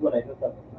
过来就等了。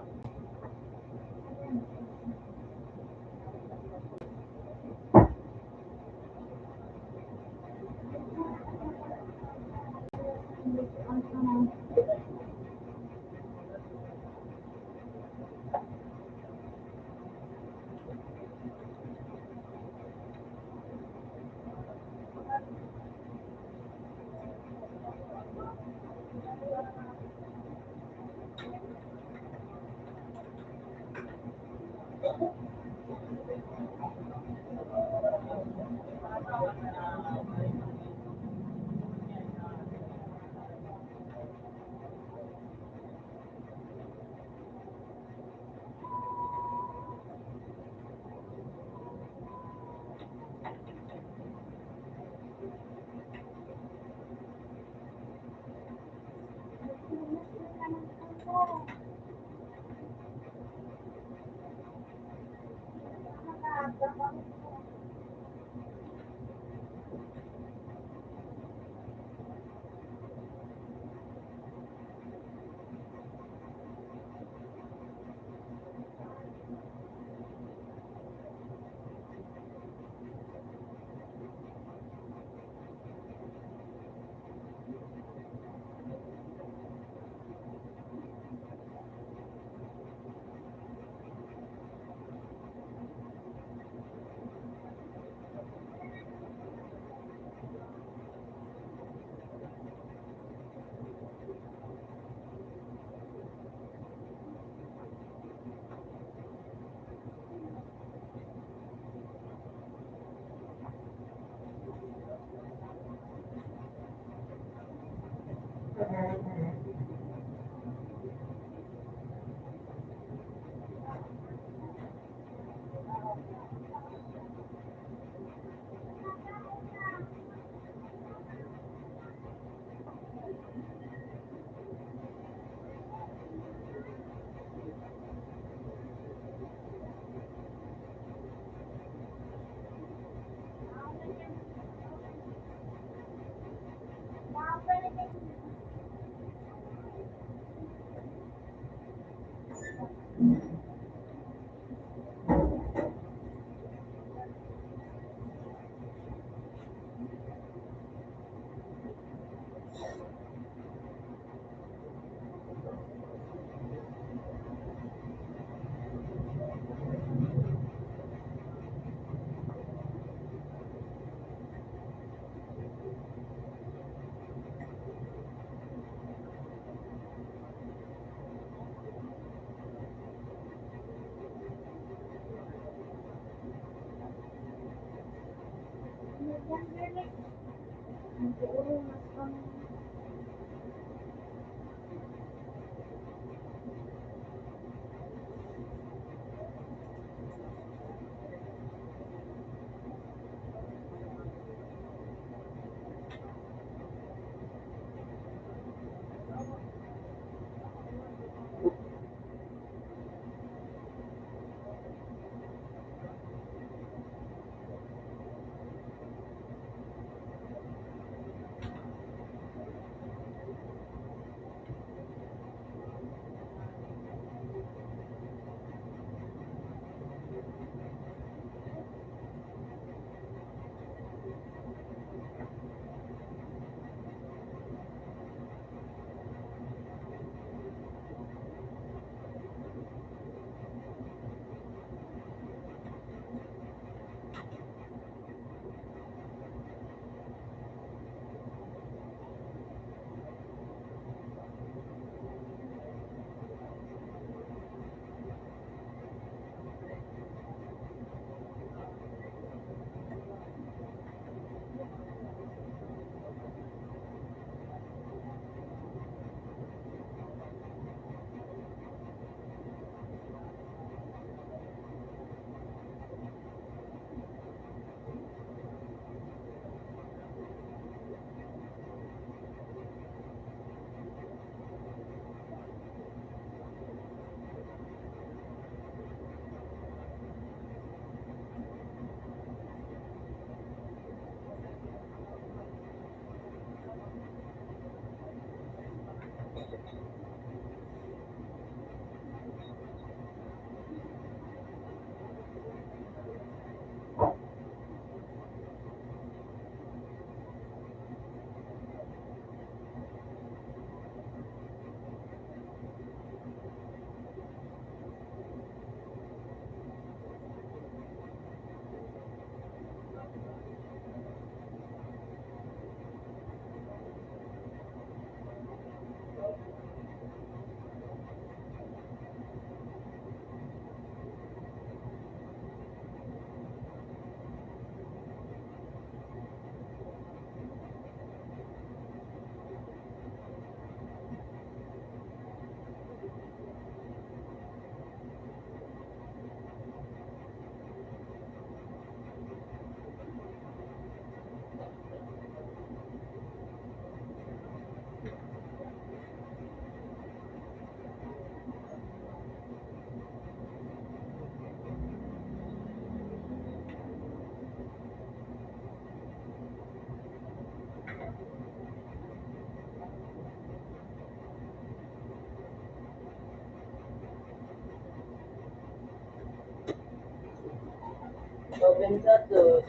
Compensados.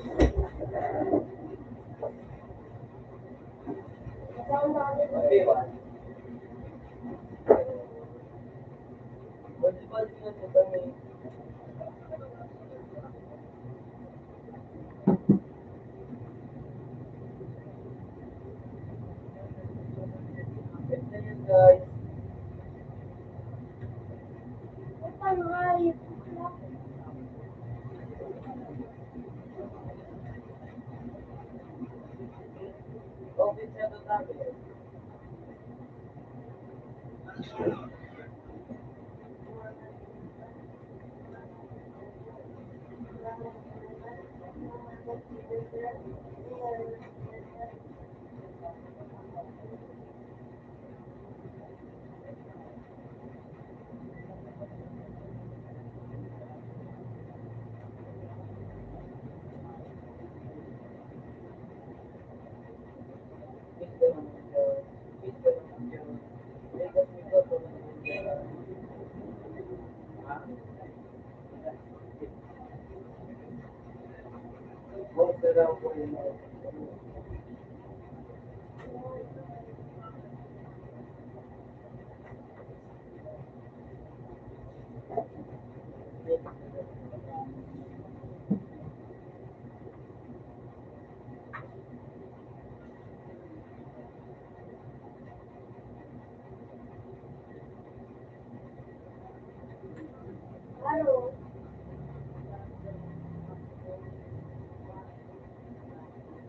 Iwan. Pwede nga ito kami. Ito yun guys. Compensado tayo. Ito naman yun. Ito naman yun. Ito naman yun. Huwag na lang po yun.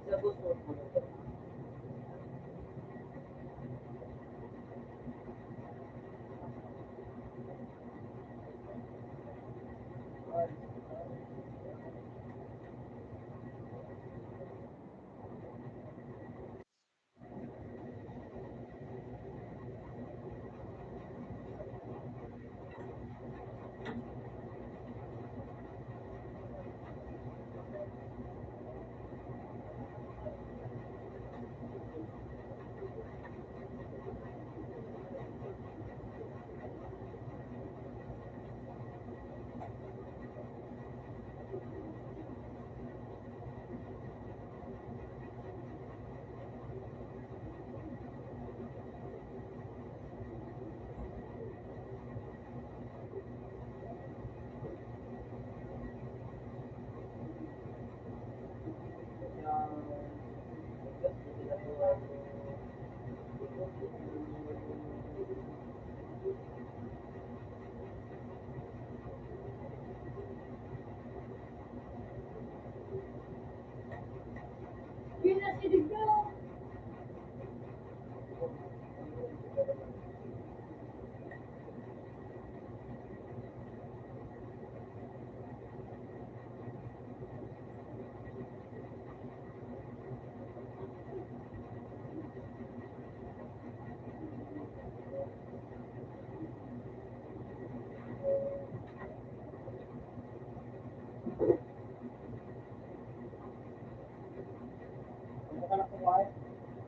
Sa gusto ko.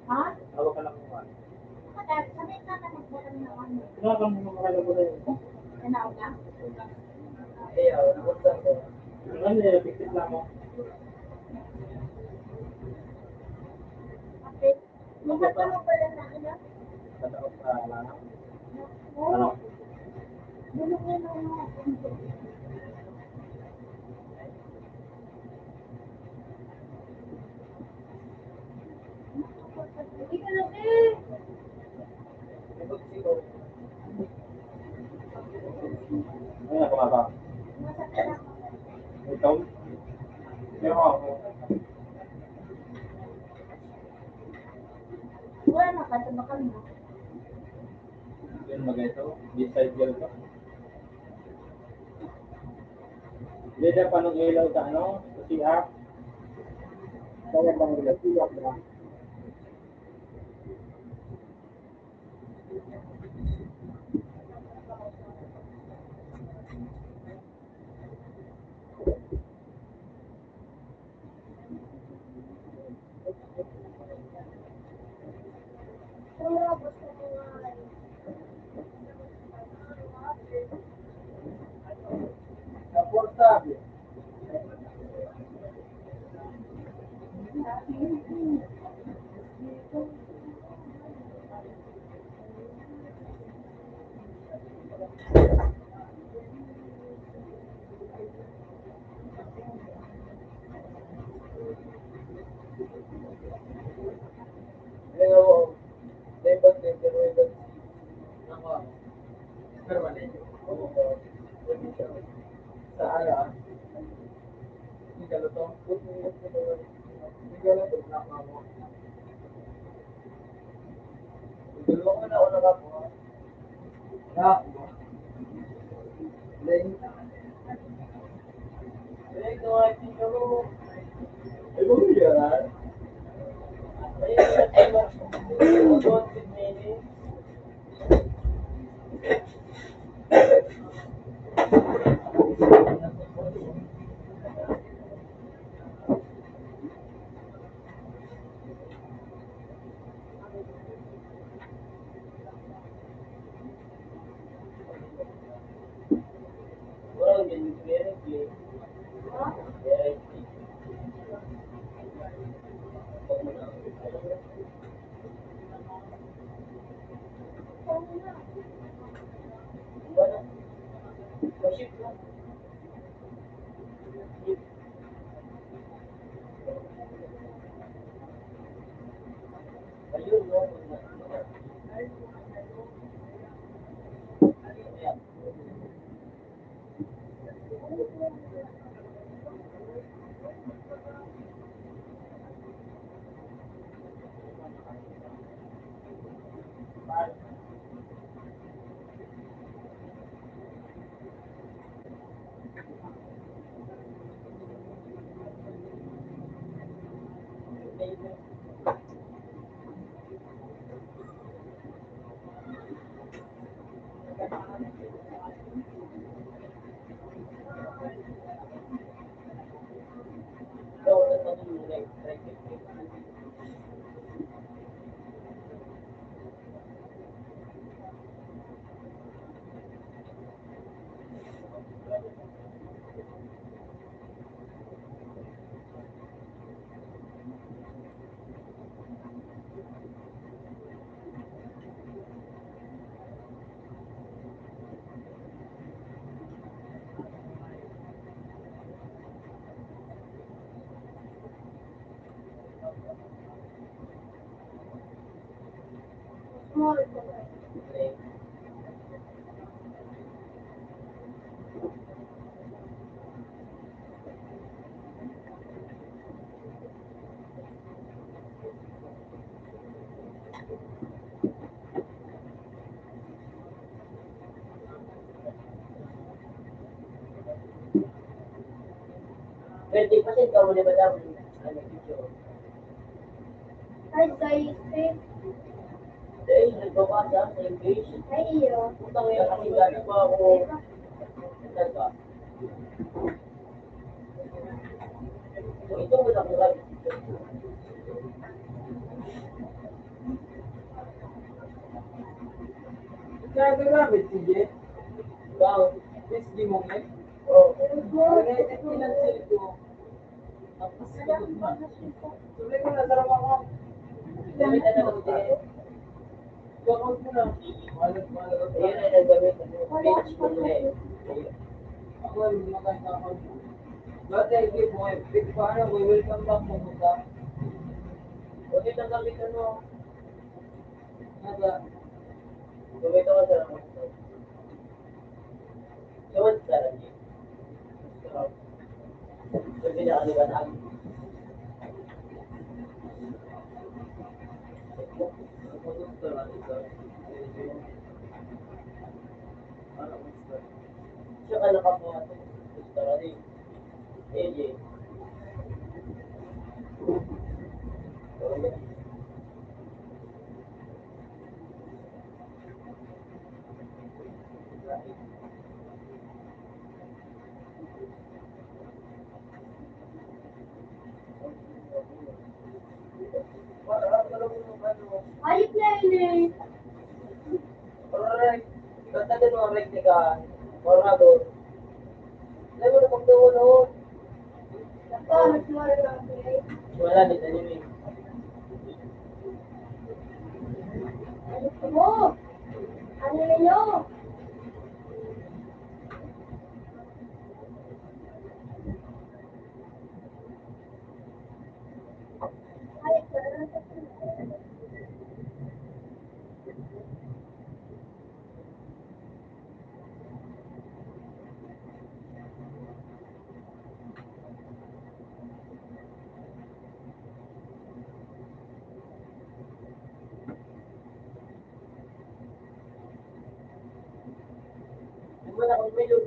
Ha? Tawag ka lang mo. Sanay ka na magbukan na ano. Kailangan mo makalabo na yun. Kanaw na? Ayaw, nakunta ko. Ano yun, picture lang mo. Okay. Mukha ka mo pala na ano? Kataot ka lang. Oo. Ano? Bulong na lang mo. Hindi ka na eh. Ano na kumaba? Masakit na. Ikaw? Pero ako. Wala na ka, tabakan mo. Yun magayto. Beside girl ko. Hindi na pa nung ilaw sa ano? Sa CR. Kaya bang ilaw? Ilaw na. Wala, basta mo nga. Kaportable. Permanent. Oo. Sa ano? Hindi ka luto? Hindi ka luto. Naka mo. Dalawa ko na ako nakakuha. Naka. Lane. Kaya ito ay pinaro. Ay, mo yan? Ay, ito 20 minutes. Wow, yan yung very clear. Very clear. Wala. Pa-ship lang. Ayun, no? Ayan. Ikaw, ano sa yung like, Small. like, Pwede pa siya ikaw muna ba daw? Ano, video? Ay, guys, Dahil, nagbabasa sa English. ay, iyo. Putang ngayon, kasi gano'n pa ako. Saan ba? So, ito mo na kurag. Nagagamit si Jet. Ikaw. PSG mo ngayon. Oh. Nagagamit financial ko. Tapos, tuloy ko na dalawa ko. Gamit na lang din. Account mo na. Malag ako. Ayun ay nagamit. Page mo na eh. Ako ay makain na ako. Dati ay give mo eh. Pick paano mo, welcome back mo punta. Huwag itong gamit ano. Nasa, Gamit ako sa mga. Ewan sa lagi. So, pinakaliwanag. pupunta lang isa. Ano mo sa? Siya ka nakabuhat. Gusto ka rin. AJ. Ayos na yun eh. Alright. Kanta din mo ang ka. Morador. Alam mo na pagdawon. Ako, mas small lang, guys. Wala din anime. Ano mo? Ano yun? Ay, Wala akong mayo.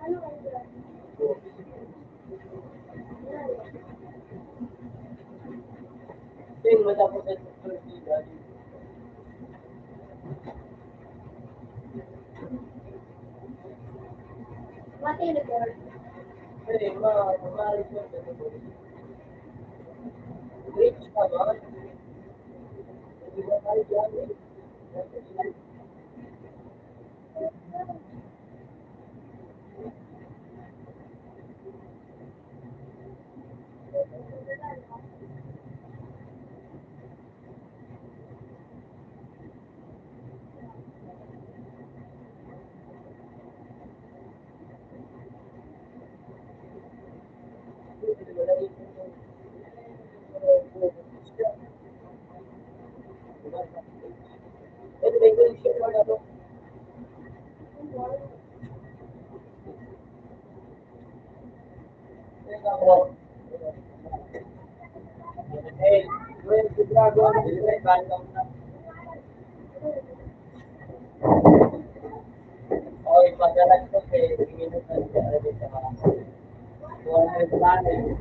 Ano kayo? Ting, matapos sa Thursday, dali. Mati report. Hey, maalis mo sa ito. Rich ka ba? Hindi ba tayo dyan eh? Ito, may condition mo na to. Hey, well, good job, bro. Okay, pagdalas ko kay minutes na siya rin sa mga. Buwan na yung plan eh.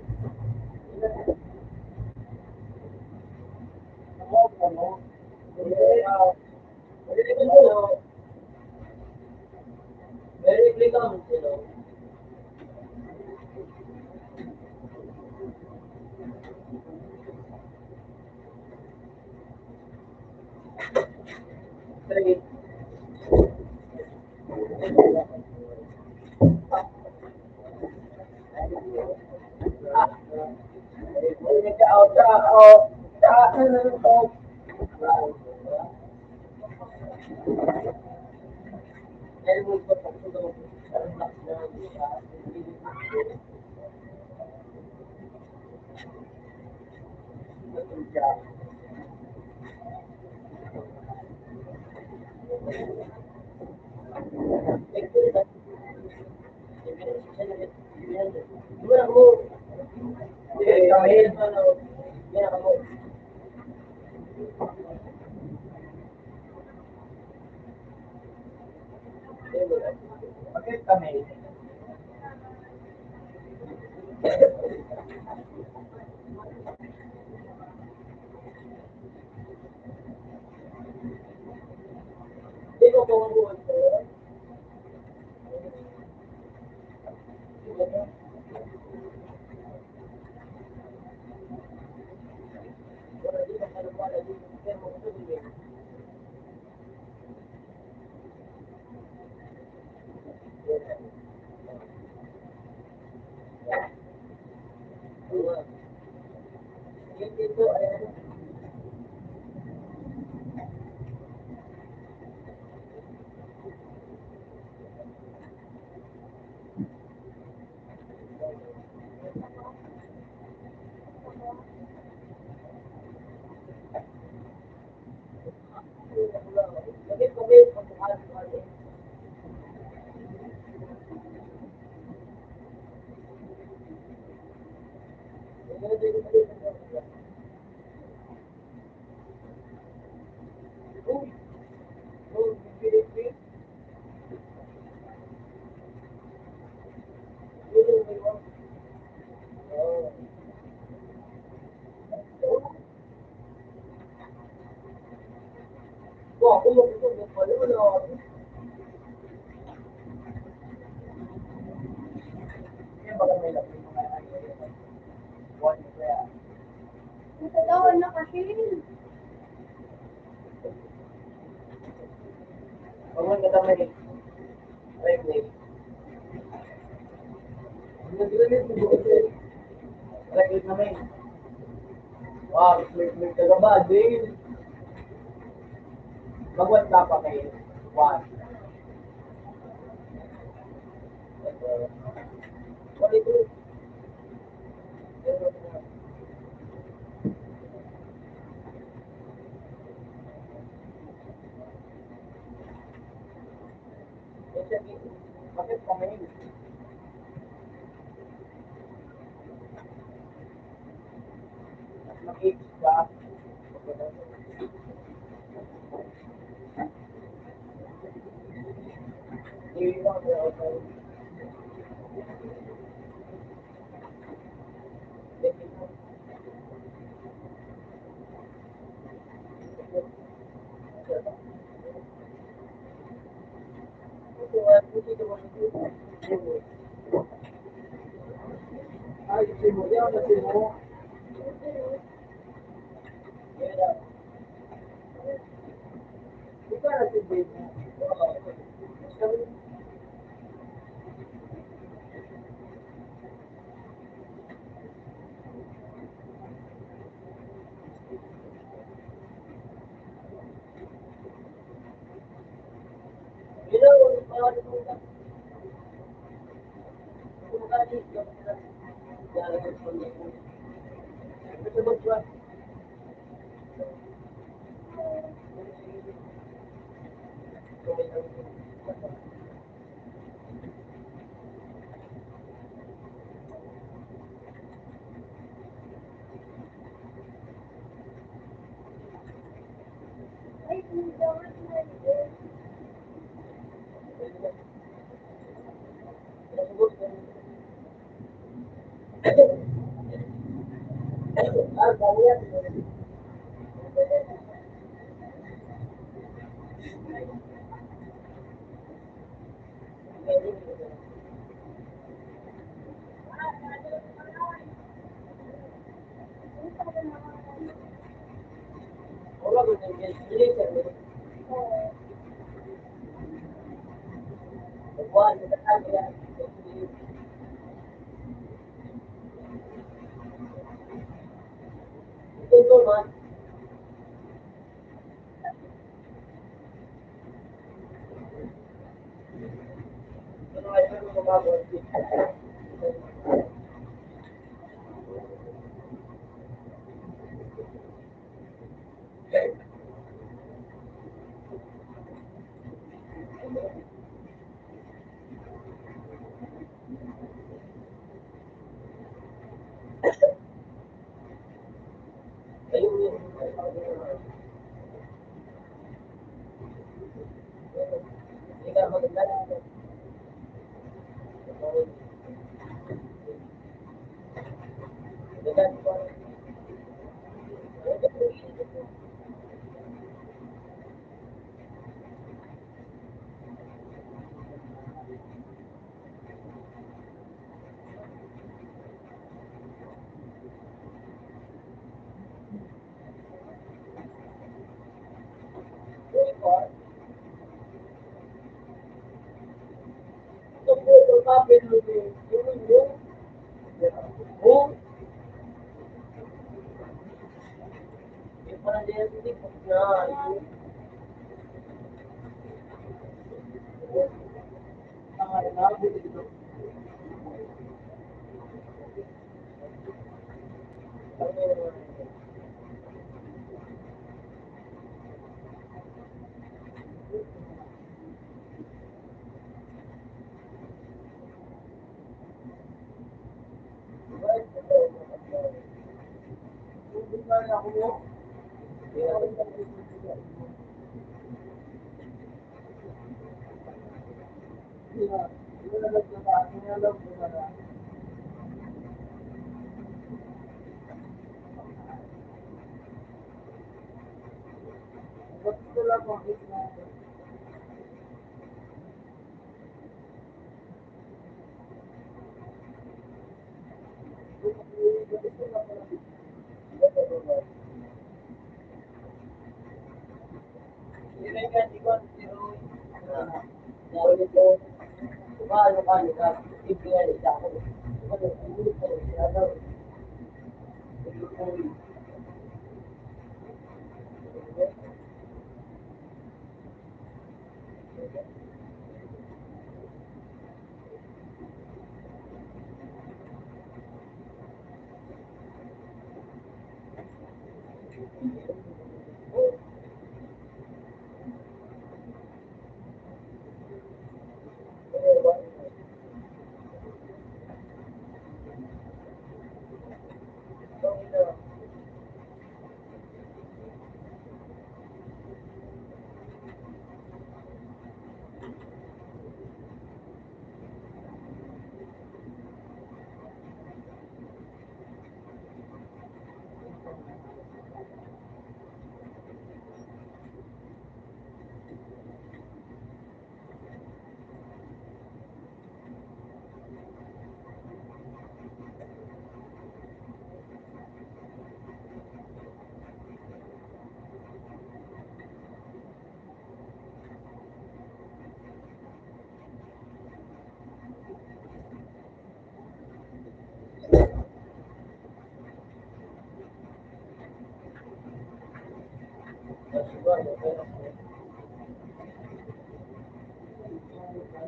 Very applicable, you know. Three. Bakit kami? Hindi ko kung Ito daw na kasi. Pagod ka kami. Right, right namin. Wow, may tagaba, din. Magwat ka pa kayo. One. What is it? Bakit kami? Makikita. Ay, si mo, yan na si mo. Ikaw na si Dave mo. Ay, hindi daw na yun.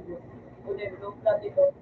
Ulit, nung dati ko,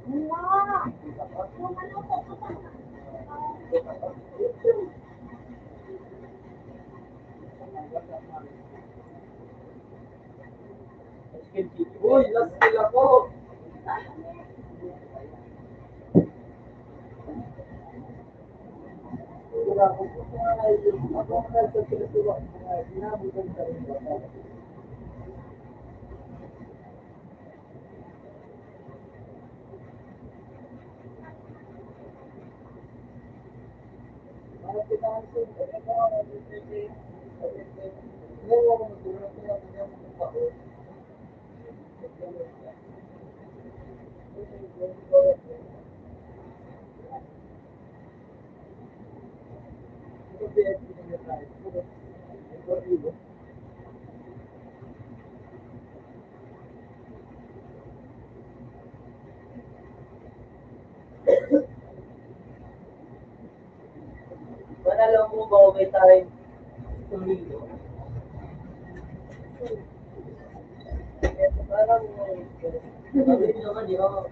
Wala. Yung ano ko ko pa. uy, last kill ako. Wala akong ako ang nasa pinatuwa. Sinabutan sa rin ba? Bakit kita ang sunod? Ito ang nag-isip. Ngayon ako magdurang ko lang kanya mga tao. Ito pinag tayo. Ito ibo. Manalo mo ba may time? Tumilo. Parang sabi naman, di ba?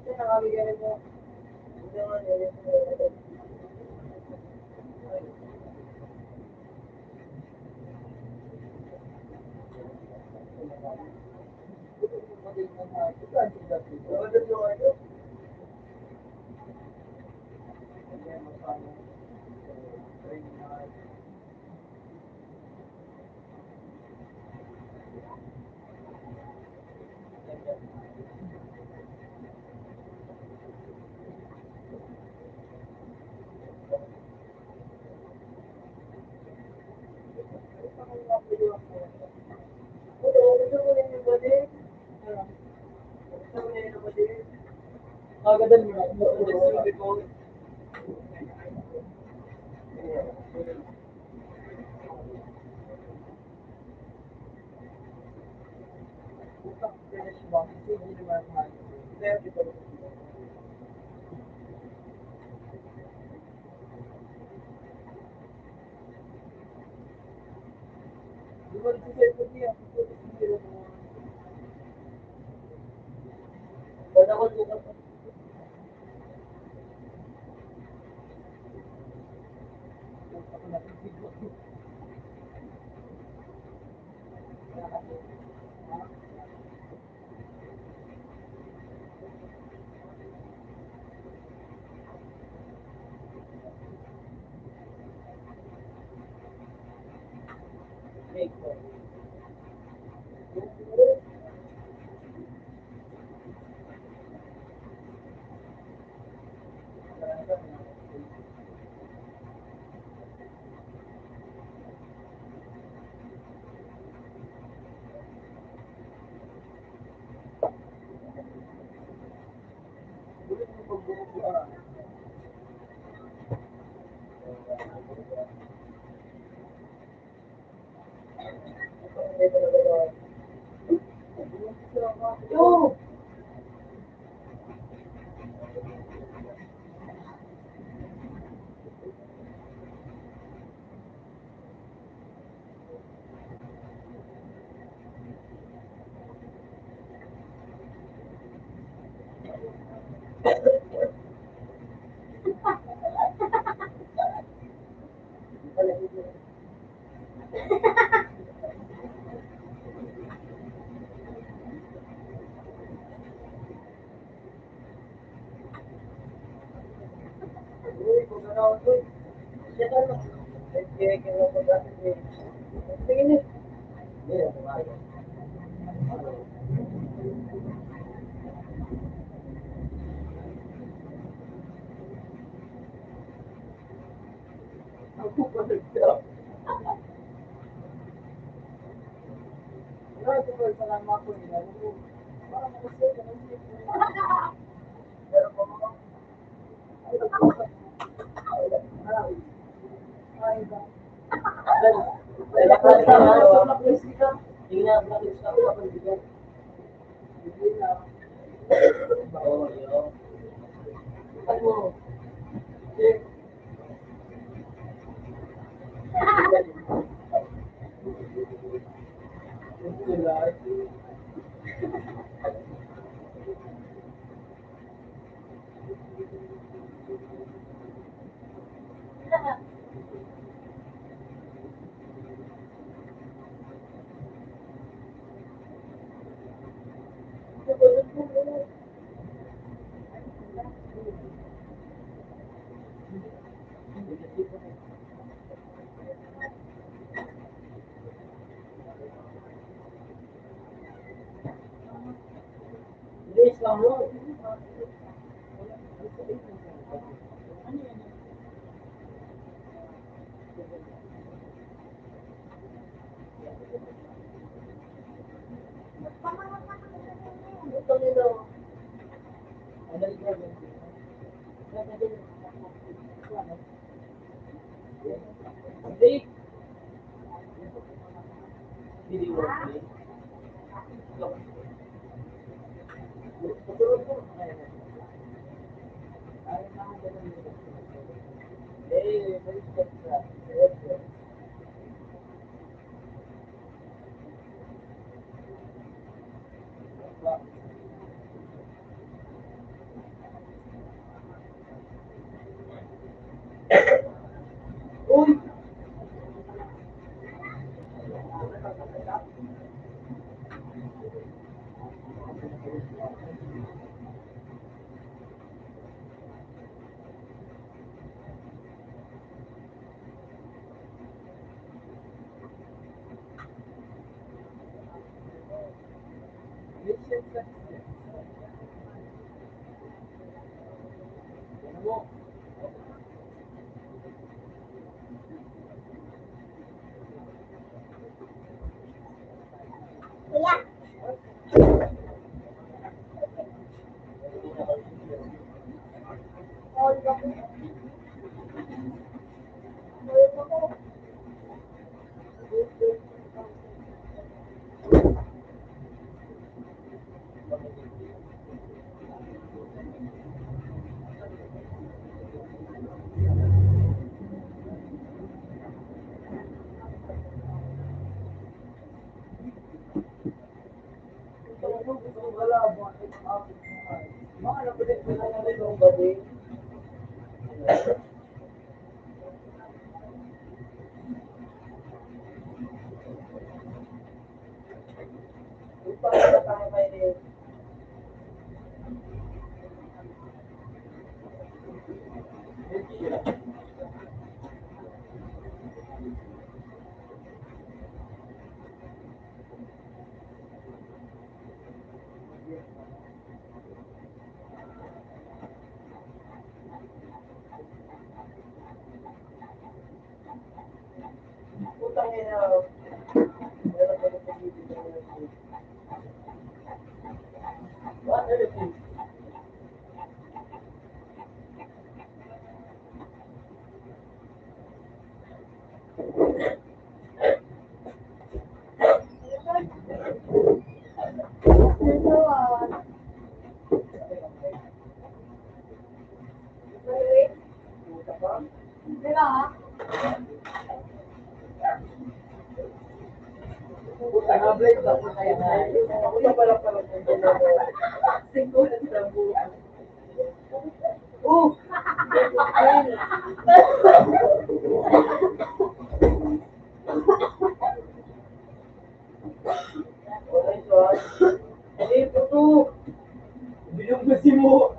Kasi nakabigyan mo. Hindi naman yun. Kagadan mo. pag bumubuka. Yo! Uy, kung ano ako, siya ka na. Kaya kaya ko dati eh. Tingin eh. Hindi, kumain. Ako pa nagsiya. Ano, ito ko, salamat ko eh. Parang kasi, pero pa mga, ay ba? Tingnan, bakit sa ako kapag hindi na. Oo, yun. Ano? Eh, ito lang. Bilis lang mo. Ito nila. Ano yung gagawin? Hindi. Hindi work. Patulog ko. Eh, may step ka. Uy! May step ka. Ano mo? Kuya. Hold ako. Hold ako. Wala ba? Mga napilit ko na namin yung body. Kung paano na tayo kayo utang ina. Meron pa rin pag-ibig na yun. What are the things? Kaya nga, ako na pala parang siguro sa buhay. Oh! Okay, so, hindi po to. Bilog na si mo.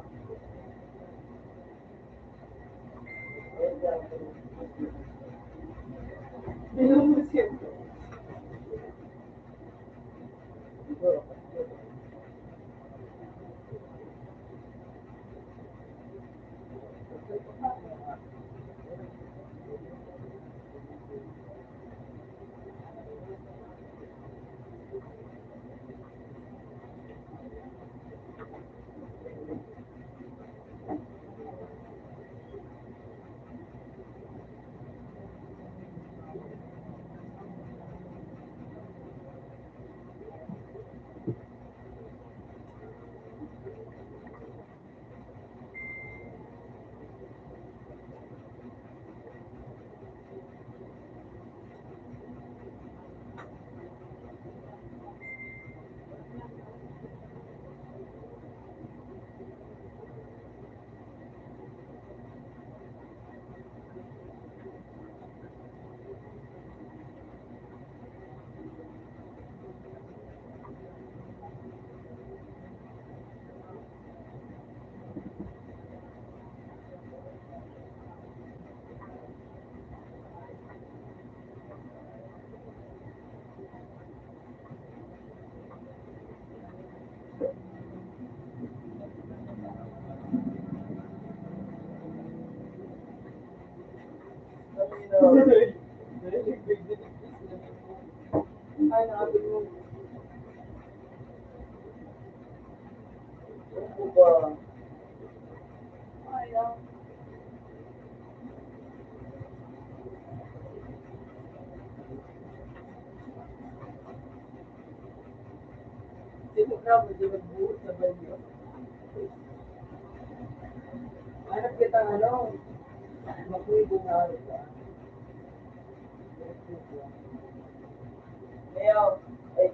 Bilog na siya. Ay, nakabili mo. Ano ba? Ay, sino ka mo, di magbuot sa banyo? Hanap kita ano? Makuwi na ako ba? Leo, ay,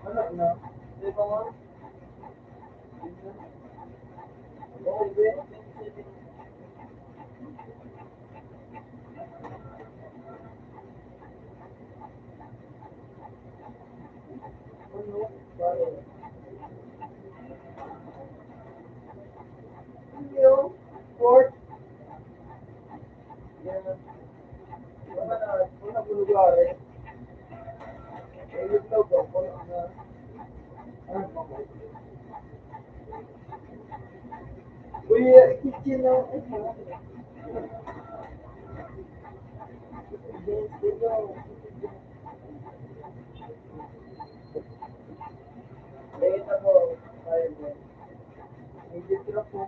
ano na? Di ba mo? Oo, di. Ano? Bakit? Leo, Fort. Yan. Wala na, wala po lugar eh. Ay, yung logo, wala na. Ano ba ko? Uy, kitchen na. Ay, wala. Nakita mo, tayo mo. May dito po.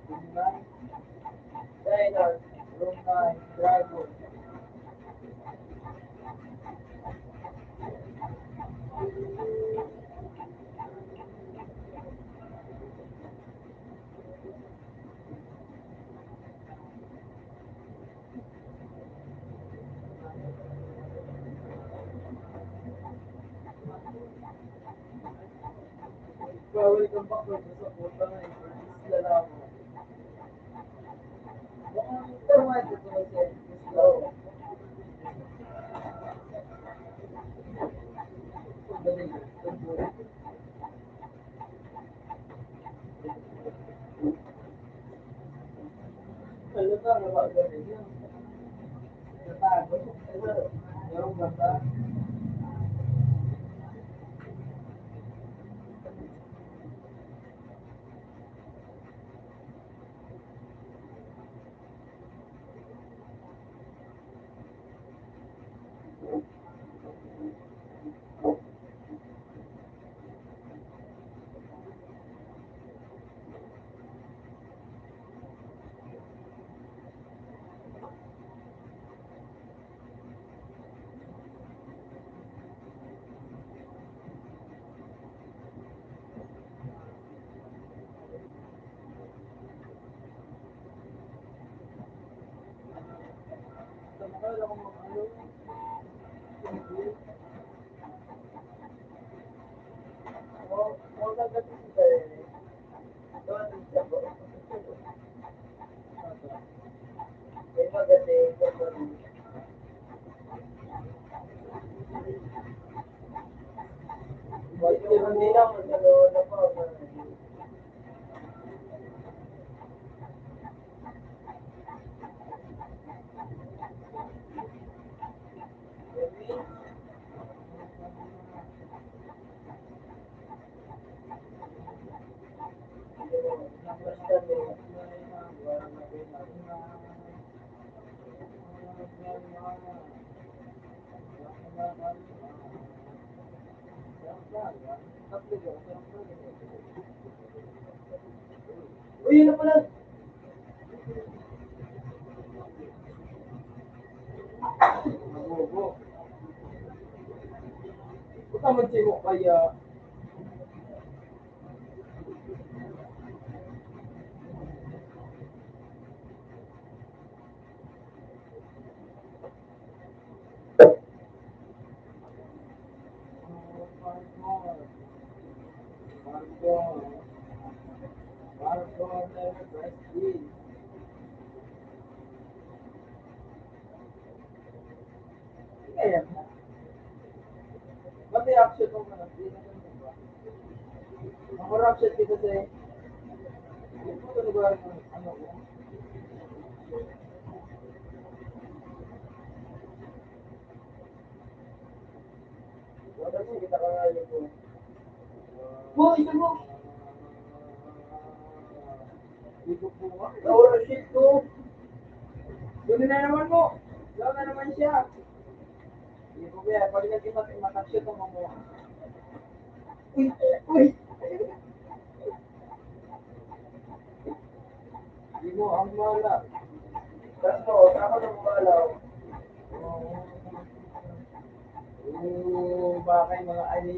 Room 9. Diner. Room 9. Dragon. Welcome back to sa puta na isla lang. Pero nga ito na siya. Isla. Ano ka na ba gawin niya? Natago. Yung bata. Akala ko ano. Mau kasi sila eh. Doon siya po. May magaling. Hindi lang, ano na po. Uy, yun na pala. Magogo. Utaman mo kaya. Kaya na. Ba't reaction mo na? Ang reaction dito sa ito ko lugar ng ano ko. Wala mo, kita ka nga yun po. Mo, ito mo. Ito po nga. Naura shit ko. Yun na naman mo. Wala na naman siya. Hindi ko kaya. Pag nag-imat-imatak siya itong mo. Uy! Uy! Hindi mo ang mala. Tapos mo, ako na bumalaw. Bakay mga ani.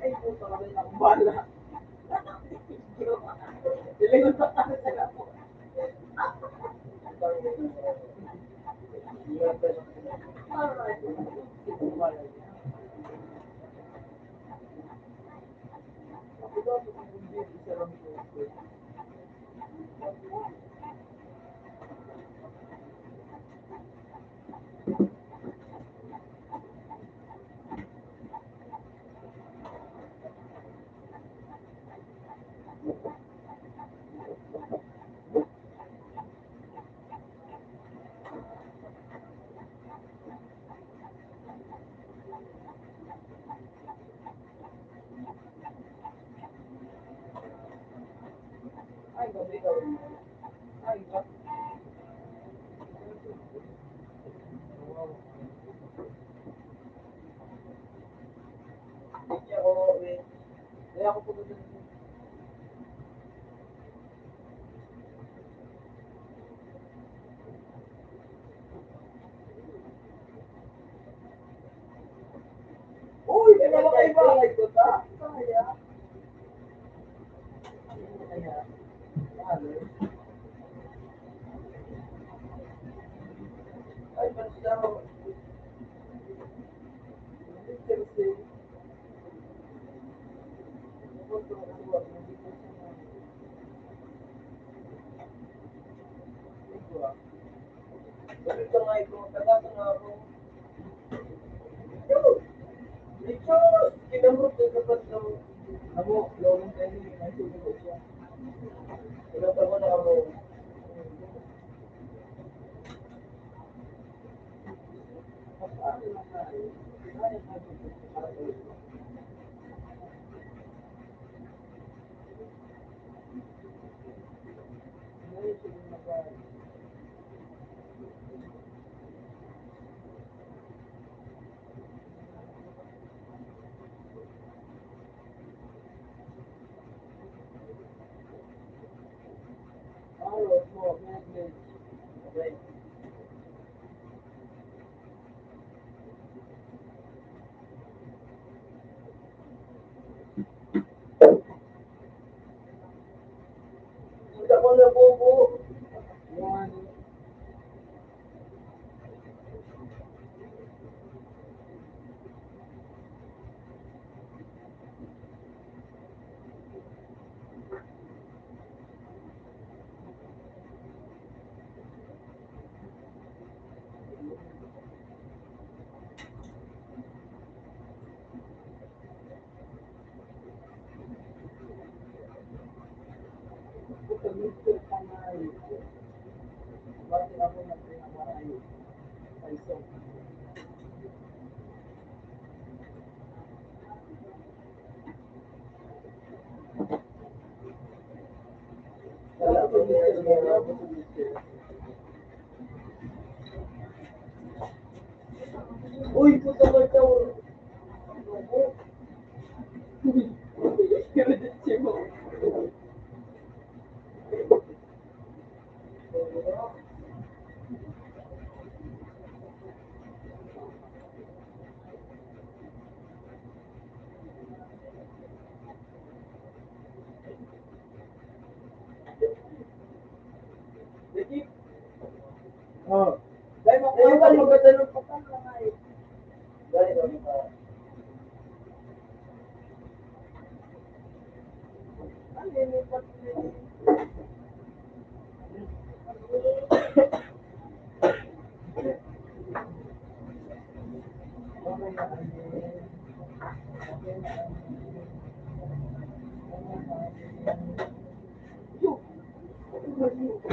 Ay, puto ka rin akong bala. Silingon na kasi sila po. Ay, gabi ka. Ay, gabi. Hindi ako eh. Kaya ako pupunta sa uy, kaya ba kayo ba? Ay, ko ta. Kaya. Kaya. Ano? Ay, basta ako. Kasi, Bakit ka nga ito? Kagasa nga ako. Ito, kinamot na kapag ng Amo, lorong tayo ni Nancy ko siya. pinatawa na ako. Paano na tayo? Kaya natin para sa iyo. Ngayon siya yung mag- Araw mo, medyo. Okay. Hindi ako nabubo. Yan. Mr. Kamay. Bakit ako nagpinakaray? Ay, so. Wala ko Mr. Wala ko Mr. Uy, puta ka ka. Oh. Dahil makuha ka maganda ng patang na nga eh. Dahil kami pa. Ano yun yung patang? Okay na. Okay na.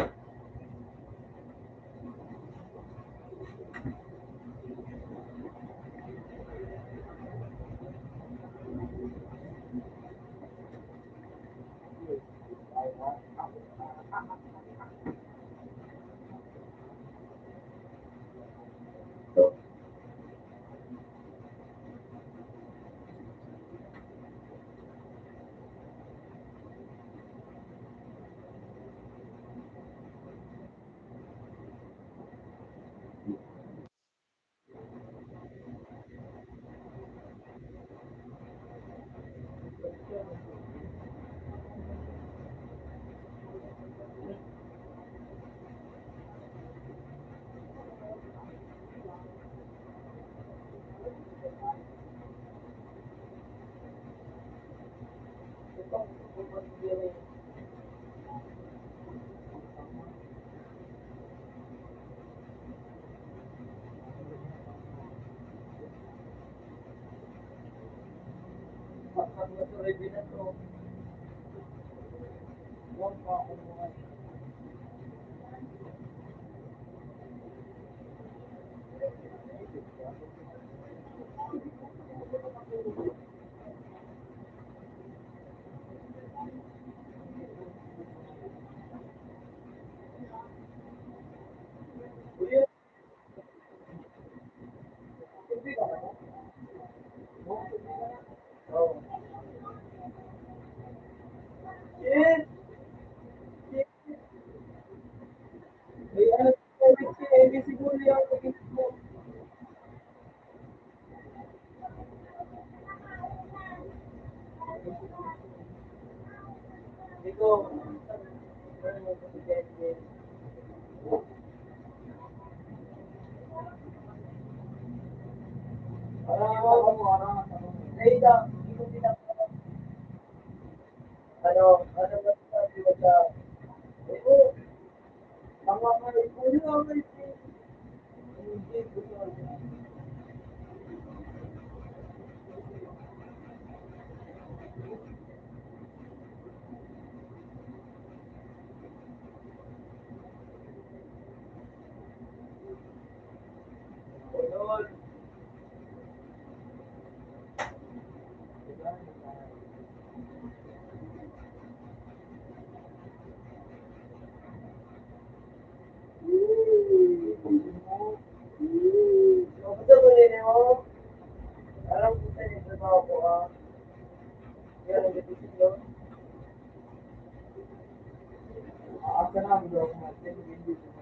Ready na to. Huwag pa ako mga. Kuya, hindi ka na? Oo. Yes! Yes! May ano si Amy siguro yung pag-isip mo. Hindi ko. Ano mo kasi Amy? Parang ako mo, parang ako mo. Eh, hindi ko ano ba sabi mo sa, oo, tama ka rin po yun, okay. Hindi ko na. Ayun. Gusto mo rin mo? Alam ko sa inyo sa ako ah. Yan ang gatisip yun. Asa na ang gawa ko natin. Hindi ko na.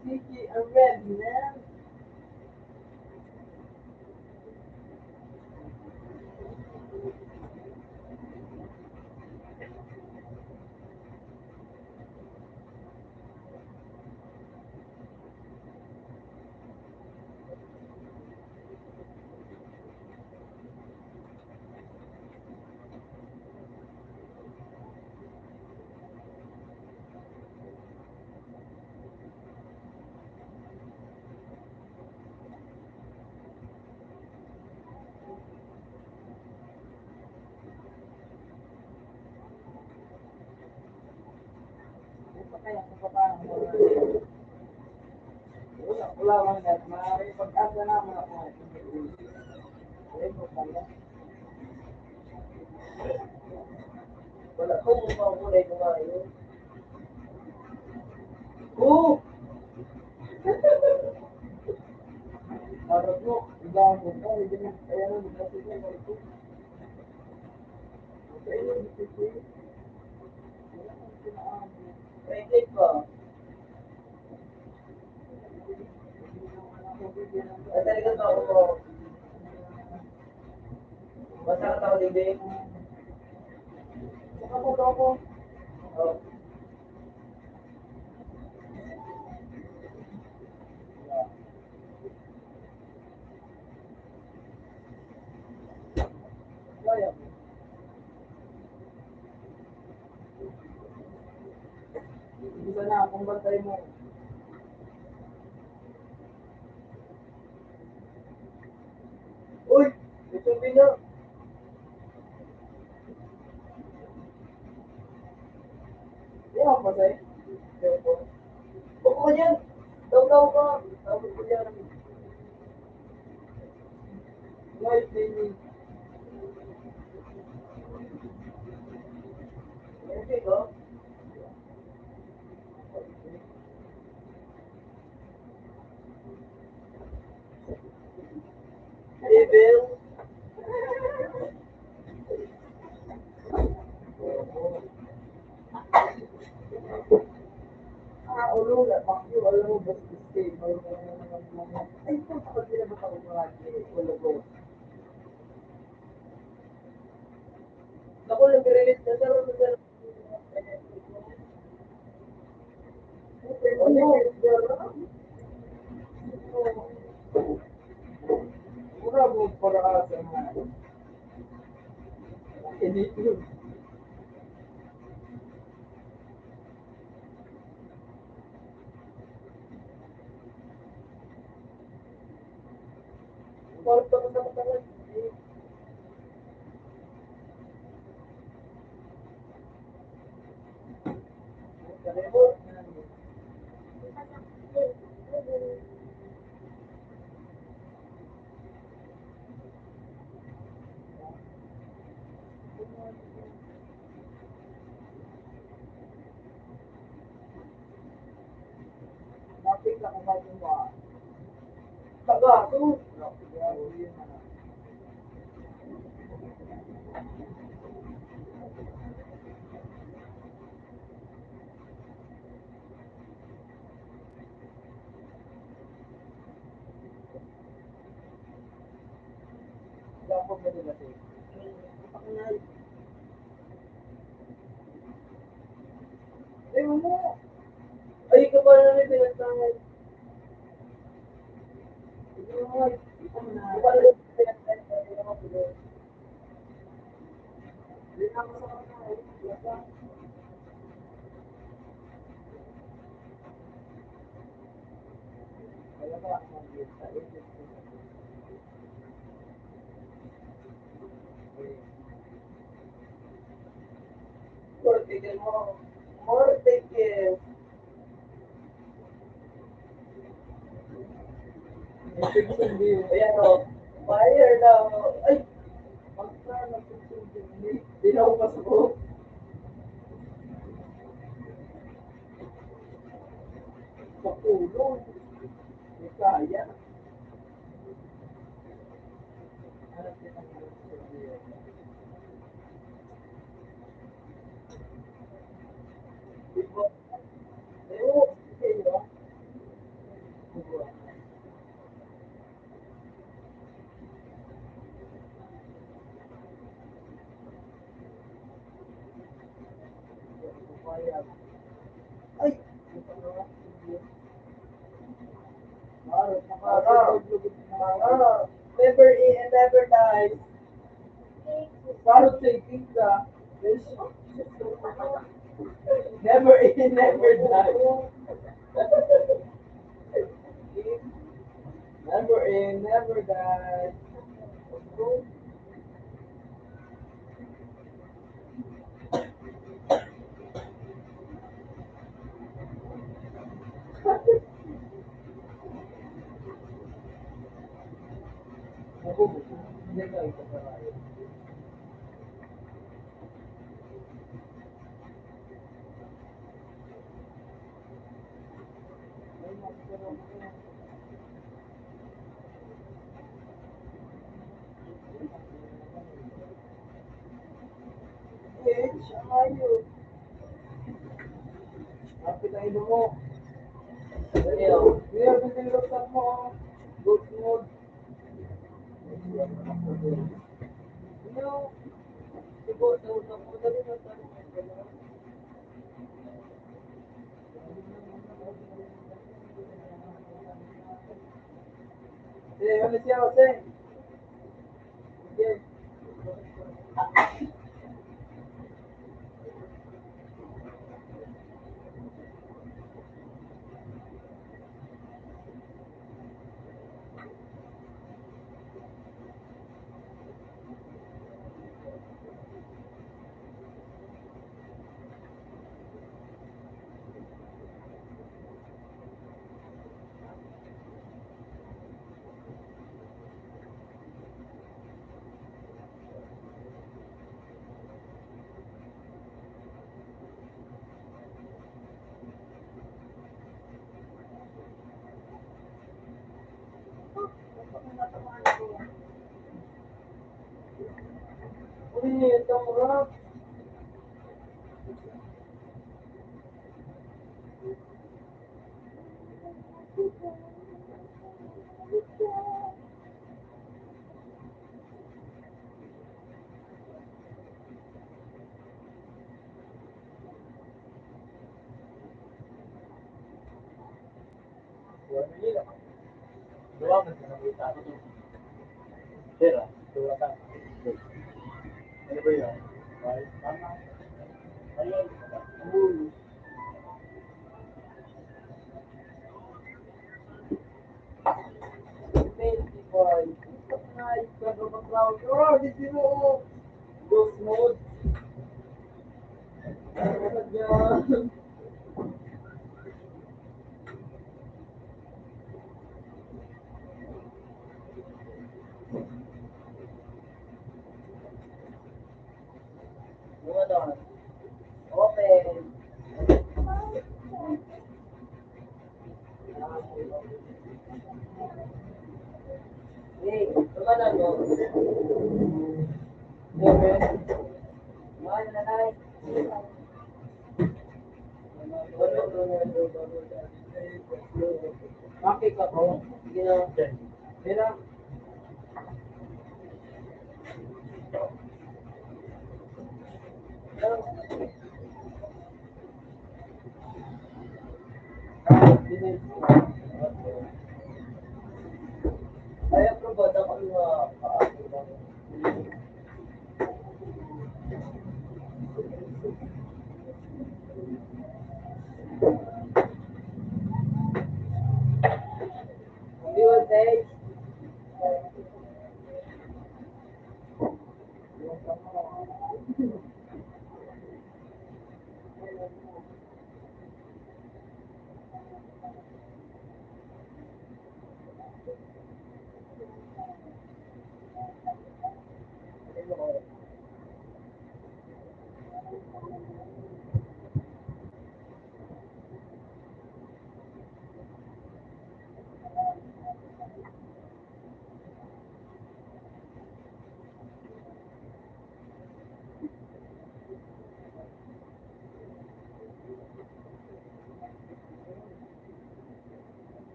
Sige, ang red man. yan kung paano mo. Wala man yan. May pag-asa naman ako. Ayun, pala. Wala ko kung makulay kumain. Oo! Harap mo, ibang mo ka, hindi mo, ayan ang kasi niya, marito. Kaya yung dito, wala kang sinaami. Right ba? At talaga to ako. Masakit ako, Libe. Saka po ako, Oh. kaya mo. Isa na, kung bantay mo. Uy! Ito na. Di ako pa sa'yo. Upo ka dyan. Daw ka. Tawag ko dyan. Nice, baby. Okay ka? Evil. Ulo, bakyo, alam mo, basta stable. Ay, ito, kapag sila ba ako ulo ko? Ako lang release na sa Mura mo para sa mga. Hindi yun. Kwarto ko sa katawan. Kalebo. Napik na kumain mo ah. Tagato. Dapat mo nila sa'yo. Ayaw mo. Ay, ka pa na rin pinagtangan. Ayaw mo. Ito na. Di ba alam pinagtangan? Hindi ako tuloy. Hindi na ako sa kanila. Wala. Kaya ba ako mag-get sa edit ko? Kortigil mo. Kortigil. Fiction view. Ayan o. Fire daw. Ay! Pagka na-fiction view, hindi na ako pasok. Sa pulo. Hindi kaya. Hanap kita ng fiction view. Ibo. Ayun. Sige, ba? Ay! Never eat and never die. Parang thinking ka. Never in, never die. Never in, never die. Eh, siya ngayon. Kapit ang ilo mo. Dali oh. Kaya, piniloksan mo. Good mood. Ano? Siguro, sa mo, dali mo sa mo. Eh, ano siya, Jose? Okay. Uy, ito mo rock. Dua man sa nakita ako to. Pera, dua ka. Ano ba yun? Right? Tama. Ayun. Uy. Twenty boy. Nice. Pero mag-round. Oh, dito mo. Ghost mode. Ano dyan? Yung ano, open. Hey, tumanan mo. Okay. Mahal na nanay. Wala ko na Bakit ako? Sige na. Mira. Ay, aprobado ako yung paako lang. Hindi ko say.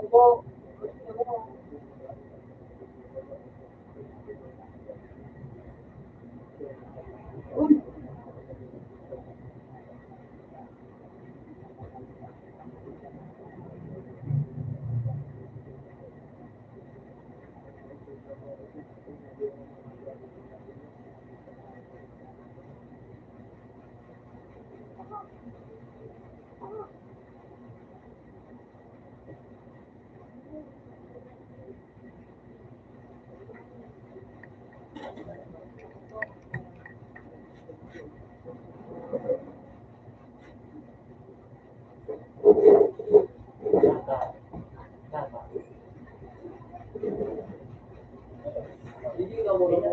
po. Uy, hindi ka mo na po.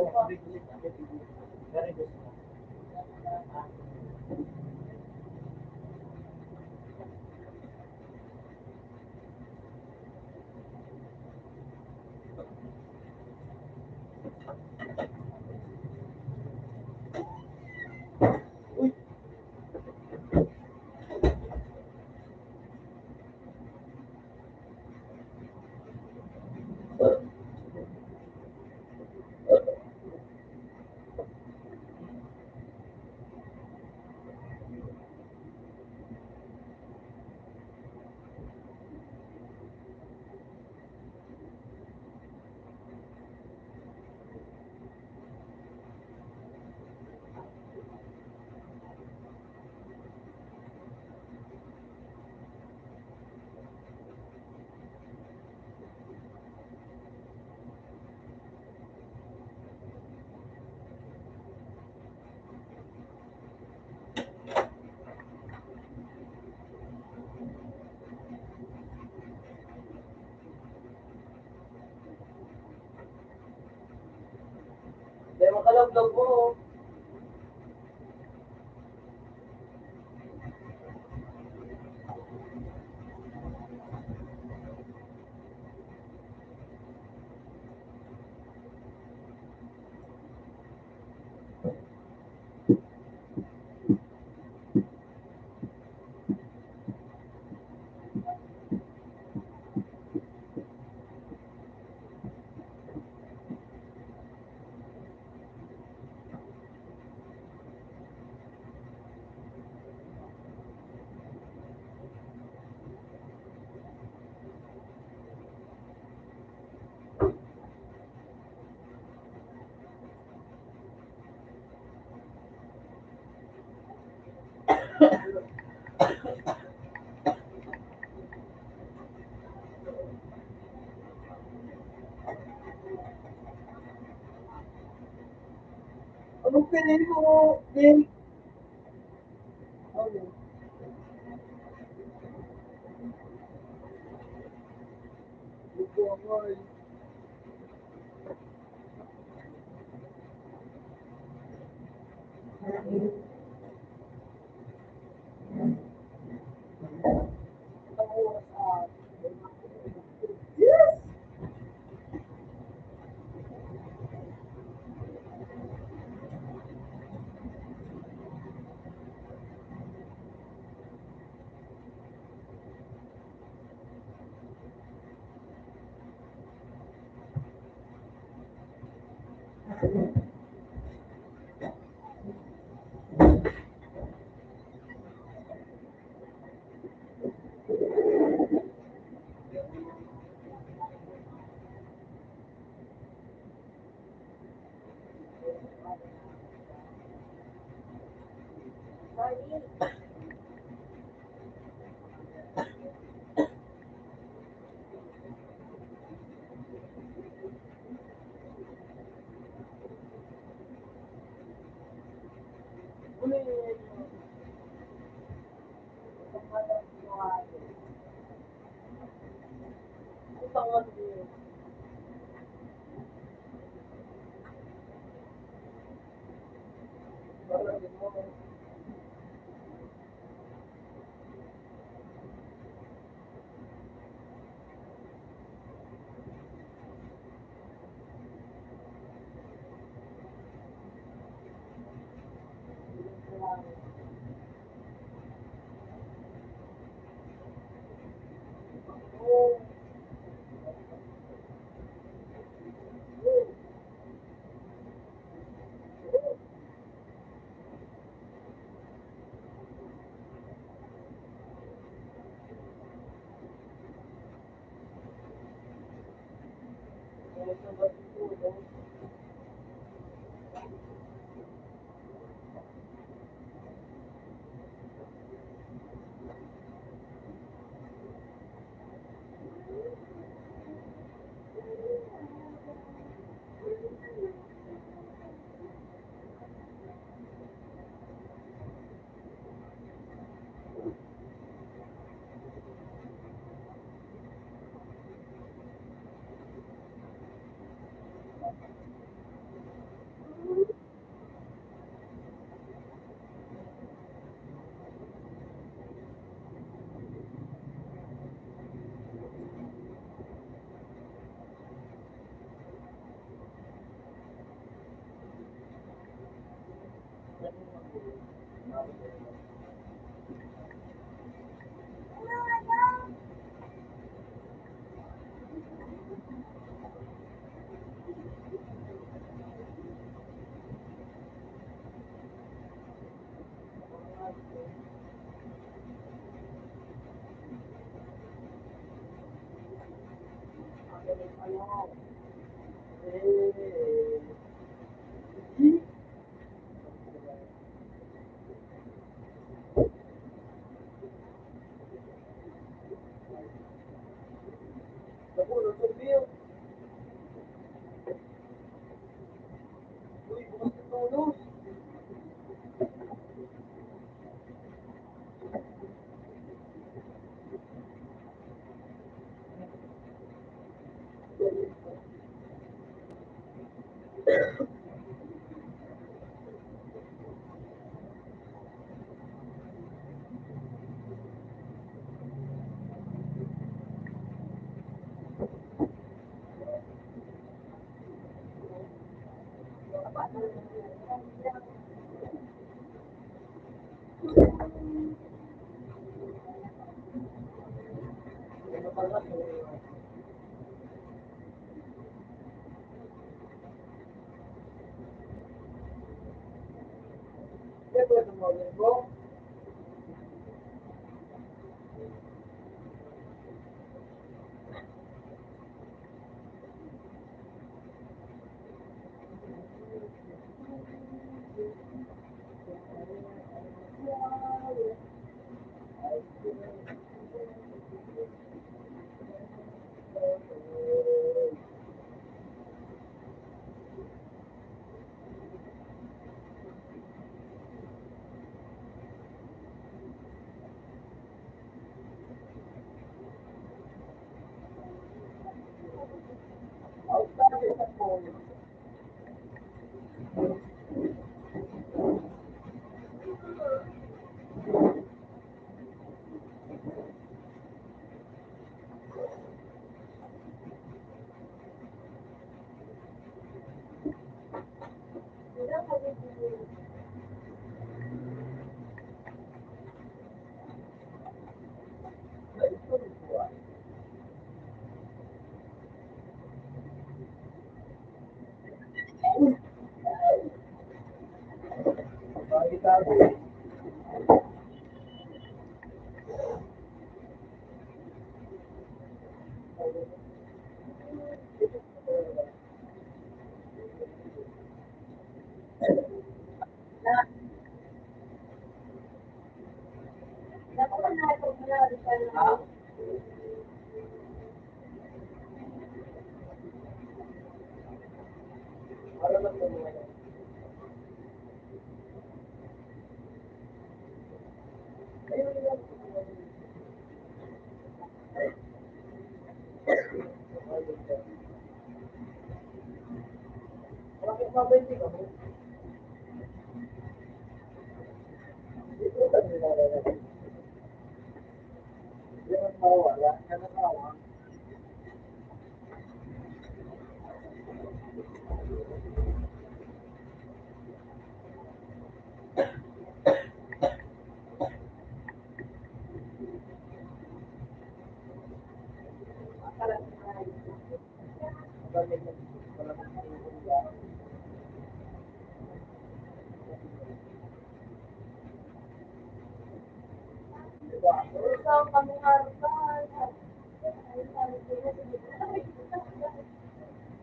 Uy, may makalaglag po. Anong pinili mo, Bill? Okay. Lupo ako eh. Yes!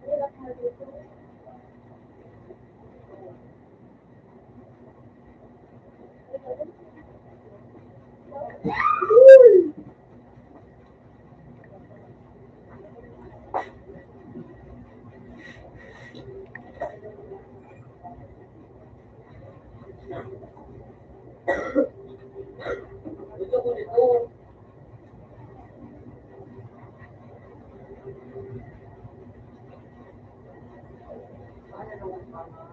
Hirap na dito. Gusto ko nito. Sana naman mama.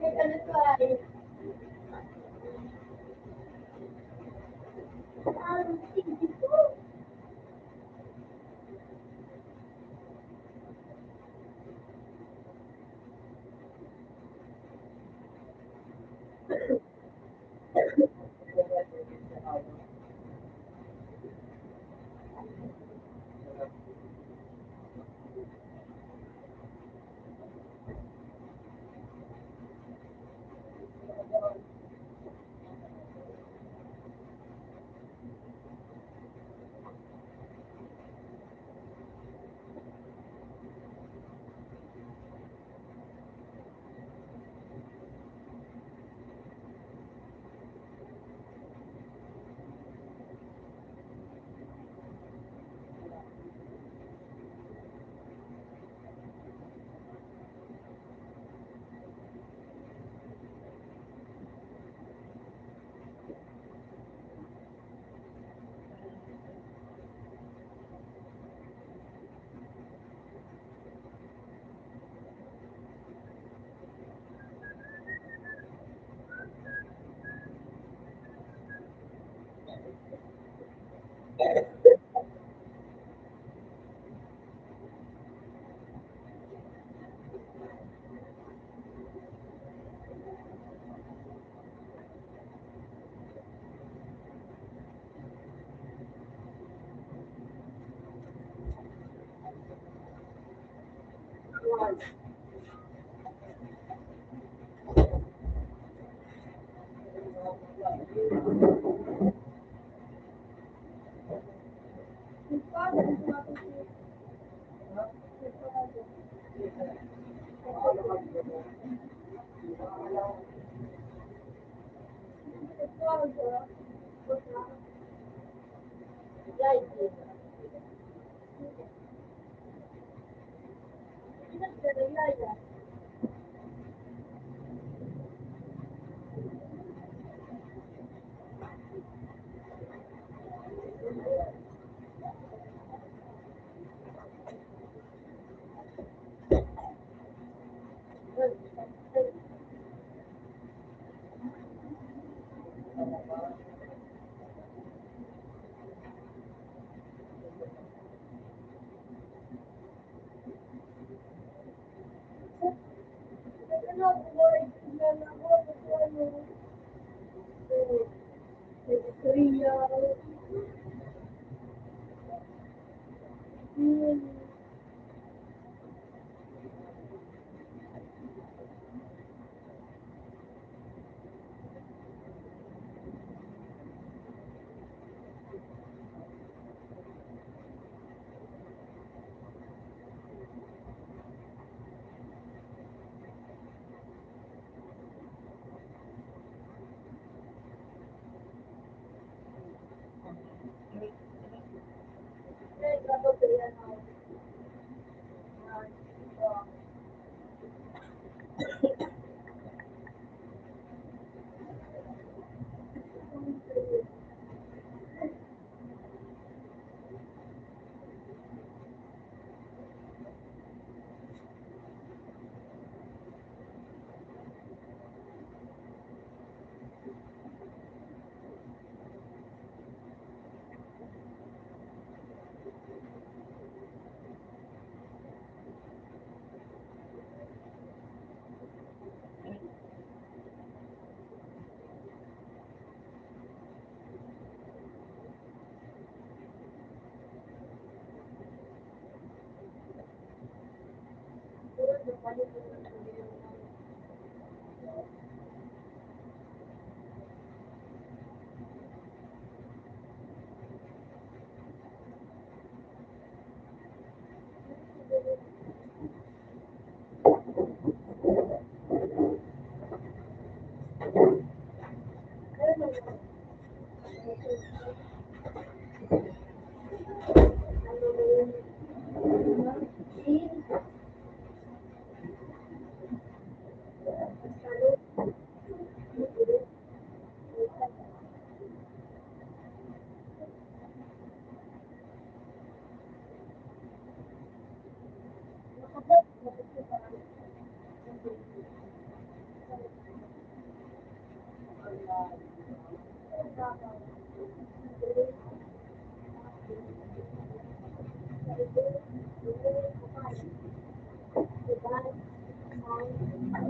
Kaya ano sa ay, sige po.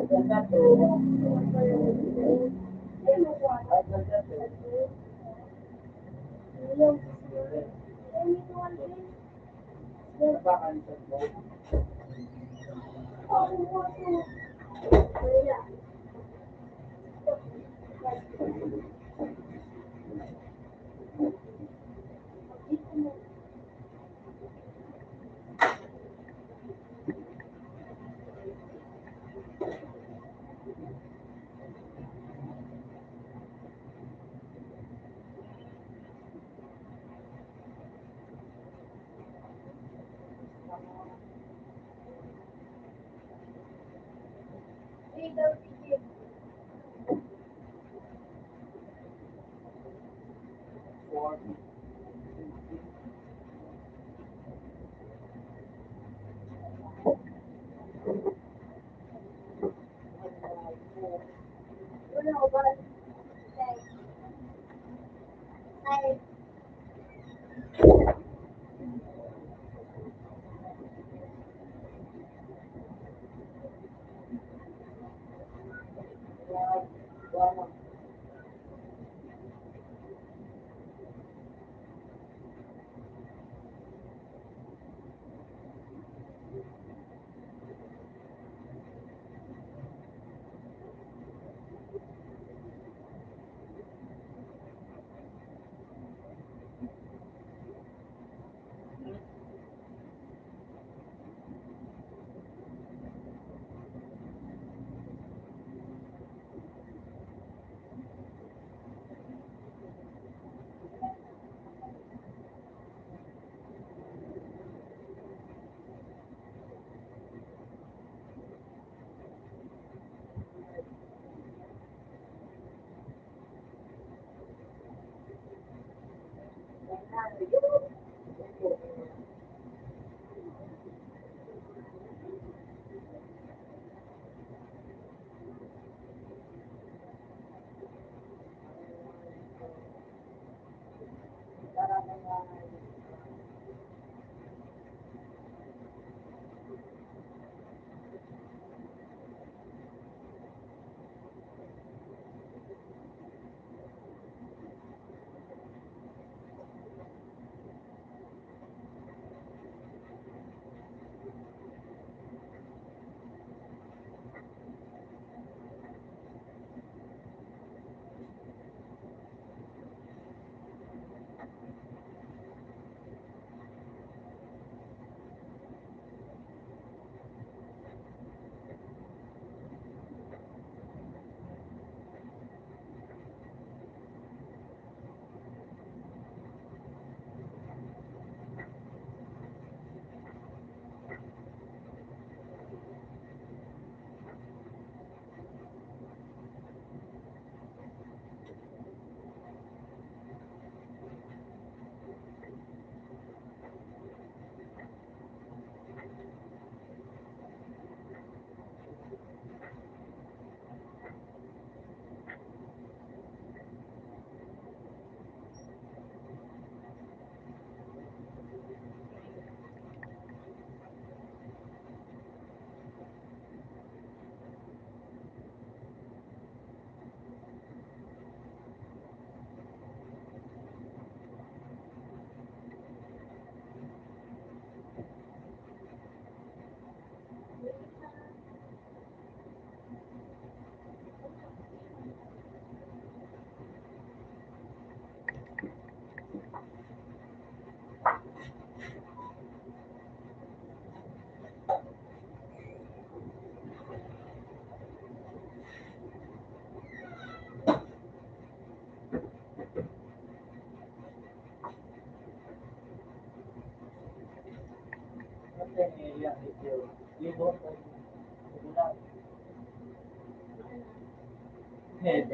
Ganda to. Ganda to. Nabakan sa mo. For yan, libo. Wala. Head.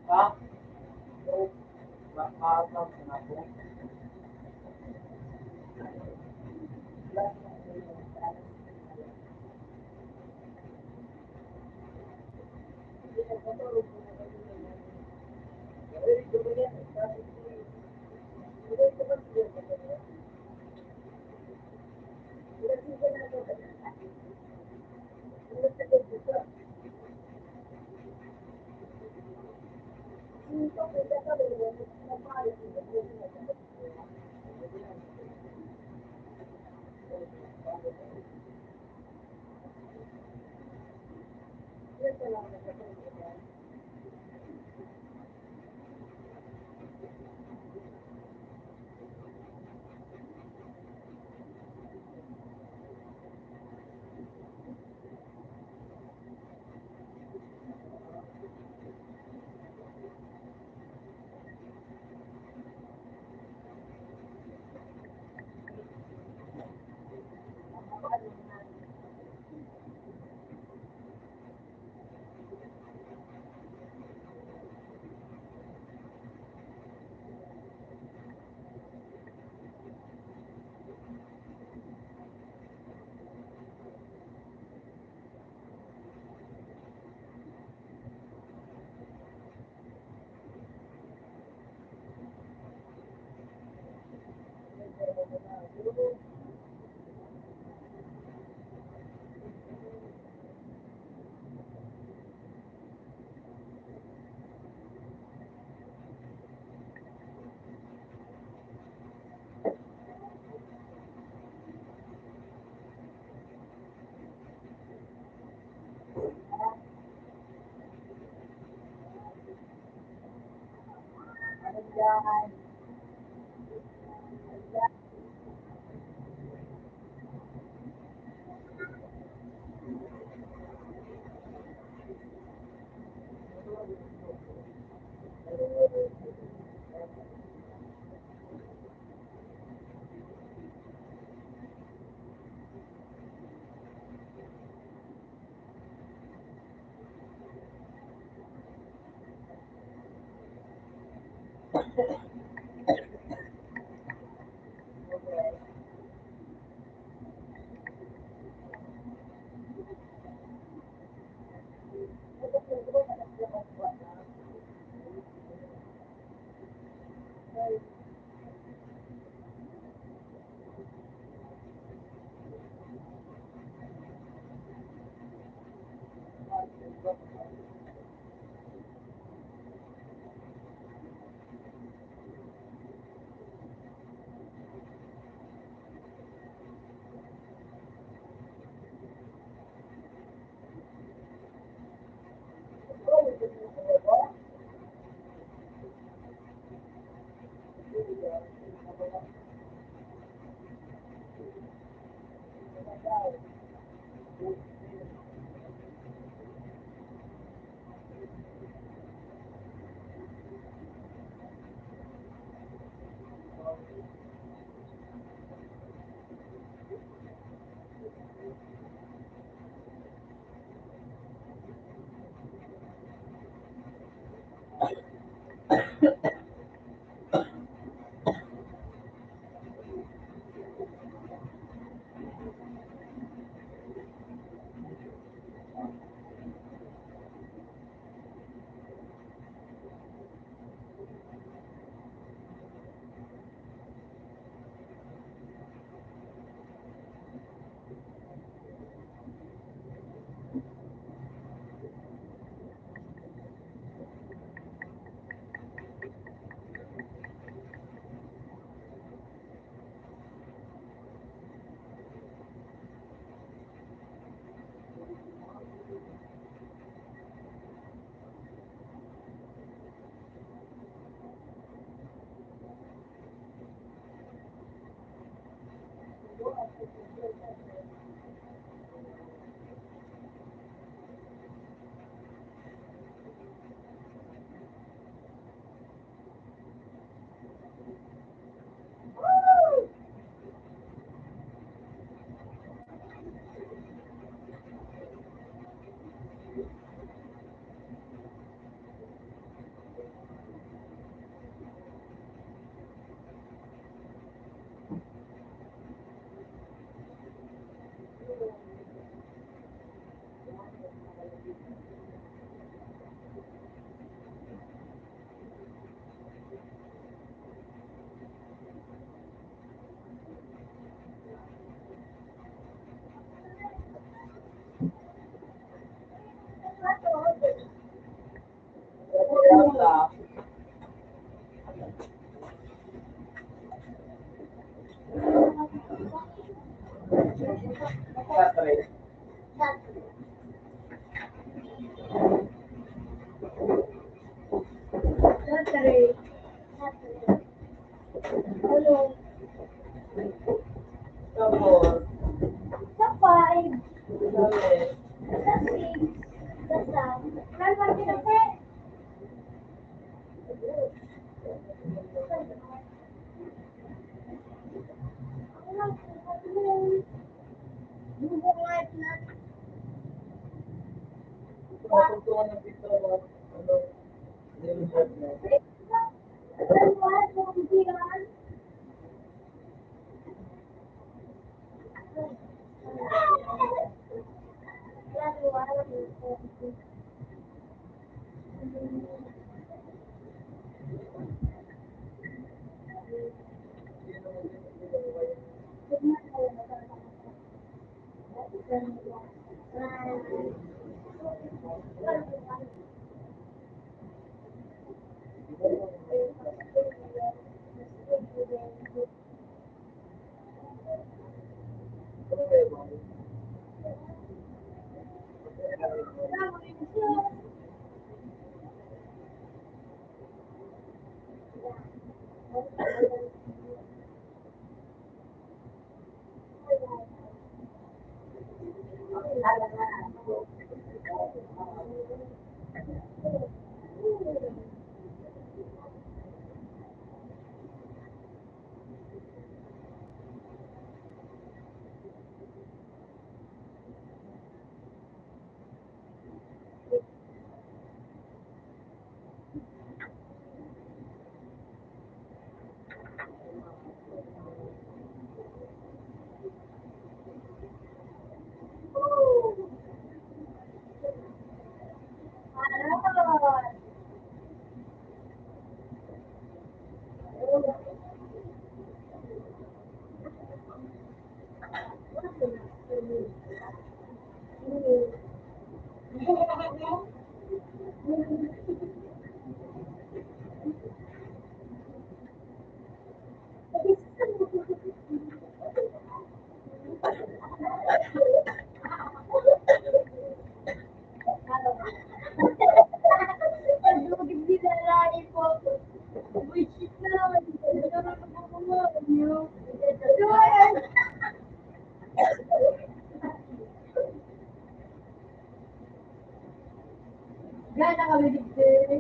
Ha? Makakap na ako. Yan. Yata. Catherine. Saturday. Hello. Tapos, Sa 5. sabi, Sa 6. Sa 7. Meron kinape. tumatungtungan ng pito mo, ano, nilunod mo. Gana kami digdi.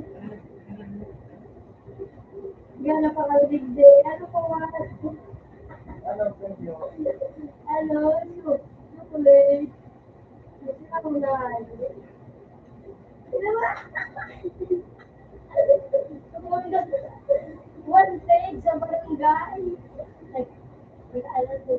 Gana pa kami digdi. Ano pa wala? Ano po nyo? Ano? Chocolate. Kasi ako na. One page sa barangay. Like, alam mo.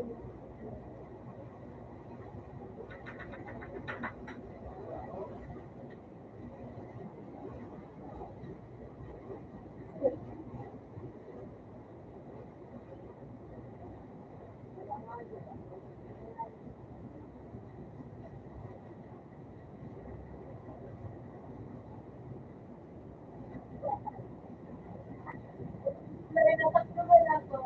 May nataktuhan ako.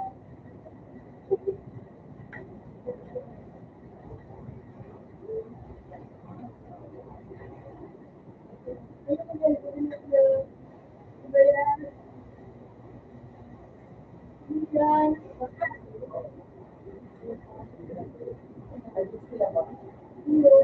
Ano ba yan? Iba yan. Yan. Ay, sila ba? Hello.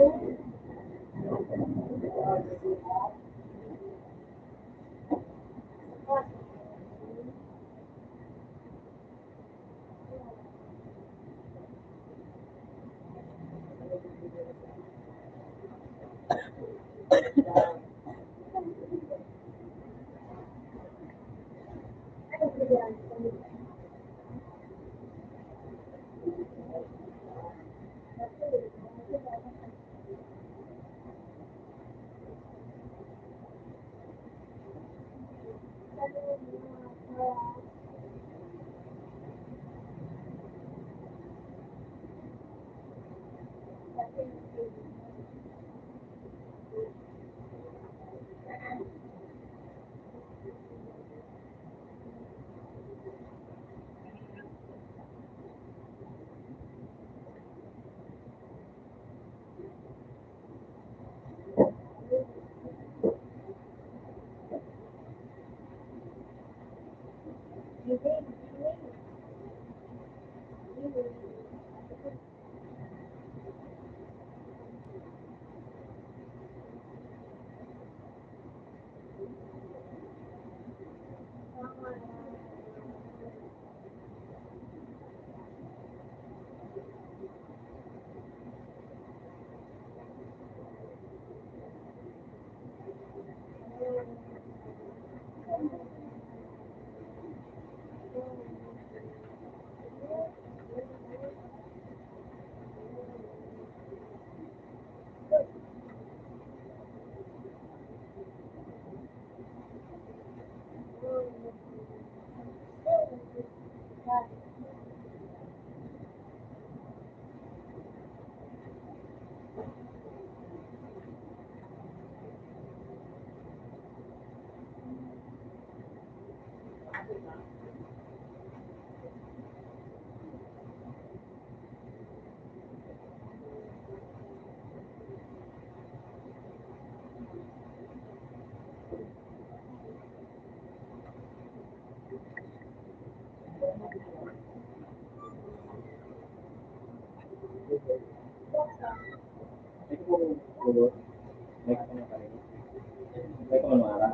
Ano ba yan? Ito po, ulo. May kasama ka rin. May kamanwara.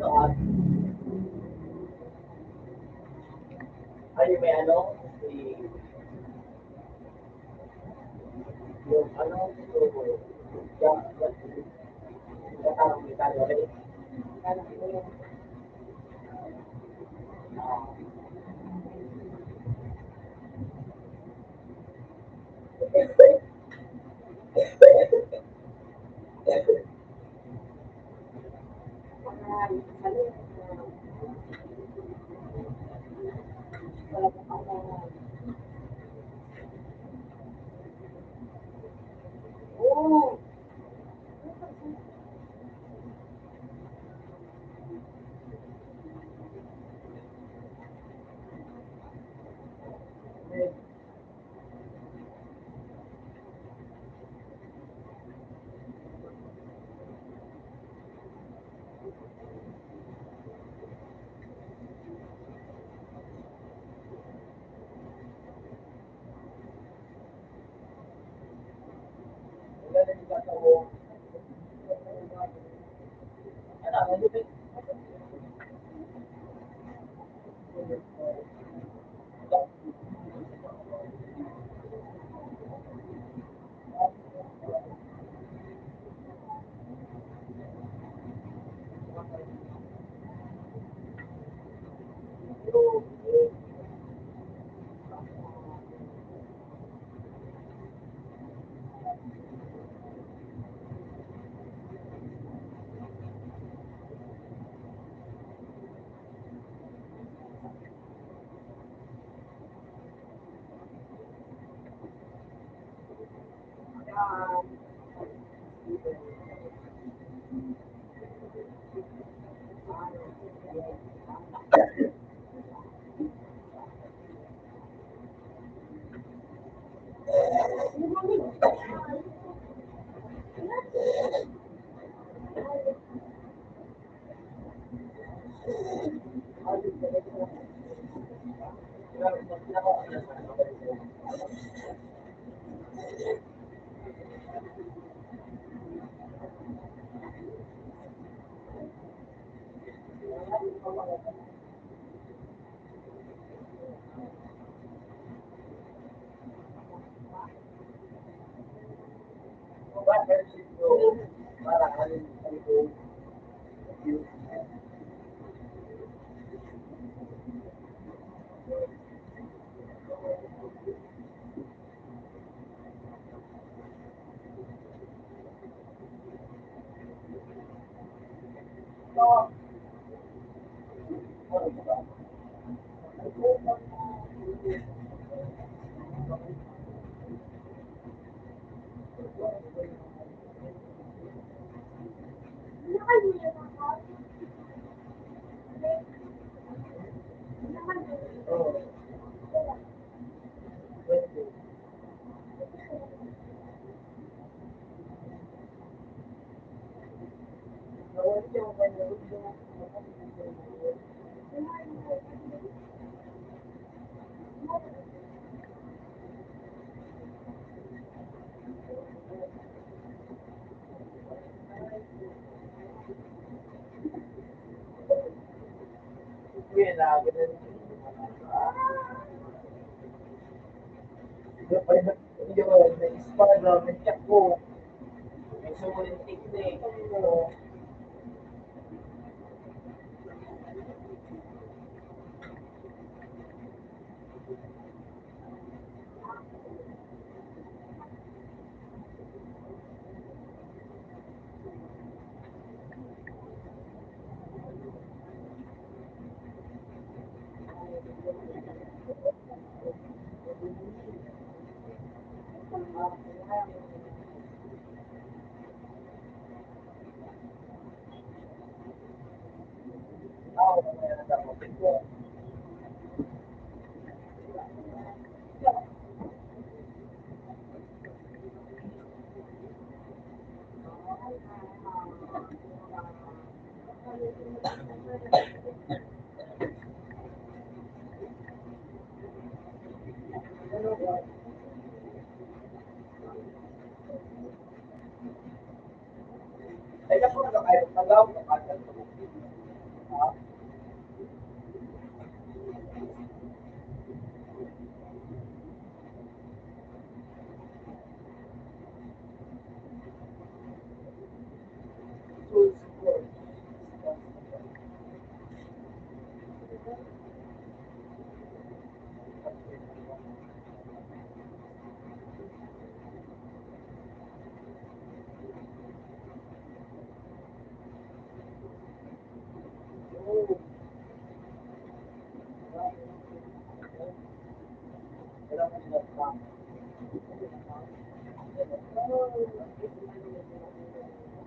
ano ay may ano, yung ano, yung kasama may kalori. Oo.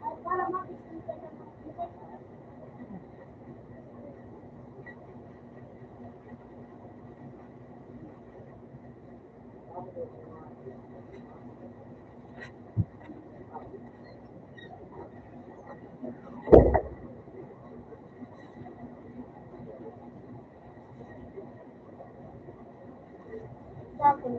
Ay, para makikita naman. Tapos,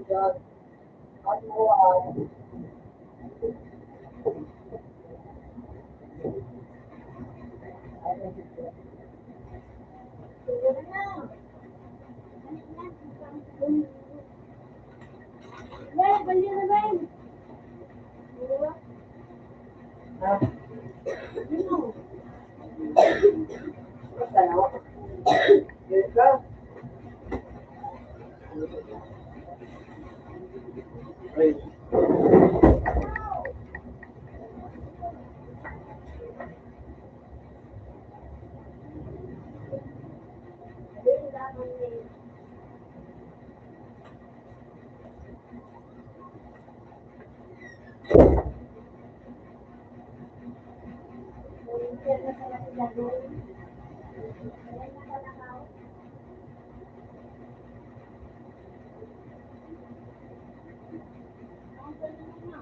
God. Ano, Siguro na. Ben, balik na, Ben. Siguro. ha? Ano? Basta na ako. Yes, ka? Ay, Ben, dapat eh. Kaya na pala sila doon. Kaya na pala ako. Ang pala na.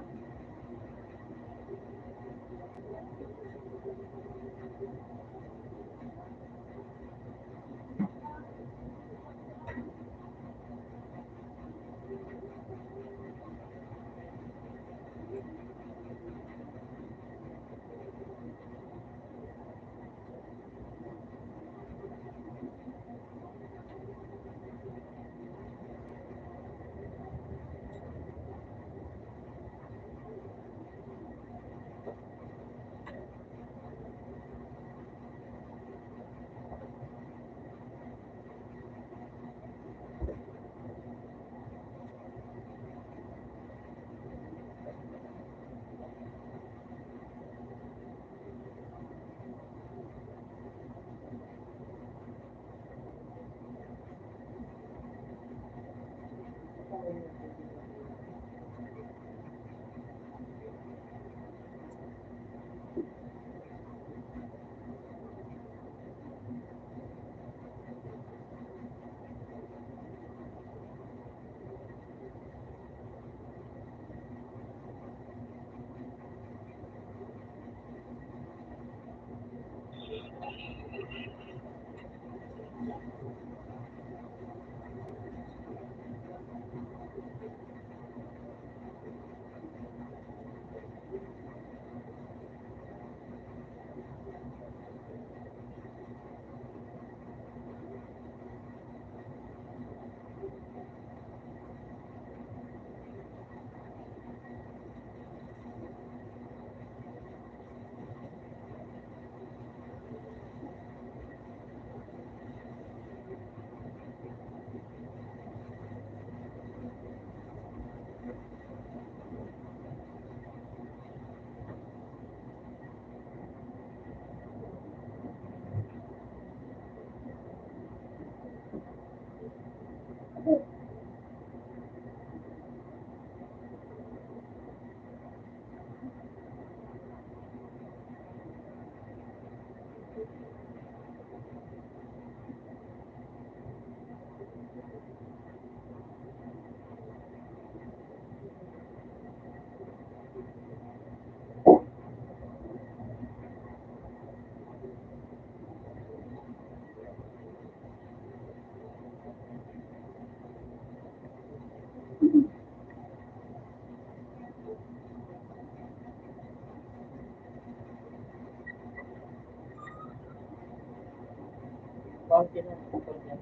Kaunti na. Kaunti na.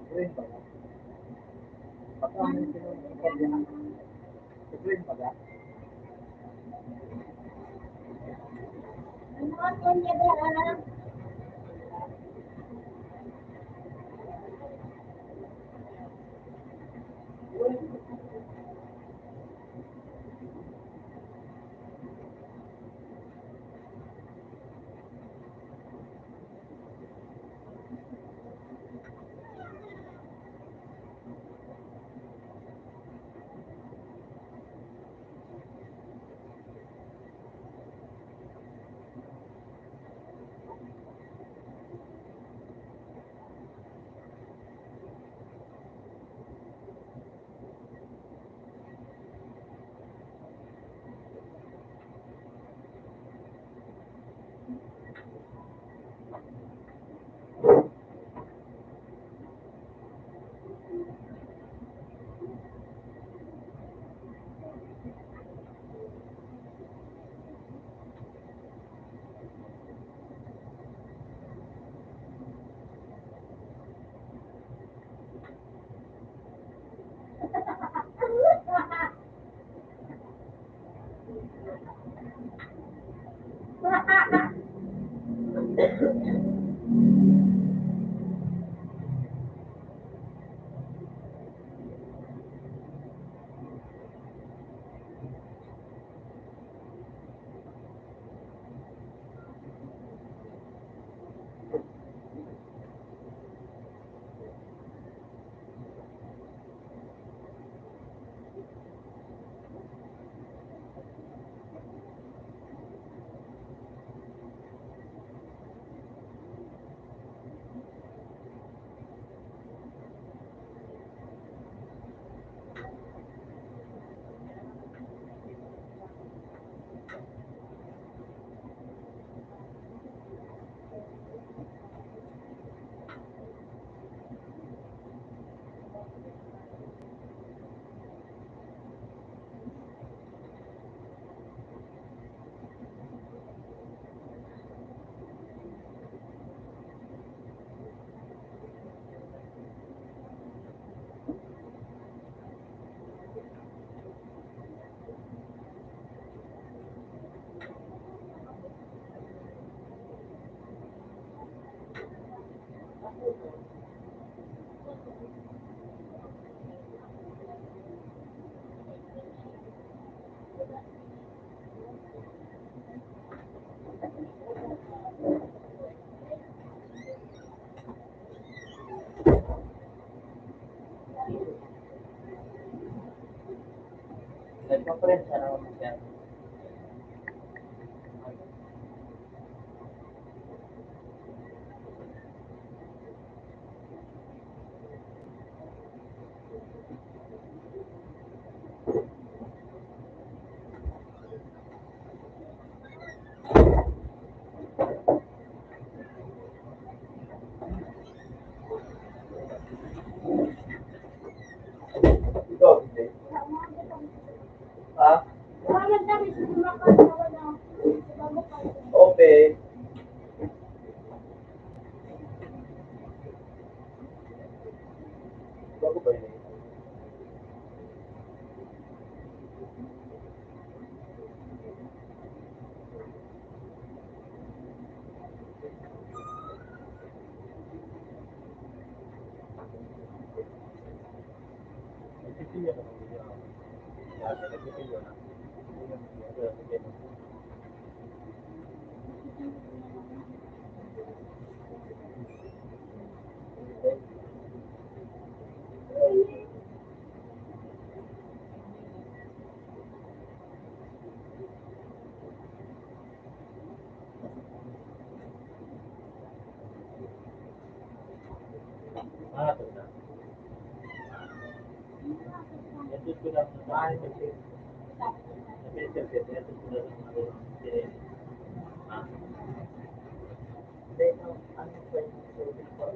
Green ba? Pagkaman sinusunod. Green ba? Ano ang kunya ba? Nagpa-friend siya naman siya. Ikaw, hindi. Ha? Salamat kami sa mga kasawa na bago pa. Okay. Bago ba yun? Nagsisilya ka ng video. Dati, nagsisilya na. Ah, ito na. Ito ko lang. Ah, ito ko. Ito ko lang. Ah. Then, ano ba yung service for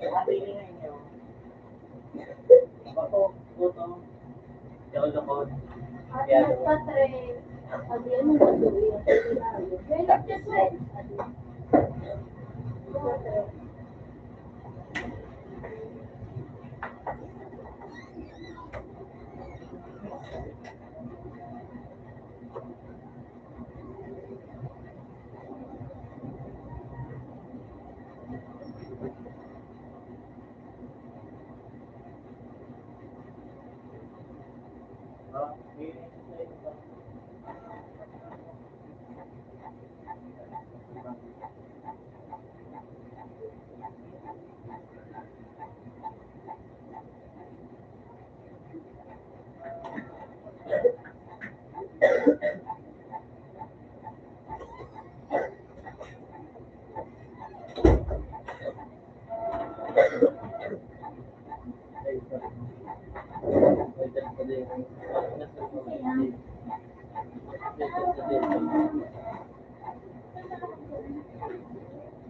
Ate niya inyo. Ako, puto. Loko-loko. At nagpa-train. At yan yung gagawin. May nagpa-train. Ah, hindi.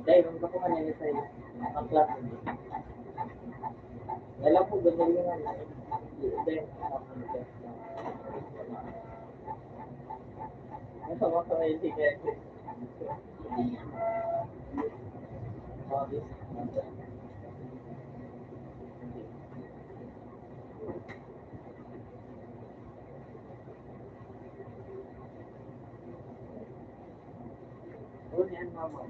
Dahil, kung ako manila sa'yo, ang klase mo. Alam mo, ganyan yung ano. Dahil, ano mo sa may ticket? Oh, yan, mama.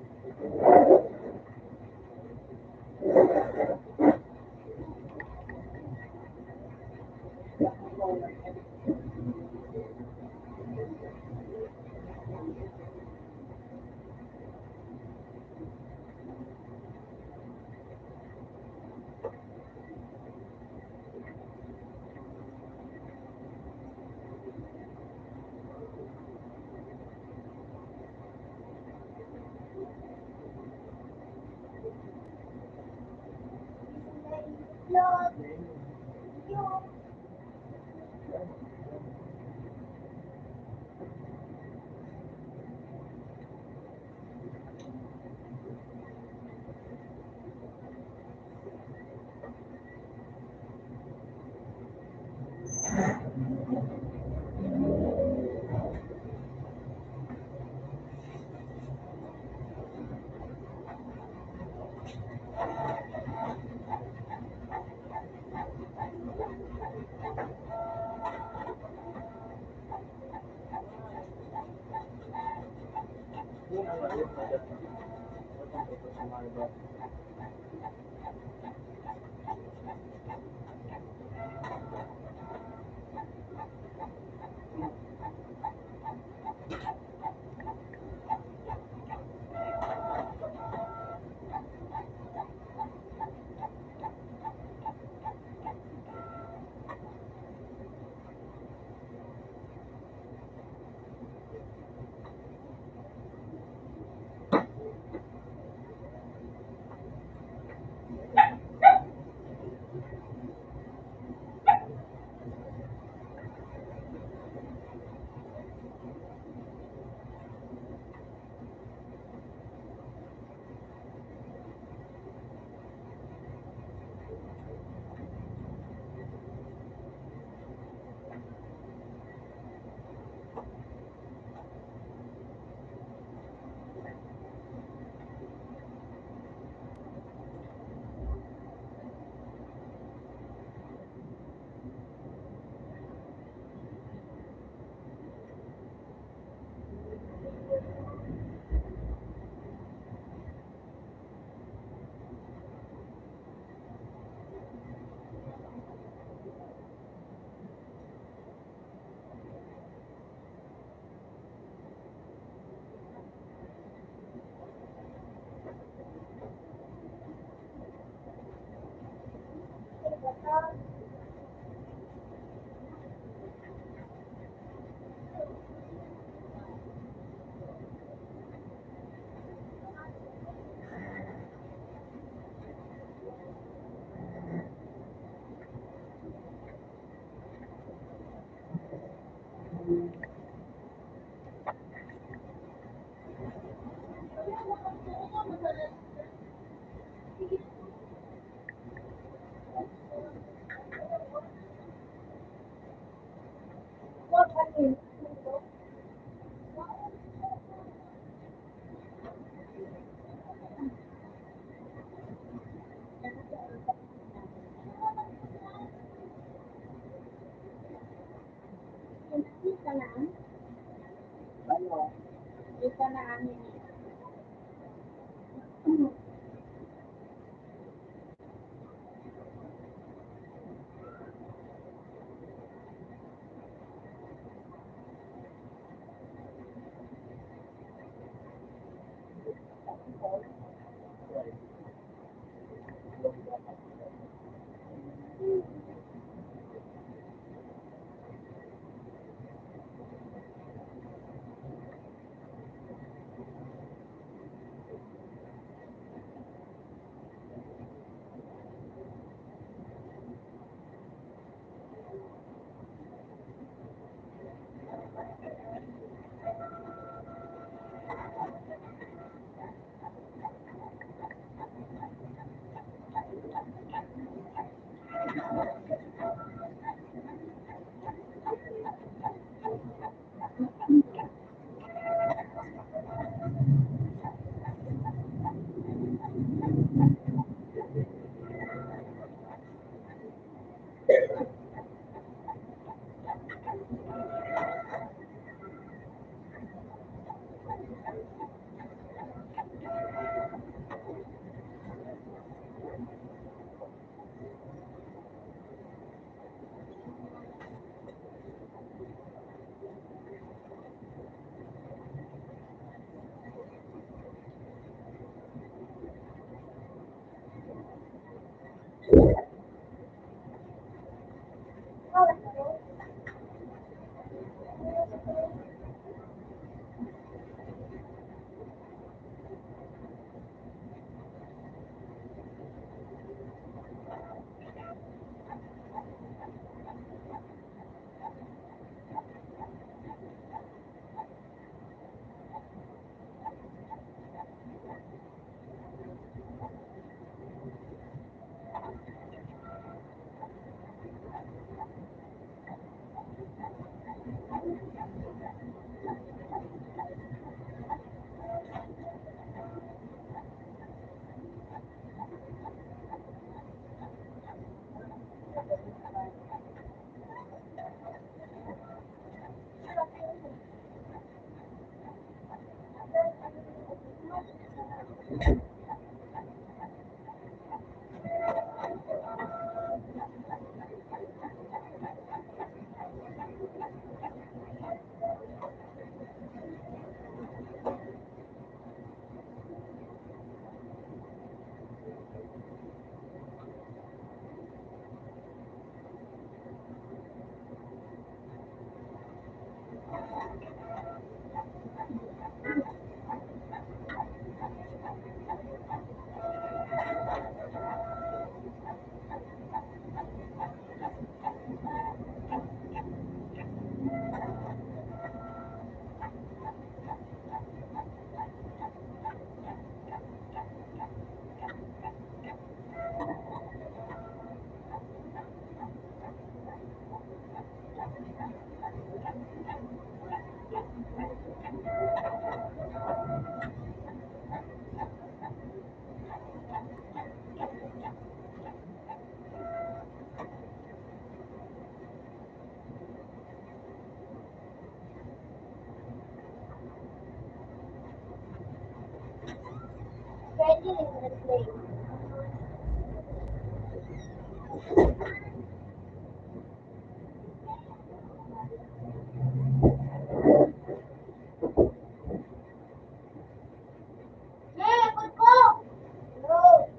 Love you. Yun ang ano, yung maganda. Wala ko sa mga iba. Ano? Isa na amin. Ready in the plate. Yeah, good go. No.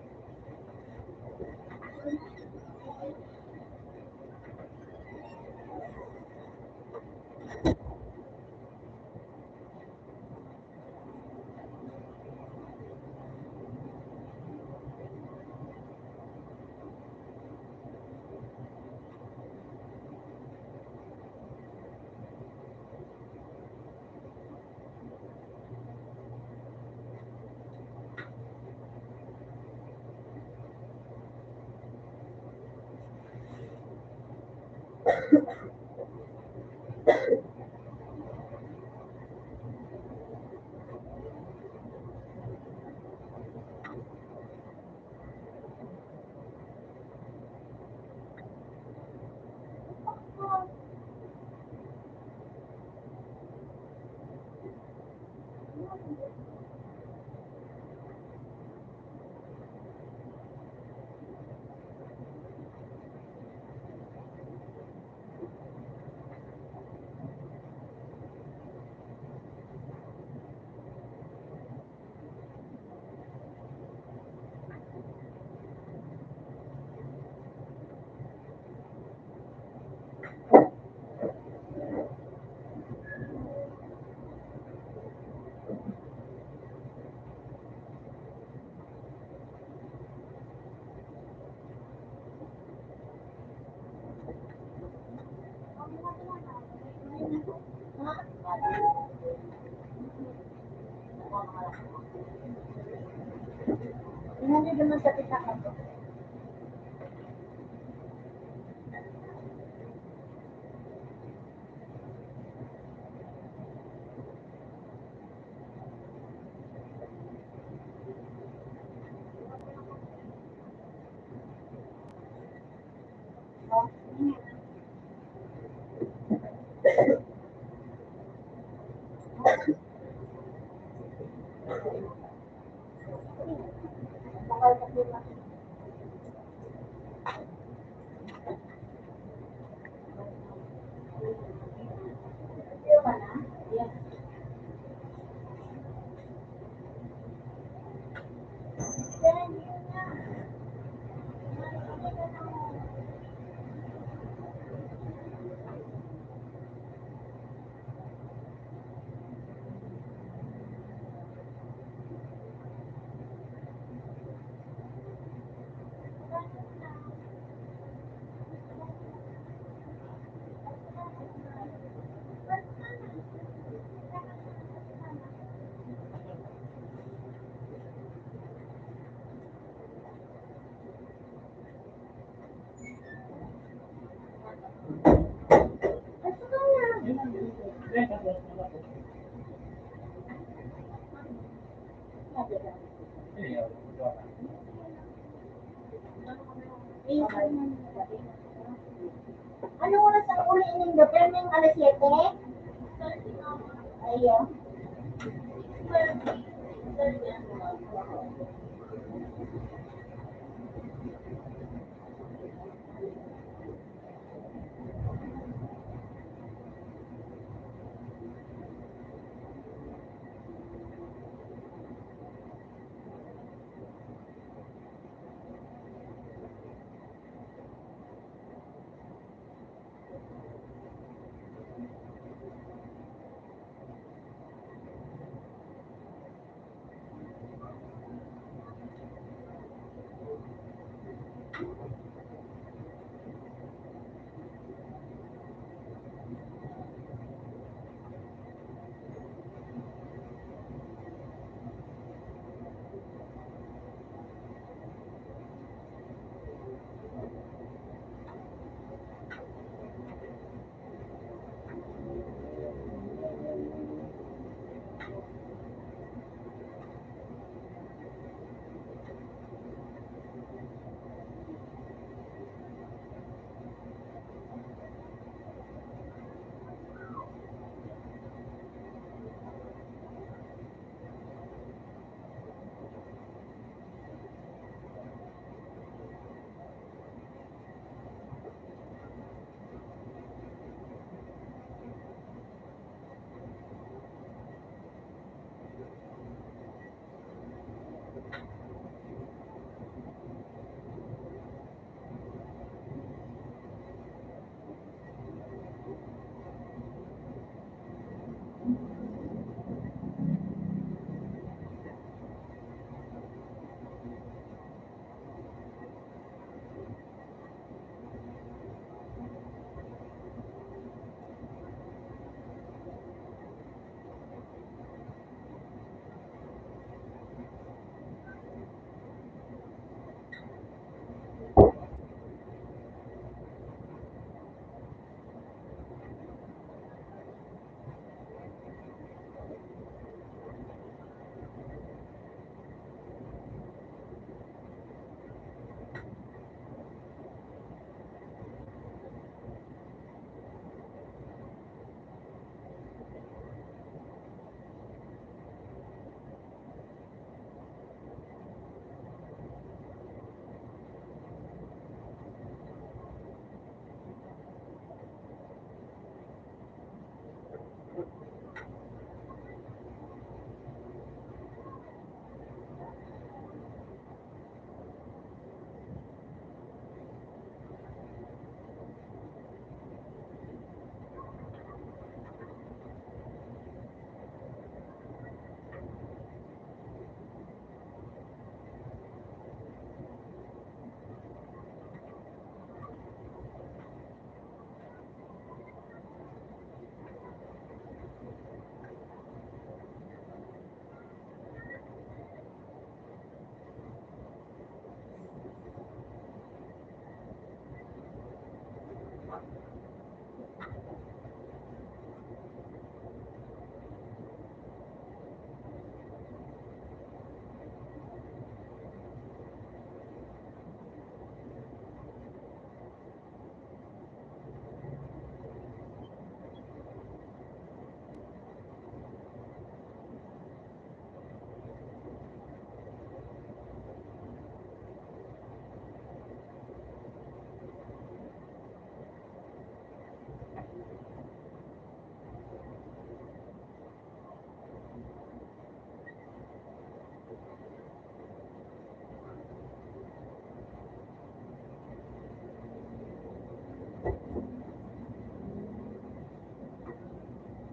Hindi naman sa pitaka ko. Ano oras ang uli inyong gabi? May alas 7? Ayun.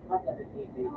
Mata de TV.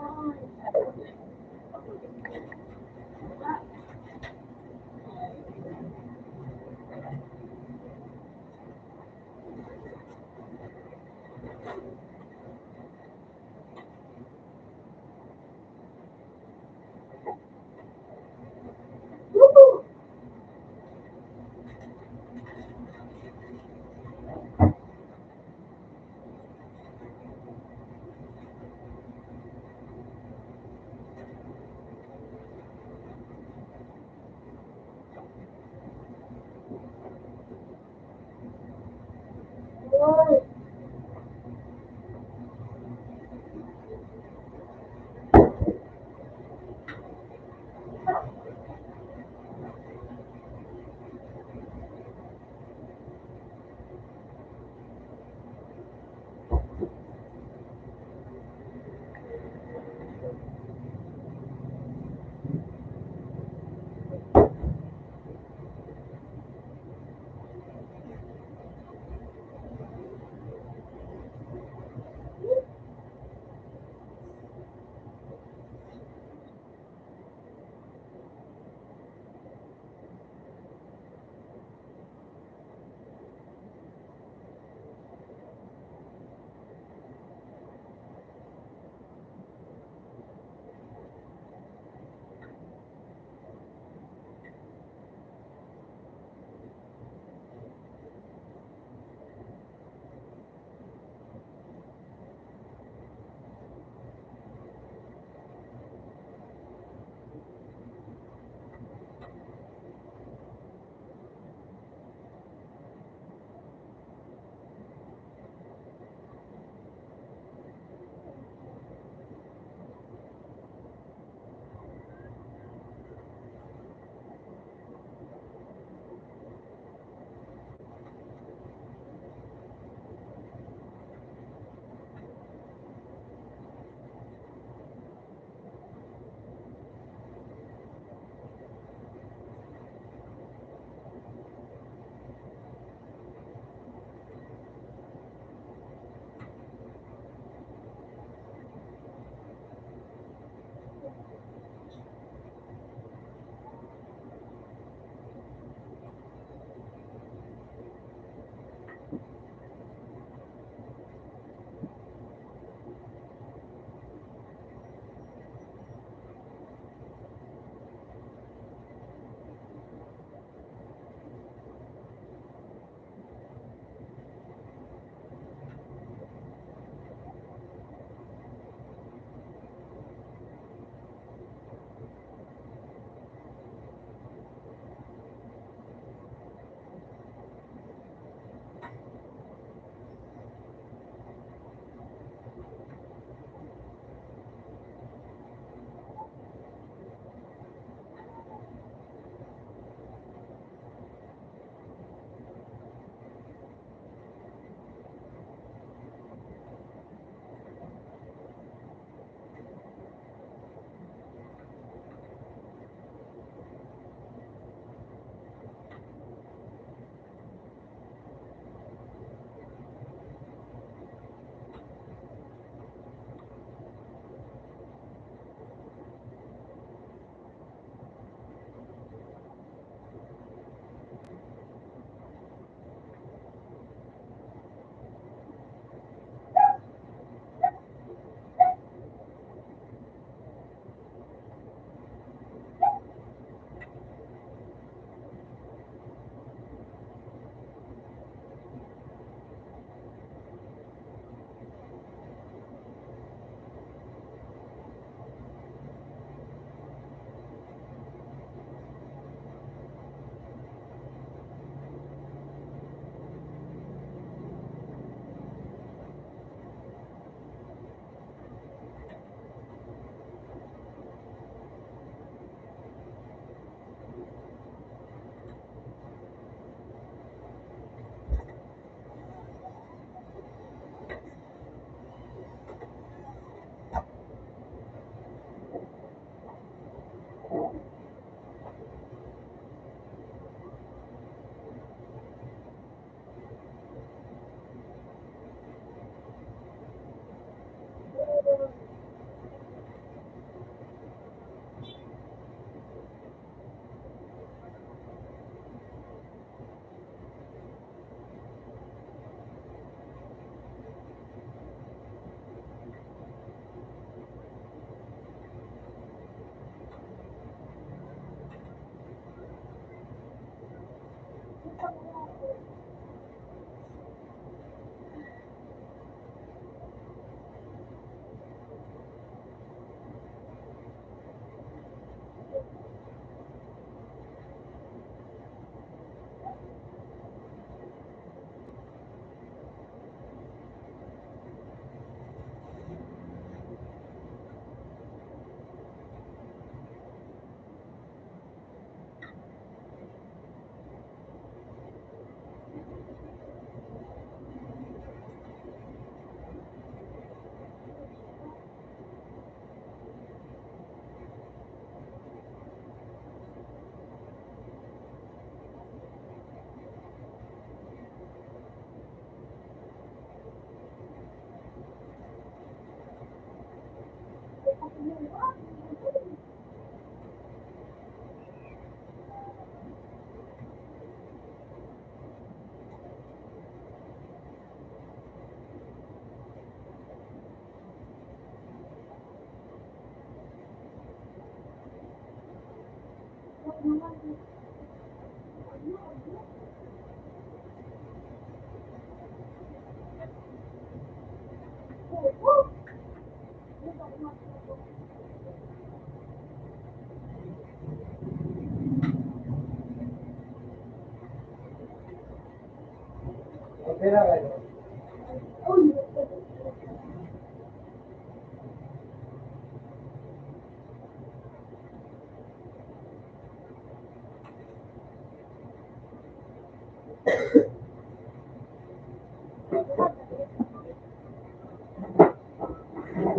Okay na kayo.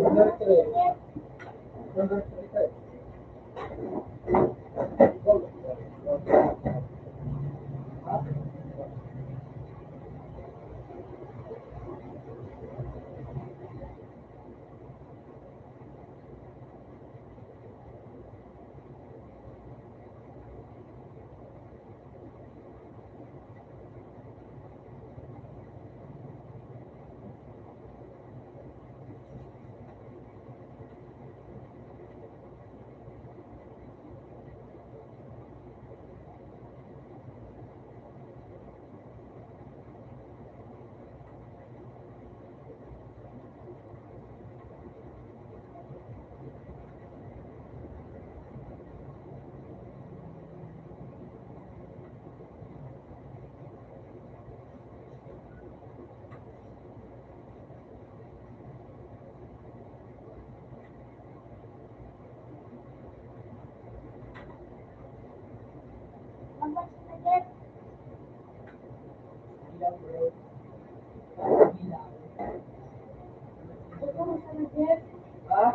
Number 3. Number 3 tayo. Ha?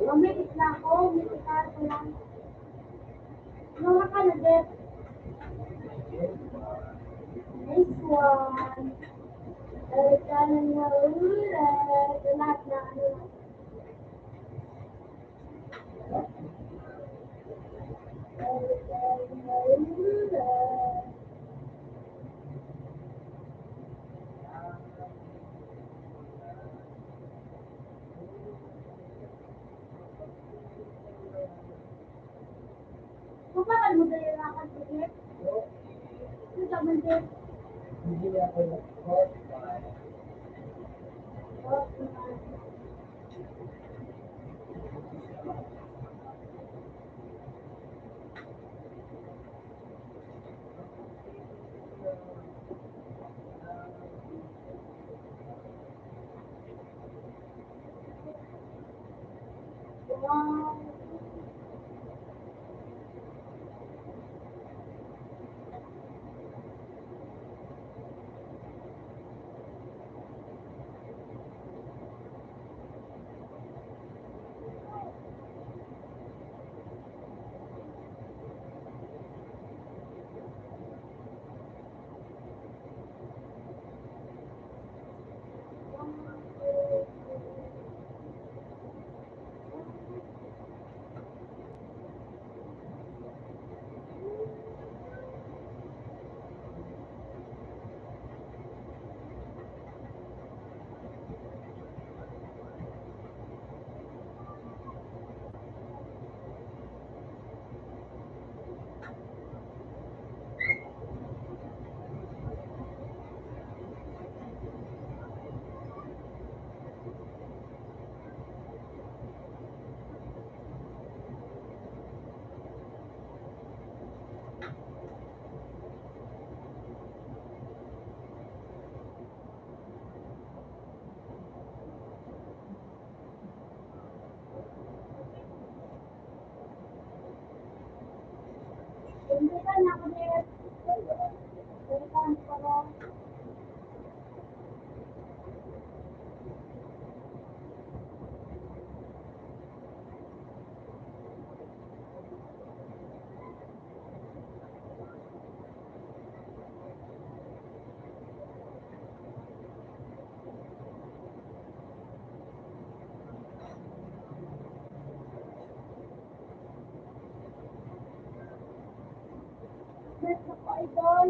Mamit na ako, may kaso lang. Mga ka na, Jeff. Nice one. Balik ka na ulit. Lahat na ano. Balik ka na ulit. Kung bakit mo dali lang ako, Jeff? Ano naman, Jeff? Hindi na ako nag-court. Oh, wow. Hindi ka na ako, Jeff. Hindi ka na ako. Net ako, idol.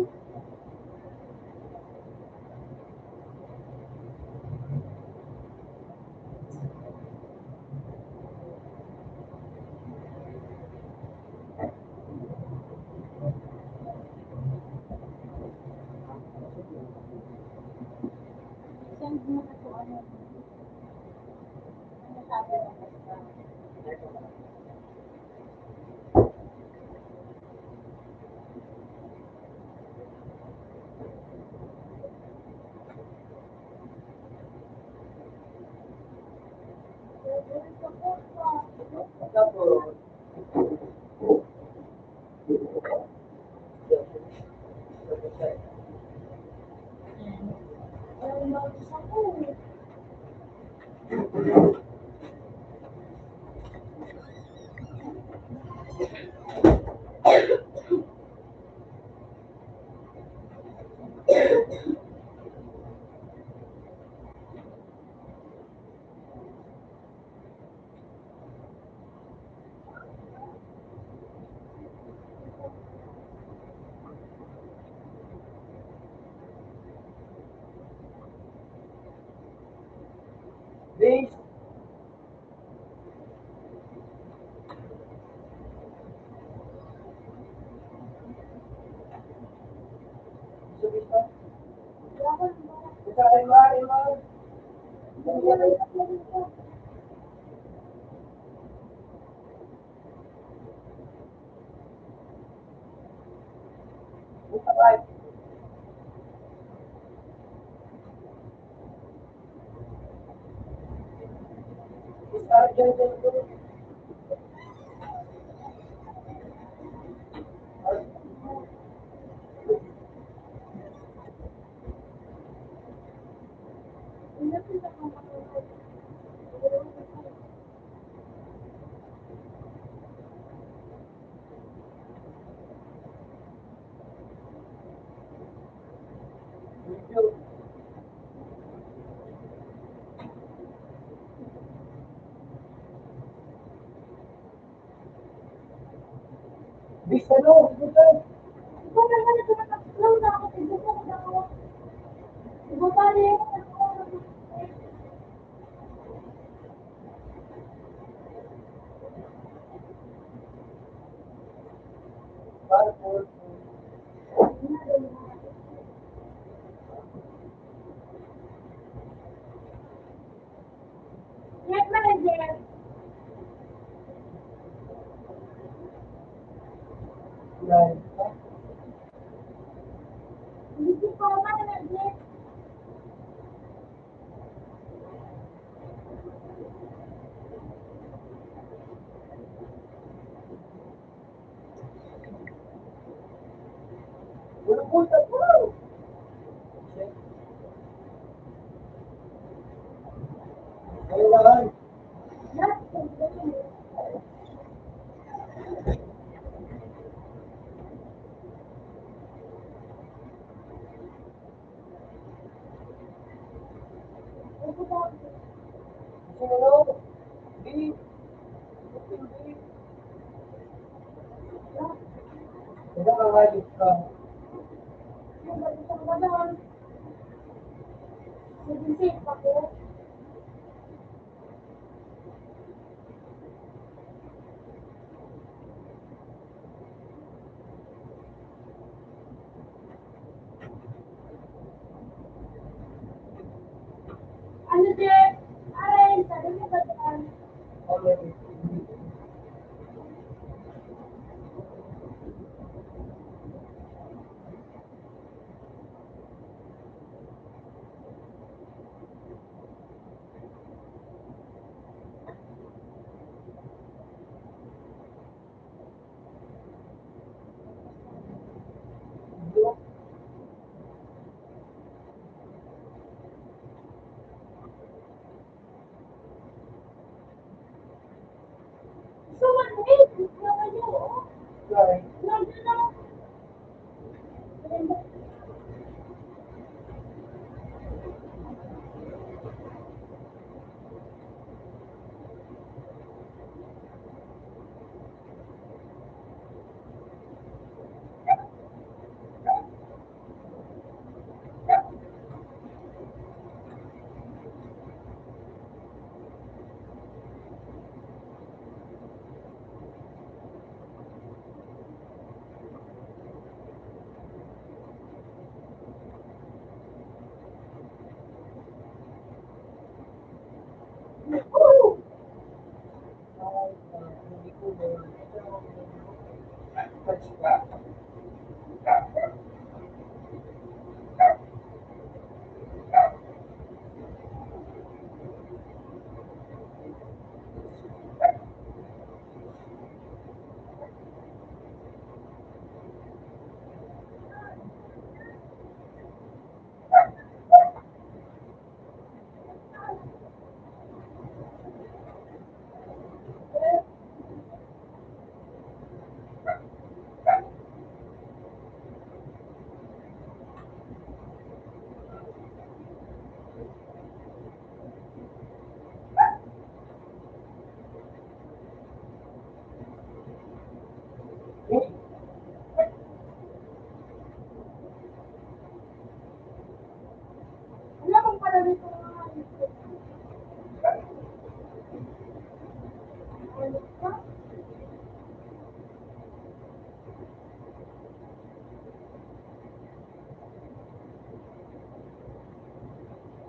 Send mo na po ano. Ano sabi mo? Tapos, Ay, notice ako. base, gusto gusto. Isa rin ba, Ima? Isa right. Isa dyan, dyan, dyan. Video. Base ano? Base. Ikaw naman ito nakapaglaw na ako. Tignan mo na ako. Iba pa rin. Passport. Yes, manager. Right. Hindi ko manager. Walang punta po. Kailangan. Yes, Sino? Base. Base. Ikaw kakalit ka. Nag-isip ako. Ano din? Aray, sabi mo ba yan? Already. So, ano eh? Naman yun, oh. Right. Nandiyan na. Wala bang pala dito mga ano pa?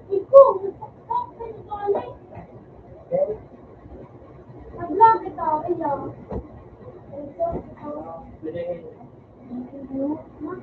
Ikaw, nagpapakapin ito alay. Nag-vlog ito, iyaw. Ito, ito. Ito, ma.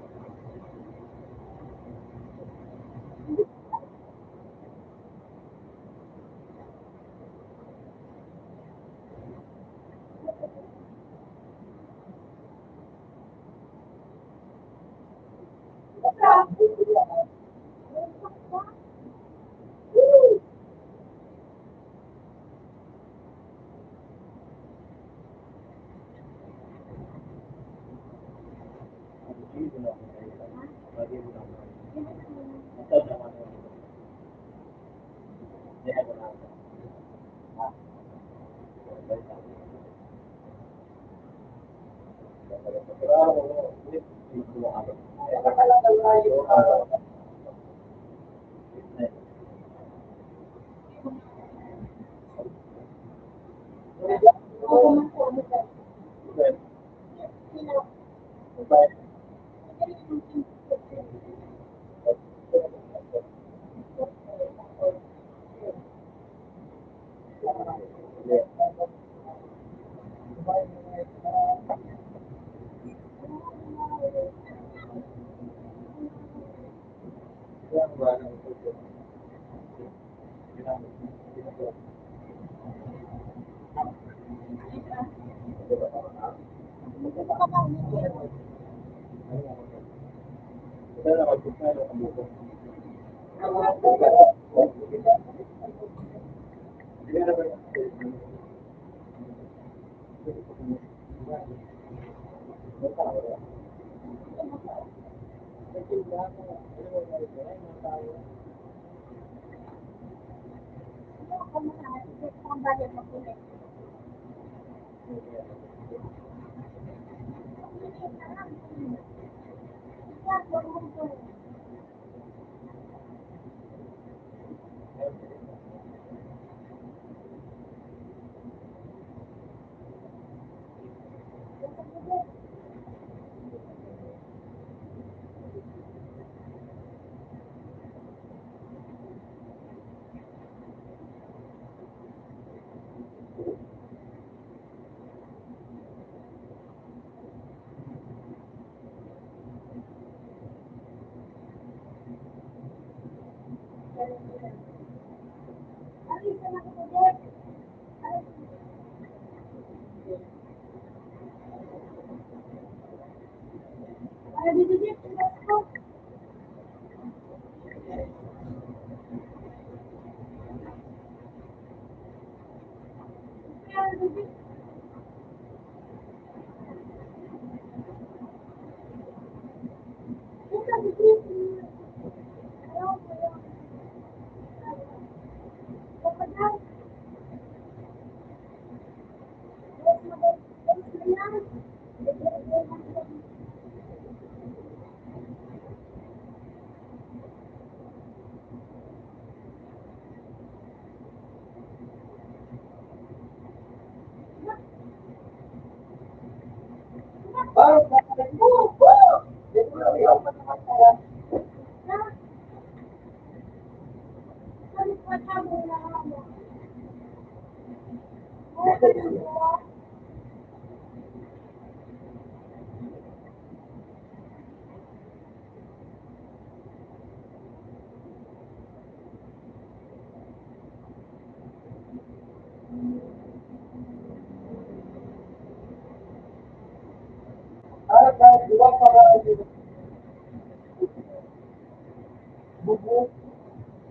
Bubu.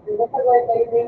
Di ba sa kayo din?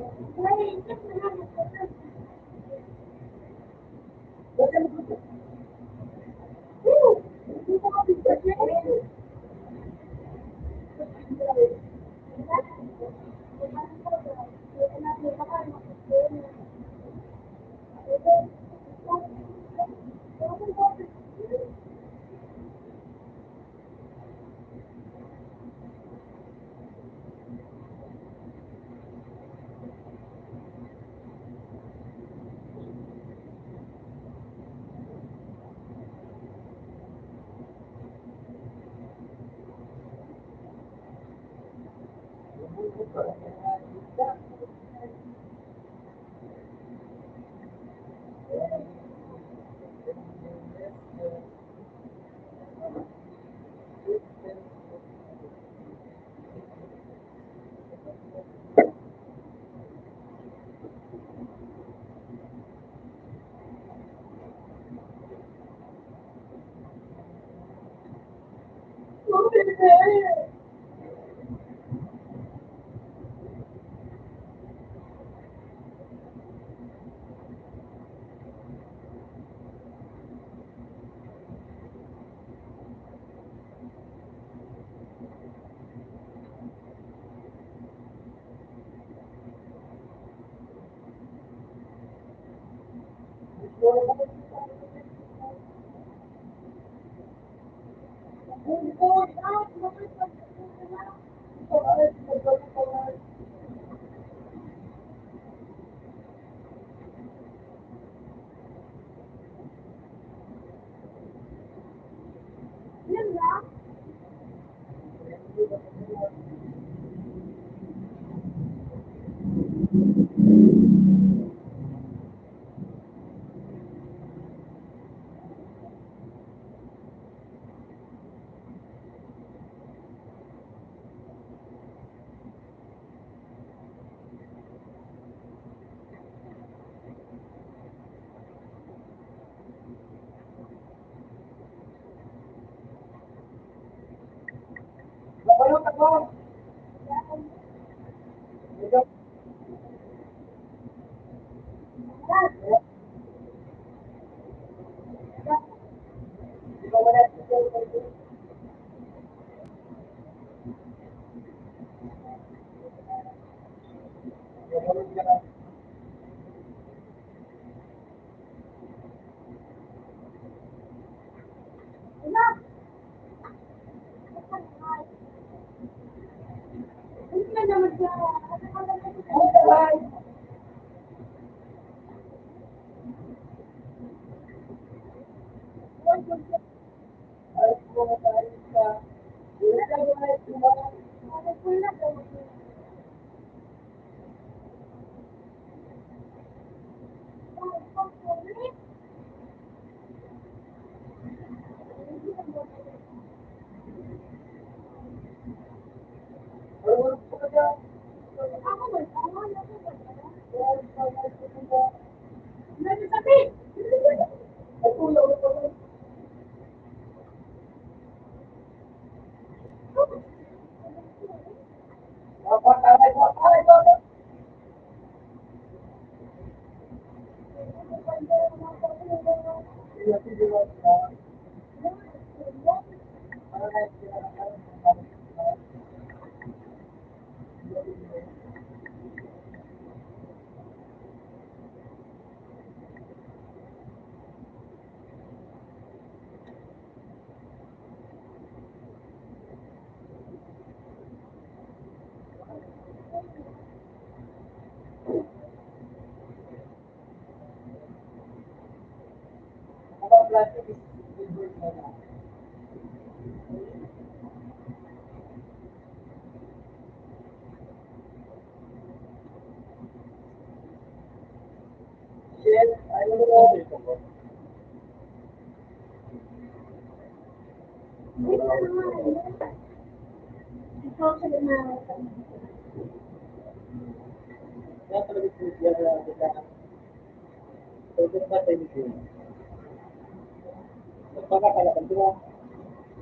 Nabalot ako.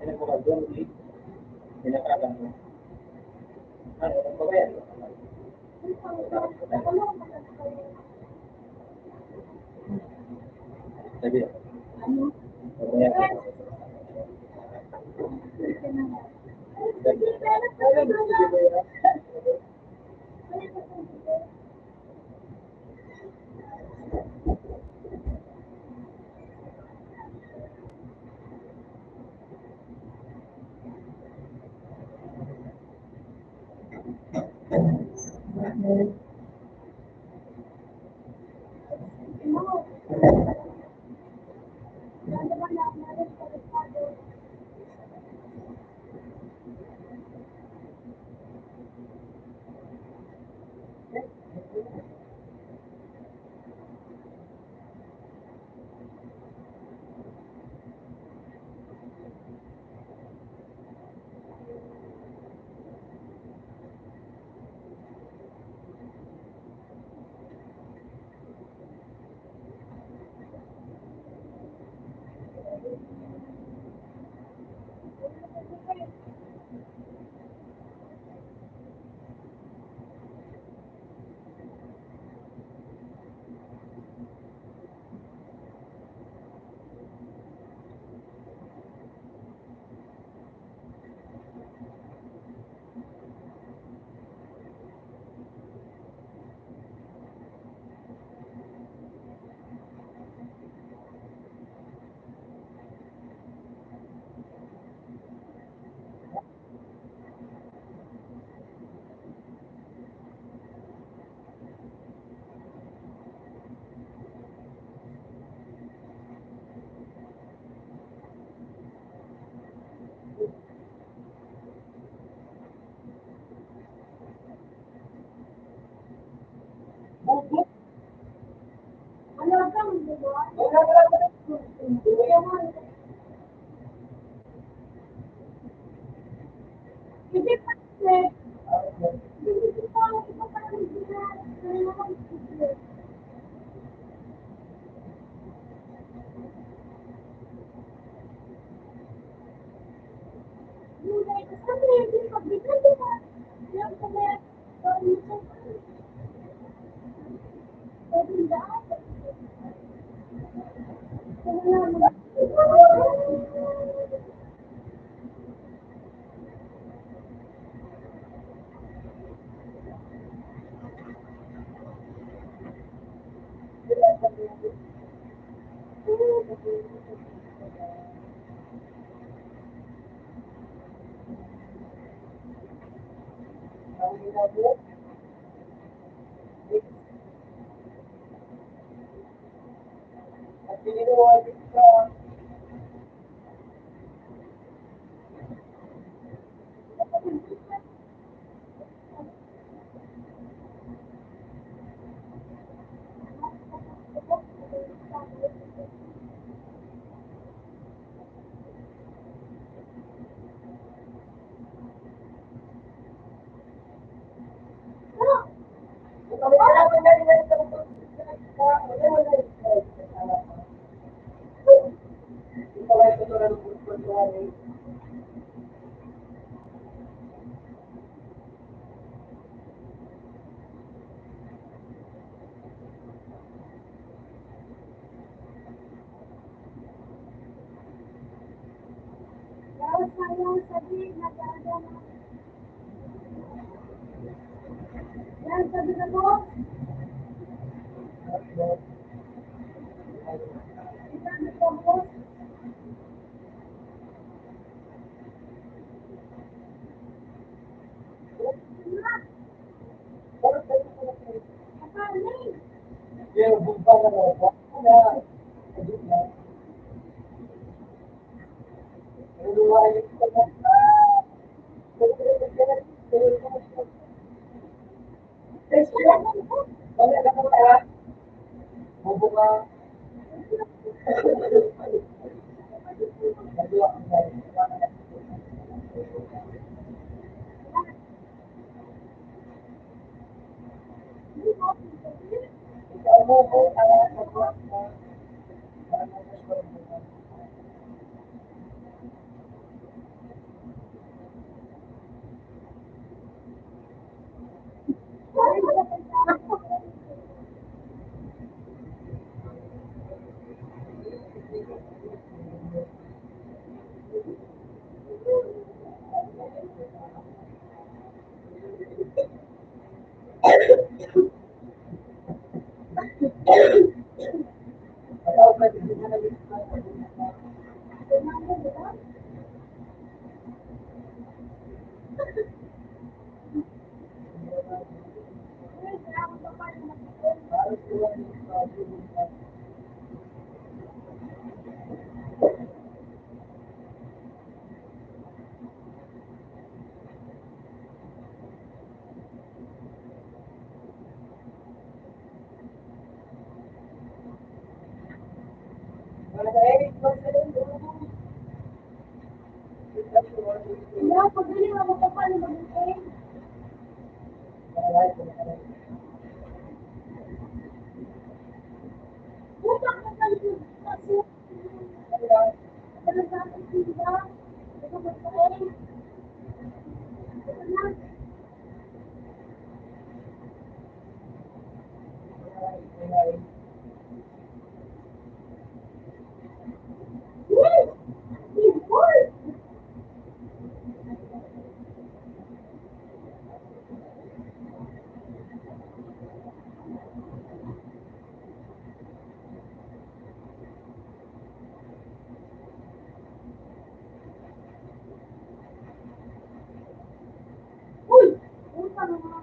Pinagpapagod, pinagpapagod. Ano, nagpabayad? Sabi, pabayad. Wala, pagaling ako pa paano mag-end. Utang na tayo kasi talaga ang sila. Ito mag-end. Ito na. Yes! Big boy! Uy! Utang na.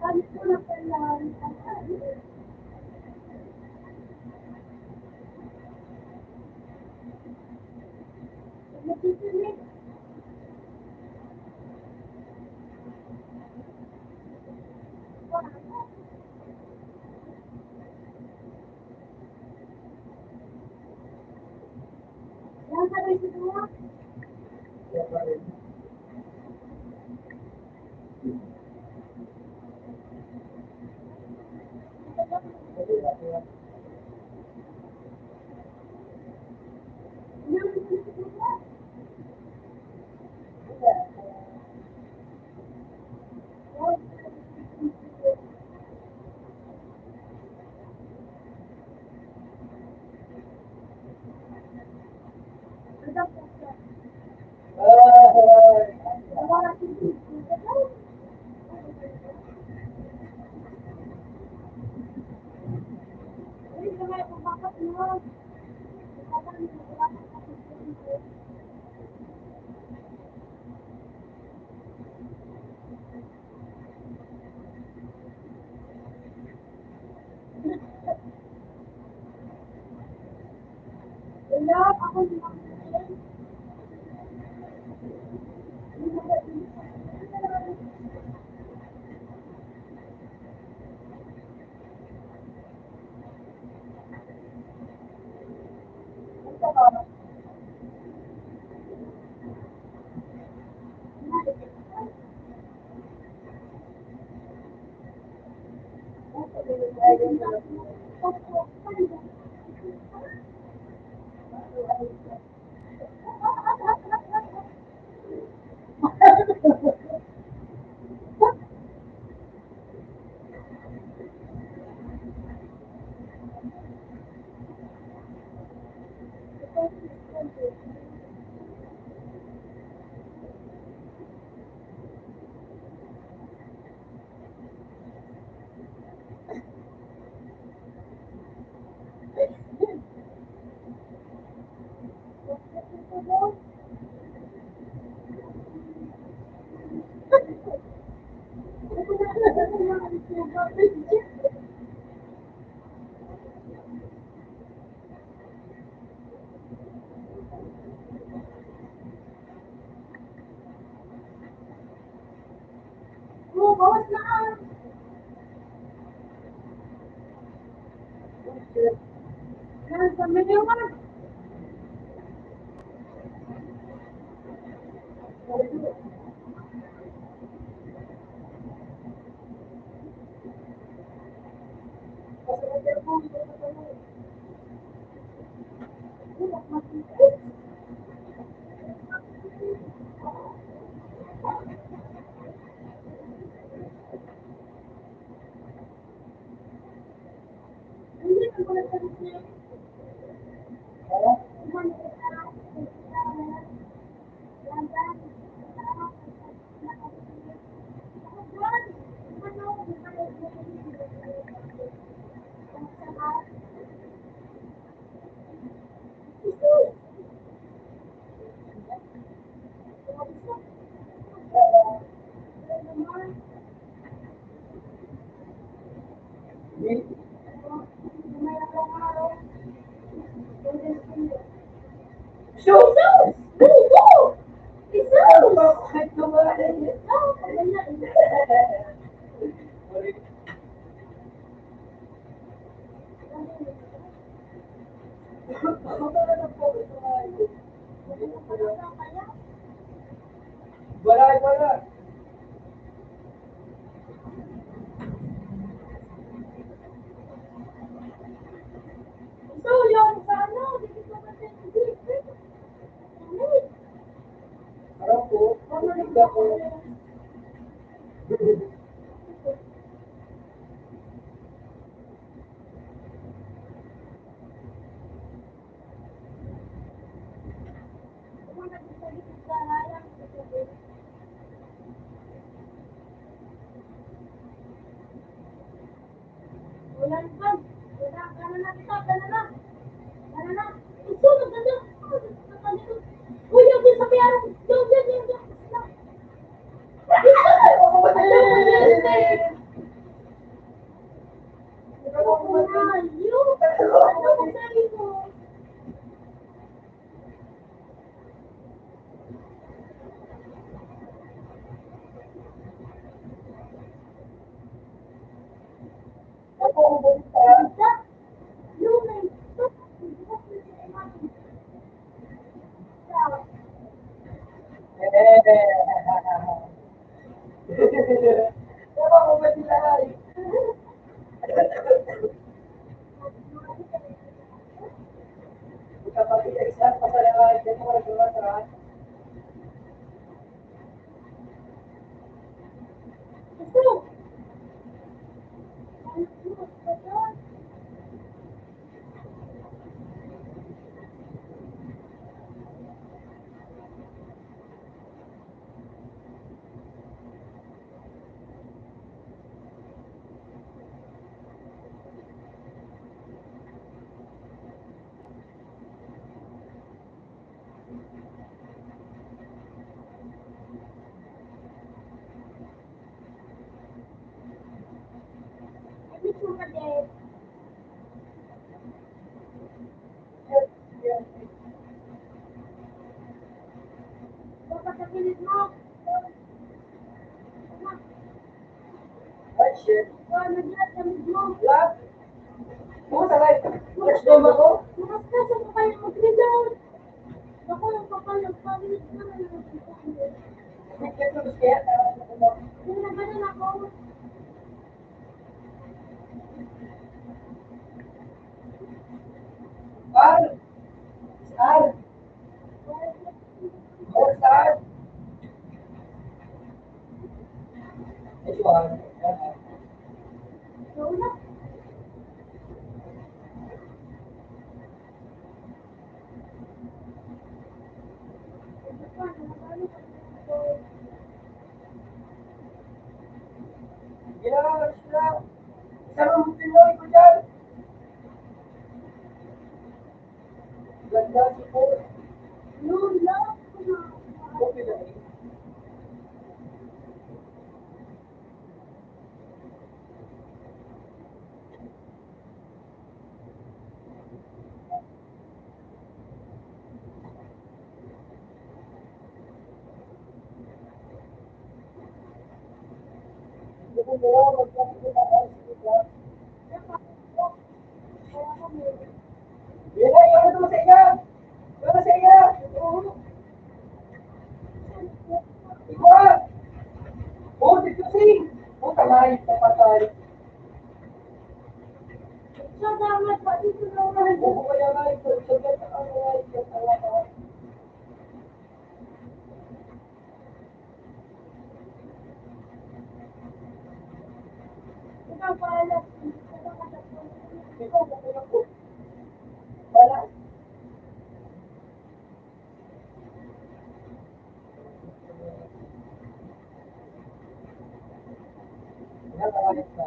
Sabi ko na pala. Nagtitinig. Yan ka rin ito mo. Yan ka rin ito mo. Wala, ako di mag-end. Oh, bawas na ah. Yan, sa miniwan. Shoot! Go! Iso! Kahit lumayan. Balay, balay. Iso, yung sa ano, hindi ko Alam ko, hindi ako. Wala na. Gana na kita, gana na. Gana na. Iso, naganda. Uy, yung sa piyaro. Yung. Wala ko ba sila ay? Kapag i-exam pa sa lahat, dito ko nagawa sa lahat. Ay, shit. Wala. Kung sa live, watch doon ako. Nagkit ko kaya, Ar, Ar, more Ar. Ito Ar. Ginawa sila. Isang Pinoy ko dyan. Ganda si Paul. Okay na eh. Hindi ko mo, magkakita ako sila. Yan ay, ano naman sa iya? Ano sa iya? Ikaw! Oh, dito si! Oh, kamay, kapatay. Oh, kaya nga, ito, sabihan ka ano nga, ito, tawa ka. Ikaw, okay ako. Wala. Nakakalit ka.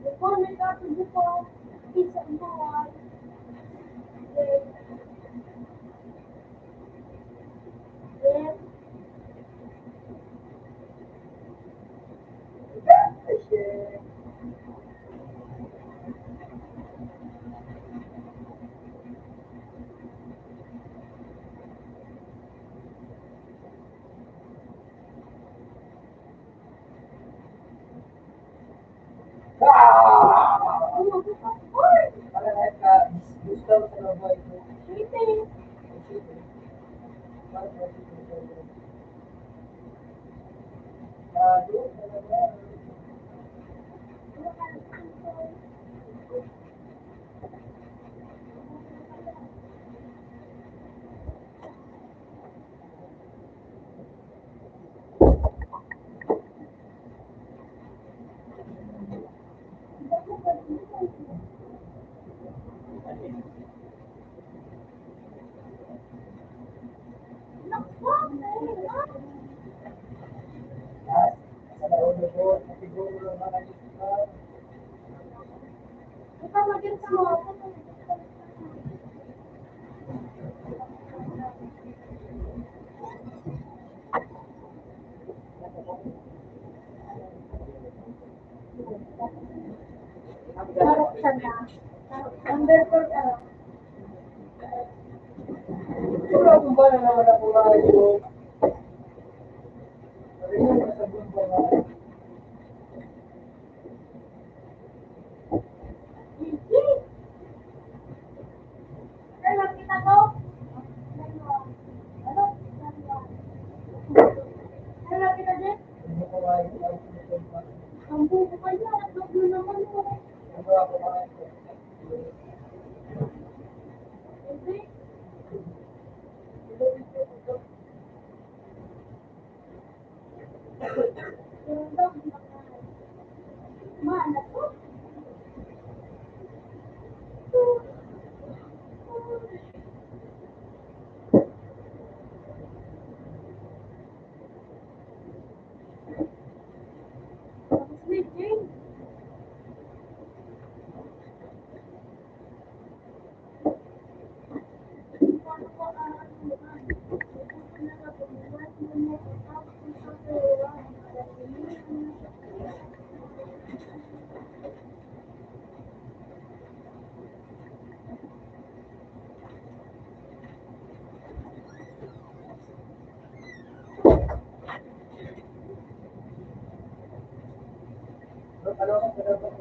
Before we got to the phone, it's a boy. Yes. Kasi, para lahat ka, gusto sa babae ko. Para sa doon talaga. Lahat, sa naulo ko, siguro lang nakakit ka. Siguro kung ba na naman ako maayo, sabi ko, nasa buwan ba nga. Hindi ko maayo, sabi ko, nasa buwan. Ano ako maayo? Ano ang dapat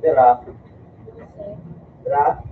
Tira. Tira.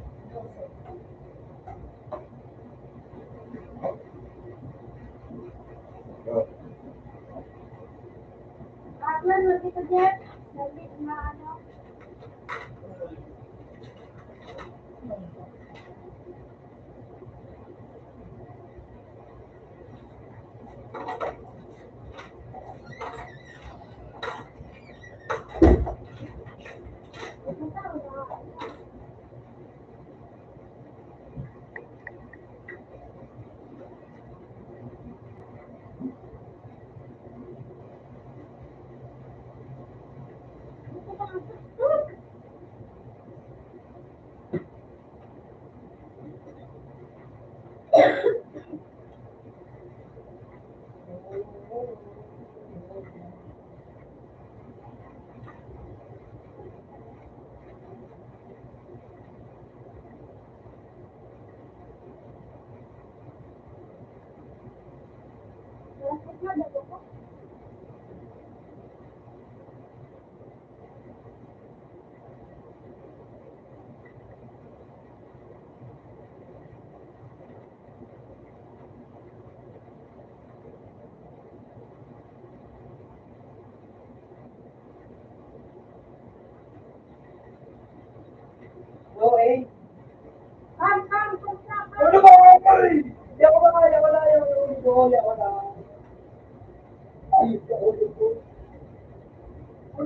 Ano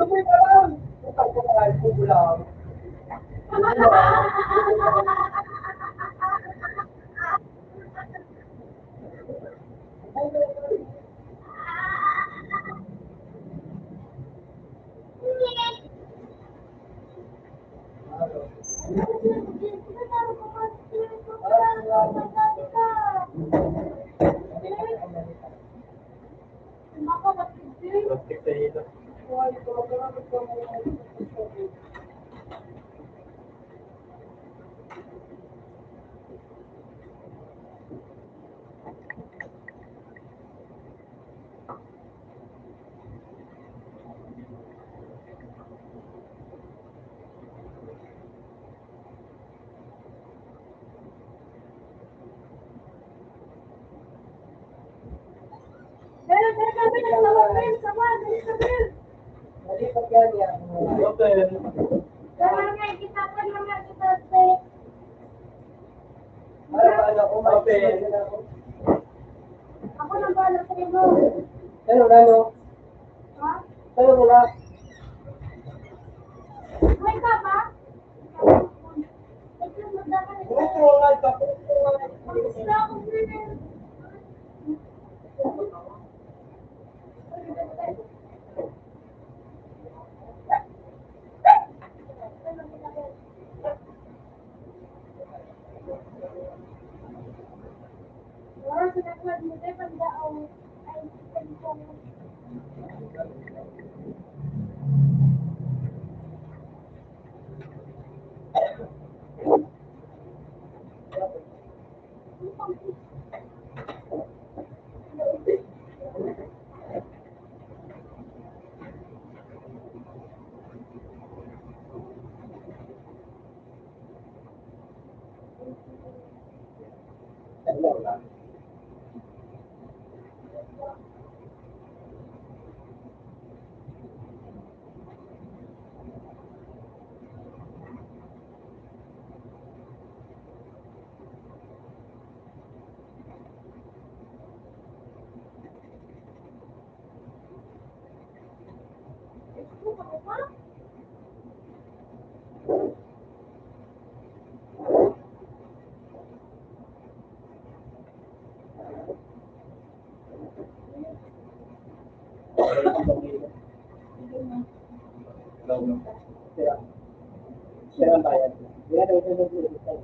po yung parang? Utang ko na lang, pugulang. Plastic sa hilo. Mali pag yan yan. Open. Para paano ko Open. Ako nang bala sa iyo. Ano, ano? Ha? Ano mo na? May ka ba? Ito magdaka na. Gusto mo nga, tapos mo nga. Gusto ako din. Wala sa naklag mo tayo pandao. Ay, Siya ang bayan. Wala daw siya nag-ulit tayo.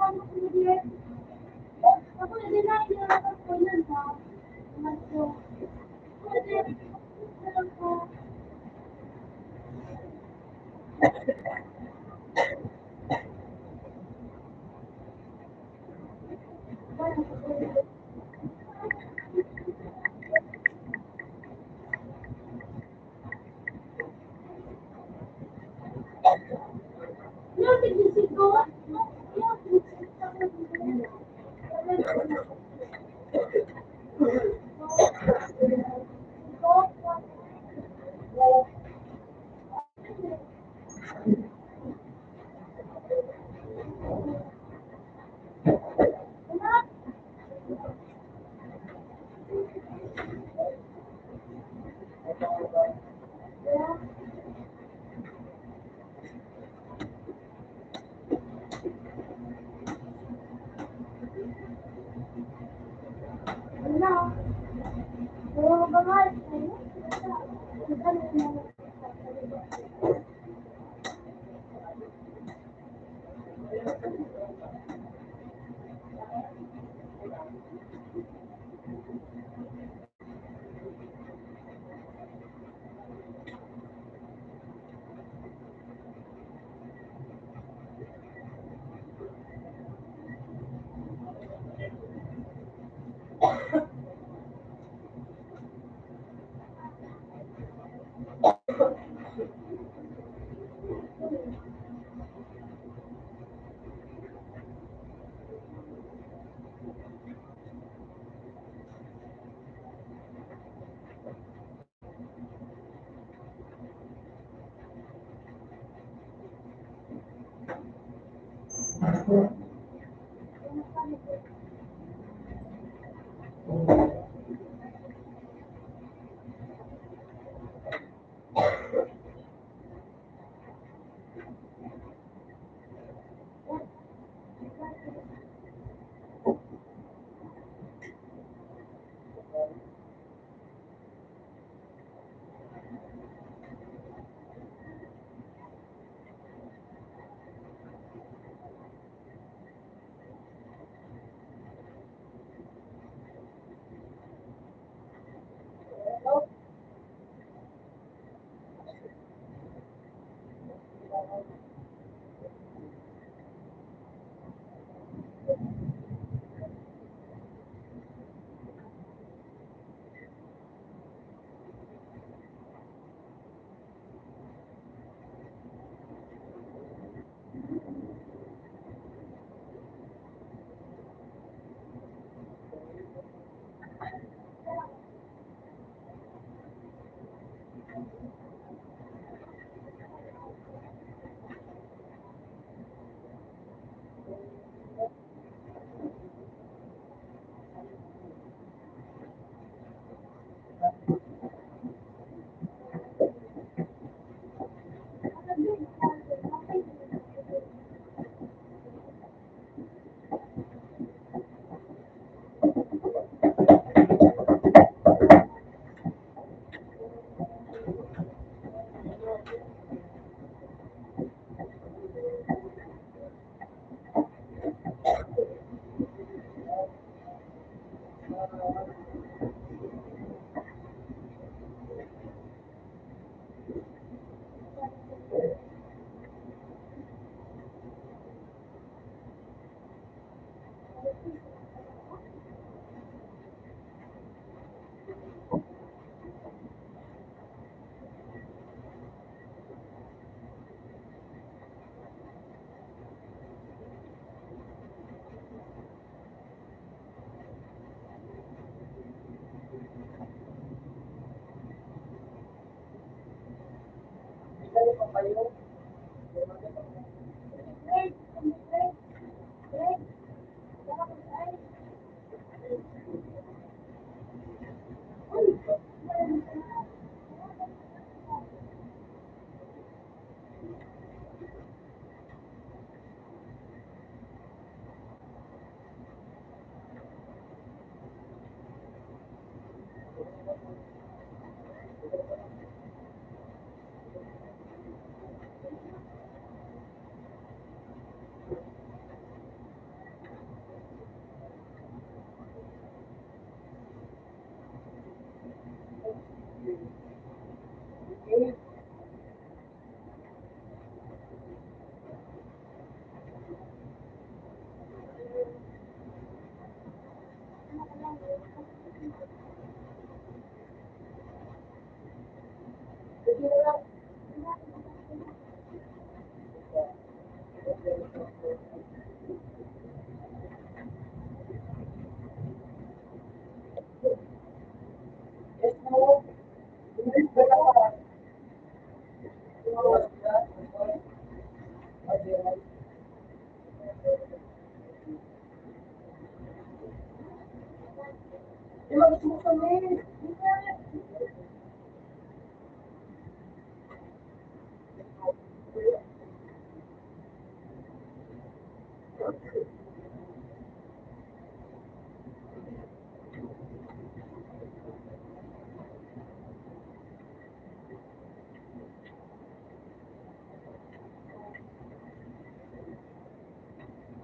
ano ko din. Ako hindi na inilalakas ko yun ha. Naman ko. Pwede. Alam ko. Yung tigisip ko. Yung tigisip ko. Wala. Wala ba nga?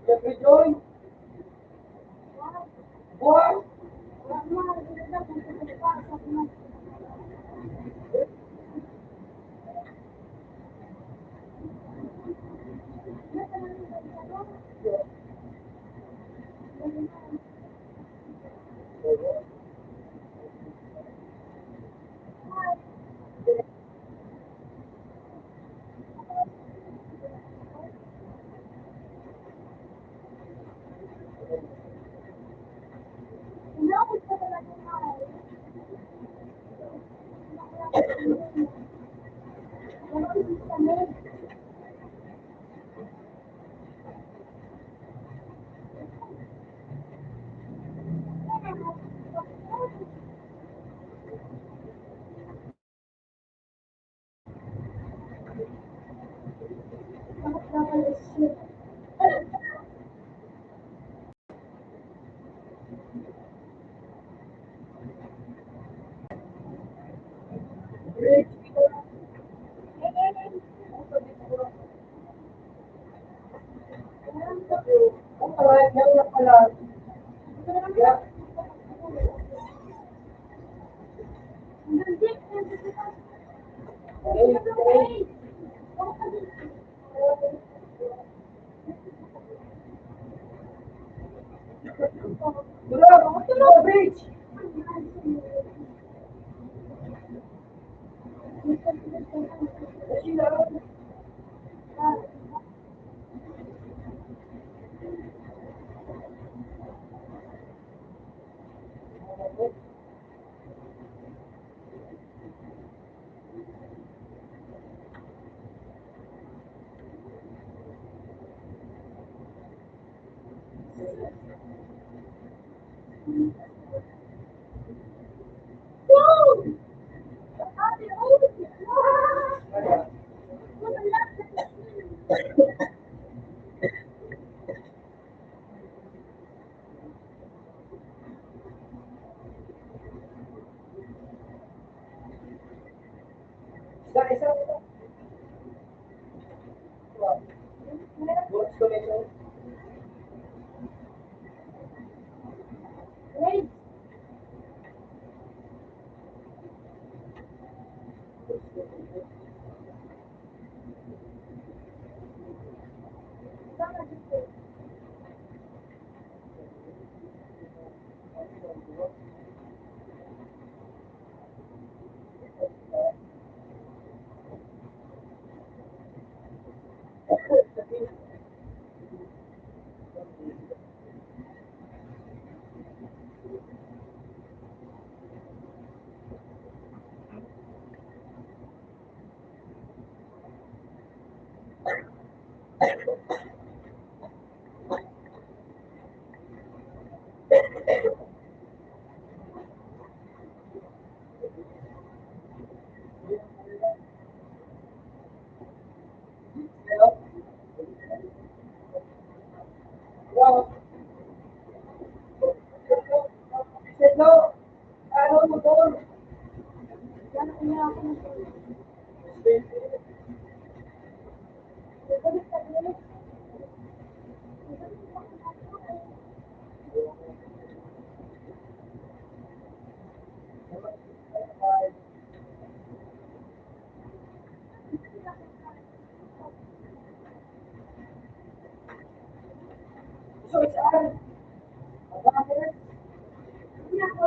Jeffrey Joy, buwan.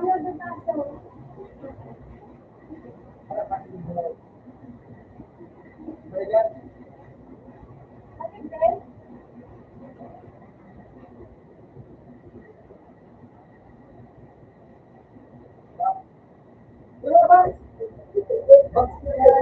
Ayaw na tayo. Bakit eh?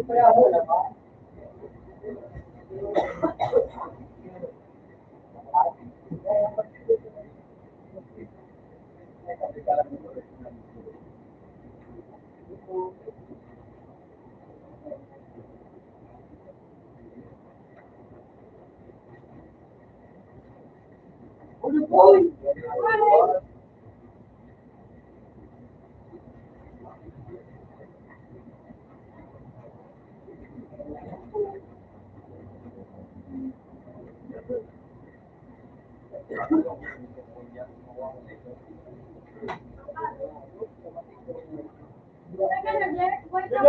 Kaya ako na ba? Uy! Teka na, Jeff. Wait lang.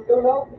Hello!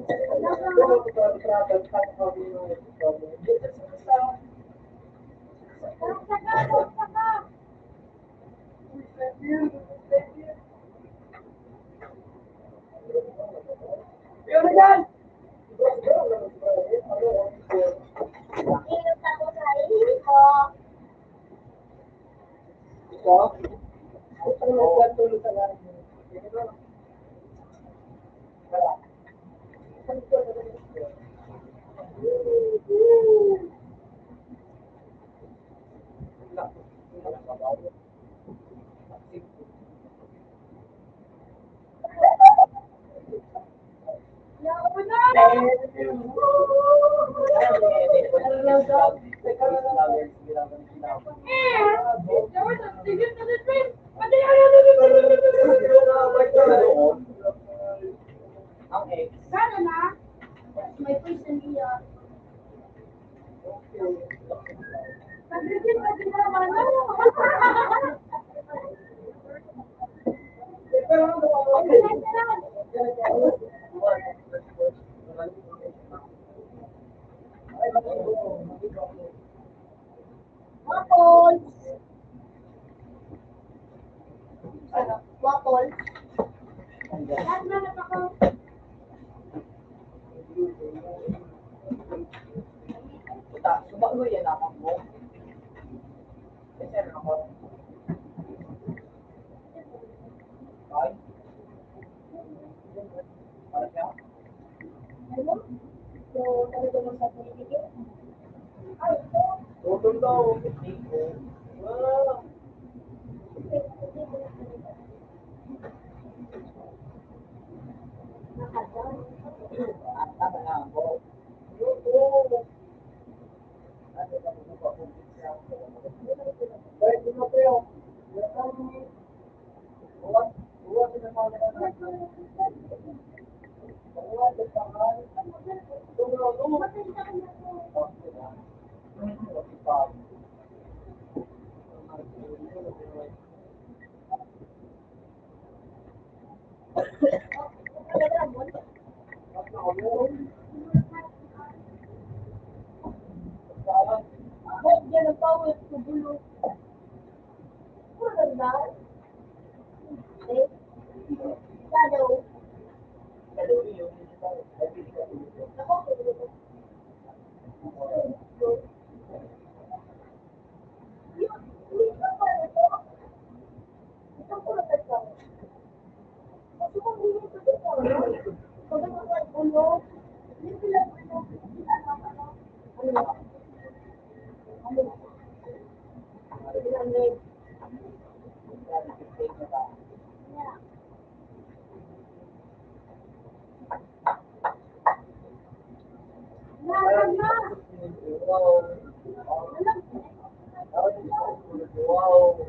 Yun na dyan! Ingat ako sa iyo ko. Ito? Ito na nagkatulog sa langit. Ito na. Wala. Ang ex. Sana na. May person niya. Pag-review pa din naman. Waffles. Waffles. Lahat na ako. Sumaklo yan ako mo. Kasi ako. Ay. Para siya? Ano? So, talaga mo sa pinigil? Ay, ito. Tutol daw. Wow. Tama na ako. Diyan ang pawis ko bulo. Maganda. Eh? Shadow. Ako, bulo. Wow.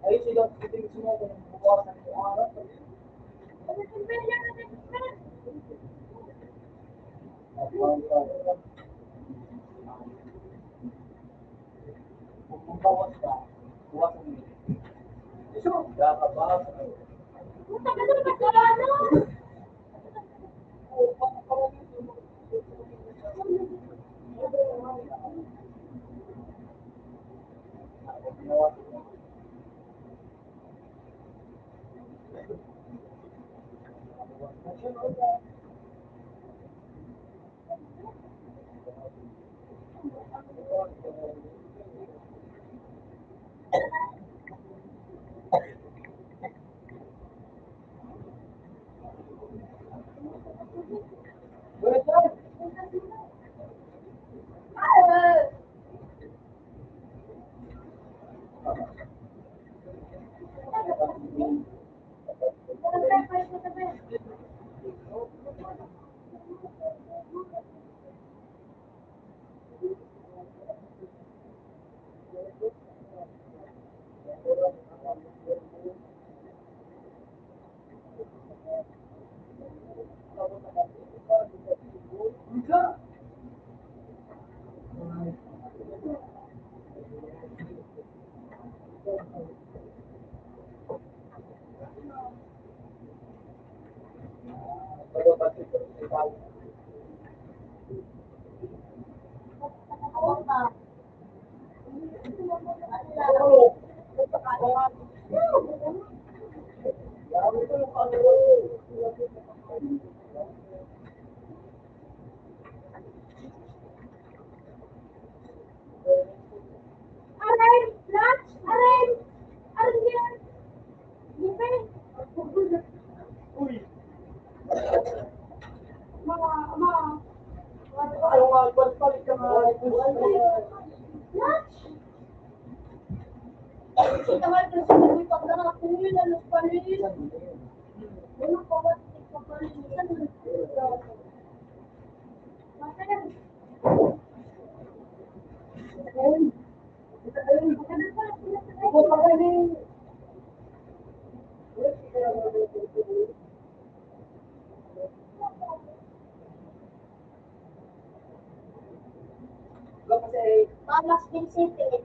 Ay, sila, titigil mo kung bukasan mo araw. Kung bawas ka, buwasan mo. So, kakabas. Ako ka. Aray! Lunch! Aray! Aray yan! Lipe! Uy! Ma! Ayaw nga, balik ka nga. Lunch! Kita nga ito sa mga pagkakakunin na lupanin. Ano pa ba? Ipapalitan. Bakit? Ako pa galing. Kasi Palas din city.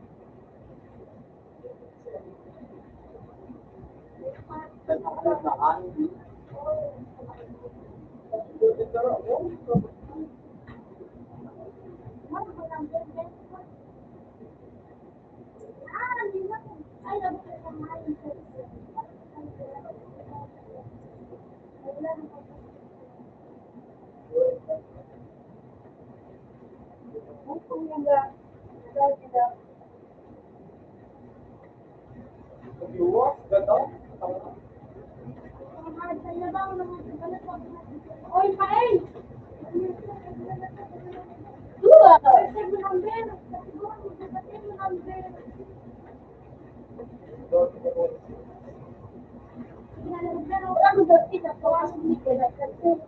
Ay, Oy, kain! Dua! Save mo number! Save mo number! Pero ako daw kita po ang hindi ko na kasi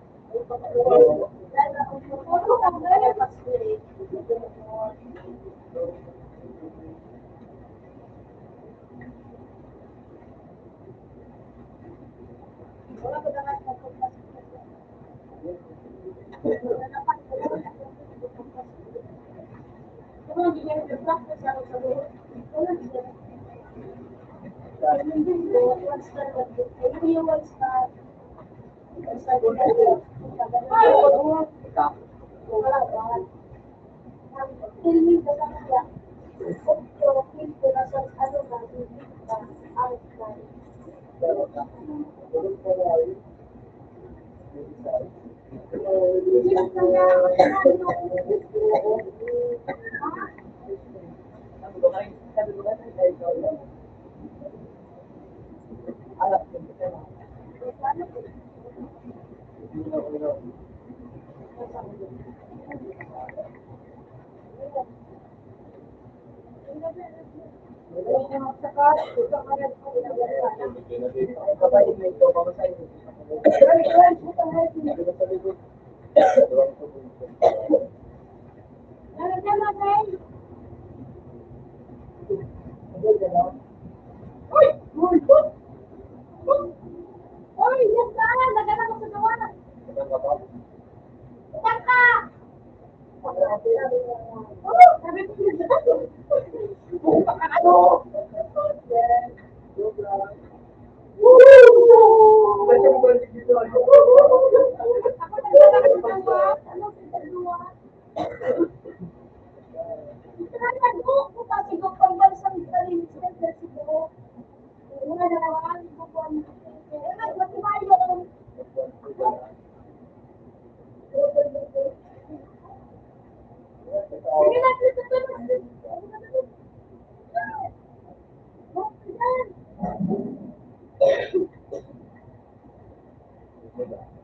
Diba?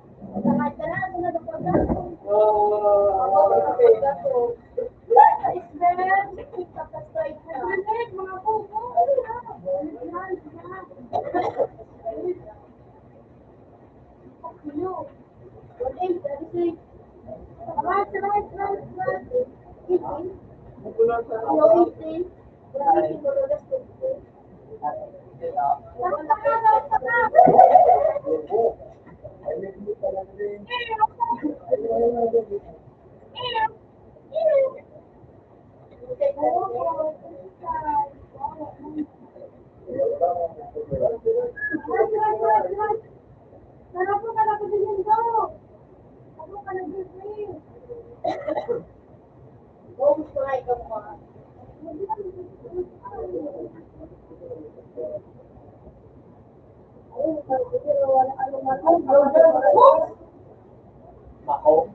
Mako.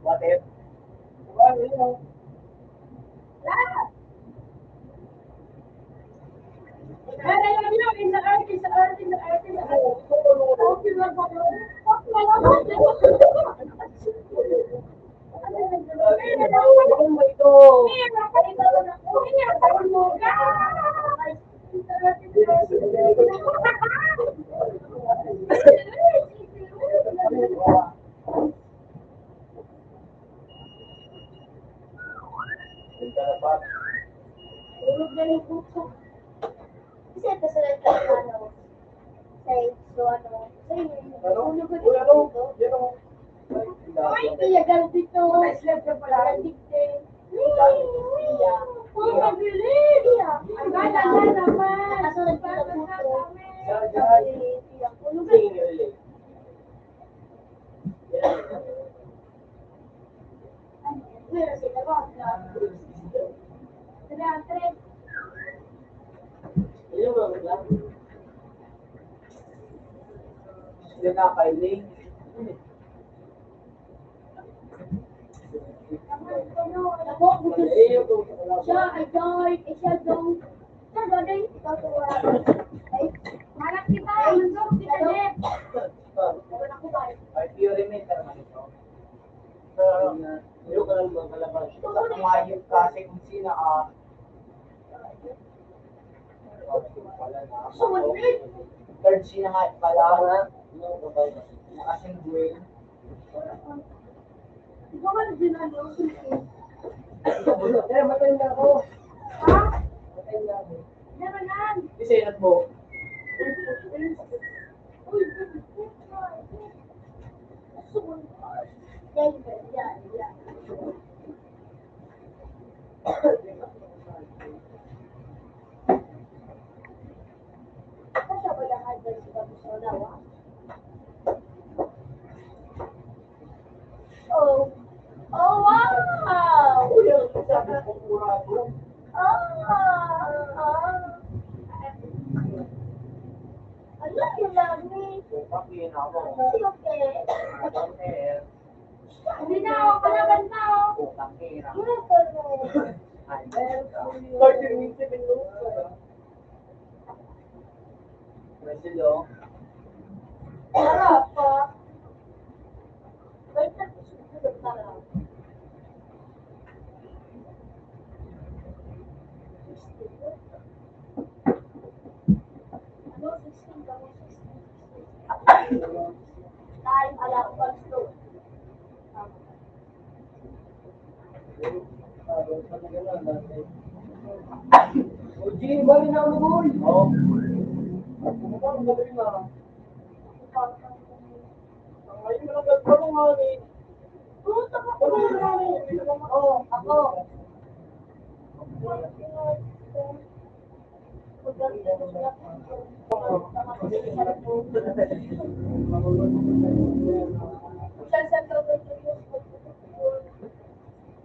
What if? Hindi na kailing. Siya ay joy, siya dong. Siya dong, ikaw tuwa. Ay, marap kita, mansok kita net. Ay, theory naman ito. Yung ka lang magkalabas. Kumayot kasi kung sino ka. Sulit. Third sino nga pala. Nakasing duel. Ikaw ba din ano, sulit? Matay na ako. Ha? Matay na ako. Naman. Isinat mo. Uy, yan. Kasya ba yung husband si Kamuso na, wa? Oh. Oh, wow! Uy, ang sabi ko mura ko. Ano yung lagi? Papiin ako. Okay. Okay. Hindi na ako, kalaban na ako. Okay. Ano pa rin? Ay, 30 minutes minuto. Brazilo. Harap pa. Wait na, susunod na lang. Ano, 16 ba? 16. Time, alam ko, slow. Gini, bali na ako, boy. Oo. Ang galing na. Ngayon mo lang gagawin nga eh. Puta ka po. Oo, ako.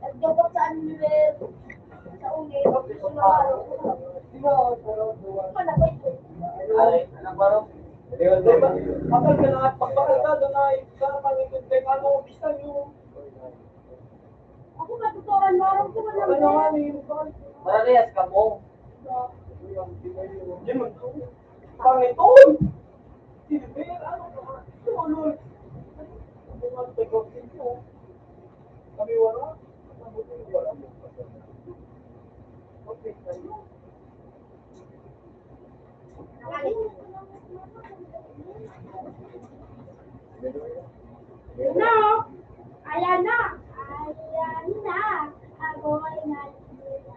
Nagdobok sa annual. Sa ulit. Di ba, pero duwan. Ano ba ito? Ay, anong baro? Diba, kapag ka na pagpakal ka, doon na isang pangikot kay ano, isa yung Ako matuturan mo. Ako ano wala nga ba? ni Mararehas ka mo. Pangitol! Lord. Ako nga tayo ko. Kami wala. Mabuti wala mo. Okay, tayo. No! Ayan na! Ayan na! Ako ay nalilita.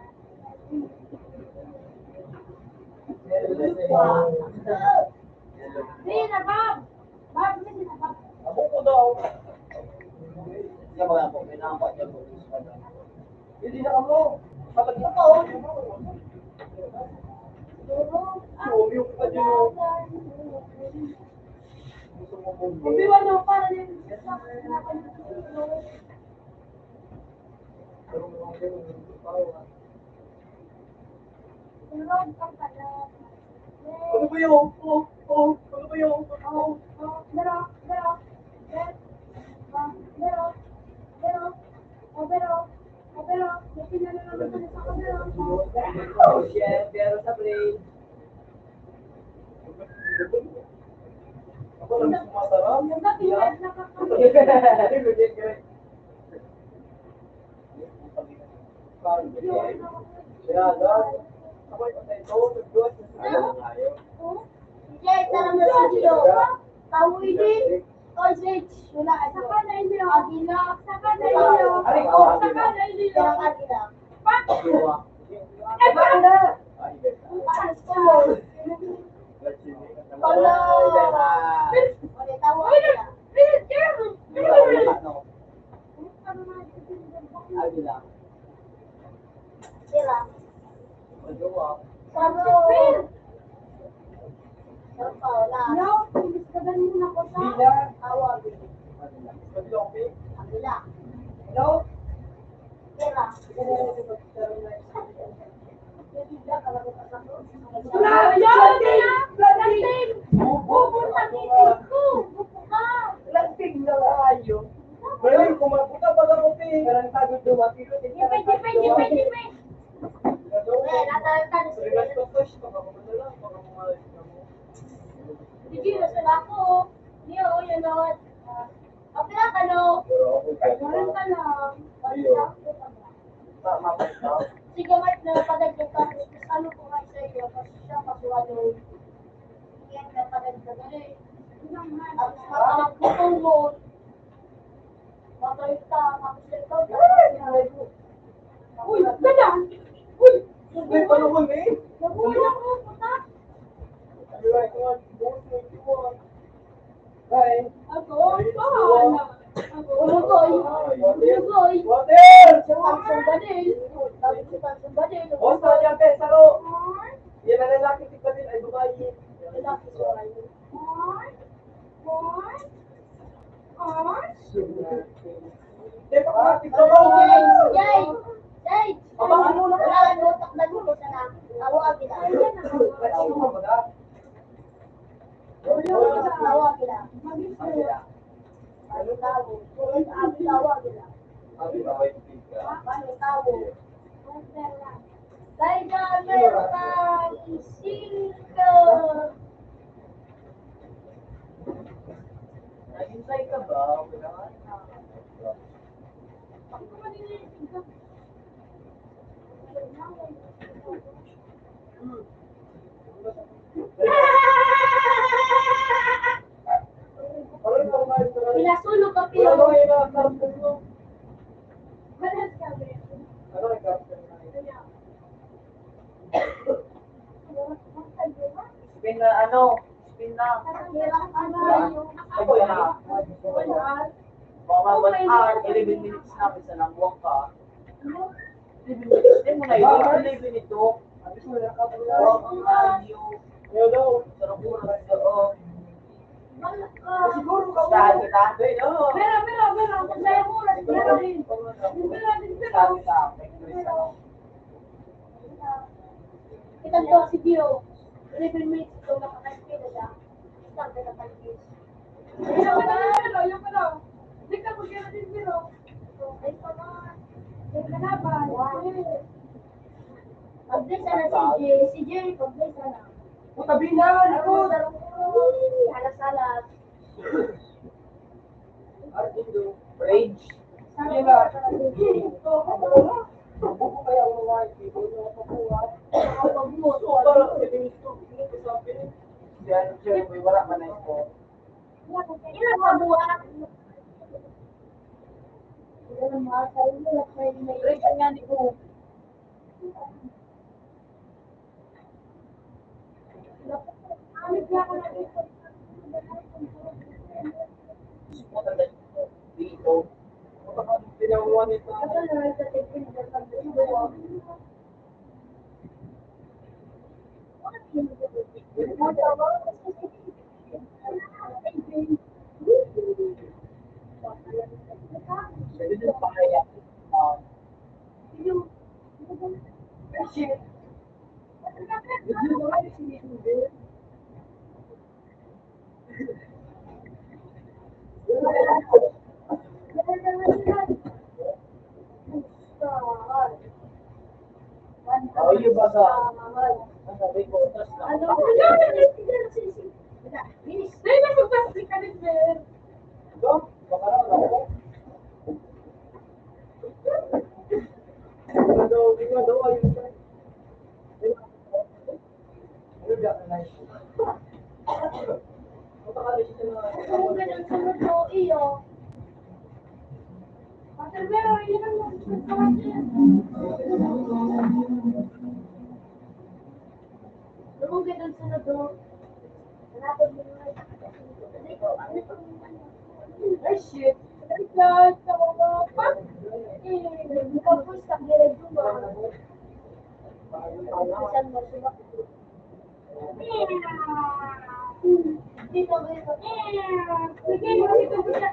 Hindi na, Bob! Bob, hindi na, Bob. Abo ko daw. Hindi ba ako? May nakapag yan po. Hindi na ako. Patag na ka. Sorry, yung kita dyan. Gusto mo mo. Mabiwan mo para din. Pero mo lang din. Ano ba yun? Ano ba yun? Oh, shit. Pero sa brain. Ako lang sumasarap. Hello? Lasting na kayo. Well, kumapunta pa ako eh. Karang tagod dumati ko. Sige, Mike, napadagdag ka. Ano po nga sa iyo? Kasi siya kasuwalo. Yan, napadagdag ka rin. At matapos matay ka, tapos ikaw. Uy, ganda! Uy! May panahon eh. Nabuhay ako, puta! Bye. Ako, pahala! Ako, Lugoy! Lugoy! Water! Ang sandalil! Sabi ko ang sandalil! O, sa dyan, Saro. Yan ang lalaki si Padil ay Dubai. Lalaki ko ay. Hindi pa kamatik ka ba? Yay! Yay! Wala ang utak na luto sa na. Ako ang gila. Ano ka ba na? Ako ang gila. Ano tao? Ang tawa gila. Sabi ba may tubig ka? Ano tao? Dahil na meron kang single. Nag-insay ka ba? Wala nga. Pinasulog ka Wala pila. ba kayo na karton mo? Balas ka ba? Ano ang karton na yun? Spin na ano? Spin na. Ako na. Mga 1 hour, 11 minutes na kasi nabuwang ka. 11 minutes. Hindi mo na yun. 11 ito. Huwag ang radio. Hello. Sarap mo na ito. Siguro ka Saan kita? Pero, masaya mo lang. Pero din. Saan kita? Kita to si Dio. 11 minutes ito nakakaspila siya. Isang pinapalipis. Yung pa daw. Hindi ka mag-gana din, pero. Ay, pa nga. Ay, kalaban. Pag-bless na si Jay. Si Jay, pag-bless na. Tabi na! Halas-halas. page. Yun lang. Buko kaya ako nga, people na nakukuha. So, parang pinilis ko, pinilis ko sa akin. Siya, may wala man na ito. Ilan pa buwan? Ilan mga sarili, may Break ang yan ko. Dito. Kapag pinakuha nito, Pwede din pa kaya. shit. Oh, yung basa. Ang sabi ko, tas na. Ano? Ito, baka lang ako. Di ba daw, ayun pa. Ano ba ka na ito? Mataka din siya na. Kung ganun sunod mo, iyo. Pero, yun ang kung ganun sunod mo, hanapin mo na. Ay, shit. Tapos, tagilid mo ba? Saan mo siya? Dito, dito. Sige, dito, dito.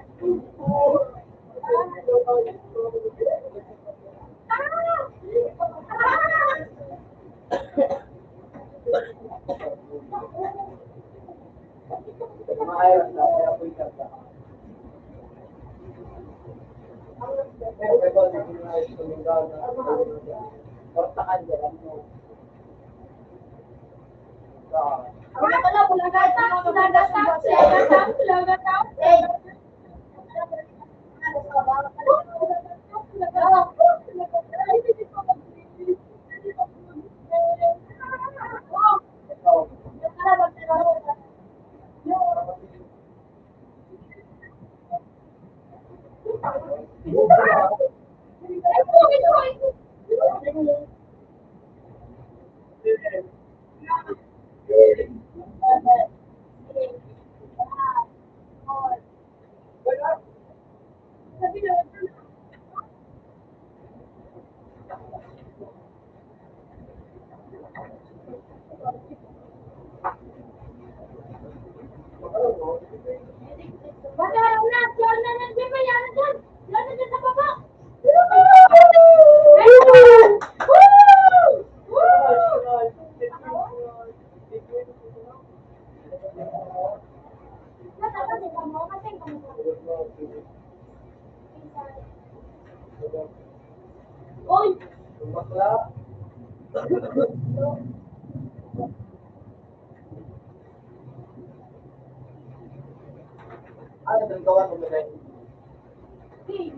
Maayos na, kaya po yung kanta. Siyempre ko, hindi ko na ayos tuminggaw na. Portakan dyan, ano. Wala pala, bulagatap. Oy! Bakla. Ano itong gawa ko ba rin?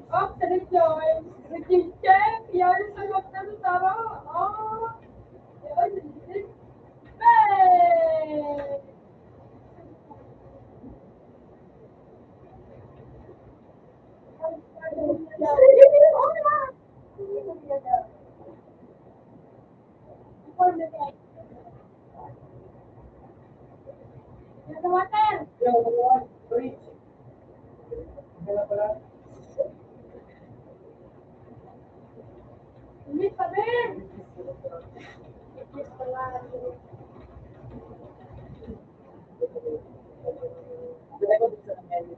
Oh, salit yun. Naging check. Yan sa loob na sa tama. Oh. Yun. Hey! Water. Yung gawa, bridge. Kaya pala. Ulit pa rin. Kaya ko dito sa menu.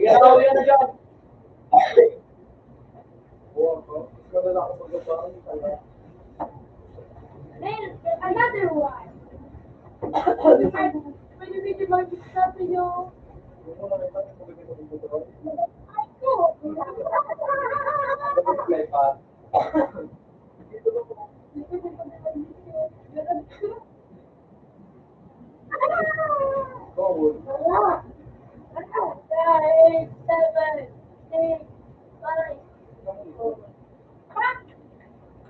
Yan na dyan. Gawin ako magagawa. Then, another one. Pwede medyo mag-stop nyo. Yung muna may pati, magagawa ko dito. Ay, ko. 7, 6, 5.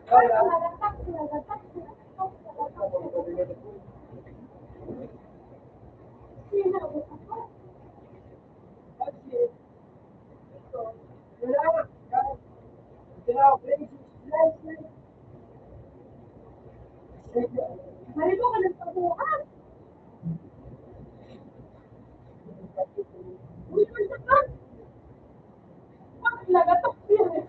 Kaya. Marito ka ng pabuhan. Uy, punta ka. Bakit nagatok yun?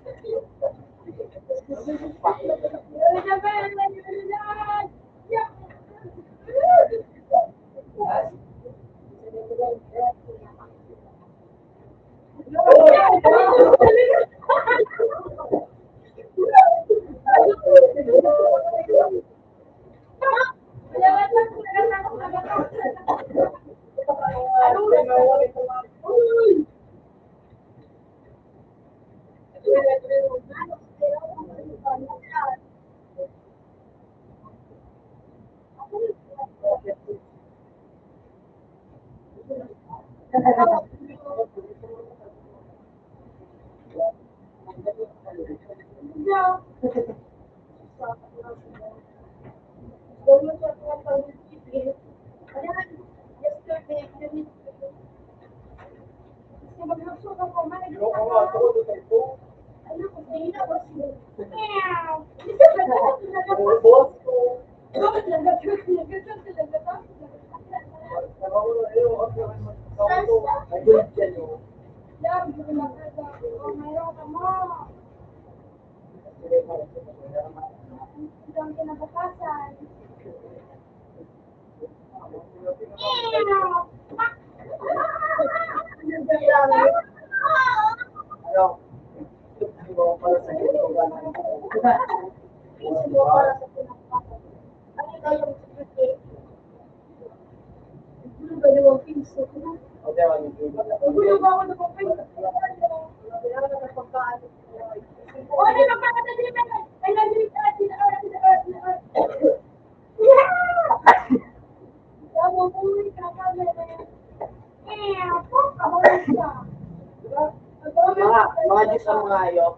Mga Diyos ang mga hayop,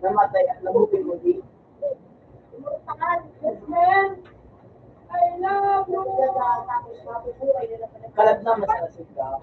namatay at nabuting muli. Kalat naman sa nasigla.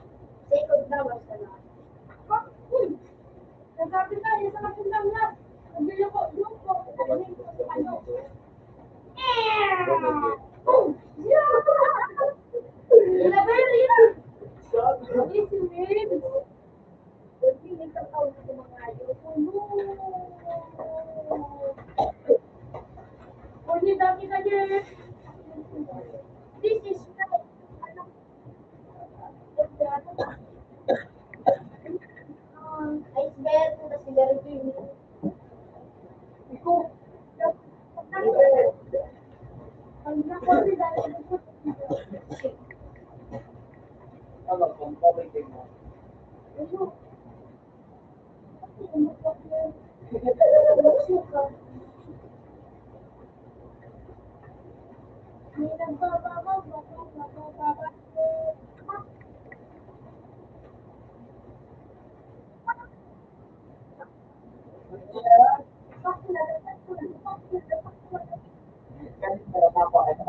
Ano, kung poverty mo. Kasi para mapakita.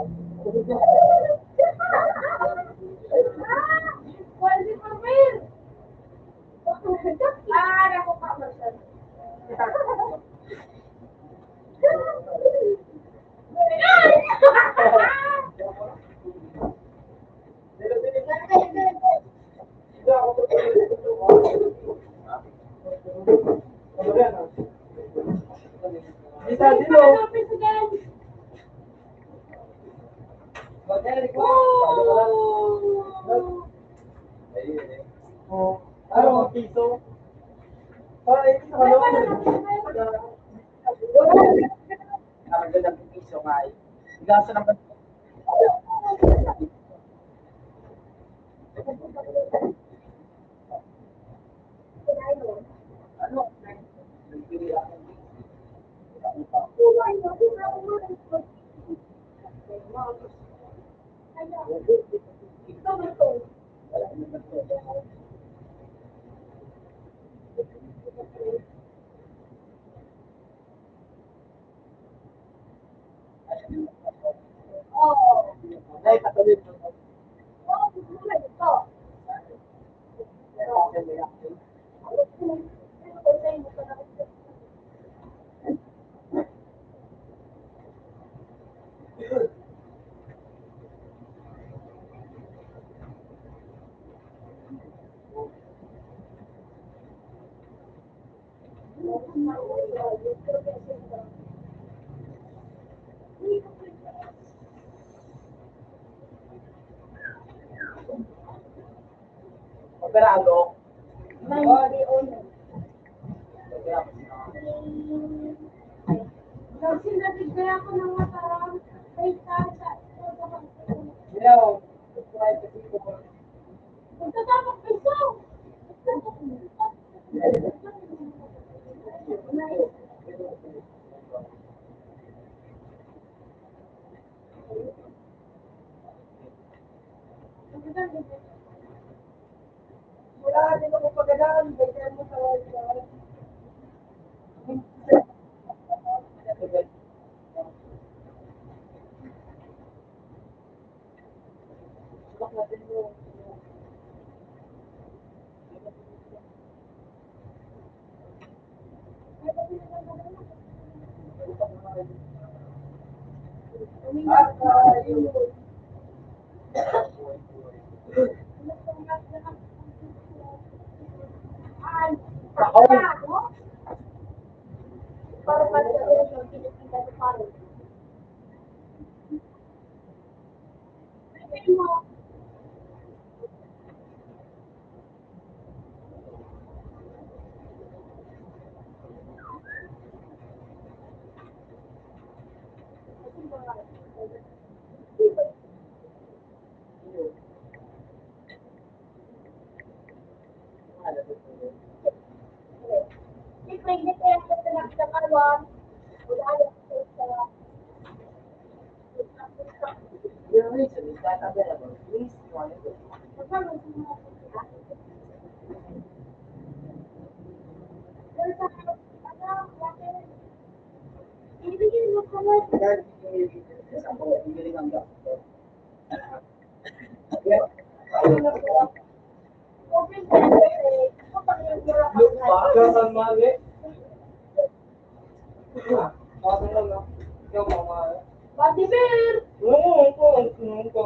Bisa dulu. Ano piso? Para ito sa kaloob. Ang ganda ng piso nga eh. Igasa naman. Ano? Nagpili ako. Oo. Dahil patuloy mo. Oo, siguro ito. Pero okay mo yan. Operado. Sinabig kaya ako ng matarang ay sa Yo. Magtatapos piso! Wala, di ko pagkadaan. Bigyan mo sa wala. Para pagkakas yung pinipinta sa palo. I-pregnant kaya ka sa nakakawan. Wala yung sa Your reason is that available. Please join it. Ibigay mo ka lang. Dahil isa ko, hindi ang gasto. Yeah. Open ka kasi kapag nagmura ka Look na. ba? Ganun mali. Bakit lang na? Ikaw mga. Bati Bear! Oo, ito.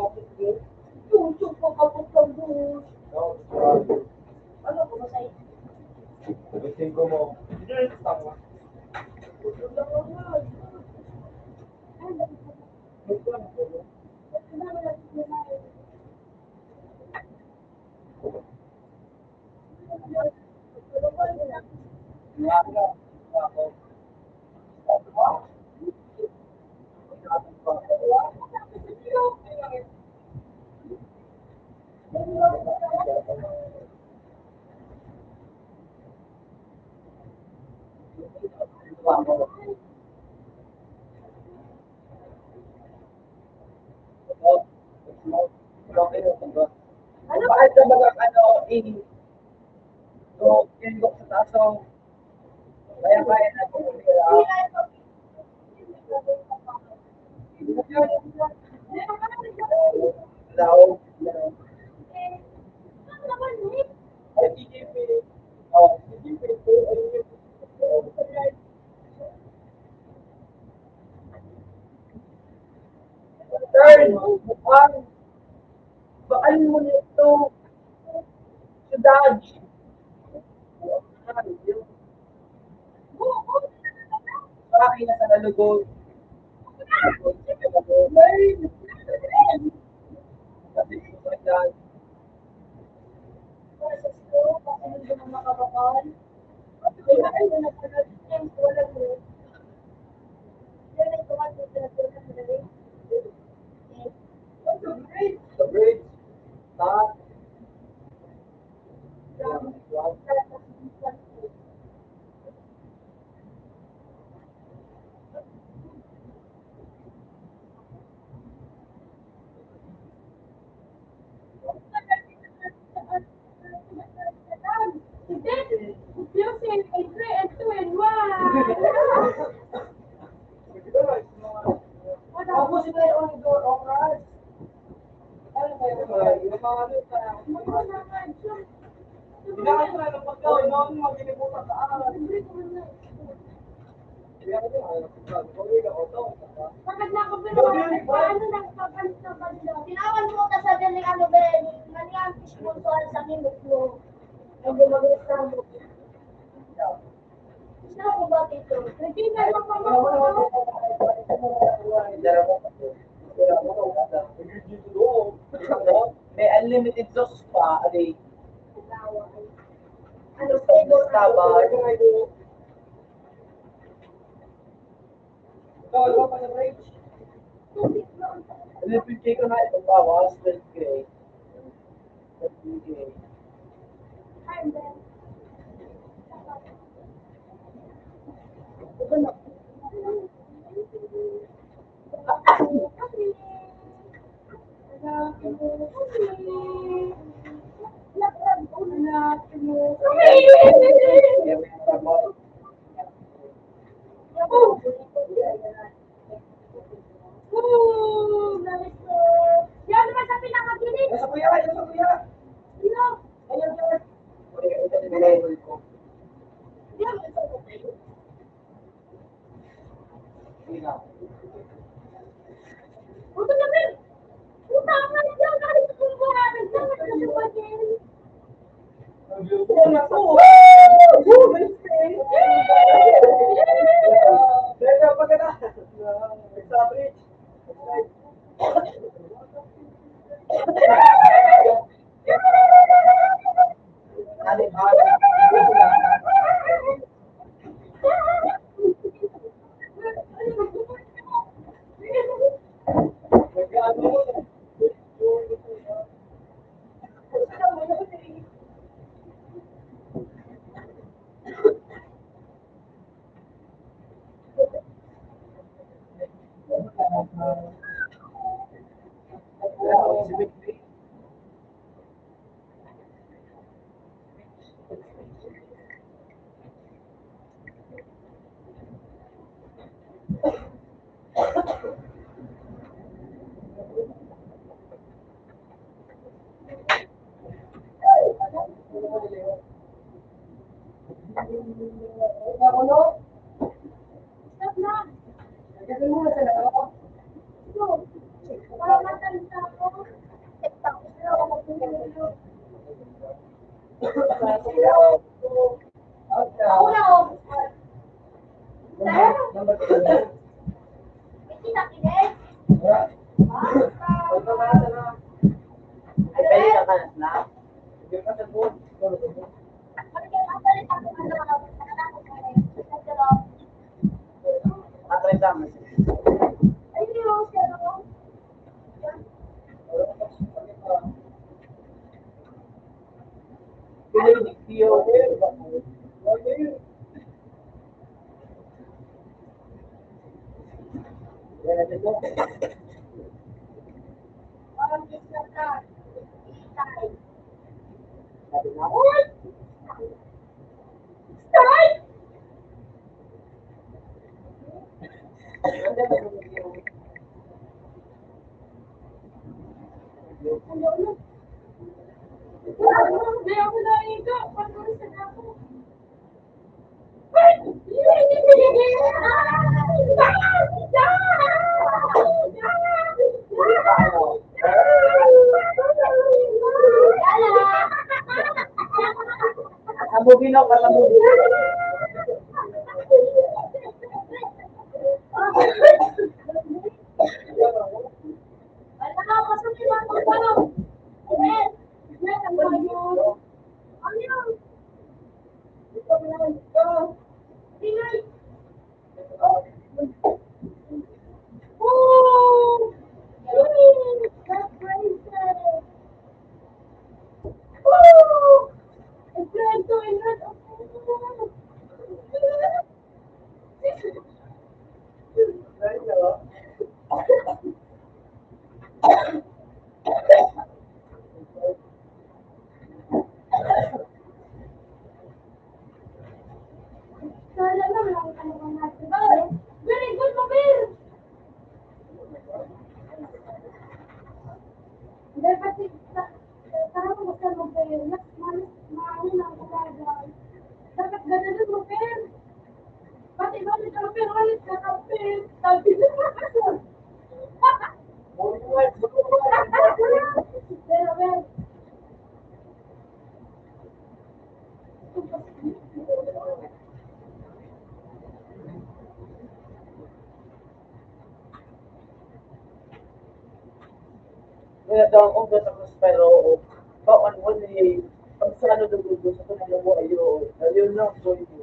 Chuchuk ko kapag kabus. Ano ko ba sa'yo? Gusto ko mo. Hindi, tama. Bakit ka ba so, yung sa taso, kaya na po. Daw, Turn, mukhang, bakal mo nito, syudad. Bakit na sa nalugod? Kasi syudad. The bridge, that, Hindi, ako mga kinibutan sa akin. Pagod na ako, pero paano nang papalit na banda? Tinawan mo ka sa galing ano ba, galing fishbowl ko sa minute mo. Ay, gumagos na mo. Gusto ko ba dito? Hindi na lang May unlimited sauce pa, aday. ano, flavor na Taba. Nilipigay ko na ito bawas, 12K. 12K. And then, yan naman sa pinakagilid. Nasa kuya, nasa kuya. Sino? Ayan, ayan. Ito din level ko. Yan. Puto na rin. Puta ka na dyan. Kahit kung buharan ka, nagkasuwa din. Stop na. Ito. Para matalita ako. Ako na ako. Kita kinis. Pwede ka kanas na? Atry sa amin. Pinag-diyo. Nabubinaw ka, nabubinaw. Very good, Mabir! Dapat parang magkaroon kayo, mas maano na ang gagawin. balik ka kapit, balik ka kapit. Sabi na. Pero, well. Kaya daw akong gata ko pero paon mo ni pag sa ano dugo sa kanya mo ayun na so yun.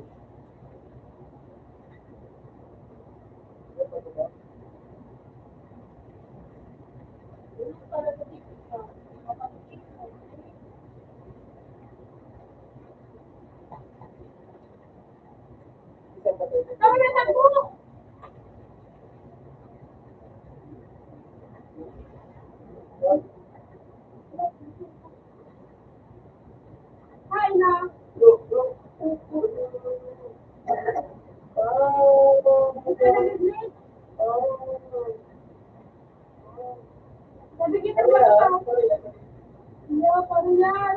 Sabi na mo. Hi na. Sabi kita ba? Hindi, paano yan?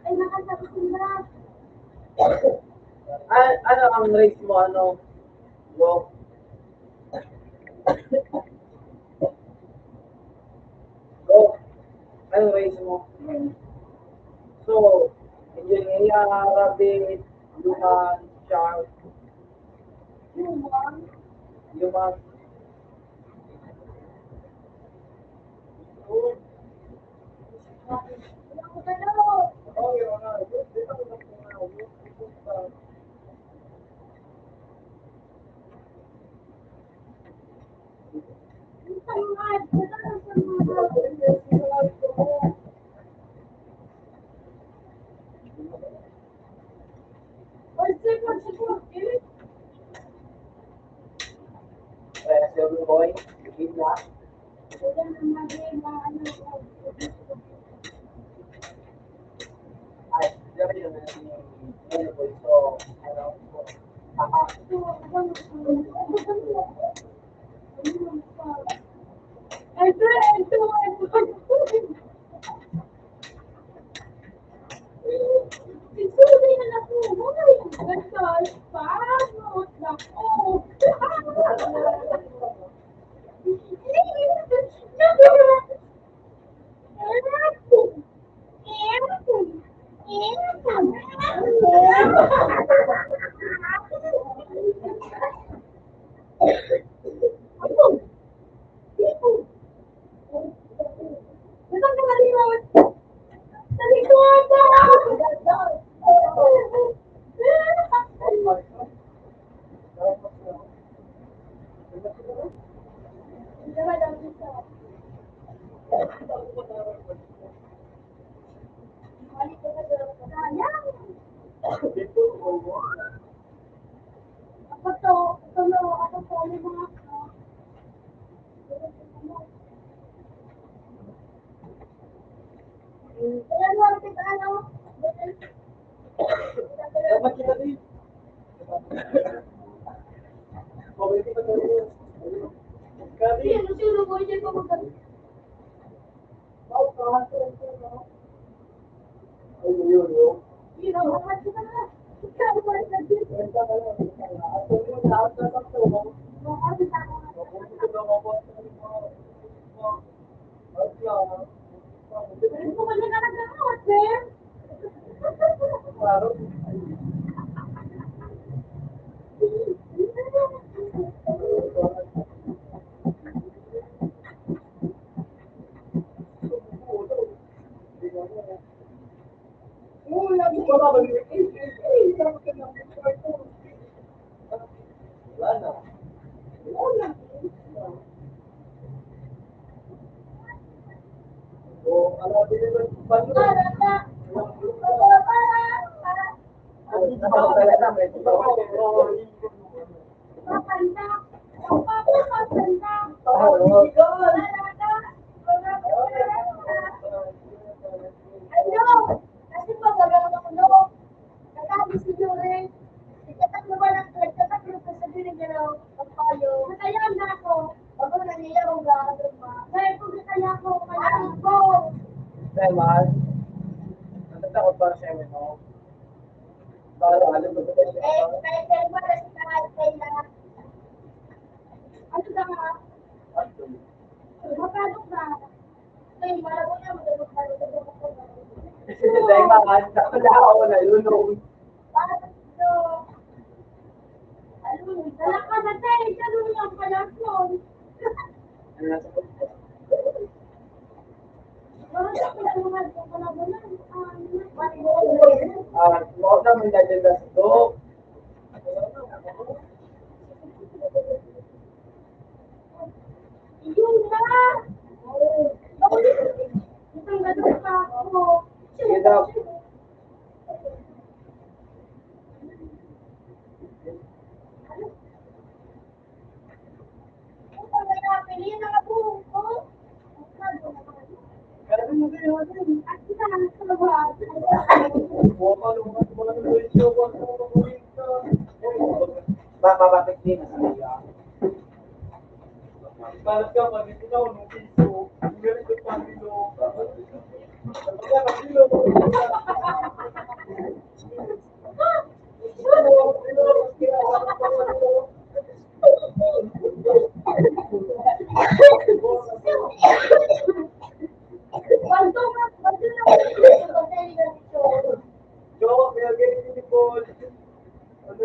Ay, nakasabi sila. Ano ang race mo ano? Go. Go. Anong race mo? So, engineer, rabbit, human, shark, Human. human. Wala ko dalaw. Oh, yun na. Sangad. Wala na sangad. Oy, sige. Kaya si Boy, hindi na. Wala na mag-iba. Ano ko. Ay, sabi yun na si Boy. So, ano, dapat kita din. Pabalik kita din. Kali. Ay, yun. Claro. Kasi pag wala ako no, nakabi si Jure, ikatak mo ba ng nagtatak mo sa sabihin ng pagpayo. Natayaan na ako. Bago nangyayari ang gagawin ba? Kaya kung nataya ako, kaya ako. Naman, natatakot para sa amin, no? Para alam mo ba Kaya ba na si Kahal kaya Ano ka nga? Magkano ka? Ay, malago niya, magkano ka? Dahil makakanta ko na ako na yun. Bakit ito? Ano, dala ka na tayo, ano yung palasyon? Ano nasa ko? Bakit ako na naman kung palabunan? Huwag naman dahil sa ito. Yun na! Itong gano'n pa ako. Sige daw. Pili na nga po ko. Pero mo din yun. At kita na sa labas. Huwag ka lumabas mo lang yung video. Huwag ka lumabas ka. Bakit din nasa iya? Balat ka pag ito na nung piso. Ganit yung pamilo. Jo, may again ni Paul. Ano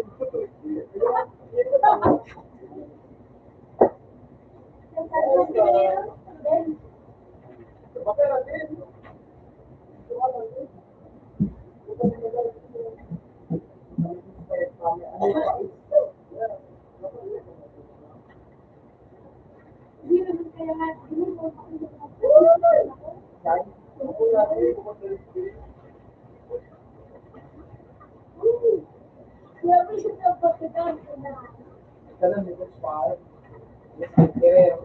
Ganun dito sa yes,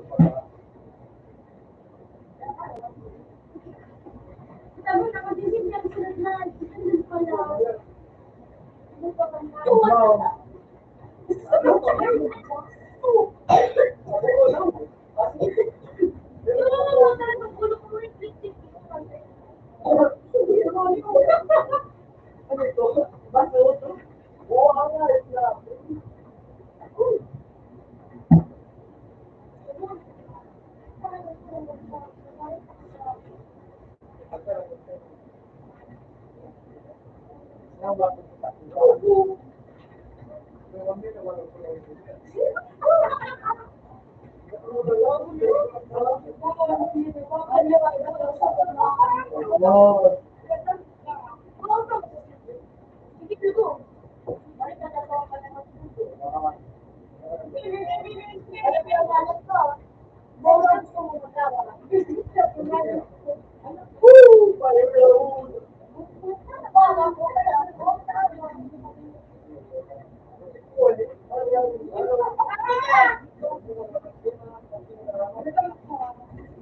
No.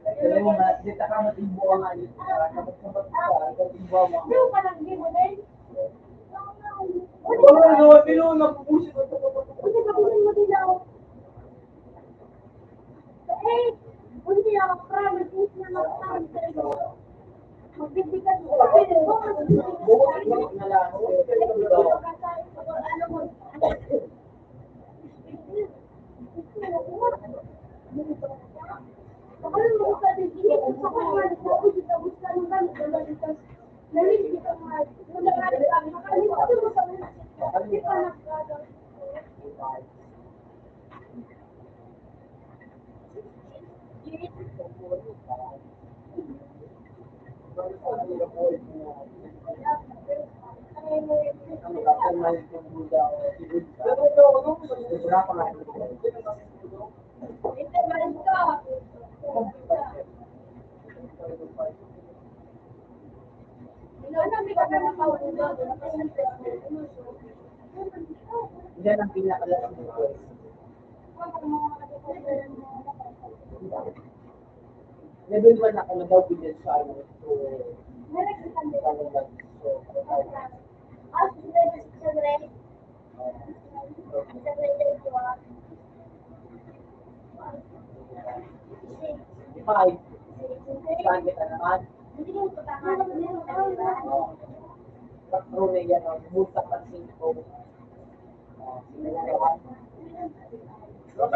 Kasi mo na, dito ka matimbo ang alis. Kapag sabat ka, matimbo mo. Ano, pilo, napupusin ko. Bukas na lang. Yan ang pinakalas nito. Level 1 ako na daw bilhin sa ano. So, five. Saan kita naman? Patro na yan. Buta pa 5. Hindi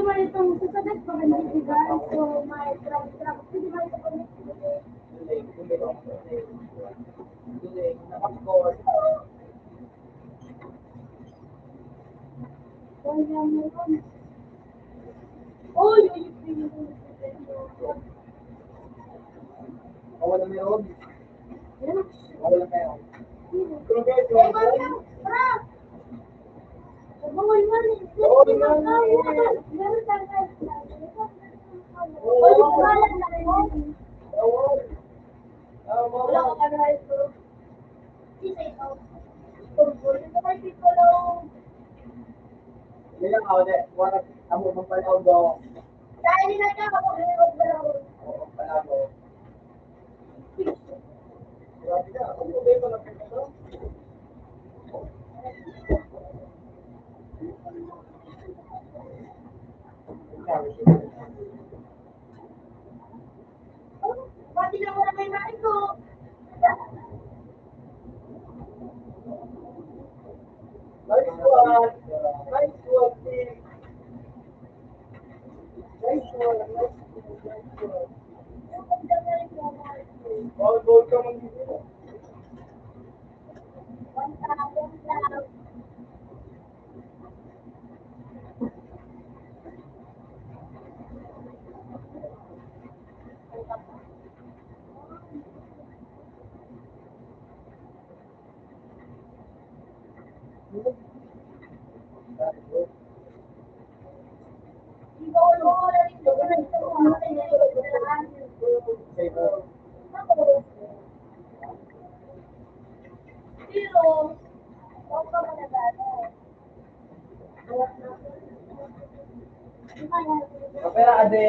mo itong sasagat ko na nagbigan, so may trap-trap. Hindi mo ito kung Uy, Wala meron. Yan. Wala meron. Eh, Bra! Bawal man eh. Bawal man eh. Meron tayo. Uy, kumalan na rin. Wala ko ka na ito. Isa ito. Tumbol. Ito kay Pico lang. Hindi lang ako, wala amo mong palaw do. Dahil nila niya ako rinod ba lang. Oo, palaw. Grabe ka, ano ba yung mga pito? Pati lang wala may nain ko. Nice one! Nice one, Tim! Nice one, nice one. All goal ka man dito. Kapera ade.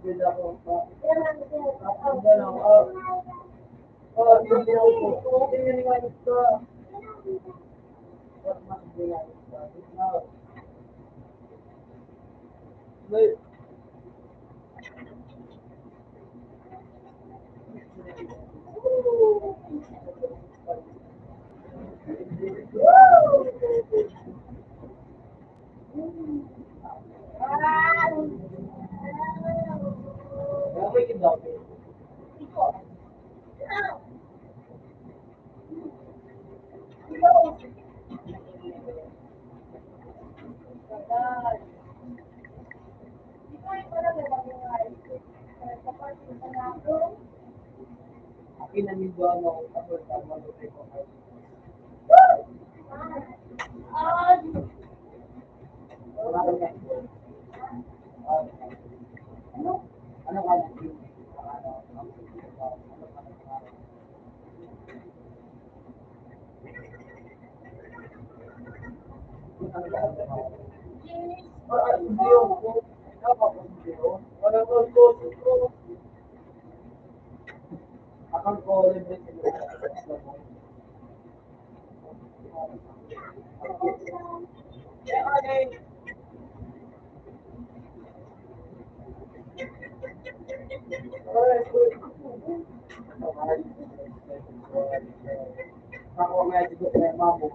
Bila ko pa. Ako na lang. Oh, hindi ako po. Hindi ni wala ka. What must be like now? Wait. Okay, kindaw. Akin na nito ano, tapos tama ko ko. Ano ka na? Wala ko ko. Ako nga dito sa mamo.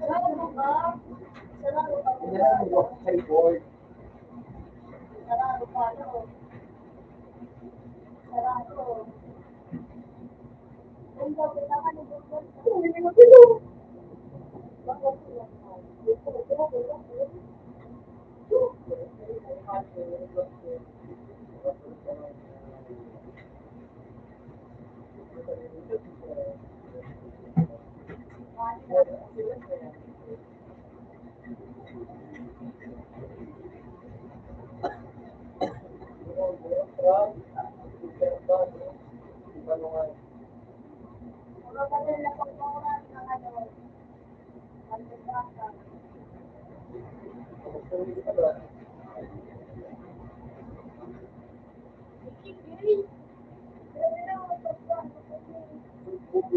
Sarado ka? Sarado ka? Board. Sarado ka, no? Sarado. Ang sabi na ka ni Bukod. Bakit sila? Magkakaroon na pagkakuran ng ano, ang pagkakasal.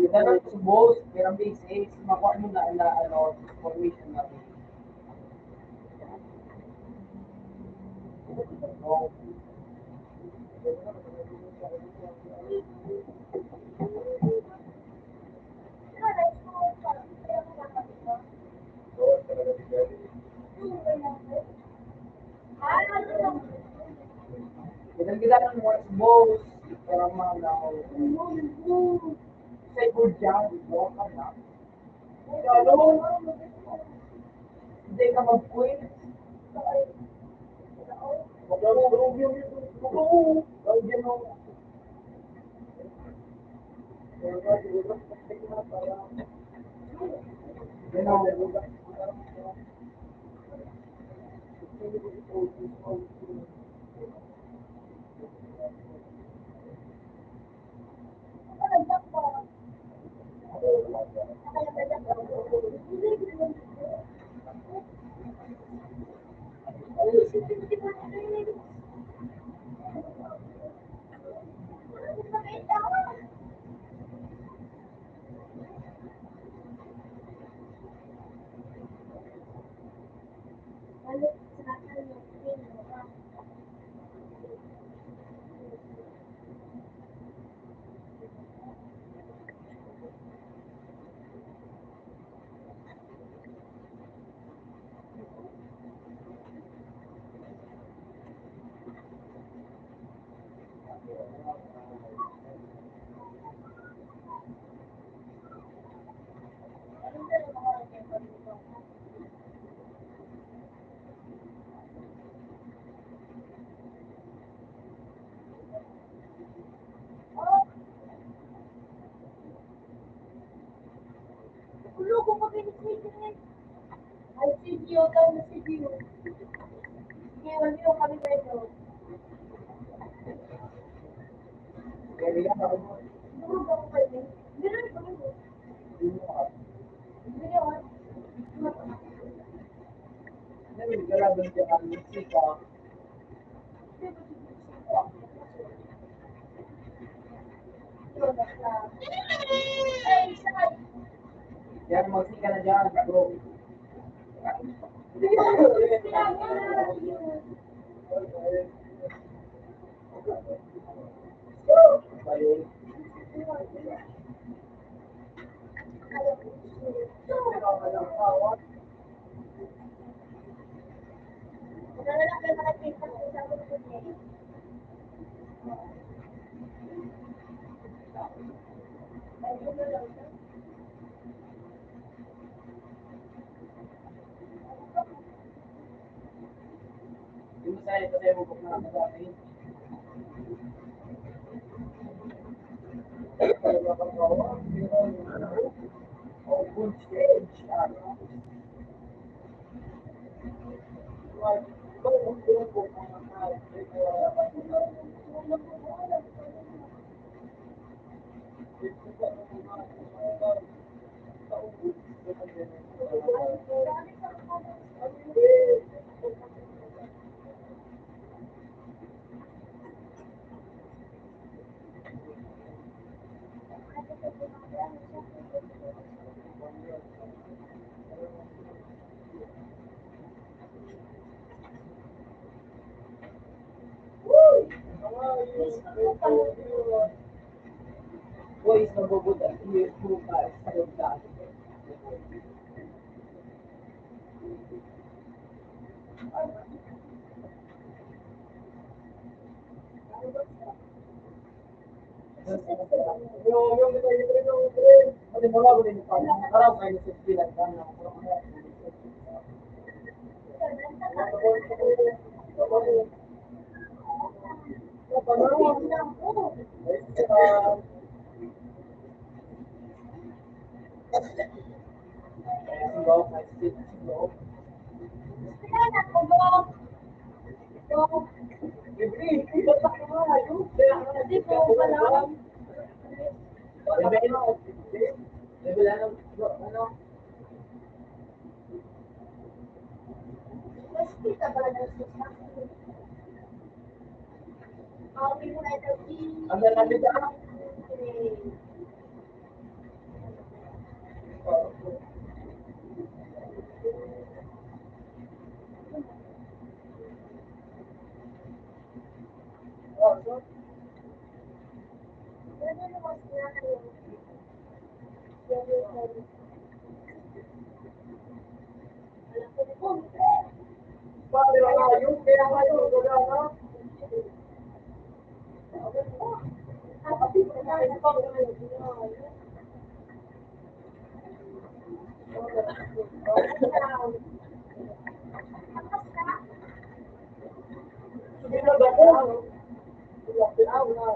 Dapat sa boss, merong basics, makuha mo na ano, formation na. No. Kita mo sa boss, para mga say good job, mo ka na. Hindi ka mag-quit. Maglalaro yung oo. Lagyan mo. Ay, CGO tayo na CGO. Sige, wala nyo kami tayo. Ano ba ko kayo? Hindi na rin kami. Hindi na rin. Yan, magsika na dyan, bro. Yung saya kasi mo kung nakakasama yun. Oh, good stage. Boys, nabubuta. Years bukas. Sarap dati. Yung kita yung ano mo lang din pa. Harap kayo sa bilang kana. Mas kita pala ng susma. Okay mo na ito. Ang dami ka. Pare wala yung kaya kayo gagana. Hindi na ba ko? Wala pinaw na.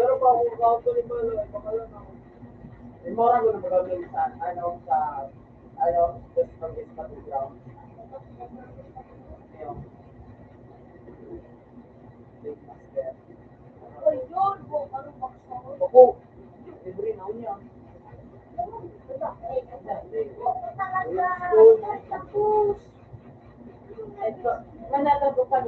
Pero pa kung kautuloy mo lang, baka lang ako. May mga ko na magagawin sa, just from this background. Ayun. Big master. Ako, libre na niya. Ito, manalago pa.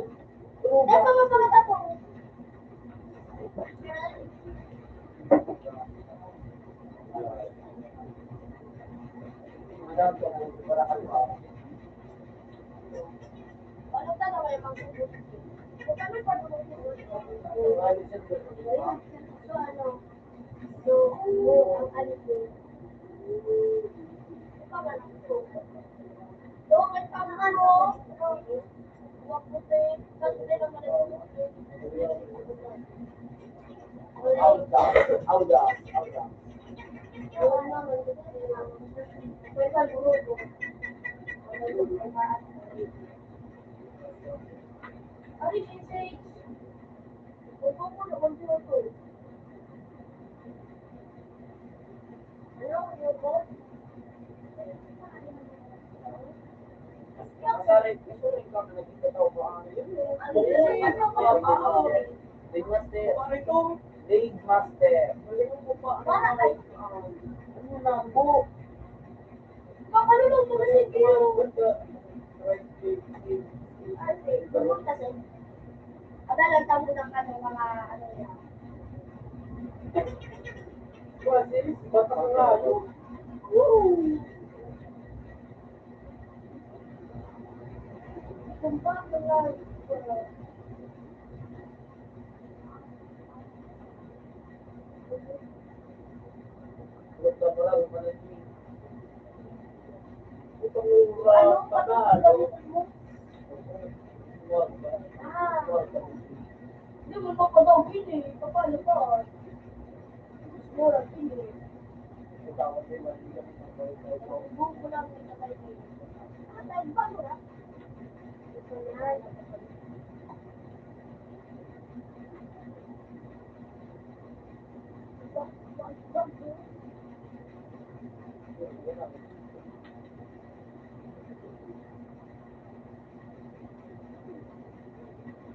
Big master. Big master. Ano na po? Wala, bata ko nga yun. Woo! Kung ba mga Basta pala, umalis ni. Ito ko ano tagal. pag mo? Wag ba? Ah, Wag ba? hindi mo papadawin eh. Paano pa? Mura, hindi. Tawag din, mali kami ng balik-balik ko. Buong ko lang yung tatay ko. Ah, tayo ba? Mura? Ito yan.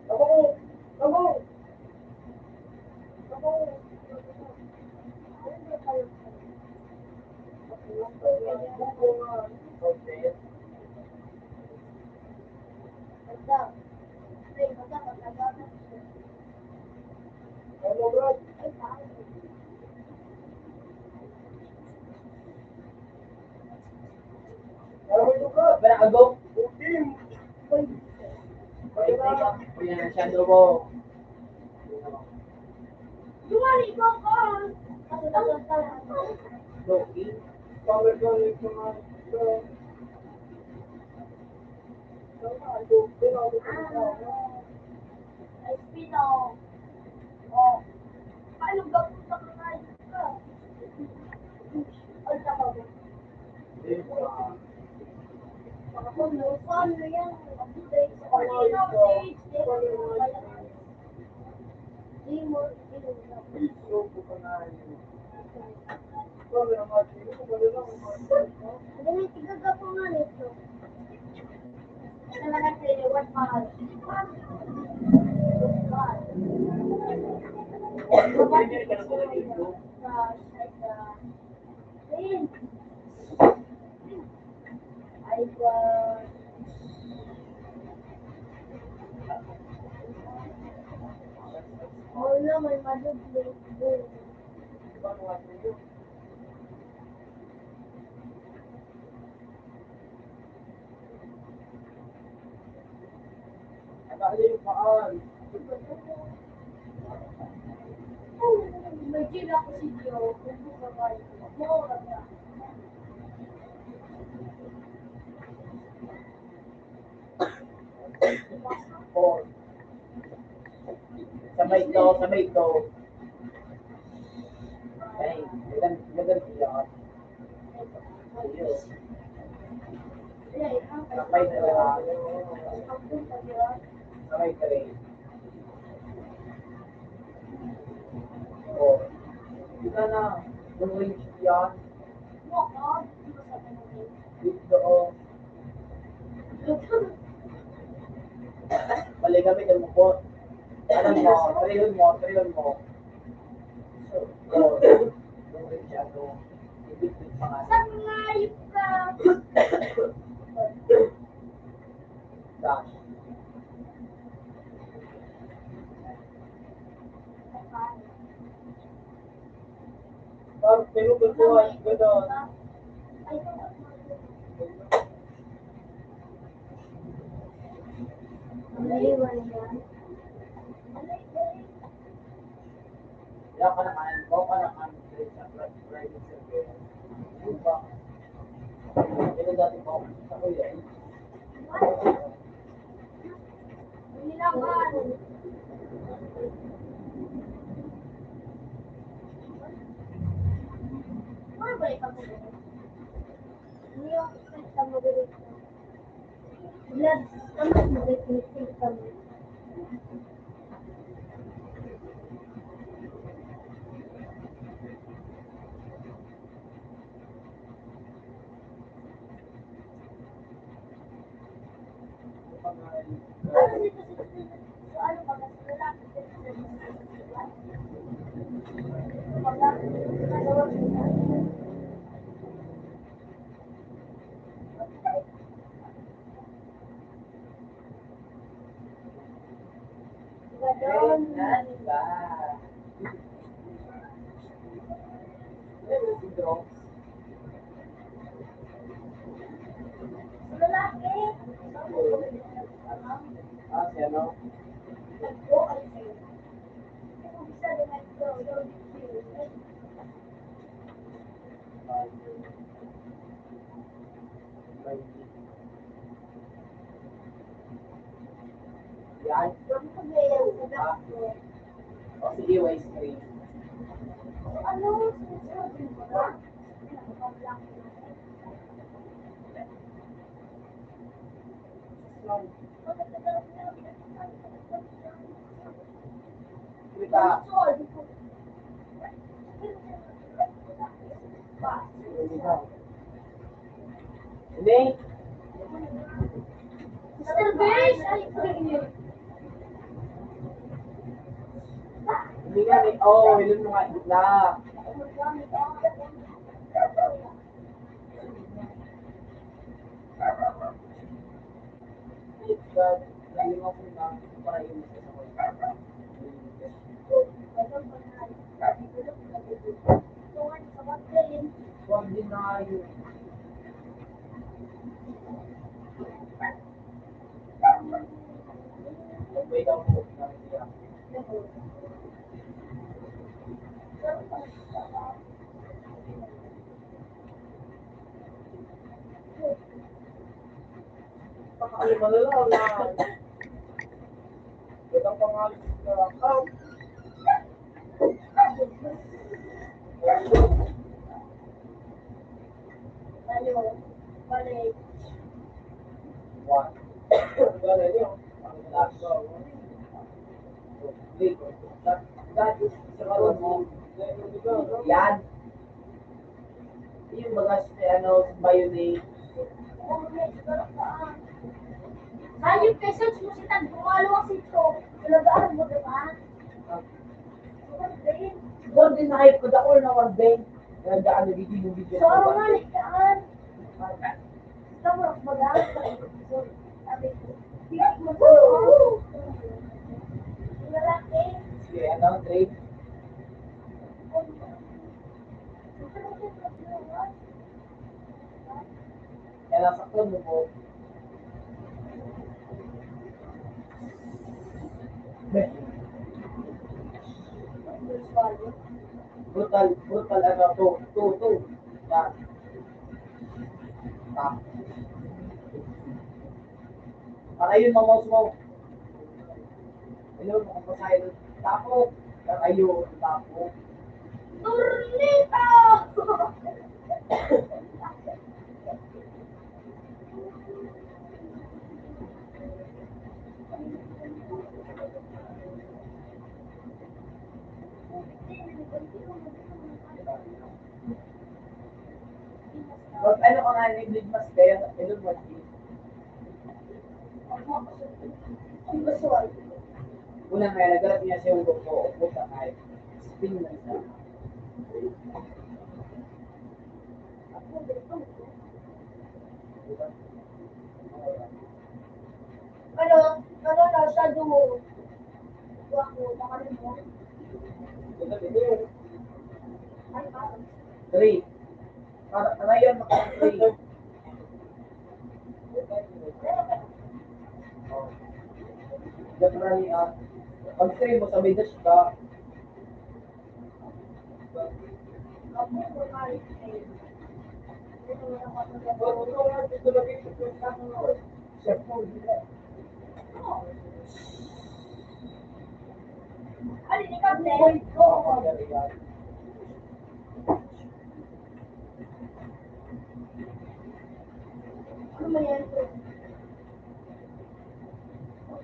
Ako! Ako! Ako, ano ba kayo? Okay. Basta. Ay, basta magkagawa. Ano, bro? Ay, saan? Ano mo ito, bro? Pero ako, Team! Uy, ay, kuya na siya mo. lumari ko ako. Kasi tapos talaga. Loki. Power ko ulit sa mga ito. Ay, Pino. Oh, paano ba kung nakakain ka? Ay, tama ba? Paano yan? Di mo, Hindi, tigaga po nga nito. Talaga sa'yo, what mahal? Mahal. Ay, wala, may madugli. May gila ko si Joe. Kung buka kayo. Mawala na. Sabay ko. Ay, maganda siya. Ayun. Sabay na lang. Sabay ka rin. Oh. Kita na. Nung-reach yan. Dito. Balik kami ng mukot. Ano mo? Trail mo. So, nung-reach yan. Ibig-big pa nga. Saan nga yung ka? Dash. Pero butuhan ko doon. Ay, Kaya ka naman, ka naman sa private service. Yung ba? Ito dati po, sa kuya. Nilaban. Ano ba ikaw mo? Hindi ako sa mabilis. Blood, ano mo definitive kami? Ano dito sa ano ba? Mas lalaki sa Ba? Si Drox. Lalaki. Si ano? Nagpo, ay sa'yo. Kung isa din nagpo, yung Yan. O sige, Waze screen. ano? Sinasabi mo ba? Kita. Hindi. Mr. Beige? Hindi nga ni. Oh, ilun mo nga isla. But, nalimaw ko na para yun sa mga. Huwag din na yun. Wait daw po. Pakaliman na lang na. Itang pangalit ka. One. Ganun yun. Ang last ko. That is sa karoon mo. Yan. Yung mga Bionate. Ayun, pesos mo si Tag, bumalo ang sito. Talagaan mo, diba? Golden na hype ko da all na one day. Nagdaan na video video. So, ano nga, likaan. Tama, mag-aaral ka. Sabi ko, hindi mo po. Lalaki. Sige, ano, trade. Kaya nasaktan mo po. Brutal ano, to. Yan. Tap. Para yun, mamos mo. Ayun, makapasahin. Tapo. Ayun, tapo. Turnito! Pag ano ka nga, nag-lead mas kaya, ayun, what is? Ang basual. Unang kaya, nagalat niya siya yung buko, buka kahit. Spin na siya. Ano, shadow. Wako, nakalim mo. Ay, parang. 3. Para yun, maka-3. Generally, pag 3 mo sa may dash ka, Ano, hindi ka blend? Ano mo yan?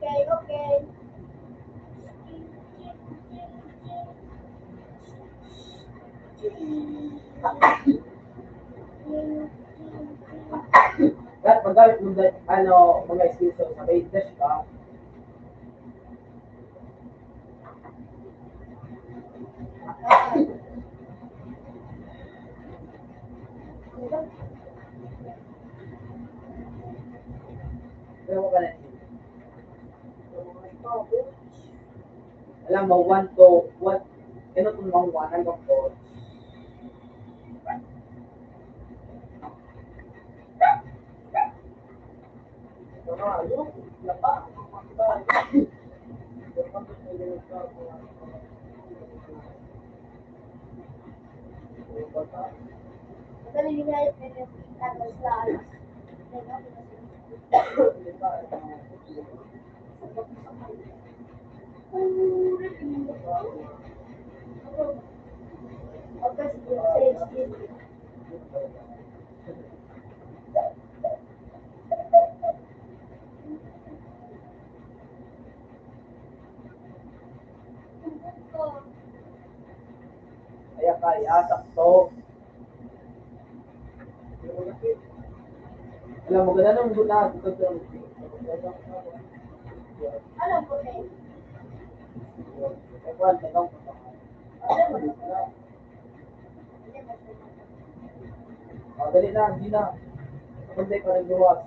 Okay. At magamit mo mga skills sa may dash ka, pero mo ka na. Alam mo, 1 to 1, ano itong mga 1 hanggang 4. Madali nga yung ano slides. Kaya kaya, sakto. Alam mo, ganun ang guna. Alam ko na eh. Ewan, tanong ko pa. Dali na, hindi na. Hindi pa rin luwas.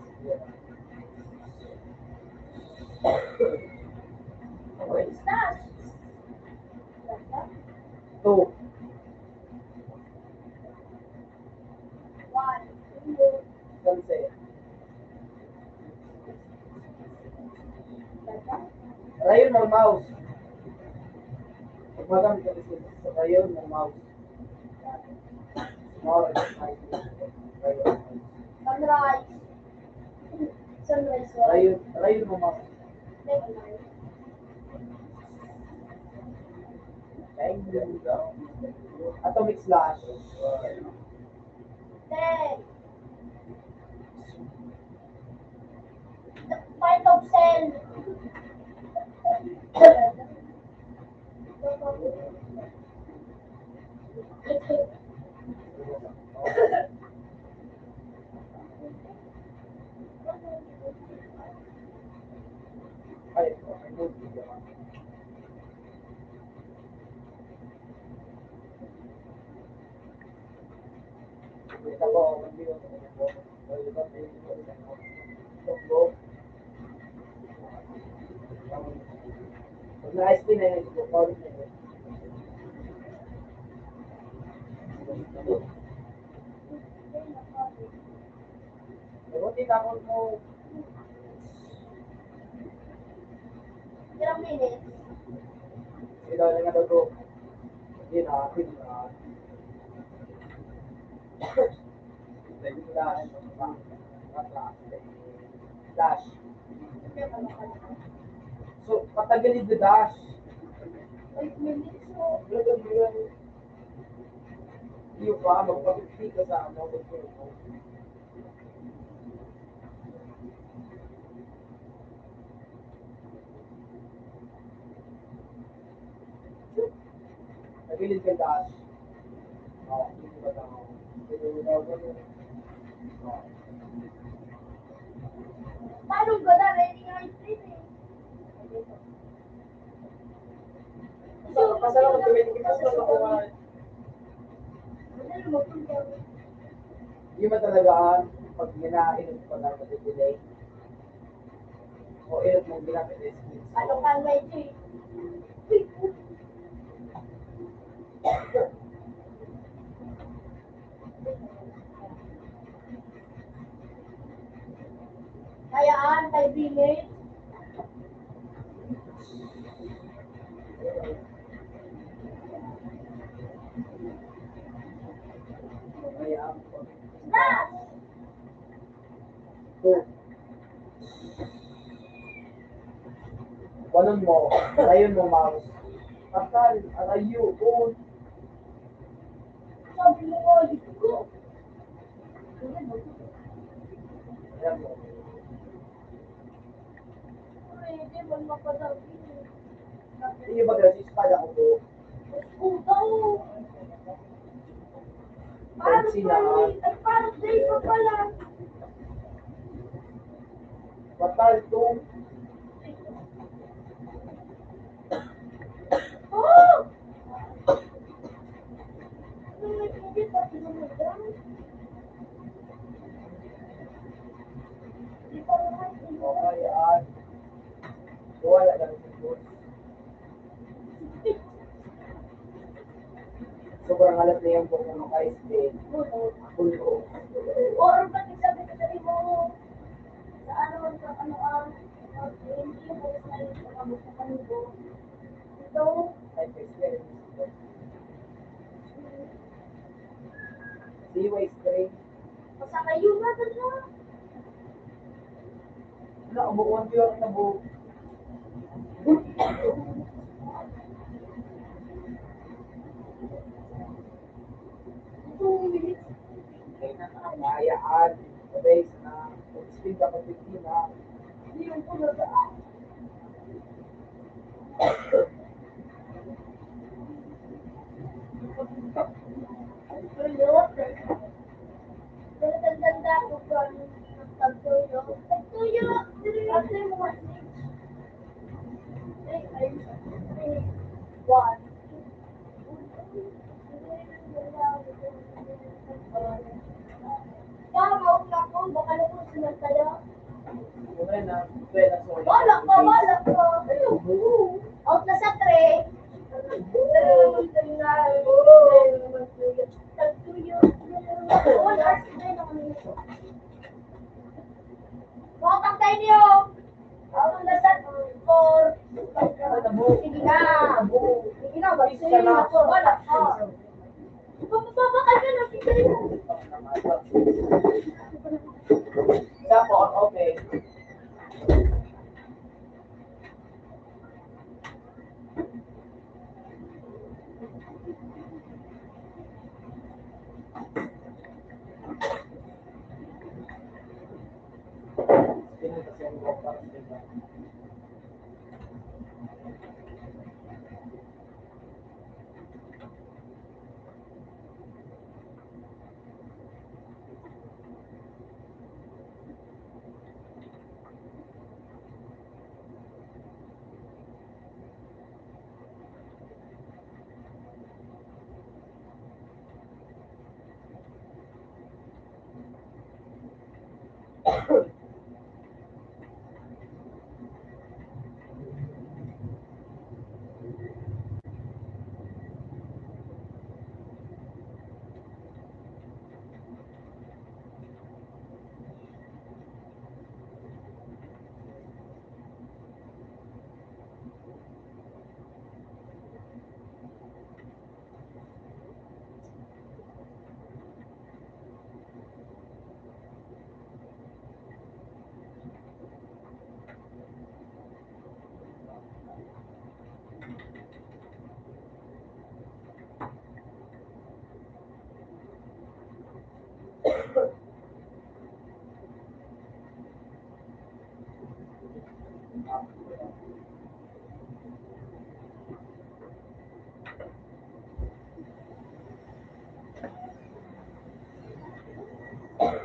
Okay. Start! 2. 1, 2, Sunset. Rayon ng mouse. Pag magamit ka kasi sa rayon ng mouse. Mouse. Rayon. sunrise. Sunrise one. Rayon ng mouse. Atomic slash. 10. The part of cell. Ay, pag na-ice cream na yun, call na yun. Buti na ako mo. Ilang minutes? Sila na nga daw ko. Hindi na, hindi na. Dash. So, patagalin the dash. 5 minutes mo. Hindi pa, magpapiti ka sa ano. Tagilid ka dash. Hindi ba tao? Paano ba na? Ready nga yung stream eh. Pasalamat kami, hindi ka sa Madali mo kung gawin. Hindi ba talaga pag ginainom ko na delay o inot mong ginamit is Ano ka medyo eh. Kayaan, 5 minutes. kaya Start! two. Wanon mo, rayon mo mouse. Takal, arayo, un. Sabi mo ko, dito ko. Ayan mo. Pwede, man mapadagi. Hindi ba kasi espada ko po? Utaw! Parang day pa pala. Batal, two. Oh! Hindi pa tinamagan. Hindi pa naman O kayaan. Wala lang sa doon. Sobrang alat na yung buong mga ice-cream. Pulo. Or pag sabi ko sa mo, sa ano, Ay, experience. Seaway spray. Wala, umuwan ko yung tabo. Ay, nakakayaan. Sabay, na speed ako 50 na. One. Tama, lang ko, baka na po silang tayo. Yung rin na, pwede so. Balak ko. Out na sa tray. Botang tayo niyo. Out na sa 4. Sige na. Sige na, sige na. Balak ko. Babakal ka na, sige na. Tapos, okay.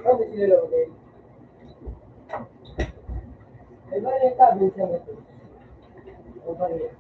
Ano sinilagay? Ay ba yung cabinet siya ito? O ba yun?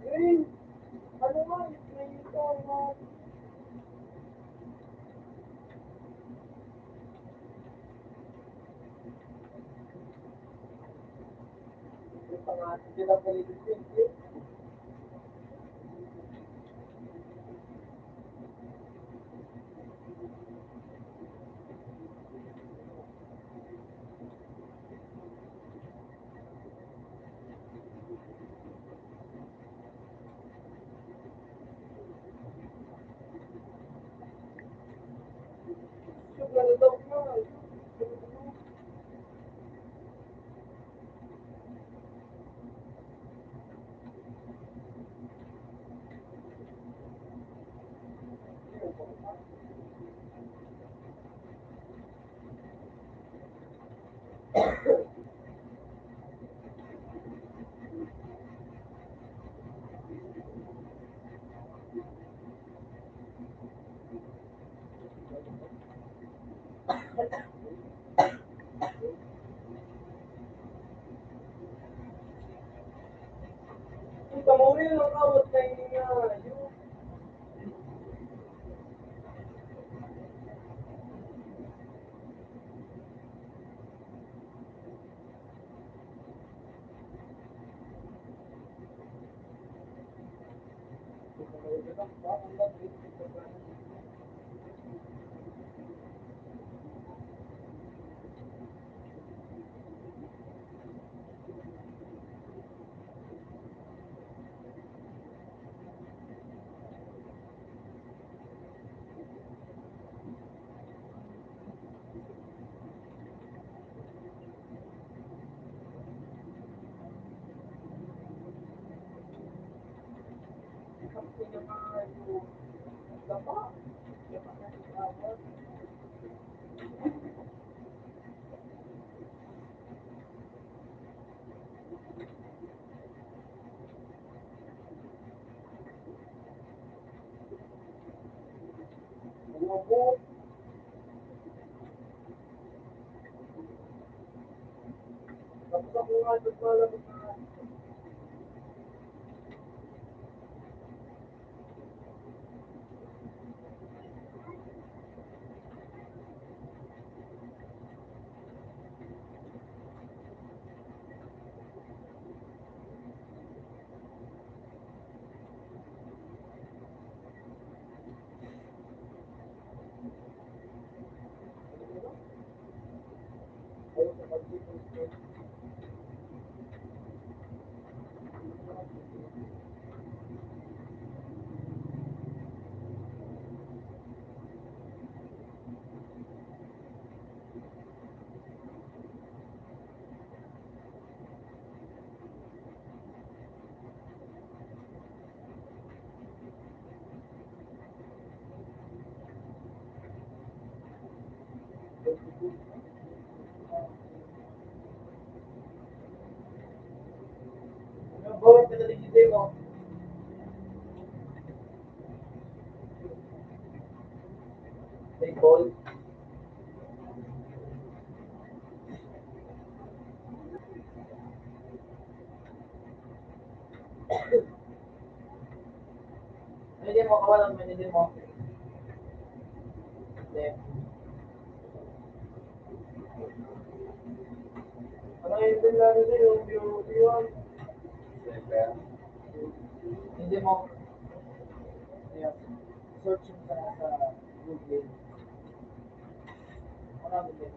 Green. Ano nga, may ito, mga pangalan sila Philippines. Sugar daw na. Kita mo rin ang awat na niya. Tapos ako nga, tapos malabas na. Ayun, sa pag-ibig. Bawat ka na din mo. Baseball. Hindi mo kawalan, hindi mo. Hindi. Ano yung din natin yung beauty one? Hindi mo. Yeah. Search mo sa Google. Marami din.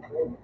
Open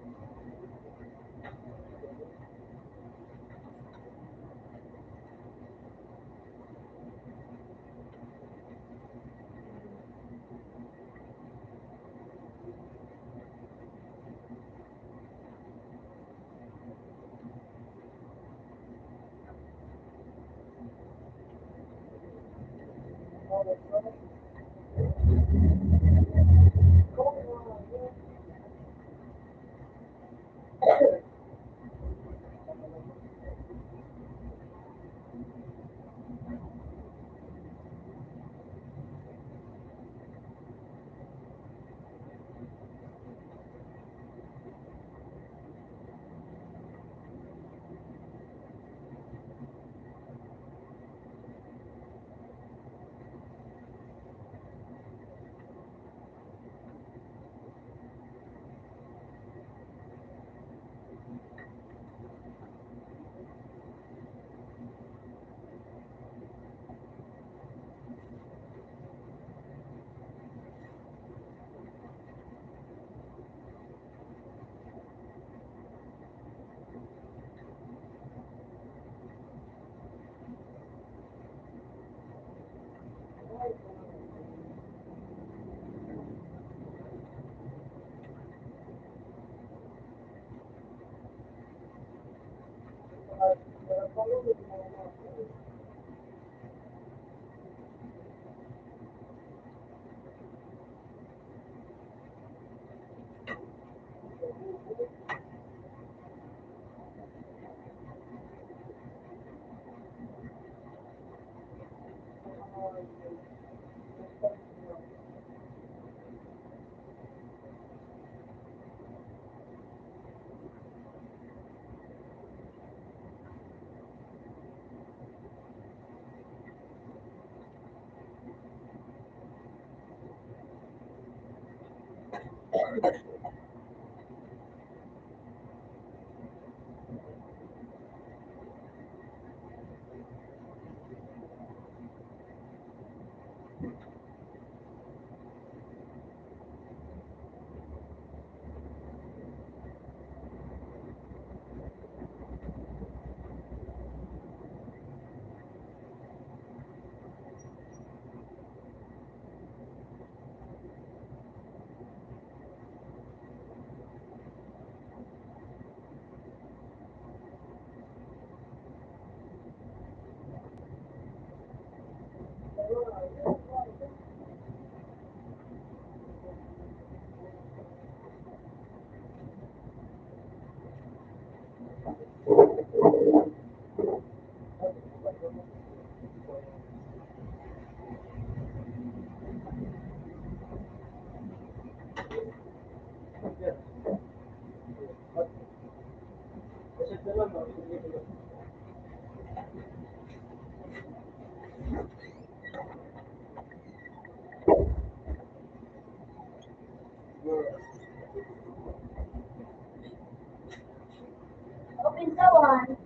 the one.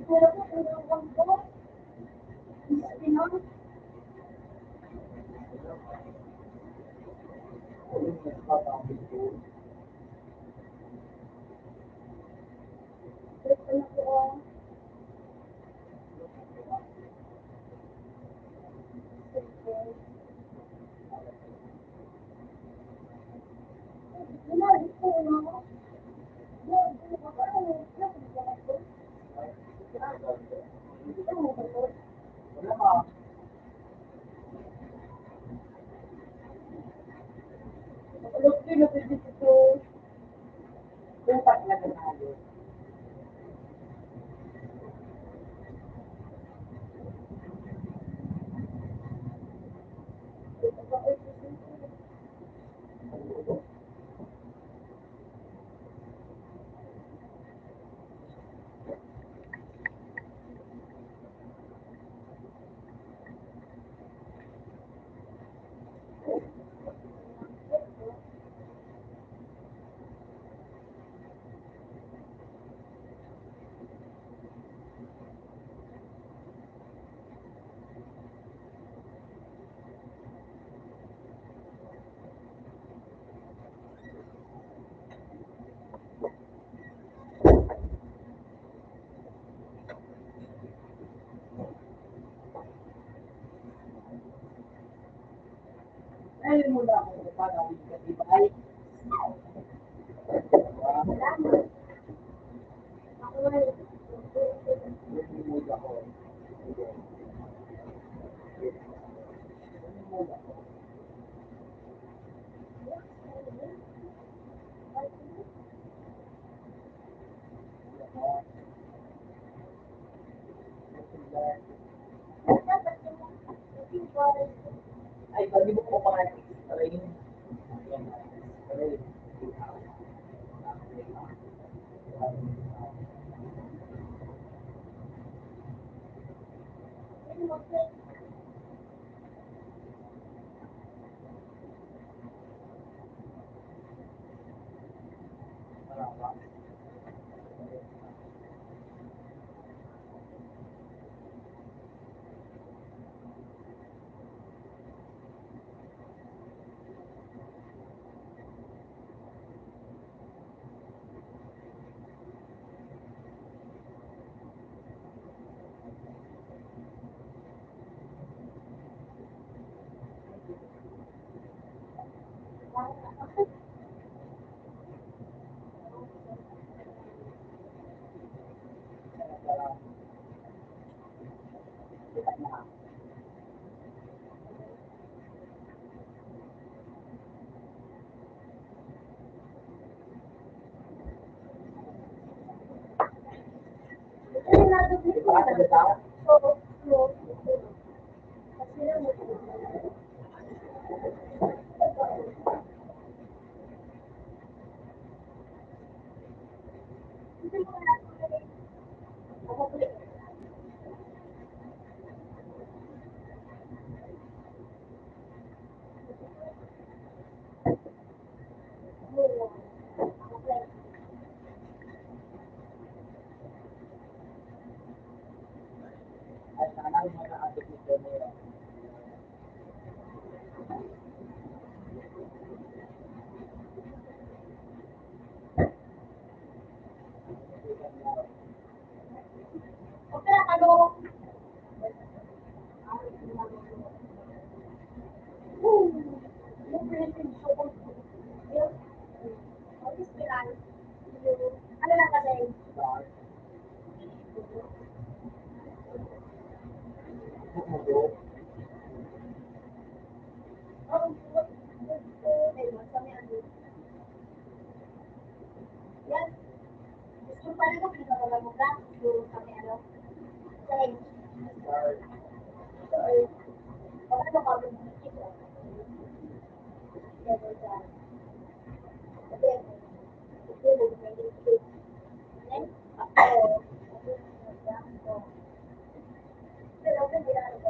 Wala po, wala po. Pinon. Ito na po. Unahin mo na kung paano ang katibay. Salamat. Ako nga. Lumimod ako. Lumimod ako. Ay, sabi mo ko pa nga. Tarayin. Ayan. Tarayin. Marapa. Ay, sana yung mga adik nito nila. Ano lang kasi, yan. Gusto pa rin ako pinagawa mo ka, yung kami ano, say, bakit mo kami dito? Ganun siya. Kasi, kasi mo may dito. Then, ako, pero ako hindi na ako.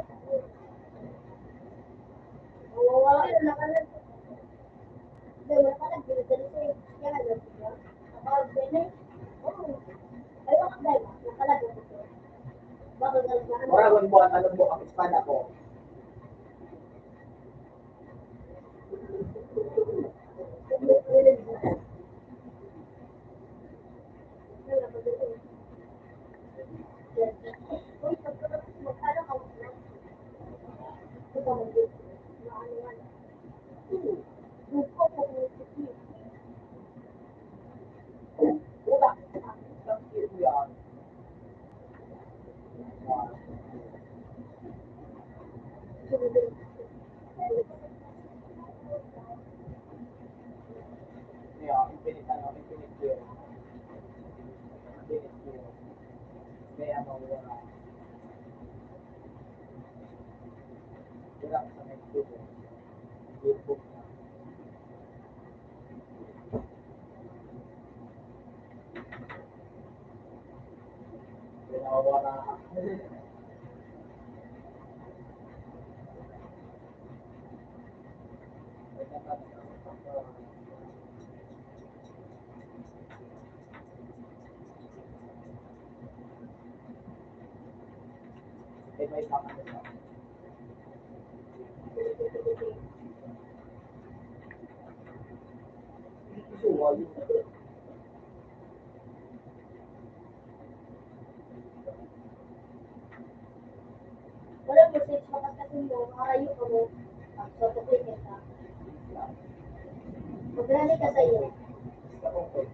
Oo, pero nakalag. Pero nakalag, binigyan ko yung kaya alam ko yan. Kapag ganun, oo. Ay, bakit dahil? Nakalag ako. Bakit dahil na ano? Wala mo buwan, alam mo ang espada ko. Wala. Isang kilo yan. Yeah, infinite ano, infinite gear. Infinite gear. May ano, wala. Wala sa next video. YouTube na. Wala. May mga ano. Visual. Wala message, makakasin mo, makayo ko mo. So, tukoy ka. Marami ka sa'yo. Sa kongkol.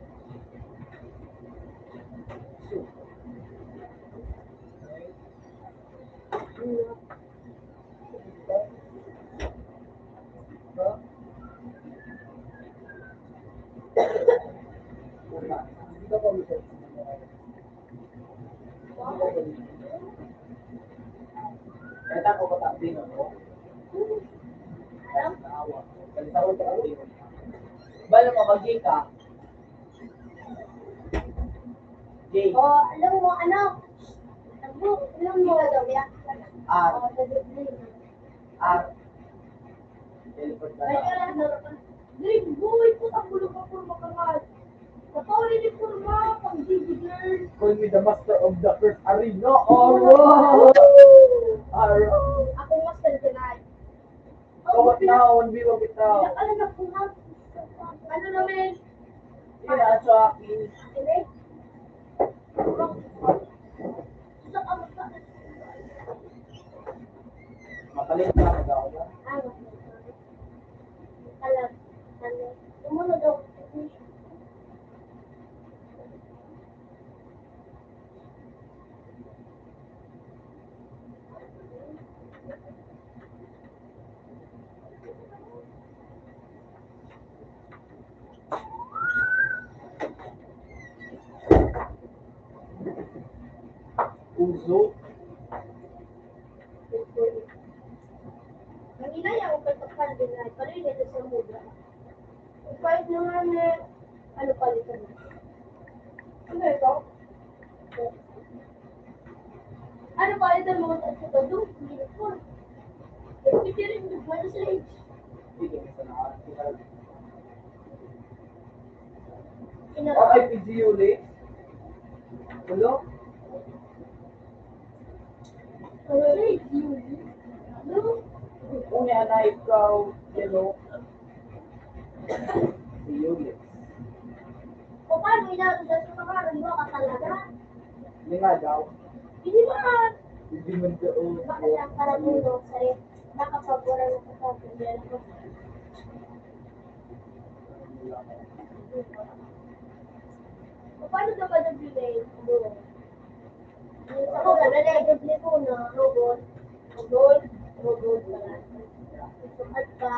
Kaya ako patapin ako. Alam? Kalita ko patapin. Bala mo, mag-gay ka. Gay. O, alam mo, ano? Alam mo, gagawin yan? R. O, gagawin. R. Teleport ka Ay, na. kaya lang, Drake, boy, putang gulo ka po makangal. Kapawin ni Purma, pang Gigi girl. Call me the master of the first arena. Alright! Alright! Ako master tonight. Kawat na, 1v1 kita. Ano na po ha? Ano namin? Sige na, sa akin. Hindi? Sa kamot na. Makalit na ako dyan. Ano? Alam. Ano? Sumunod ako. Uzo. Nanginaya ako kay Takpan din na palilit sa muda. Kahit naman eh, ano palitan mo? Ano ito? Ano palitan mo sa ito? Doon, hindi ko. Hindi rin doon, ano sa age? Hindi ka isa na. Inarap. Okay, PG ulit. Hello? Ano sa age? Ano? Kung yan na ikaw, hello. Si Yulit. O paano inarap sa pakaran mo ka talaga? Hindi nga daw. Hindi ba? Hindi man doon. Bakit ang karamulo sa rin? Nakapagwala ng pagkakagyan ko. O paano ka ba nag-delay? Ako na, nalagay ko na robot. Robot pala. Sukat ka.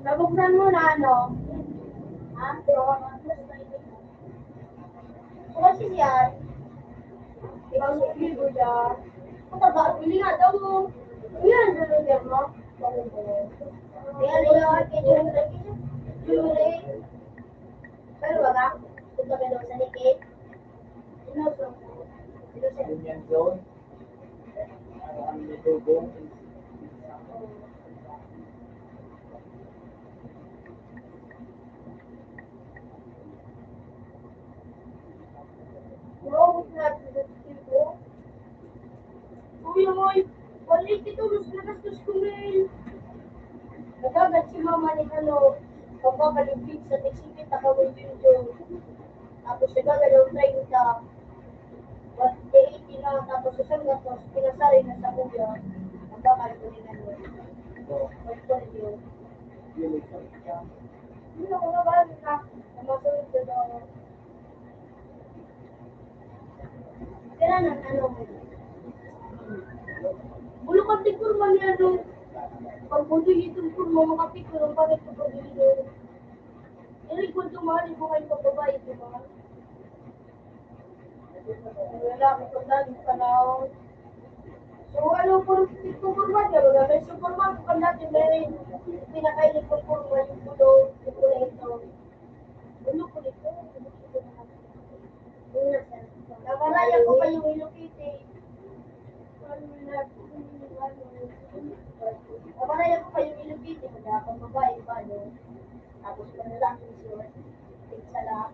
Nabuksan mo na ano? Ha? Kasi siya, ikaw sa libo dyan. Kung pag-aabili nga daw mo. Yan, nalagyan mo. Kaya nila, Julie. Pero baga, kung kami daw sa hikit, Union Zone. Ano ang nitugong? Robot na ko. Kuya mo, balik ito, gastos ko mail. Nagagat si mama ni ano, pagpapaligpig sa nagsipit na kawin video. Tapos nagagat daw 30. 180 na, tapos isang gastos, pinasari na sa kuya. Magkakal ko din ano. Mag-video. Yulit. Hindi ako nabalik na. Namasunod ko daw. Kaya na, ano, bulukan din kurma niya nung pag buto itong kurma, makapikor ang bakit ko pag-ilo. Ilig ko tumali ko kayo pagbabae, di ba? Wala ko pag daling panahon. So, ano, itong kurma niya, wala may superman ko kan natin may pinakailig ko kurma yung pulo, yung pula ito. Bulo ko nito, nakalaya ko pa yung ilokite. Nakalaya ko pa yung ilokite. Magkakang babae pa, no? Tapos panalaki siya. Tigsa lang.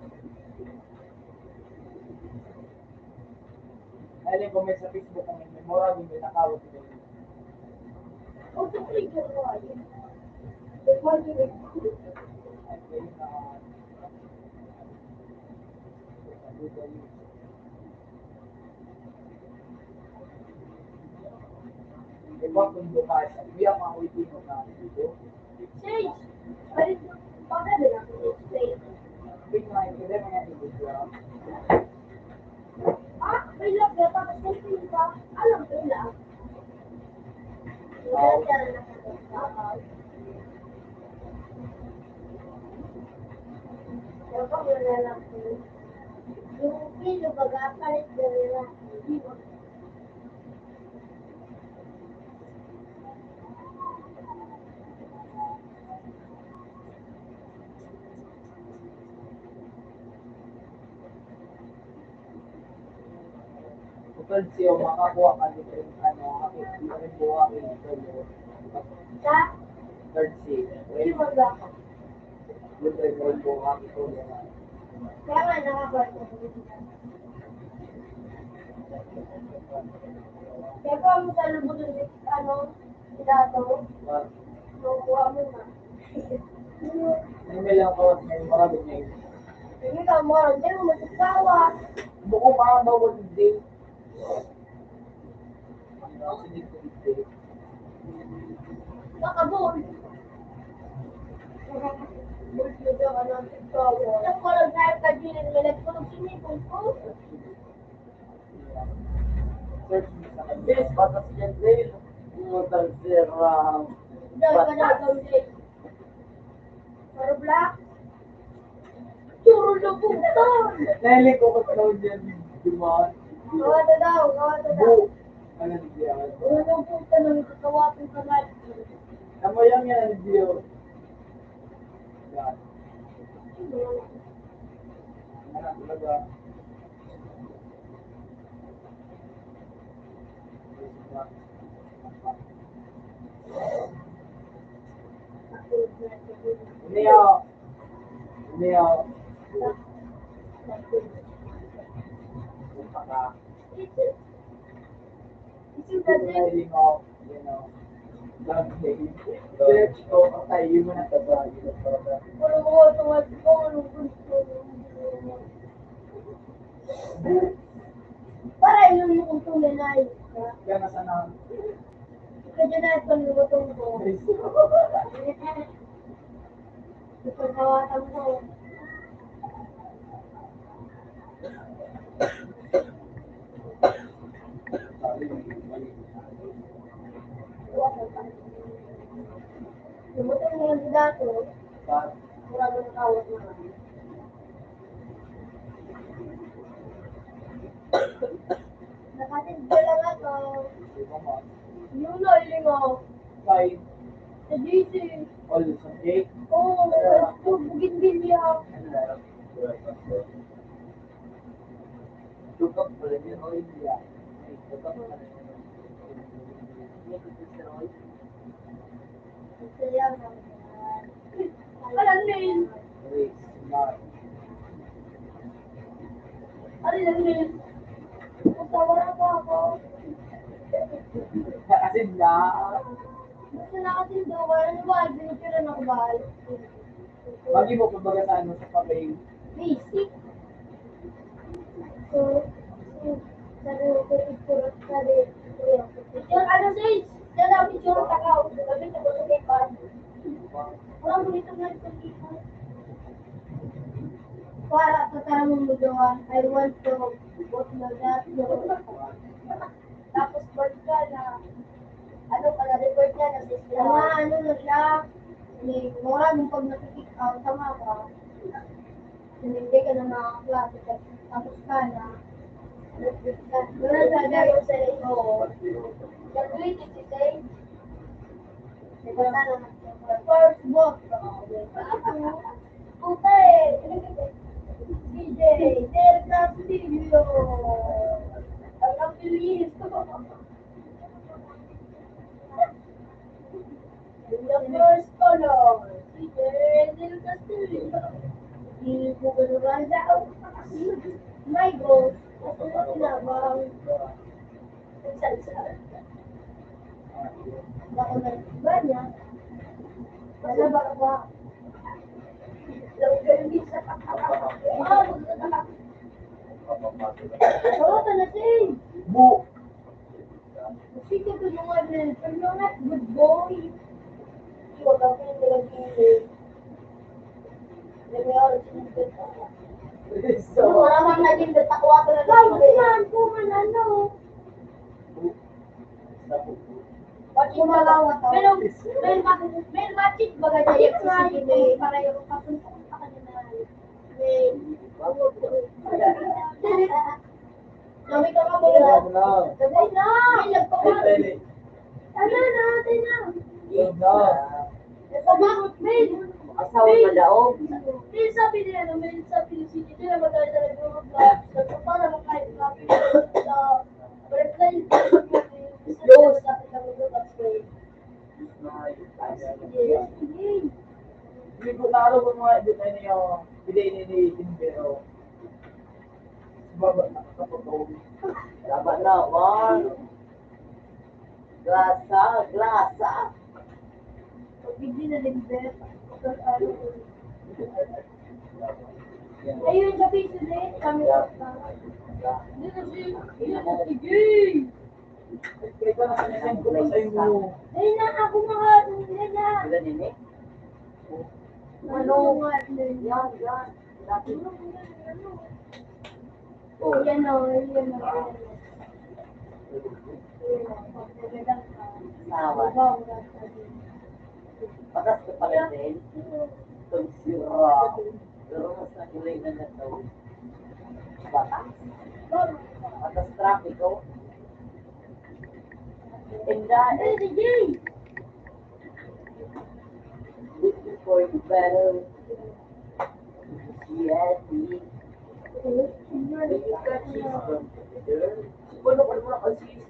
Ayun, comment sa Facebook ang memorable may nakawag ko. O, tuloy ko mo ayun. Nagmatuloy ko. Ayun na. Wag kung bukas. Biya mga uwi mo na dito. Sage! Balik mo. Bakit na lang? Sage. Pinahin ko rin mga ibigya. Ah, may love na. Tapos may sing ka. Alam ko lang. Wala siya na nakakasakal. Pero kung wala lang po. Yung pilo baga, palit na nila. Hindi mo. Kapag siya makakuha ka dito yung ano, di ka rin buha ka dito yung Sa? third seat. Hindi mo ba ako? Yung rin mo buha ka dito yung Kaya nga nakabalik ko. Kaya kung mo sa lubot ng ano, dato, makuha mo na. may lang kawas may marami niya yun. Hindi ka mo, hindi mo magsasawa. Buko mga bawal din. Ano, sinig-sinig. Nakabul. Bulsyo ka ng sasawa. Tapos ko lang tayo ka din, nilalag ko ng sinipon ko. Search mo sa kabis, batas yan din. Mortal Zero. Dahil ka na ikaw din. Pero black. Turo na puntan. Nahili ko ko sa dyan. Diba? Kawata daw, kawata daw. Bu. Ano niya? Turo na puntan ng kakawatin ka nga. Amo yan yan, Dio. Yan. Ano talaga? Umiyaw. Umiyaw. Punta ka. Isip Ito natin. na rin ako, you know. Love hate. Search ko, patayin mo na sa bagay. Walang mga automatic ko, walang gusto. Para yun yung tunay. Kaya nasa na. Kaya na ito yung butong ko. Ipagkawatan ko. Yung butong mo yung dato, wala mo nakawat na. Nakatid ka lang ako. Yun na, iling ako. Bye. Sa GC. All sa cake. Oo, bugin-bin niya. Tukap pala yun, o hindi yan. Tukap pala yun. Saya naman. Alam din. Alam din. Matawara pa ako. Kasi na, Gusto na kasi daw, wala na ba? Binitira ng bahal. lagi mo kumbaga sa ano sa papel. Basic. So, sabi ko, picture, sabi, yung ano sis, yan ang picture ng takaw. Sabi ko, sa lipan. Walang bonito na ito dito. Para sa tamang mudawan, I want to both na that. Tapos board ka na, ano ka na, record ka na, tama, ano na siya, may maraming pag nakikick out, tama ka. Hindi ka na makaklase, tapos ka na, wala sa dahil sa ito. Graduate, si Say. Diba na naman? First book. Okay. DJ, Del Castillo. Ang bilis. The first color. DJ Del Castillo. Hindi ko gano'n daw. My goal. Ako na tinabang. Salsa. Ako na iba niya. Wala ba ba? Lang ganun din sa Oo, talaga eh. Bu! Sige, tulungan din. Tulungan, good boy. Huwag kang pinagpilagilid. Nangyari, sinagdata. So, Maraming naging datakwa ko na lang. Yan, kung ano. Watching ba lang ito? Pero, may matchit ba ganyan yung CCTV para yung kapunta sa kanila. Sabi ka nga muna. Sabay na! May nagpapag. Tana na, tana. May Asawa na daw. may sabi niya, may sabi ni CCTV na magaling talaga yung vlog. So, para makahit natin sa reply. Close. hindi ko naro ko mga edit na niyo, hindi ni Timbero. Baba na kapag Laban na, man. Glasa. Bigli na din bet. Ayun, sabi ko din, kami sige. kaya ka na sinisend ko pa sa inyo. Ay na, ako mga, ay na. Sila nini? Ano? Yan. Oh, Yan o, yan o. asawa. Patas ko pala din. Tugsira. Pero mas nagulay na na ito. Batas. Patas trafiko. Inda, looking for the better. Yes, Bueno, mo na kasi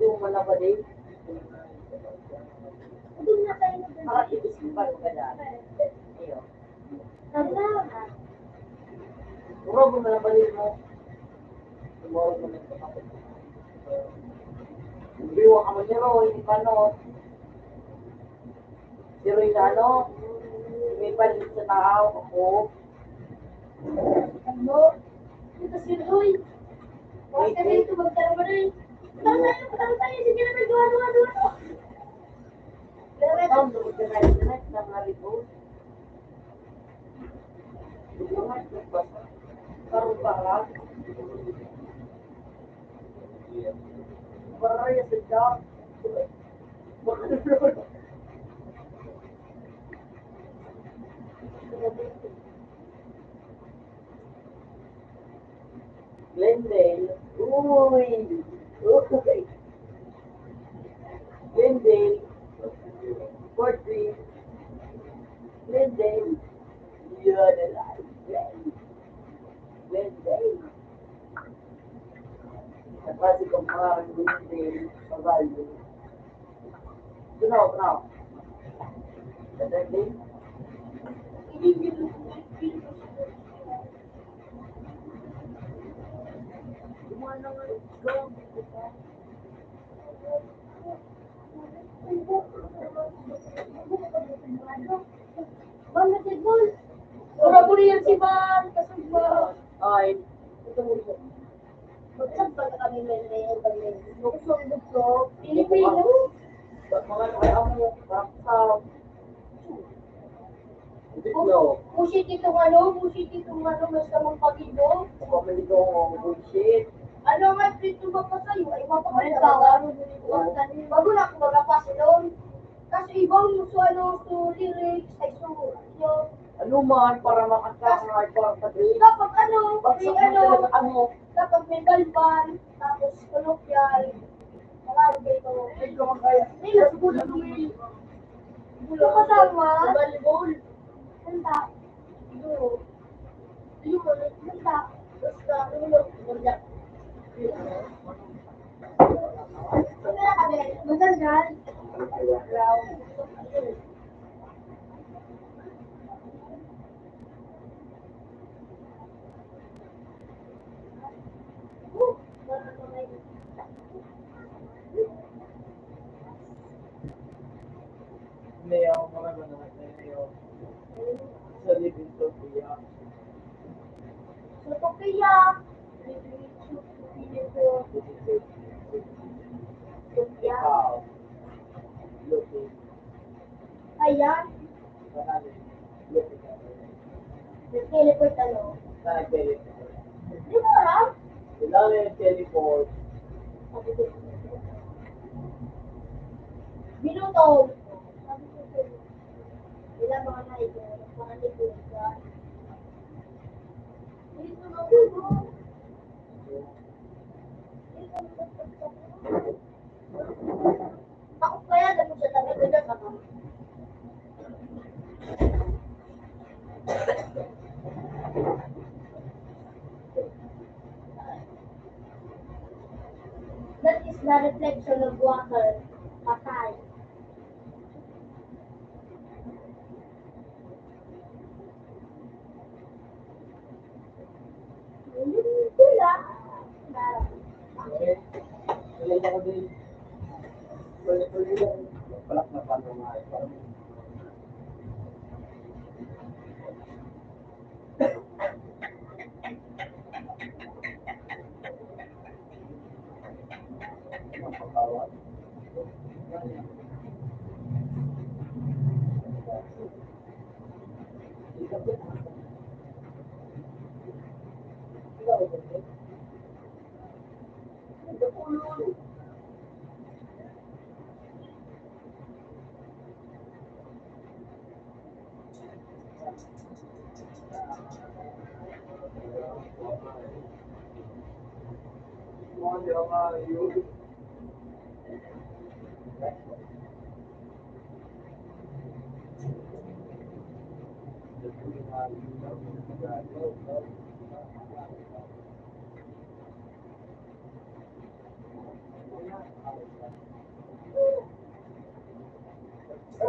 yung malaba din. Nakakitisipan ko ka dyan. Ayun. Puro mo malaba din mo. Tomorrow mo na ito kapit. Biwa ka mo ni Roy, hindi pa no. Si Roy na ano, may palit sa tao ako. Ano? Ito si Roy. Bakit ka dito magtara rin? Tara tayo, sige na, duwa. Ikaw, dumagdagat na ng haribos. Karong para. Para sa job. Glendale. Uy. Glendale. Fort Greene. Glendale. Yun na lang. Glendale. Sa klase kong pangarang Glendale. Pagalo. Tunaw. Glendale. Kumana nga ikaw. Bang, natigol. Ura po riyan si Bang. Kasugba. Ay. Magkasag pa na kami ngayon. Nagsundo ko. Pilipino. Mga nakaya mo. Baksaw. No. Bullshit itong basta mong pag-ibo. Pamilito ko bullshit. Ano nga, dito ba pa sa'yo? Ay, mapakalawa. Bago na ako magapasa doon. Kasi ibang so lyrics, ay so, yun. Ano man, para makanta nga, para pag-rin. Kapag ano, Baksak may mo talaga ano. kapag may balban, tapos koloksyal, marami kayo. Ito ang kaya. May nasugulan mo yun. Yung kasama, volleyball. Kanta. Ito. Kanta. Basta, umulog. Matagal. Hindi ako mga ganun na yun. Sa living Sophia. So, Sophia. 24. Minuto. Ilan mga naigo? Mga naigo ka? Dito na ako. Ako kaya ganun siya talaga dyan ako. That is the reflection of water. Patay. Wala. Tuloy ako din. Tuloy lang. Palak na paano nga. Parang mapapawat.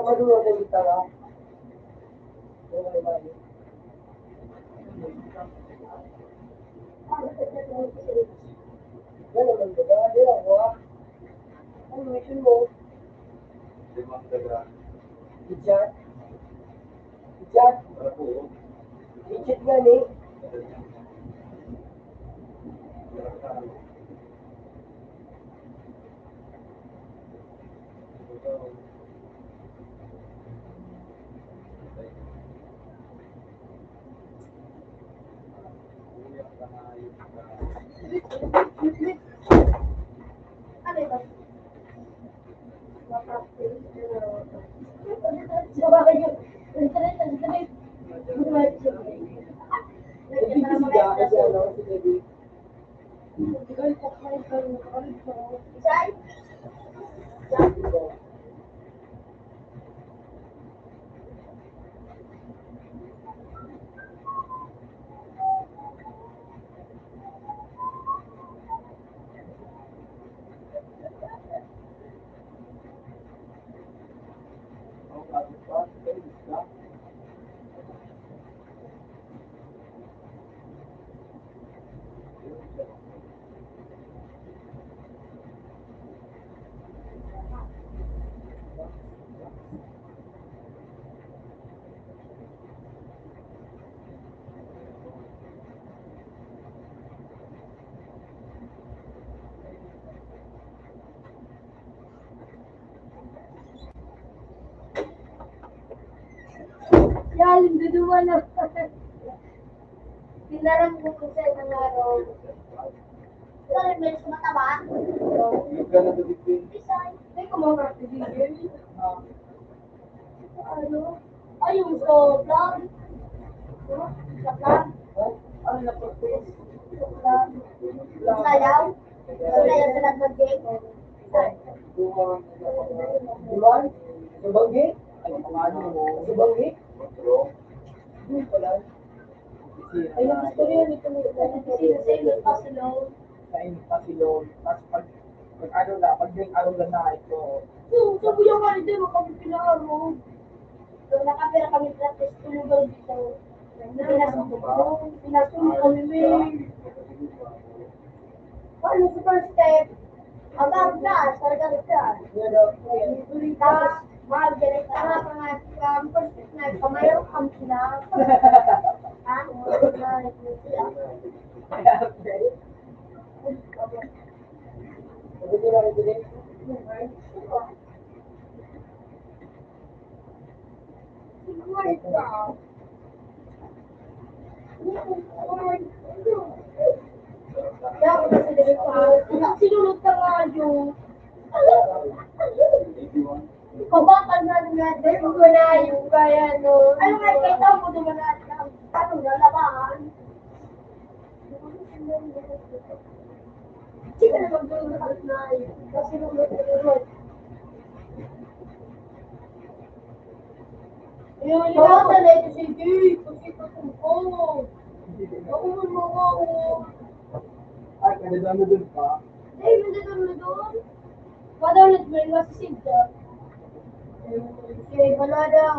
Maduro na yung tara. Ano naman ba? Ano lang ba? Ano mission mo? Ijat? Ijat? Ijat nga ni? Ano ba? Sabagay yun. Internet. Isay? Yalim, duduwa na. Tinaram ko po sa isang araw. Ito rin may sumataba. Isay. May kumamara sa bigil. Ano? Ay, yung soblang. Soblang. Ano na po? Soblang. Sayaw. Sayaw sa nag-game. Buwan? Subanggi? Ano pangalan mo? Subanggi? Wala. Ay, gusto rin yan. Ito mo. Sino pasilong. Sa inyo, pasilon. Tapos pag ano na, pag drink araw na ito. Oo, sabi yung nga hindi mo kami pinaro. So, nakapira kami practice tulugan dito. Pinasunog kami, may. Paano sa first step? Agad na, saragad ka. Tapos, mahal ka rin ka. First step na, pamayaw kami sila. Ha? Kaya ako kasi Sinunod ka nga yun. Kabakan na natin ko na yung kaya no. Ano nga, kita mo naman natin ang ano lalabahan. Sige na magdulot na yun. Kasi nulot. Baka na ito si Jay. Kasi katungkong. Ako man mga ako. Ay, kanila mo dun pa. Ay, nandito na doon. Padawlat mo yung masisig ka. Okay, wala daw.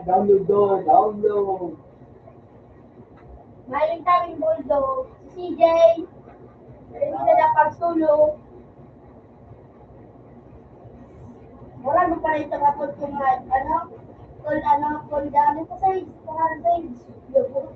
Download doon, download. Mayroon kaming bulldog. Si CJ. Hindi na napagsulong. Wala mo pa rin tapos kung kung dami sa size, para size. Yobo.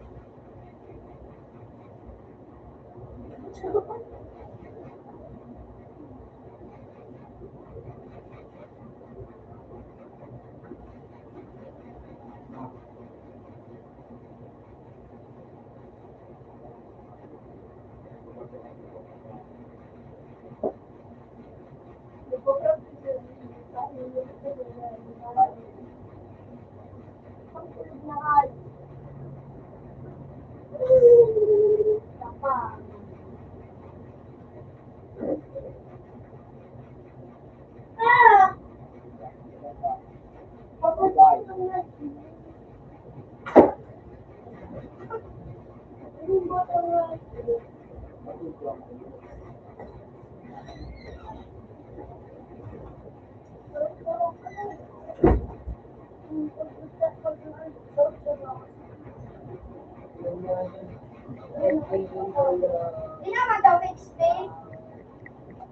Hindi naman daw next day.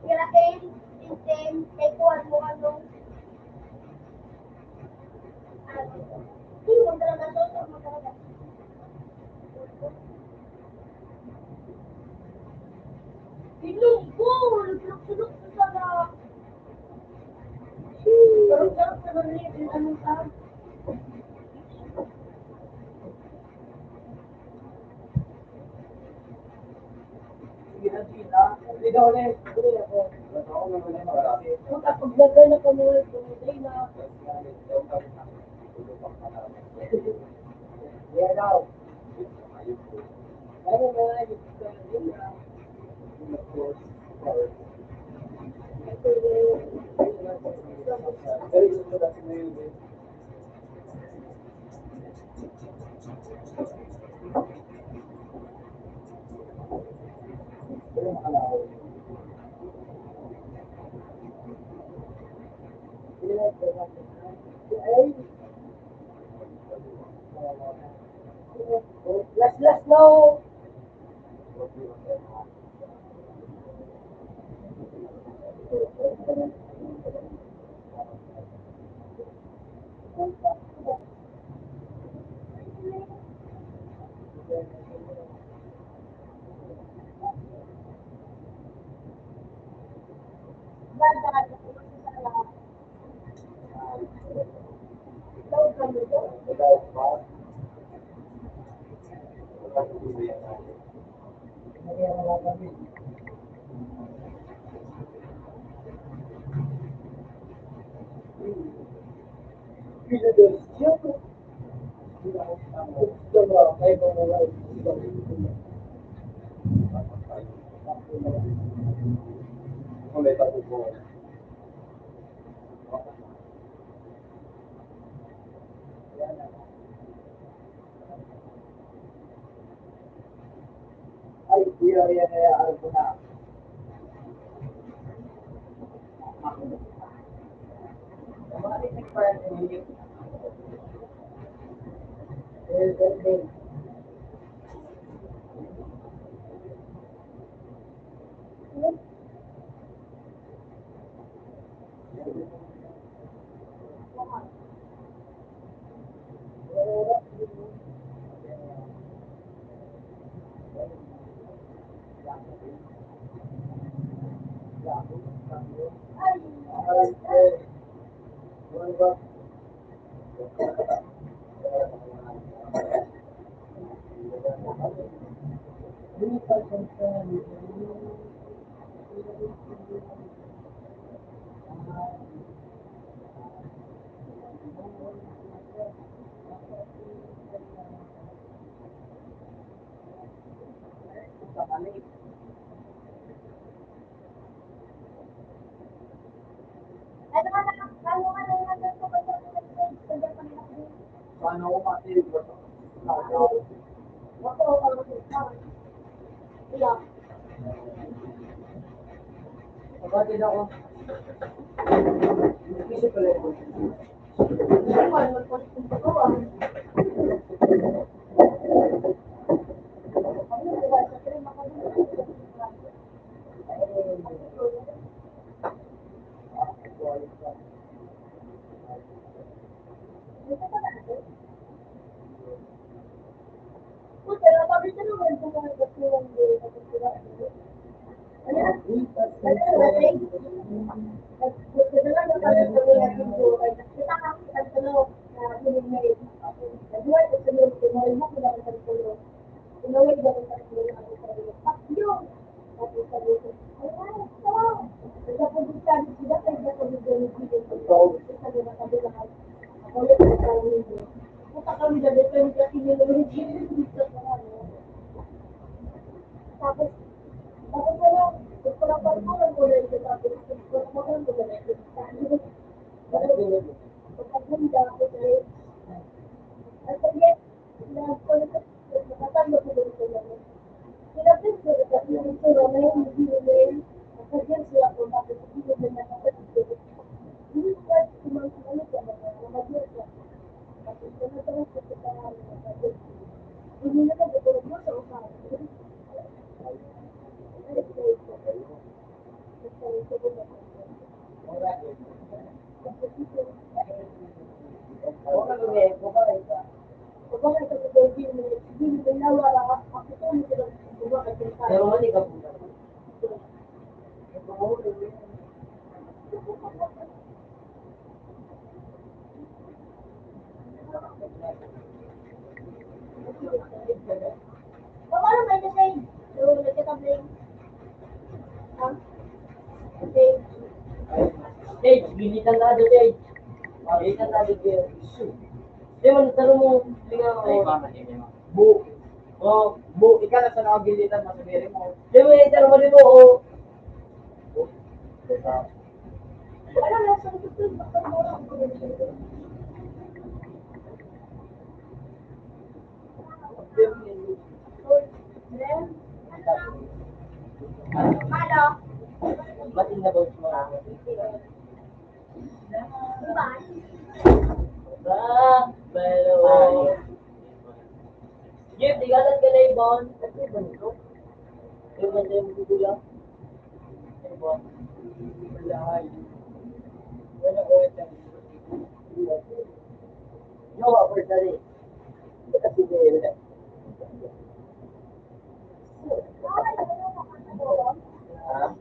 Kirain, itim, ekuan mo ano. Hindi mo talaga to, mo talaga. Bilog ko, nagsulok-sulok ko sana. Sarap-sarap sa maliit yung anong tawag. Sige na, Gina. Hindi daw ulit. Hindi ako. Ako na wala marami. Magkapaglagay na pamuhay ko, hindi na. Yeah, daw. Ano na, yung Gina. Last no. Ay, yan ko na. Ano ka na, ano ka na yung nandun ko ba sa Paano ko matilip ko ito? Yeah. Kapatid ako. Isip ko lang. Tapos, ano, gusto lang pa rin mo, nag-ulit ka tapos, gusto mo lang mag-ulit ka. Pagkaganda, ako sa rin. At again, nakatalo ko din sa mga. Sinapin ko rin kasi yung ito, na yung hindi at again sila ko, bakit hindi ko na nakapatid ko. Hindi ko kahit kumang-kumang ka, mag-ulit ka. Tapos, tanong ko sa pangalan ng kapatid. Hindi na nag-ulit mo sa usapan. Pero mali ka po. Paano may design? So, nagkatabling. Ha? Okay. Stage, gilitan na doon, Stage. Gilitan na doon, Stage. Di mo, tanong mo, hindi nga ako. Bu. Oh, bu, ikaw na sa nakagilitan, masabihin mo. Di mo, tanong mo dito, oh. Ano na, sa ito, baka mo lang ako. Ano? Ba't yung nabaw mo? Diba? Pero, Jeff, tigalan ka na yung bond. Kasi ba nito? Yung ganda yung gugulang. Ano ba? Wala. Wala ko ito. No, for sorry. Kasi hindi.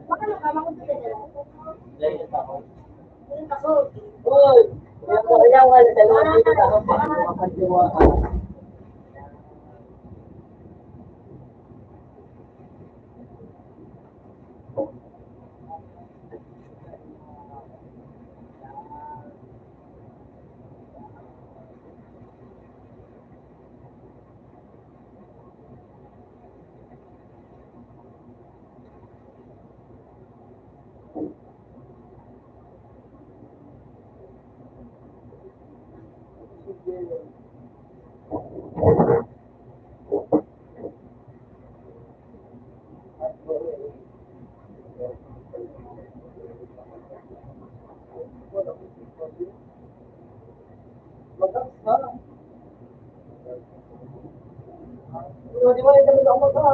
Baka nakamang ko sa Dahil sa ako. ako. Uy! Kaya wala dalawa dito sa ako. Baka makapagdiwa ka. Di ba yung damit ako ka?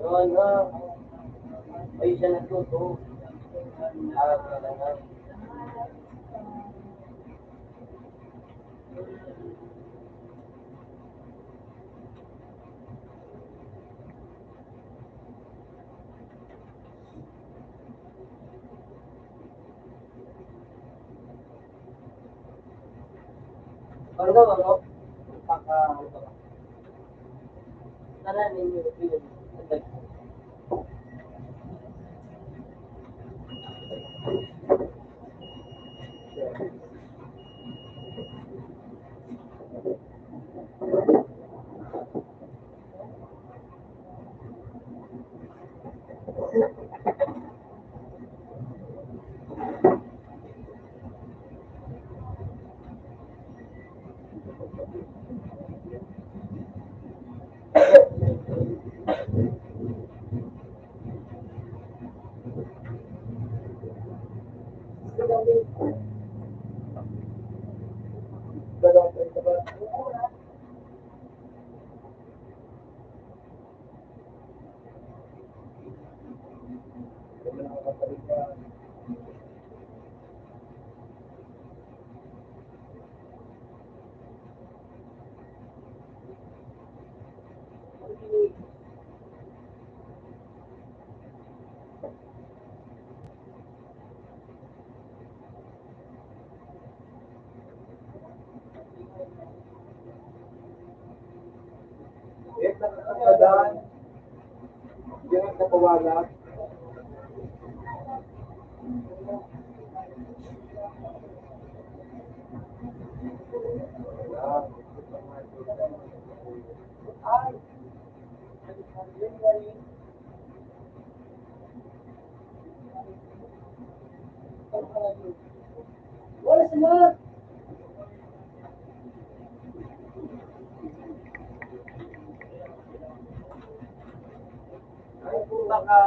Yun na. Ay, siya nagluto. Talaga. Ano daw, ano? Ano ba? Naranin niyo yun. Nakakadaan. Yan ang kapawalan. Wala sunod. Ay, punta ka.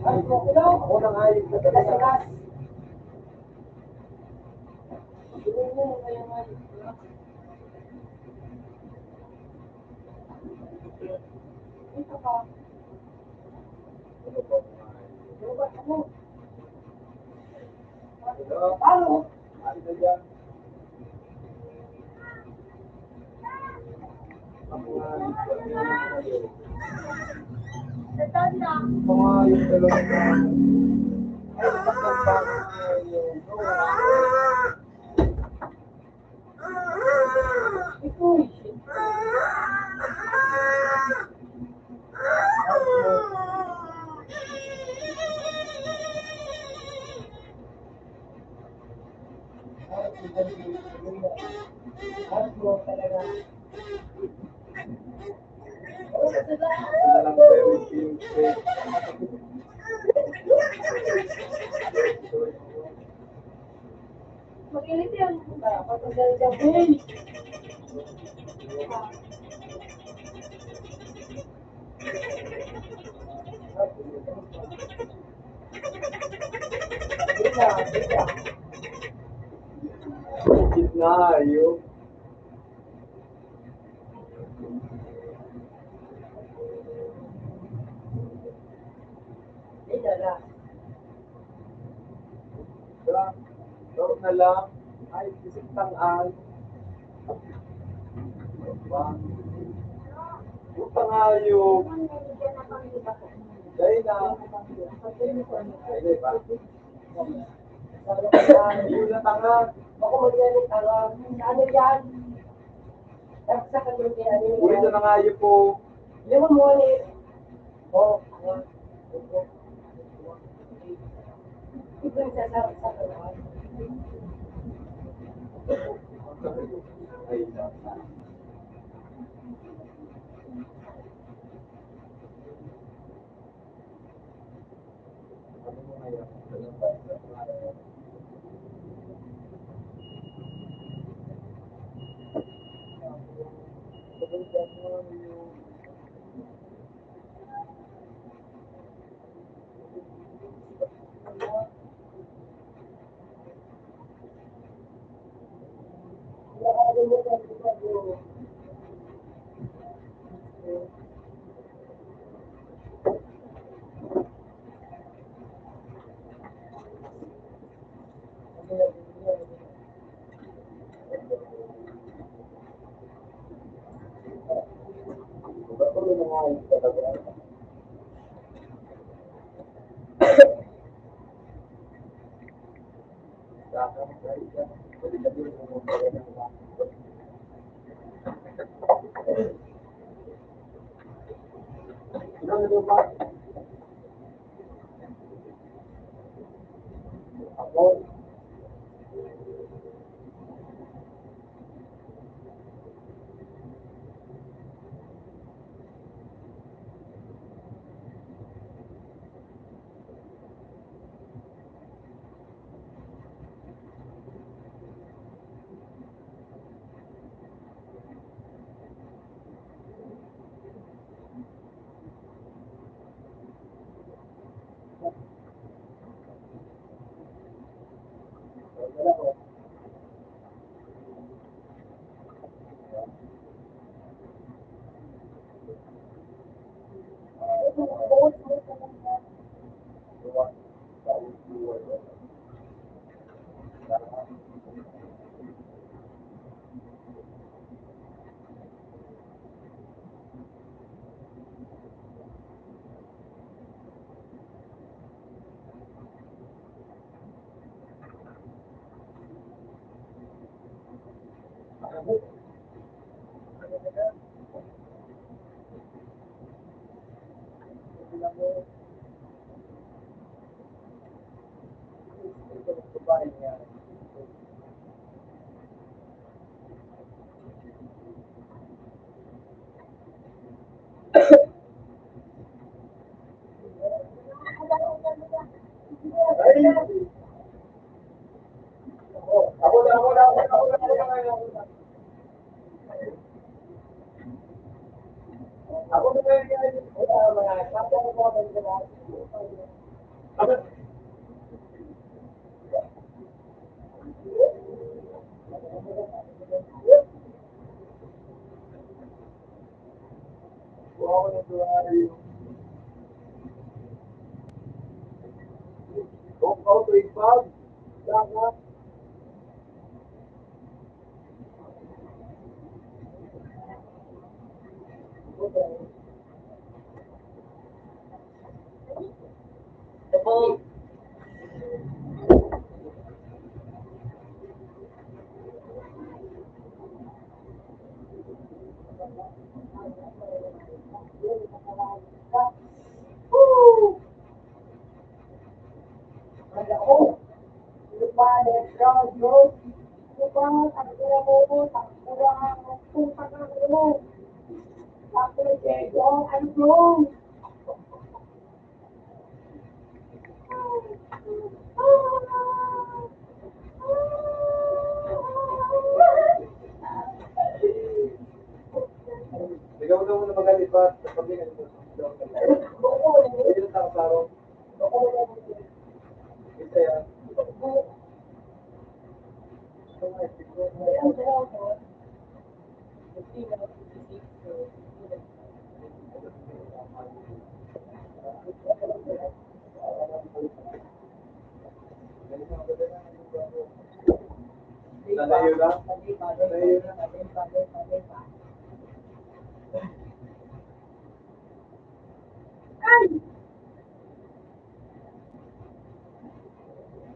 Ay, ako nang ayos na talaga. Ito ka. Ano? Ano na dyan? Mga yung dalawa. Ay, bakit yung Ito. Dalang very few days. Mag-ilit yan. Pagkagaling. Gitna, ayun. Lord na lang, ay isip tangal. Utang ayun. Dahil na. Ay, ba? Yun na tangal. Ako magaling alam. Ano yan? Sa kanila yan. Uwi na lang ayun po. Hindi mo mo ulit. Oo. Ito yung sasarap sa kanila. Ay,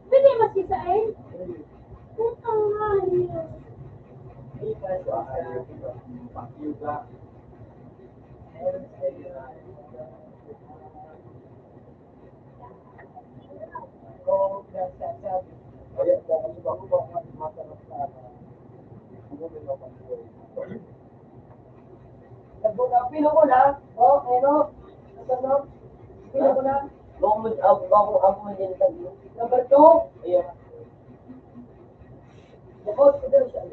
Pwede masisain? Ay, Pino ko na. Oh, ano? Ano? Pino ko na. Ako mo din tayo. Number 2. Ayun. Bukod ko din siya.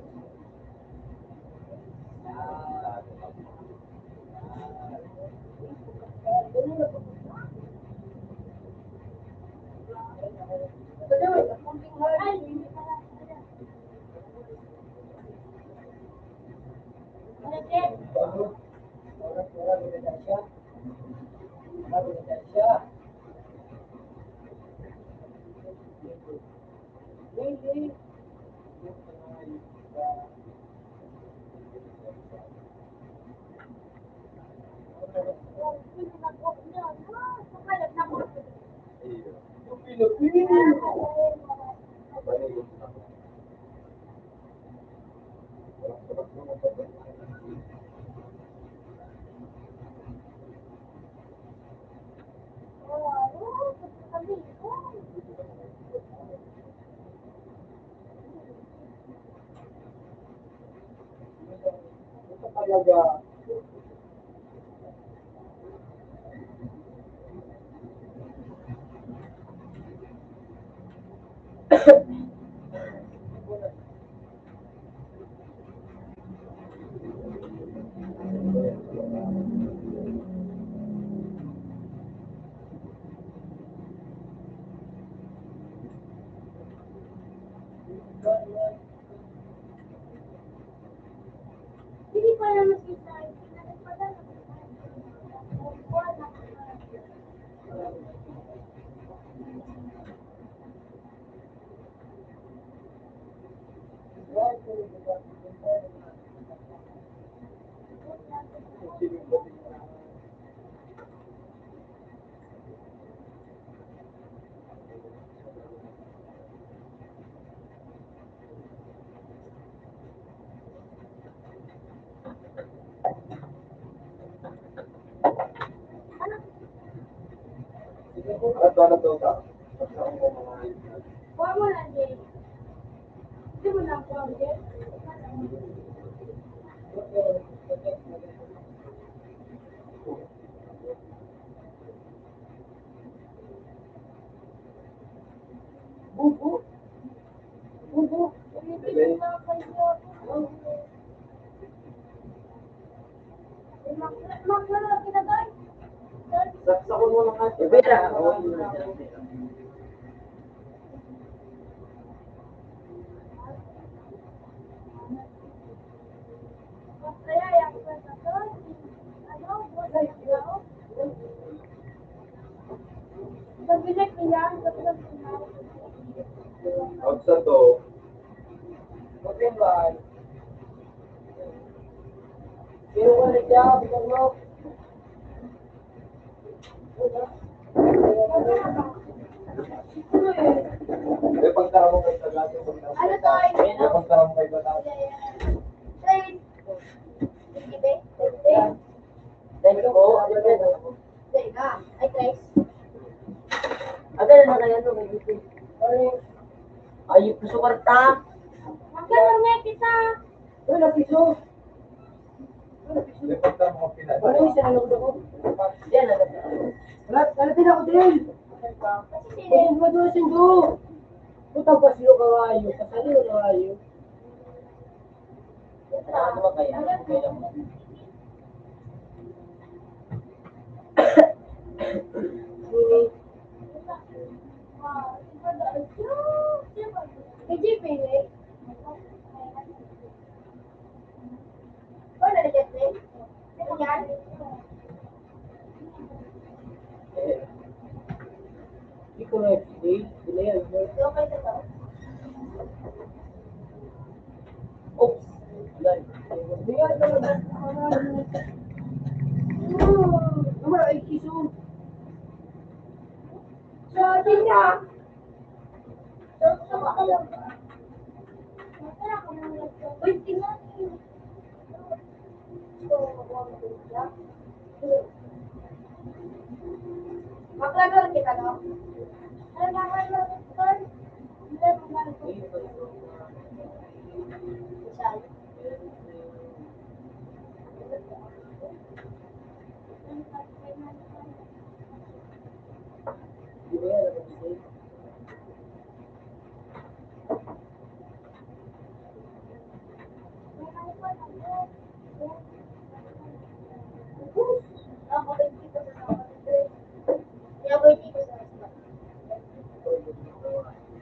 Hindi. Talaga. Hindi pa naman kita. Kuha mo lang, Jay. Hindi mo lang kuha, Jay. Bubo. Bubo. Hindi mo lang kayo. Maglaro kita doon. Saksakan mo lang kasi. Ibera. Kaya yung doon. Ano? Wala yung tao. Sabihin niya, sabihin niya. Out sa to. Okay ba? Pero wala siya, bilang mo. May pagtara mo kay Tagato. Ano to? May pagtara mo kay Tagato. Trade. Ibe? Dahil ko, ano na yun? Trade na. Ay, trade. Agad na kaya ito, may YouTube. Ay, gusto ko ta. Magkano nga kita? Wala piso. May pagtara mo kay Tagato. Ano yung sinanong ko? Yan, agad. Wala din ako din. Pwede mo doon sindo. Utang pa siyo kawayo. Kasali mo kawayo. Ano ba kaya? Okay lang. Kay JP, eh. Wala na JP. Ano yan? Hindi ko na explain. Dinayan mo. Okay na to. Oops. Dinayan ka na. Wala ay kiso. Sorry na. Uy, tingnan. Maglaro kita, no? Ano maglaro kita? Hindi, maglaro kita. Isal. Dinayan ako.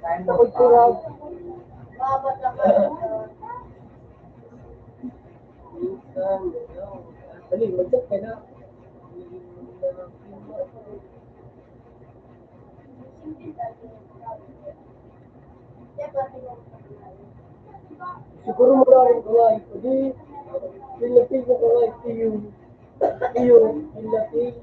Kain mo pa. Dali, mag-check ka na. Diba? Siguro maraming kalay. Hindi, nilating ko kalay. Iyo, nilating.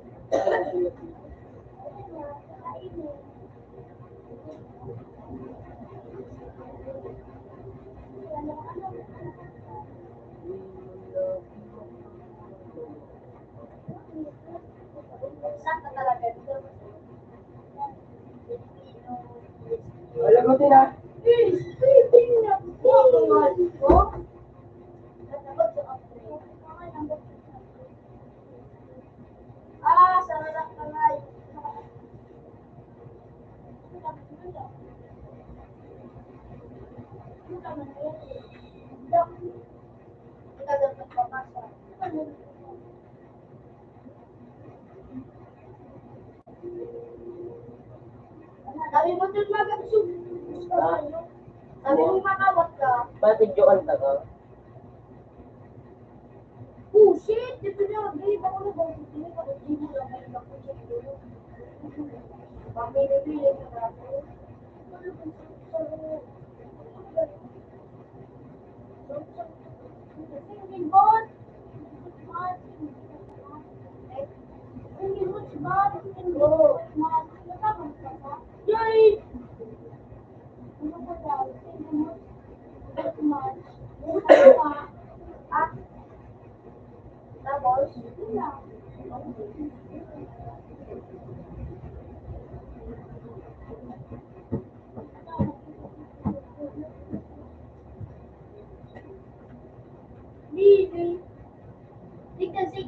Saan talaga? Alam mo din ha? Ah, sana lang kamay. Kita dapat papasok. Sabi mo dun mag-absub. Sabi mo makawat ka. Patidyoan ka ka. Oh shit! Dito na. Ganit ako na bang hindi ko hindi mo lang ngayon ako siya dito. Pamili-pili ko na ako. Singing ball. Singing ball. Singing ball. Yay! Ano ba daw? Singing ball. Ah, tapos? Really? Kasi.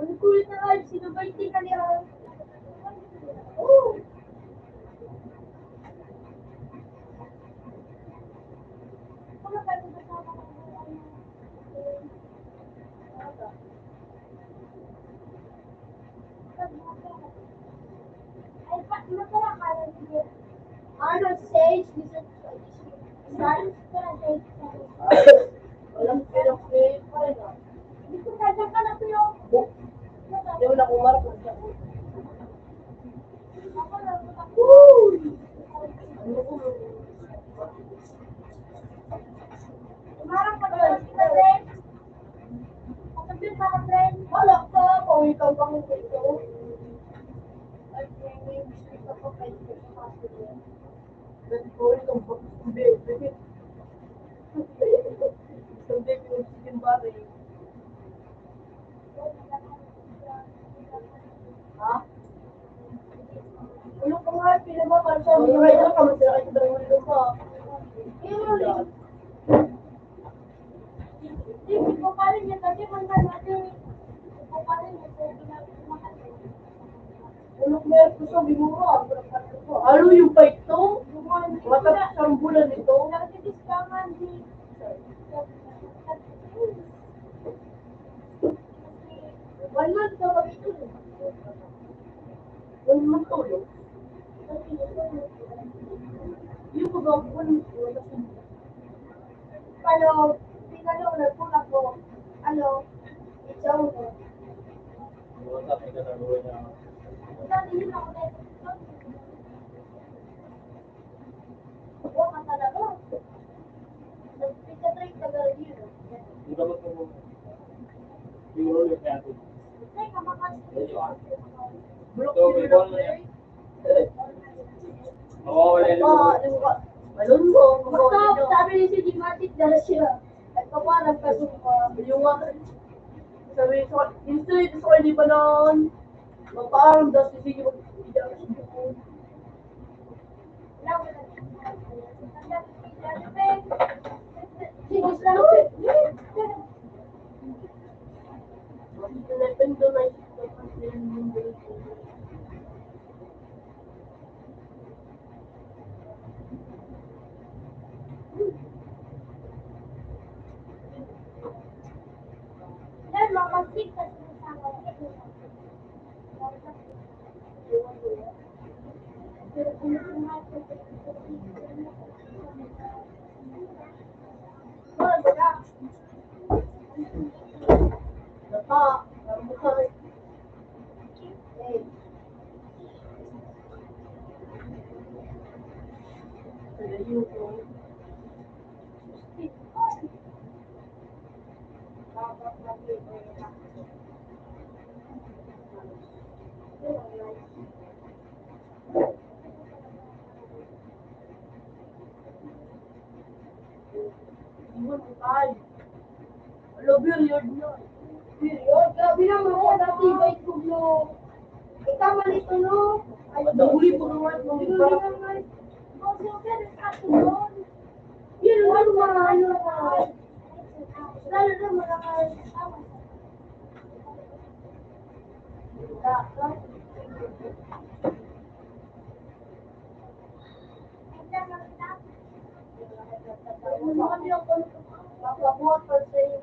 Ang kulit na live, sinabay ka niya. Oh! Ano, sage? Walang pinag-create pa rin ah. Hindi ko kaya ka na tuyo. Hindi mo na kumarap kung siya. Marang pa doon kita rin. Kapatid mga friend. Wala ka, kung ikaw bang ito. Ay, may gusto ko kayo sa hospital. Dati ko ito, hindi, hindi. Hindi, pinagsikin ba rin? Ha? Ano ka nga, pinababal sa mga kaya ka, masira kayo sa ulo mo. Hindi ko pa rin yan kasi manda natin. Hindi ko pa rin yan. Ulok na ito sa bimura. Ano yung fight to? Matapos ang bulan nito. Nakasitiskangan di. One month na kami ito. 1 month tulog. Yung pag-abuan Ano, pinalo, nagpulak ko. Ano, ikaw mo. Dati yun ako na ito. Oo, ang talaga. Nagpika-trade ka gano'n yun. Ay, kamakas. Malun mo. Stop! Sabi ni si Di Martin dala siya. Nagpaparang kasumpa. Yung nga. Sabi ko, ito sa hindi pa noon. Magparang daw si Sige Sige, Napa, rambutan. Eh. Salayo ko. Iwan ko tayo. Hello, period na. Period. Grabe naman ako dati ba ito no. Ikaw malito no. Ay, Madahuli po naman. Hindi naman. Kasi okay, kasi no. Yun lang mga ano na. Lalo na mga Papabuhat pa sa iyo.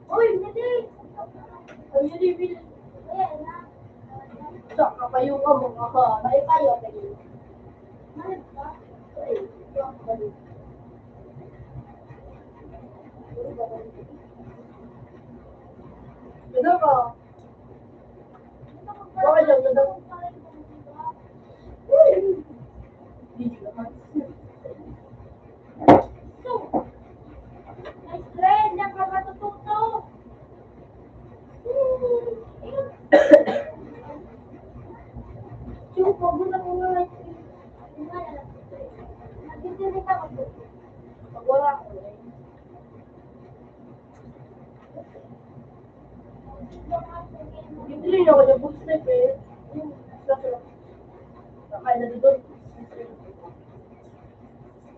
Uy, Billy! Ay, Billy! Ayan na. Saka kayo ka mga ka. Ay, kayo, kayo. Malit ba? Ay, yung balik. Ganda ka. Baka lang, ganda. Hindi ka. Nice friend, yan ka matututo. Yung pagbulan ko nga. Nagtitiri ka ako. Pag wala ko eh. Hindi ako niya bootstep eh. Kakain na dito.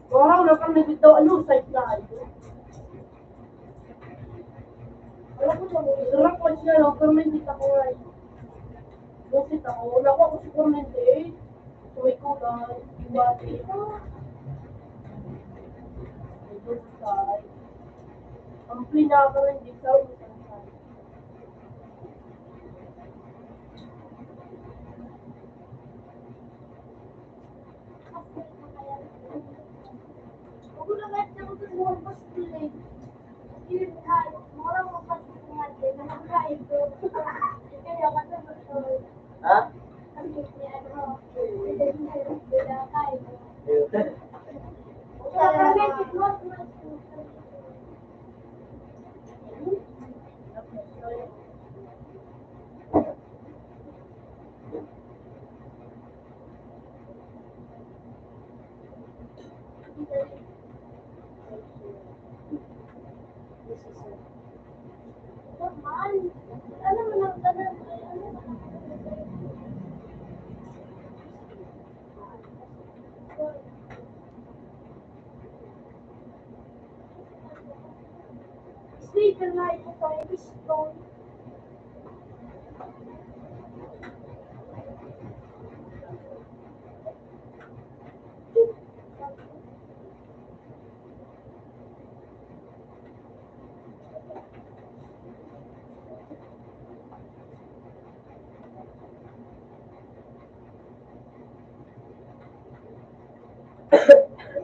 Parang nakang nabitaw ano, site na ano. Alam ko siya, sarap ko siya, no? Fermented ako nga eh. Busit ako. Wala ko si fermented eh. Suway ko na, iba eh. Ang pinaka rin di sa Ako na kahit na ako sa mga pastil eh. Yun, mga mga pastil nga din, nakakain ko. Kaya ako sa pastil. Ha? Ang niya, ano, kinakain ko. Kaya kami, tikmos, normal. Ano mo lang, Sleeping like a baby stone.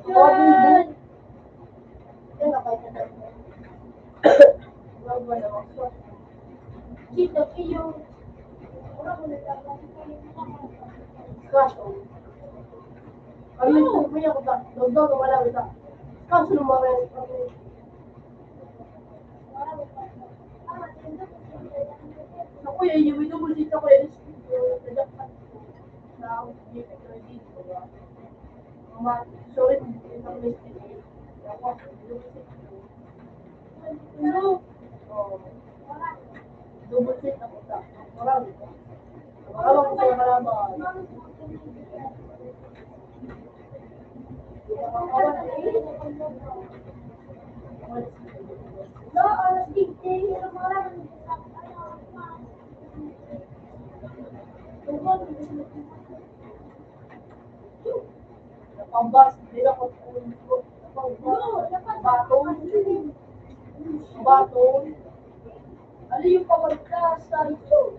Yan! Kita kayo. Kaso. Kami ito, may ako ta. Dogdog ka wala kita. Kaso naman kami. Ako yung yung double seat ako yung najakpan. Sa ako yung credit ko ba. Sorry, isang mistake. Ako, double seat ko. Ano? Oh. Double seat ako ta. Marami ko. Marami ko sa kalaban. No, alas 15, pero mga Napambas, hindi ako baton. Baton. Ano yung pamagkas sa ito?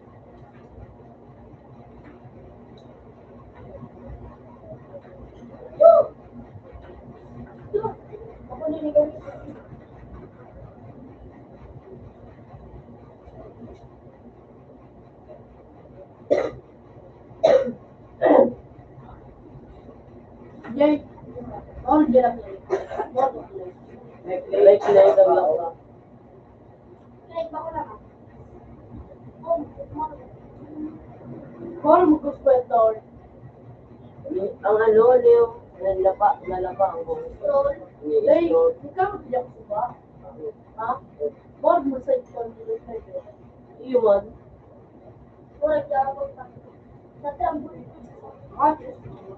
Ako niligaw ito. Jay, all dyan ang like ang lang ba? like ba ko lang? Kung mo gusto ito, ang ano, yung nalapa ang buhok. Like, ikaw tiyak ko ba? Ha? Board mo sa ito, iwan. Wala siya ako sa tambo.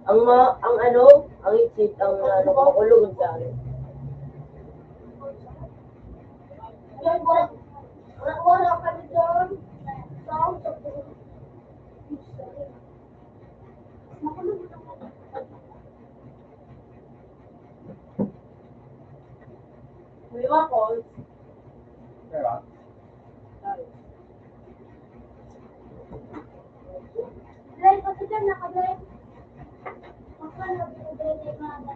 Ang ano, ang isip, ang ano, makulog sa akin. Wala kami doon. Sound of the May mga calls. Pero, drive kasi dyan, naka-drive. Makakala ko drive yung mga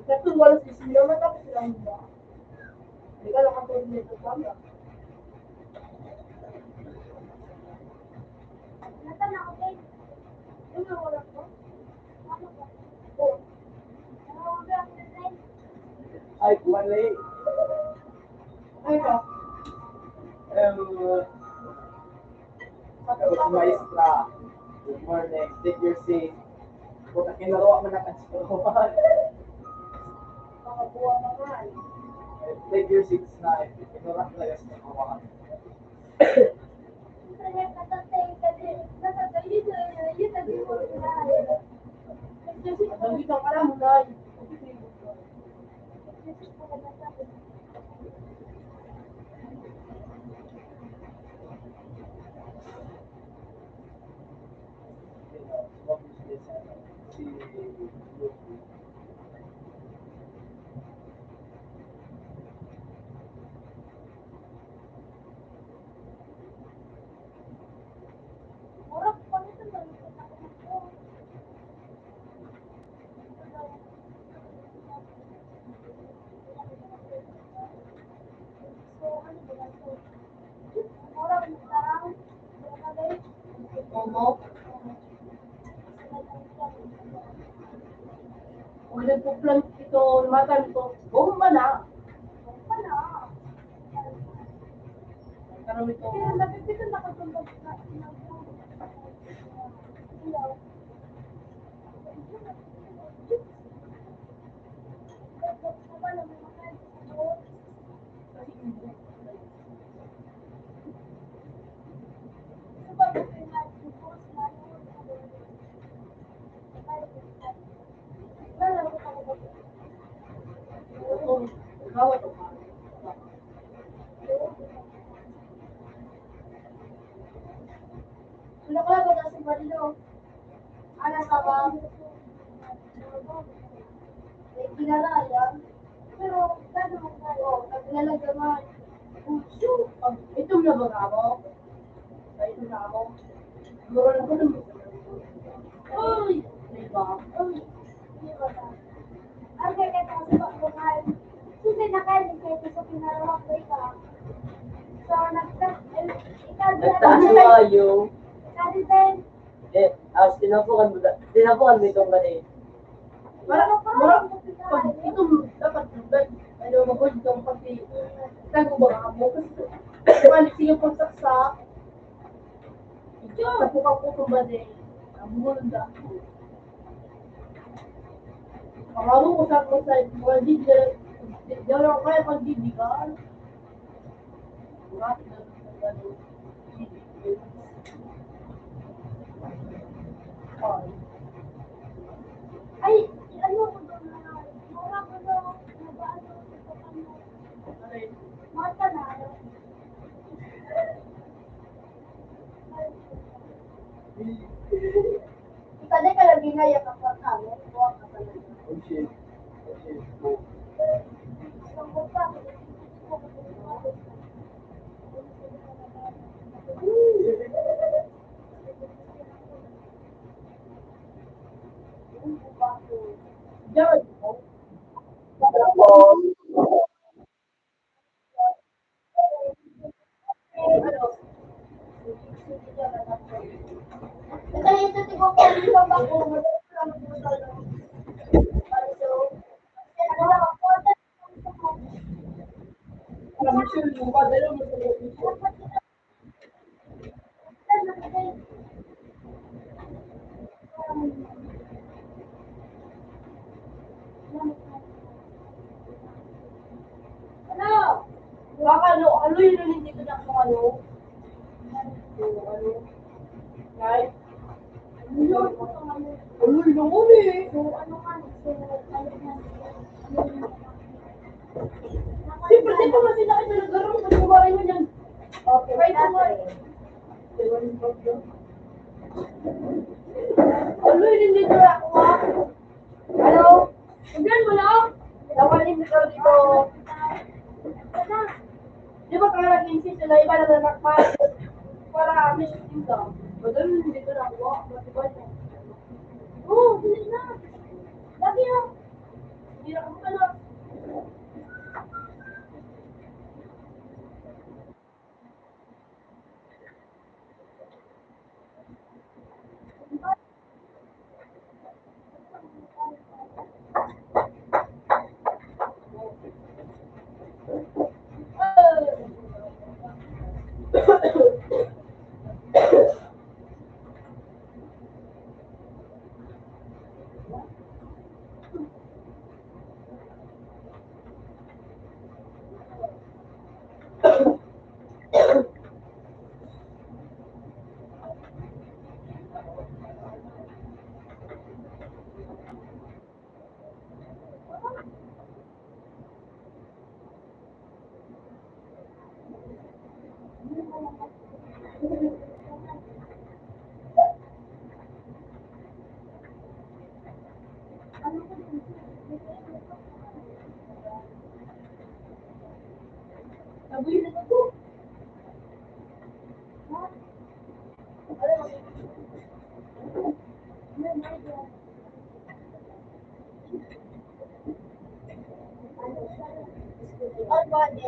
Kasi wala si Sino, matapos silang ba? Hindi ka nakatulog nito sama. Nasaan ako, drive? Yung mga wala ko? Ano ba? Oo. Ano ba ako drive? ay, mali. Ay ka. Tapos maestra. Good morning. Take your seat. Puta, kinalawa mo na kansipawan. Makabuha na nga eh. Take your seats na. Kinalawa mo na kansipawan. Drive ka sa tayo kasi nakagalit na yun sabi mo na. Dami ka pala mo na. Murag pa nito ba? So, ano ba ito? Murag tarang. Nakagalit. Momo. Kung nagpuplan ito, matan ito, bomba na. Wala. Karoon ito. Kaya napipitan ako kung ilaw. Ito, ikaw ito. Ano ka ba kasi Marino? Ano sa ba? May kilala yan. Pero, gano'n tayo? Nagkilala naman. Ito na ba nga mo? Ito na ako. Mura lang ko lang. Ay! Diba? Hindi ba na? Ang kaya kasi pagbukan. Kasi nakain kayo sa pinarawak ko ikaw. So, Nagtaas mo yung... Kasi then, Tinapukan mo itong mali. Mura, pag ito dapat ano, mag-hold kang pati tago ba mo? Kasi balik siya pagsaksak. Ito, napukang ko itong mali. Ang munda. Karamo ko sa mga digital. Diyan ako kaya pag digital. Mura, Ikadai ka lagi nga yung kapag kami. Buwag ka pala. Oh shit. Oh shit. Diyan. Ito ito tigo ko dito ba ko Alam mo siya, yung padala mo sa location. Ano? Baka ano yun hindi ko na kung ano. Yung ano. Right? Ano Ano yun ako eh. yung ano nga, so, ano nga, Siyempre, di pa kasi nakita na gano'n sa buhay mo yan. okay, Right that's away. it. Ano yun dito ako ha? Ano? Tignan mo na. Tawalin ko dito. Di ba kaya nag-insist sila iba na nakakpas? Para kami shooting ka. Madalo yun dito na ako. Matibay mo. Oh, bilis na. Lagi na. Hindi na kami pala. Sabi na ito. All body.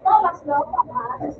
Thomas, no? Thomas.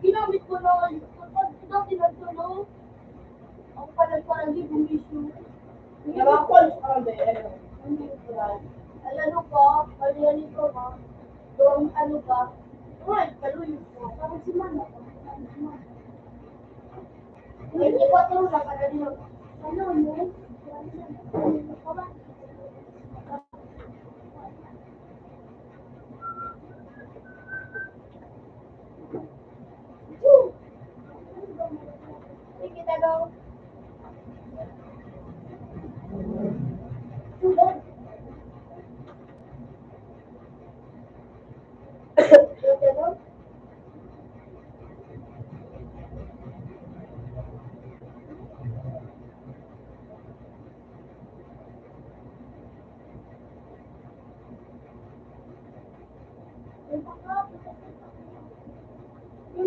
Ginamit ko na kapag dati nagtulo, ang palag-palagi bumisyo. Nakakol sa kami. Ay, ano ba? Palianin ko ba? Doon, ano ba? Ay, paluyo ko. Parang si Mana. Hindi ko ito lang, para din ako. Ano, yun? Sige, kita daw.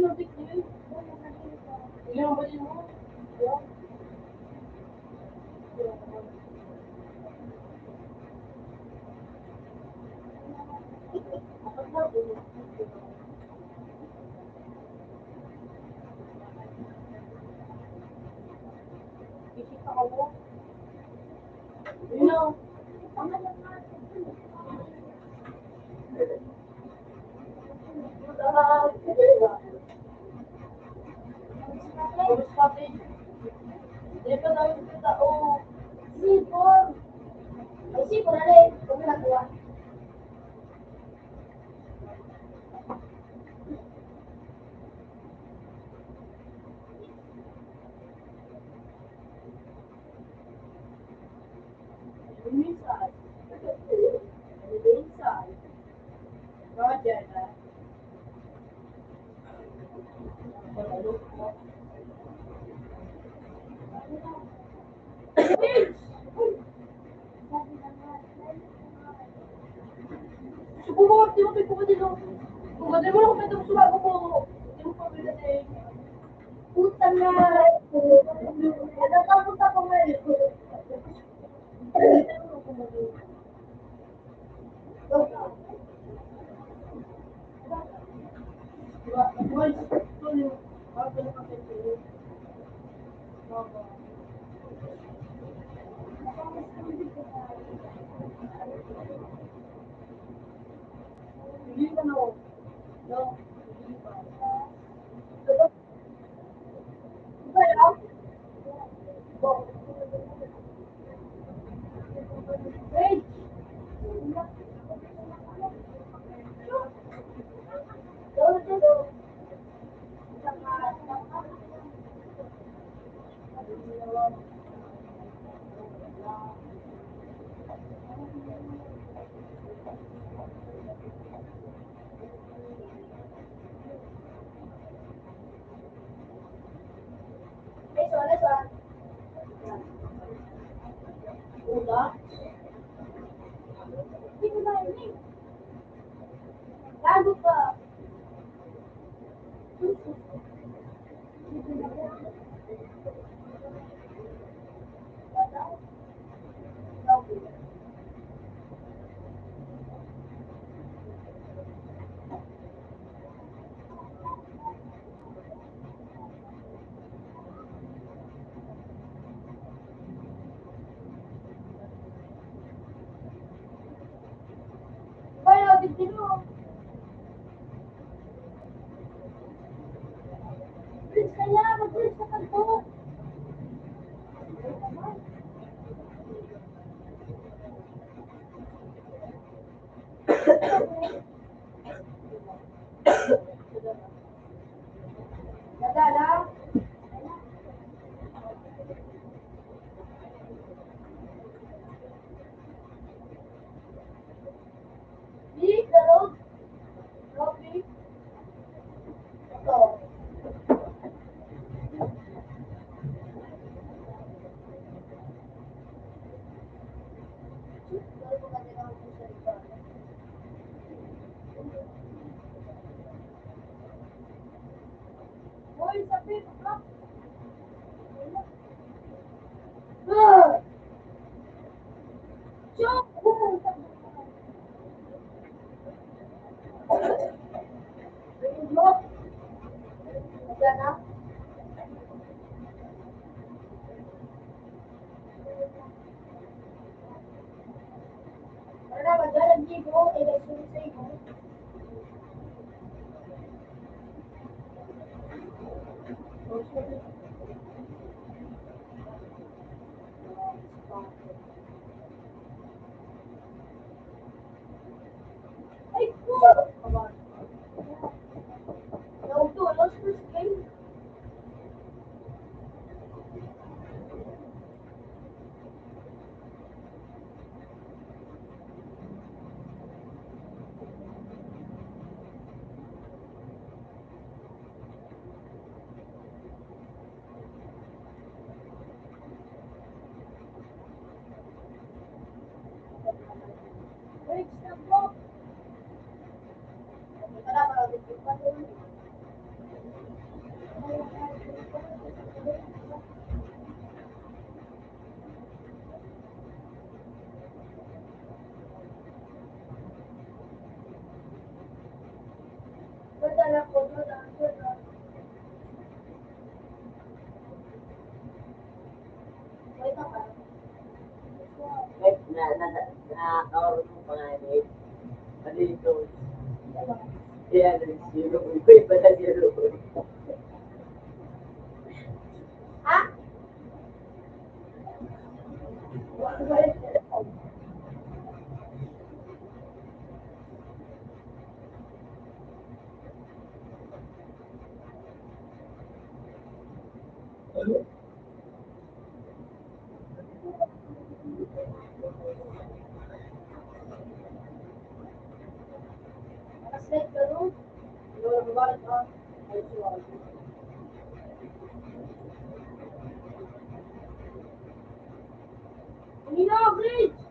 sinuntik niyo yun. Ilang ba din mo? Isip ako mo. No. Sipon. Ay, sipon na rin. Huwag na nagawa. Minsan. Minsan. Roger na. Subukan, di mo pipukadin mo. Kung gadin mo lang kung pwede mo sumago mo. Di mo pa pwede. Puta na. Natatakot ako ngayon. Hindi ka na. No. Wait. Uda. Hindi ko na yun. Gago ka. Kaya, bigyan mo. Please, kaya, mag-please ka kanto. Nadala. Big, the road. Road, big. Ito. Hoy, sapit, ha? Ah! Chok! Nadala. Wala, madala, gibo. Election sa iyo. Ay, ko! Nauto, lost first game. yan, zero. Iba na zero. Ha? Slide ka nun? Hindi na, Bridge!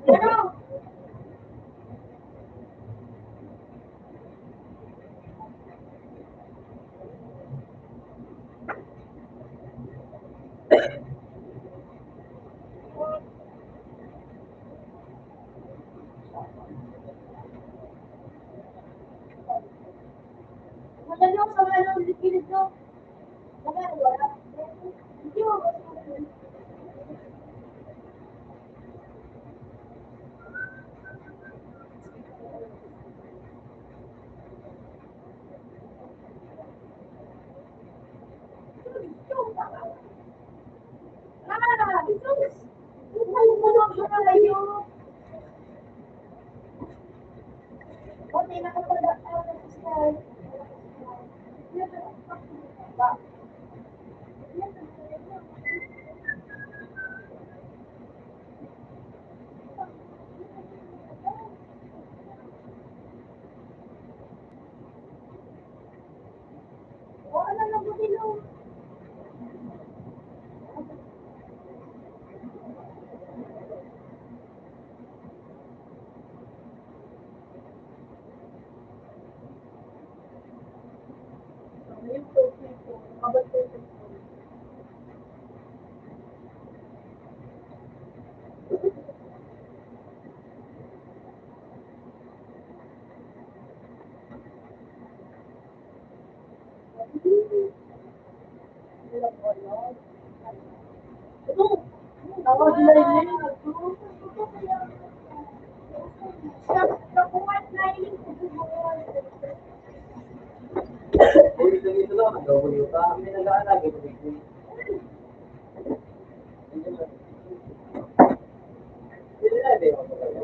Ano? Madali ako sa mga liquid no? Wala. Hindi mo ba? Dito lang, nag-uyo ka. May nag-aalagi ko dito. Hindi na, hindi ako talaga.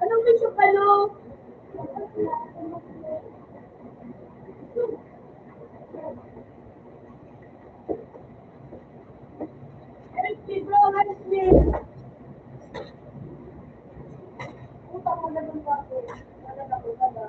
Anong gusto ka, no? Eric, bro, hands me. Utang mo na dun pa ako. Wala na ko na.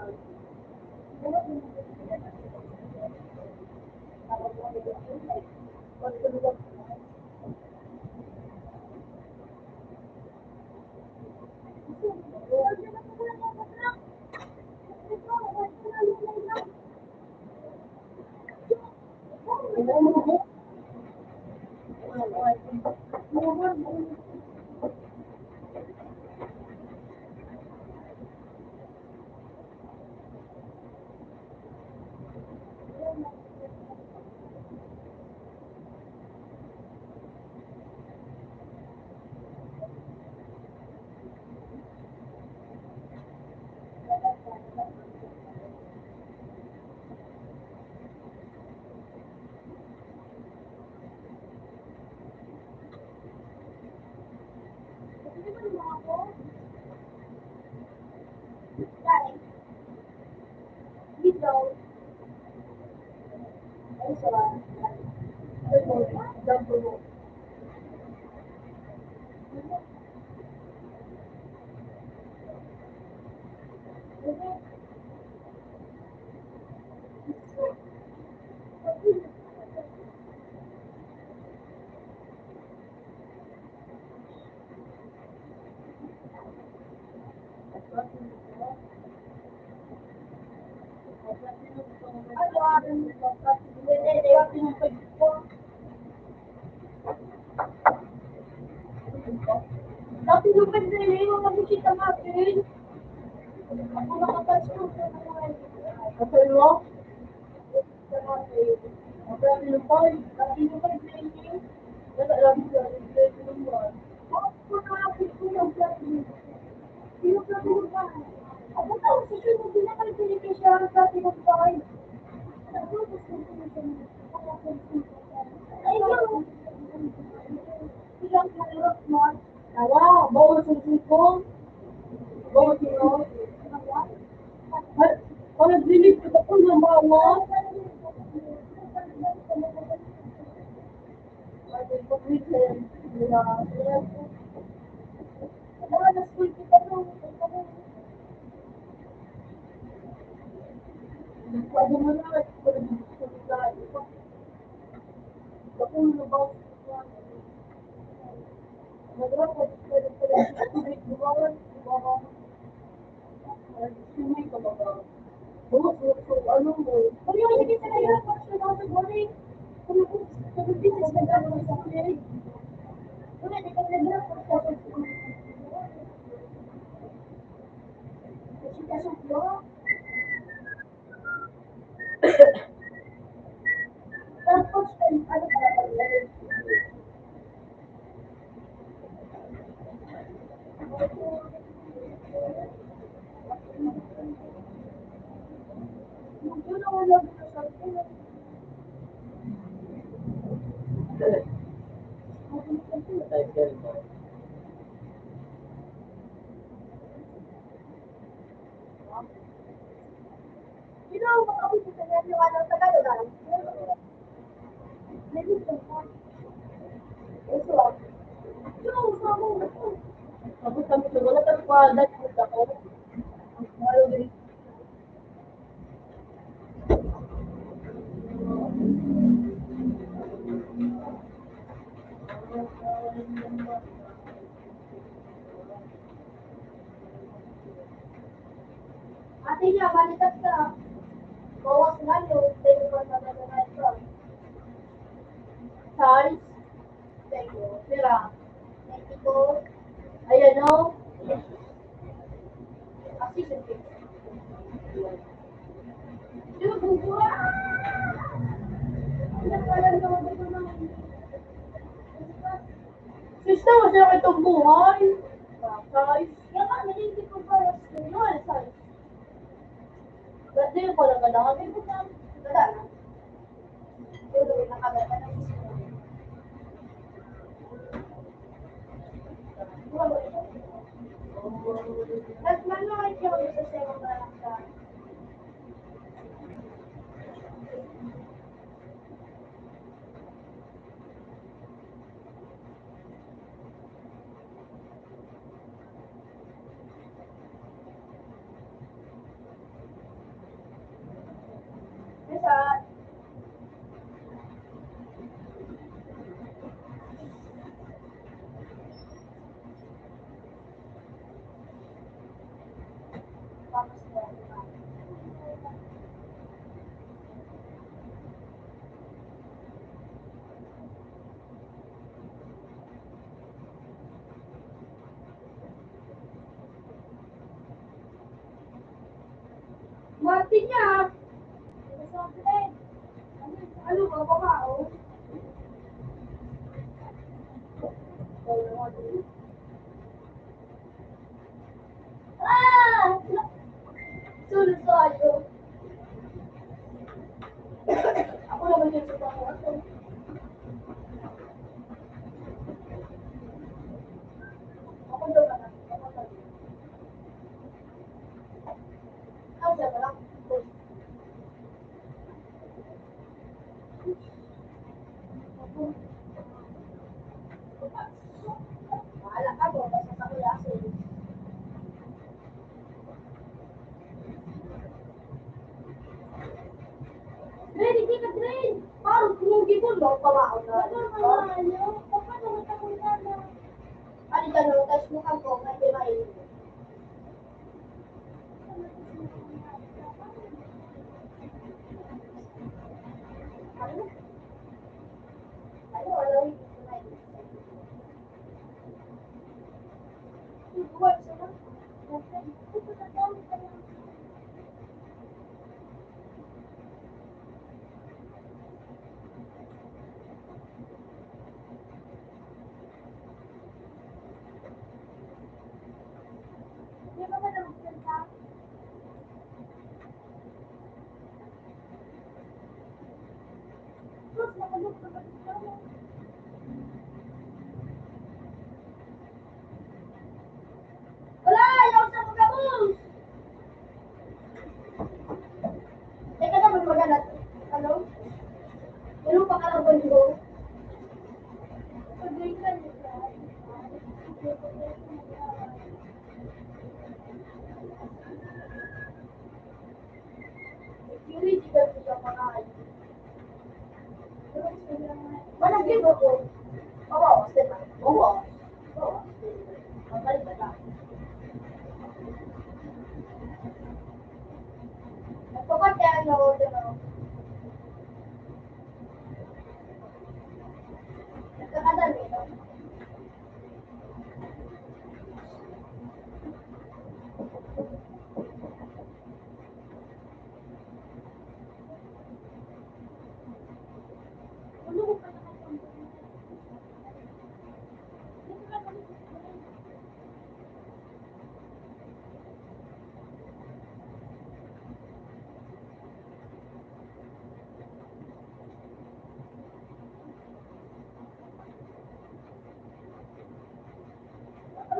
Dati nung pagdali, mga bisita natin. Ako nakapasok sa mga Kapal mo? dati nung pagdali, Wala lang siya. Hindi ko naman. ako nakapit ko yung pagdali. Sino pagdali ba? Ako tao, susunod din ako yung Pilipisyara sa ating magbahay. Ay, yun. Ilang kalorot mo? Tawa, bawal sa sipong. Bawal sino? Kung nag-delete ko ako ng bawal. Ay, pag-listen. Mga na-school kita nung Sabi mo na, kung nag-delete ko tayo. Ako na bawal. Madrap ko, pwede bawal. Bawal. Sumay ka ba ba? Oo, so, ano mo? kung yung hindi ka nahirap ako sa mga boring. Kung ako sa business na gano'n sa akin. Kung hindi ka nahirap ako sa kasi flow. Tapos, ano pala pala? Yun ang wala ko sa akin. Sino ang mga kapit sa kanya yung ano sa Tagalog? Nandito ko. Ito ah. Sino ang gusto mo? Tapos kami ito, wala kang padat mo ako. Malo din. Ate niya, balikat ka. Bawas na yun. Tayo pa sa nagagay ka. Size, Tayo. sira. Thank you. Ayan o. Assistant. Sino bubuha? Nagkalan naman ito ng... Sister, masarap itong buhay. Size. Kaya nga, nalilip ko pa. Ano ang size? Ba't di ko lang ganahan? Sabi ko na, wala na. Yung gawin na kagad na ng At man lang ay siya sa siyang mga Isa, tapos na. Martin niya. Ano ba, babao? Ah! Sunod tayo. Ako naman yung sa ako. Ako naman. Ako naman. Ako naman. Wala ka mo, basta sa klase. Dren, hindi ka Dren! Parang kumugi mo, no? Pamao na. Ano? Paano matakunta na? Ano ka no? Tapos mukha ko, hindi mainit. Wala! Ayaw sa pagkabos! Teka naman magalat. Ano? Meron pa kalaban ko. Pag-break na niya. Theoretical ko siya makain. Walang libo ko. Oo, diba? Oo. Oo. Mabalik ka. Nagpapatya ano, diba? Nagkakadali, no?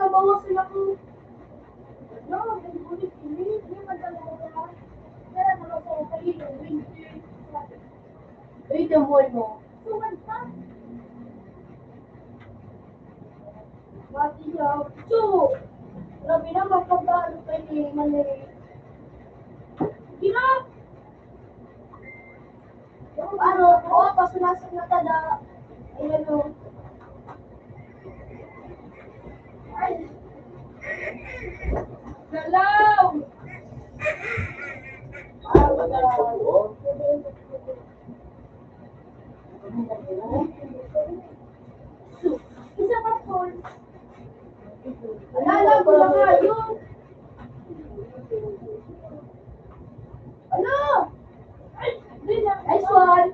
Nabawas sila ko. No, nagbulit ini. Hindi madalaga. Kaya naman sa kayo, 20. Wait, yung boy mo. Suman pa. Mati siya. So, grabe na magpagdalo kayo ni Maniri. Gina! Yung ano, pasunasag na tada. Ayan o. Ay! Galaw! Isa pa po. Alala ko na nga yun. Ano? Nice one.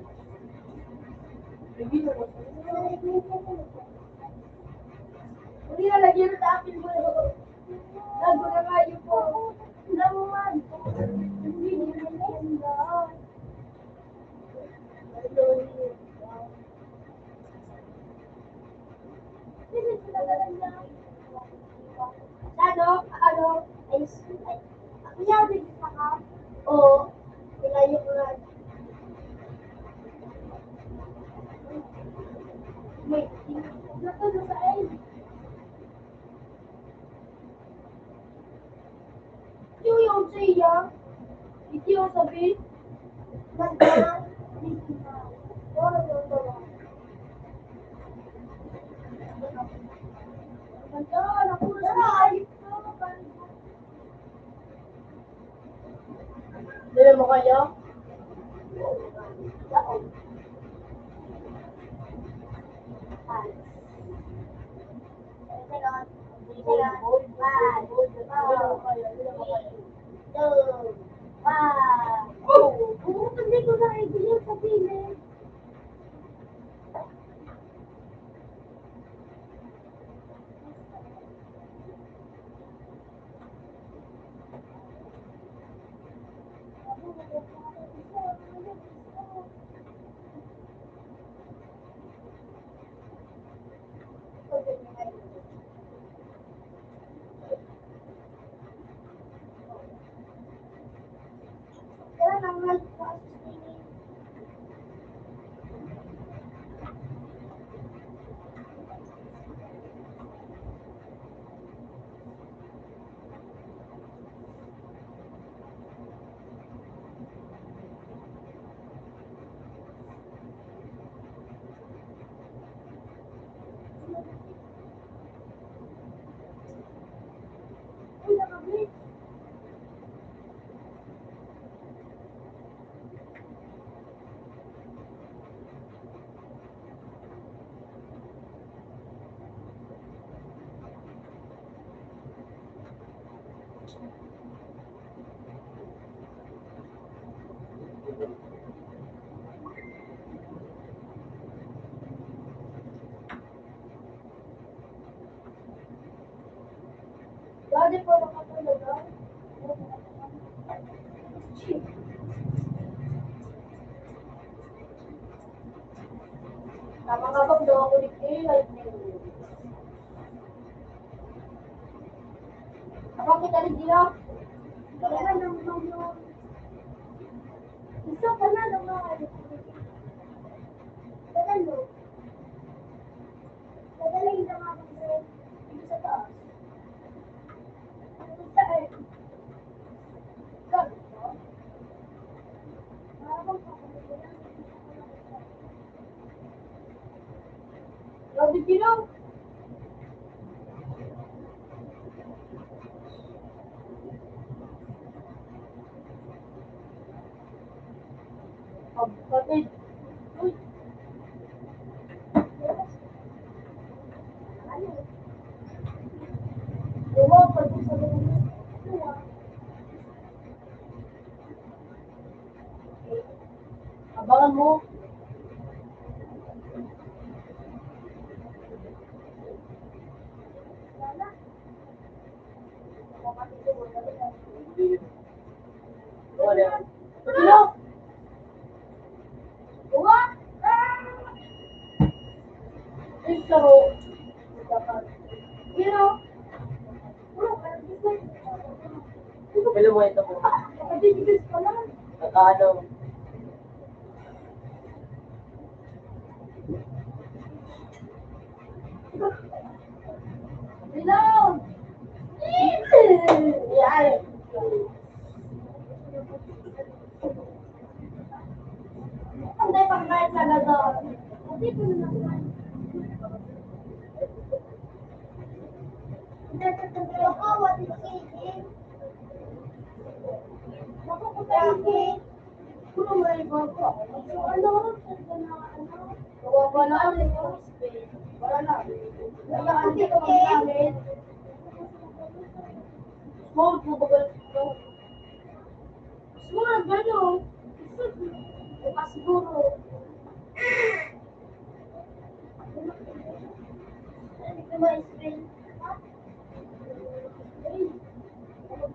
Hindi na lagyan sa akin mo. Lago na nga yun po. Naman. Hindi na maganda. Ano, kuya, bigyan ka? Oo. Nilayo ko nga. Wait, nato sa end. Ito yung siya. Ito yung sabi. Magdaan. Wala yung tawa. Magdaan, ako na siya. Dala mo kayo? Hindi ko na idea sa piling. Kaya naman po ang piling. Uy, nakabit. Dati po nakatulog ah. ako ni Kay. Ako kita rin dito. Kaya naman yun. Isa ka na naman. Dadalo. Dadalhin na nga ng bread. Dito sa taas. Dito sa air. Gabi ko. Parang kakalimutan. Gabi dito. Kapatid. Uy. Ano? Diba, pag sa mga diba? Abangan mo. Wala. Kapatid ko, wala. Wala. Ano? Uwa! Ito. You know? Pilo mo ito po. Nakadibigis ka lang. Ano? Bilog! Yan. Ang tayo pagkain sa gazon. Dito na naman. What is it? Bakit? Puro may bago. Ano? Wala na. Wala na. Wala kasi ito magkakit. Small po bagal ito. Small ba no? Ito siguro. Ito ba is-spin?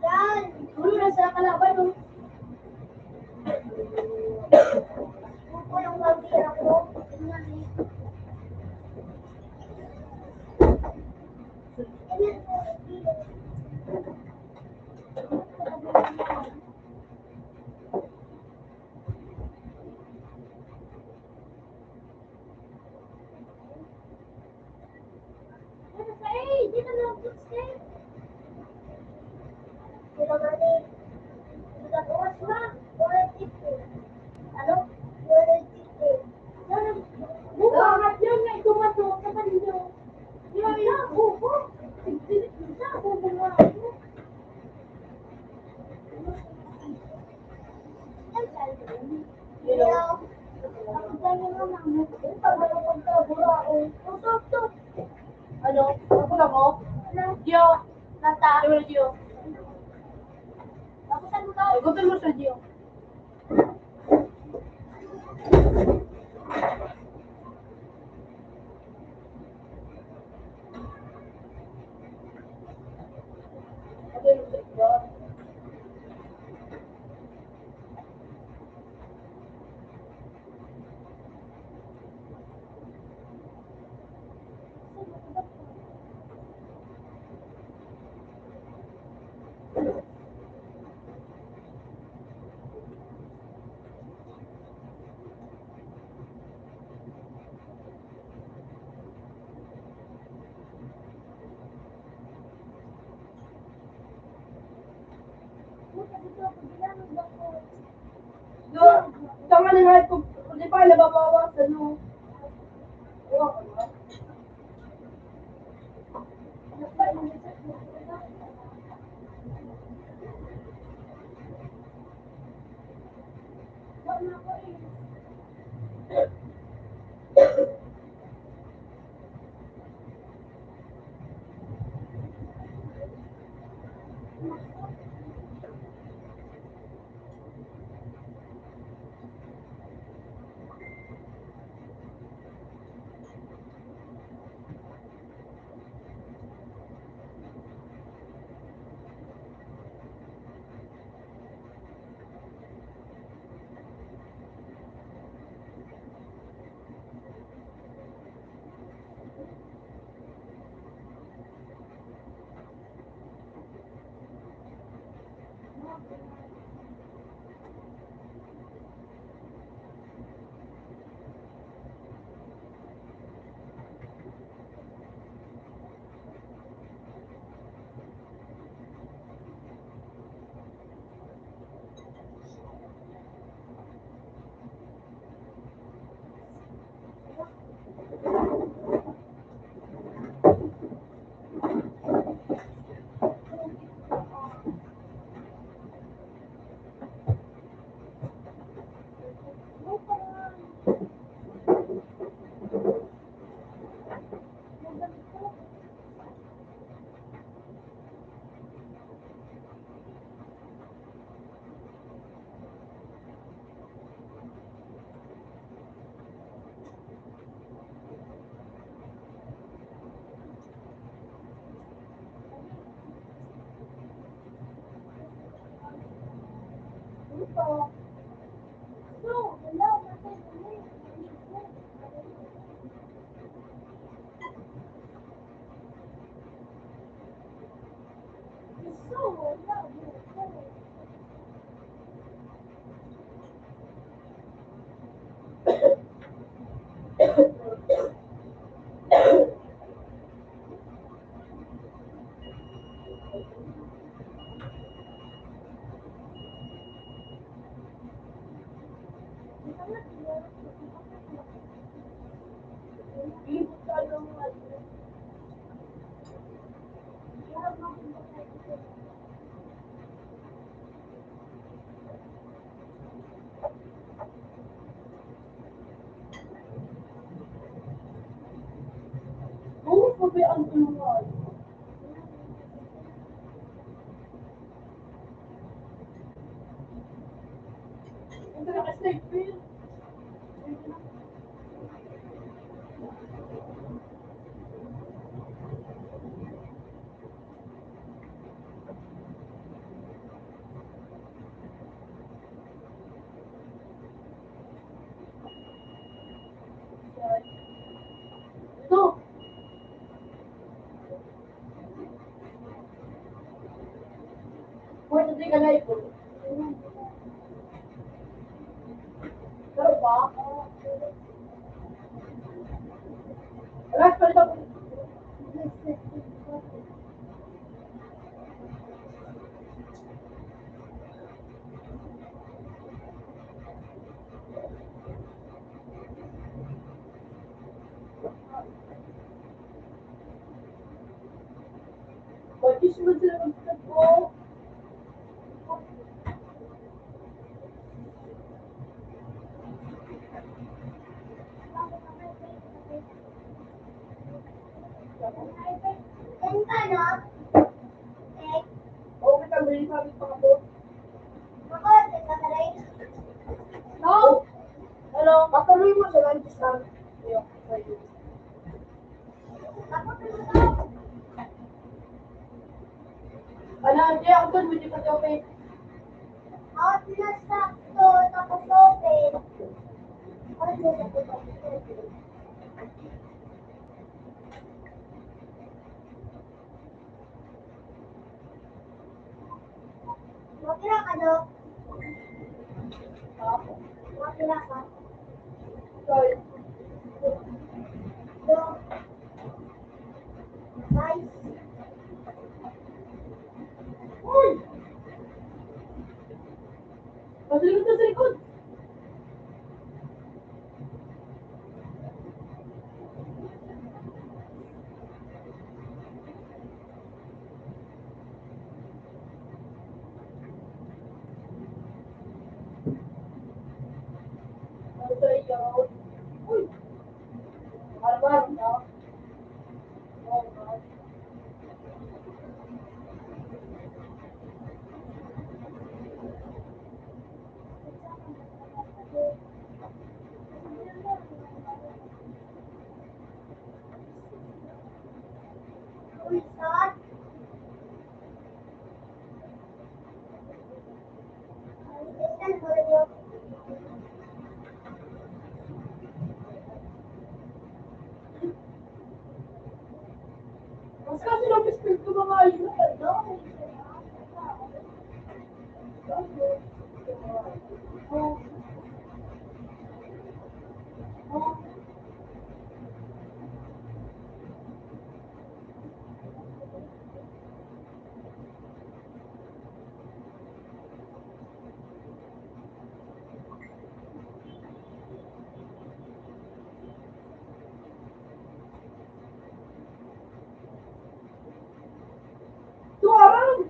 Yan! Ulo na sa kalaban, no? Upo yung mabira ko. Dito na, footstep. Dito na, dito na, ano? Bukangat yun na itumato sa kanyo. Di ba yun? Buko. Sa buko nga. Hello. Ako tayo na naman. Pagkabura ako. Tok. Ano? Ako lang ako? Gio. Nata. Ano na Gio? Ako saan mo tayo? Gutom mo sa Gio. Tama na nga ito. Hindi pa nababawas. Ano? Ang tulungan. Ito naka-snake bill. Ito. Pwede din ka na ito. Pero ba? Alas, pwede ako. Pwede mo sila mag-step ko. Okay, kami sabi pa ako. No? Ano? Patuloy mo sa lunch time. Ayun, sa'yo. Ano, hindi ako doon, hindi pa open. Sorry. Uy! Patuloy mo sa likod. Ano sa'yo? Uy! Marmar, no? Oo, no? Mas kasi na-mistake ko mga ayun na ano? Tuwarang!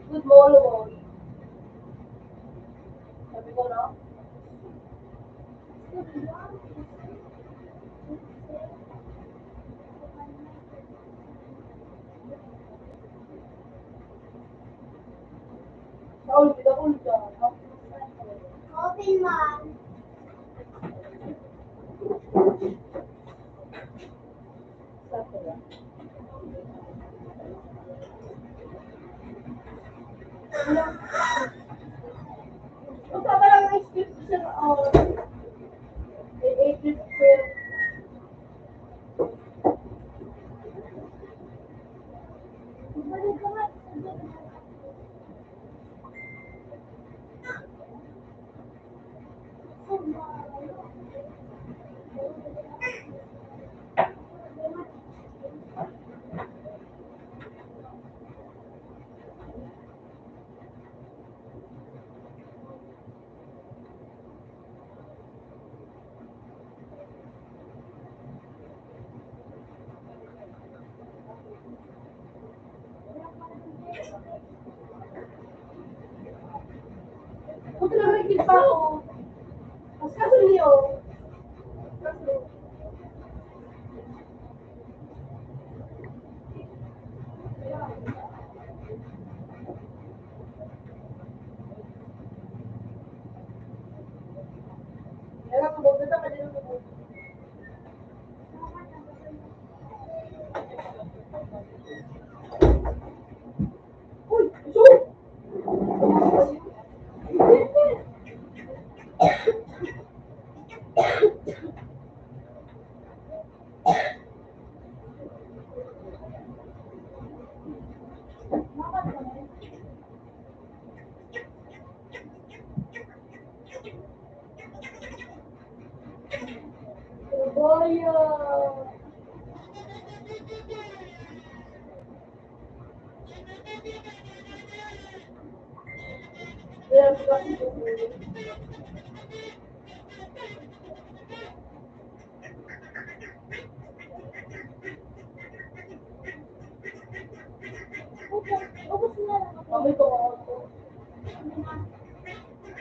Good morning. Sabi ko na. Open man. Kung pa lang ang script siya Buti na may pa ako. Mas kaso niyo. Kaso. Kaya lang, buti na pa din ako. Uy! Iso! Boyo! Yes, Sabi ko ako.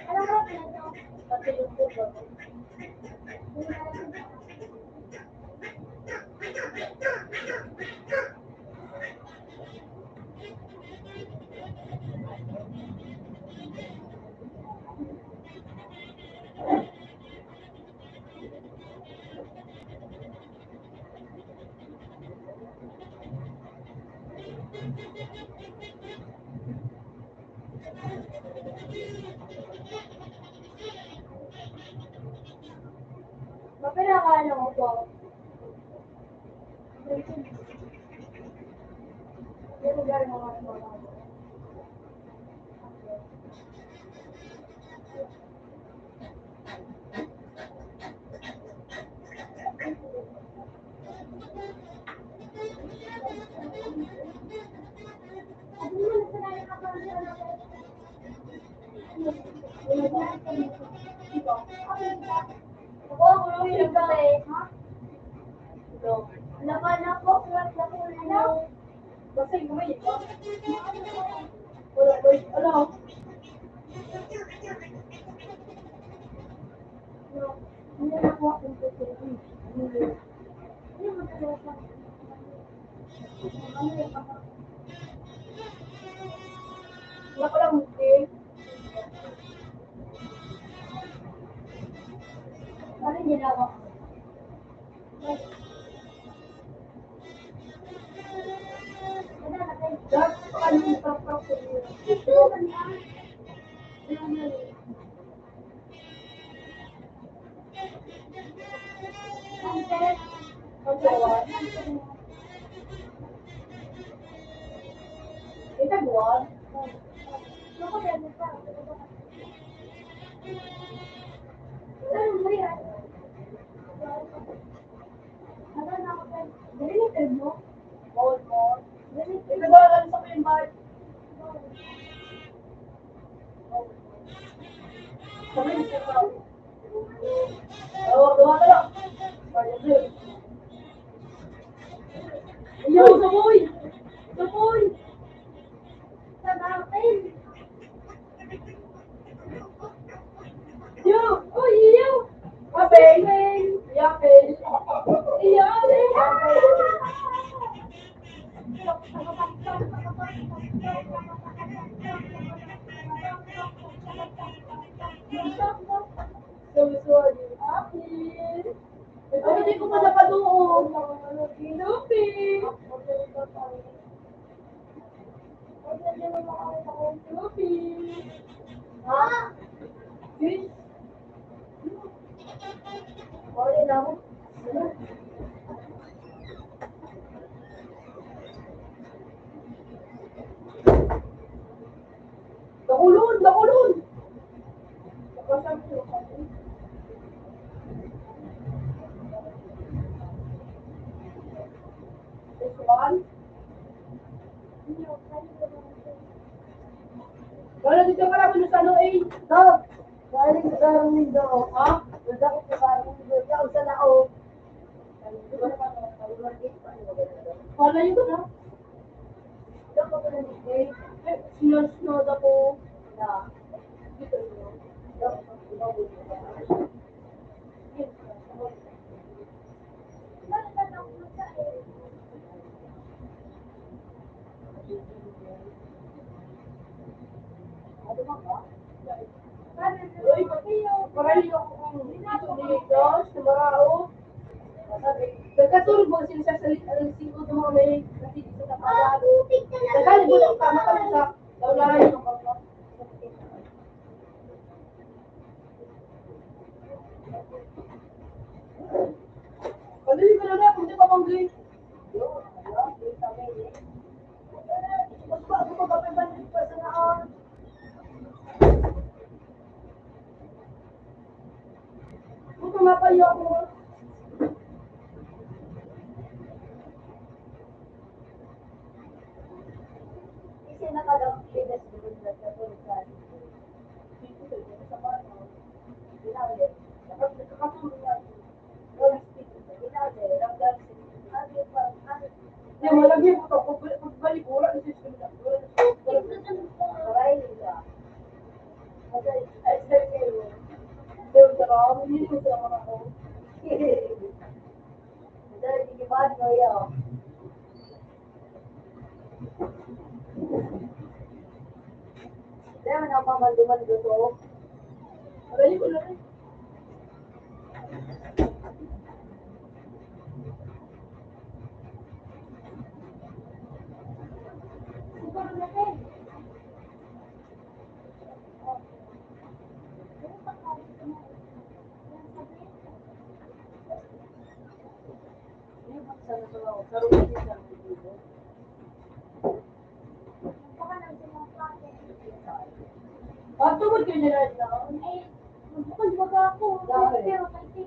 Ano ba ito? Kasi yung puso. Mapinakaano ko po. May lugar mo nga mo. Ako, kulungin ka eh. Ha? Ito. Laman ako, sulat na ko na. Basta yung kumain ko. Wala, ano? Hindi na ako akong tutuloy. Hindi mo talaga. Wala ko lang hindi. Ano yung ginawa? Dapat ano yung tapos ko yun? Ito ba niya? Ito buwan? Ano ba yan? Ano ba yan? Ano na ako yan? Delivered mo? Bawal mo? Ito ba lang sa yung bahay? Sabi niyo siya pa. Oo, gawa ka lang. Yo, saboy! Saboy! Sa natin! Yo! Uy, yo! Abel! Yapel! Yapel! niya naman makakita ko. Lupi! Ha? Fish? Okay lang. Nakulun! Nakulun! Wala dito ka lang sa ano eh. Stop! Galing sa Armindo. Ha? Wala ko sa Armindo. Ikaw sa lao. Wala yun na. Ikaw ka pa na-mistake. Sinod ako. Na. Dito yun. Marami ako kung dito, sa Barao. Nagkatulog mo sila sa salita ng singko ng mga may kasi dito sa pagkado. Nagkalibot ang tama kami sa laulayan ng pagkado. Kadali ka na na, kung di pa manggay. Mas ba, ako magpapabalik pa sa naan. Kung tumapayo ako, kasi nakadang pinas doon na sa tulisan. Dito sa bato. Ginawin. Nakakatulong nga. Wala speaking. Ginawin. Ramdam siya. Hindi, malagyan mo ito. Pagbalik, wala na siya sa maray nila. Ay, sir kayo. Pero sa mga, hindi mo sila mga ako. Dahil gigibad mo yun. Dahil man ako mamalduman dito. Magali ko na rin. Siguro na rin. Sana sa mga karoon din sa mga dito. Tungod kayo nila na. Bukan baga ako. Pero kay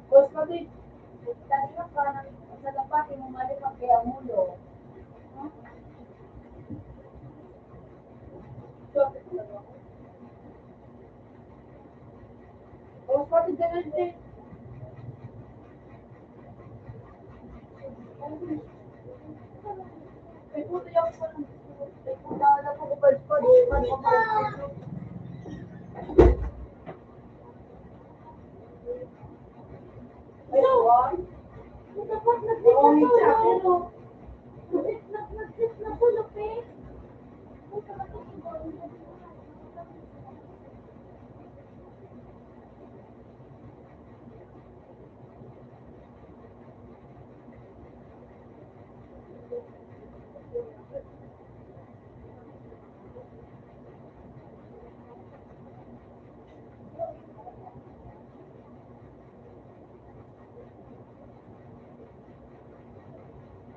Bos pati. Dali ka pa sa dapat mo mali pa kaya mulo. Bos pati din. Ay, puto yung po ng ay, puta na po ko pa ay, wag. Dapat nag-sit na po. Nag-sit na po, Lupe.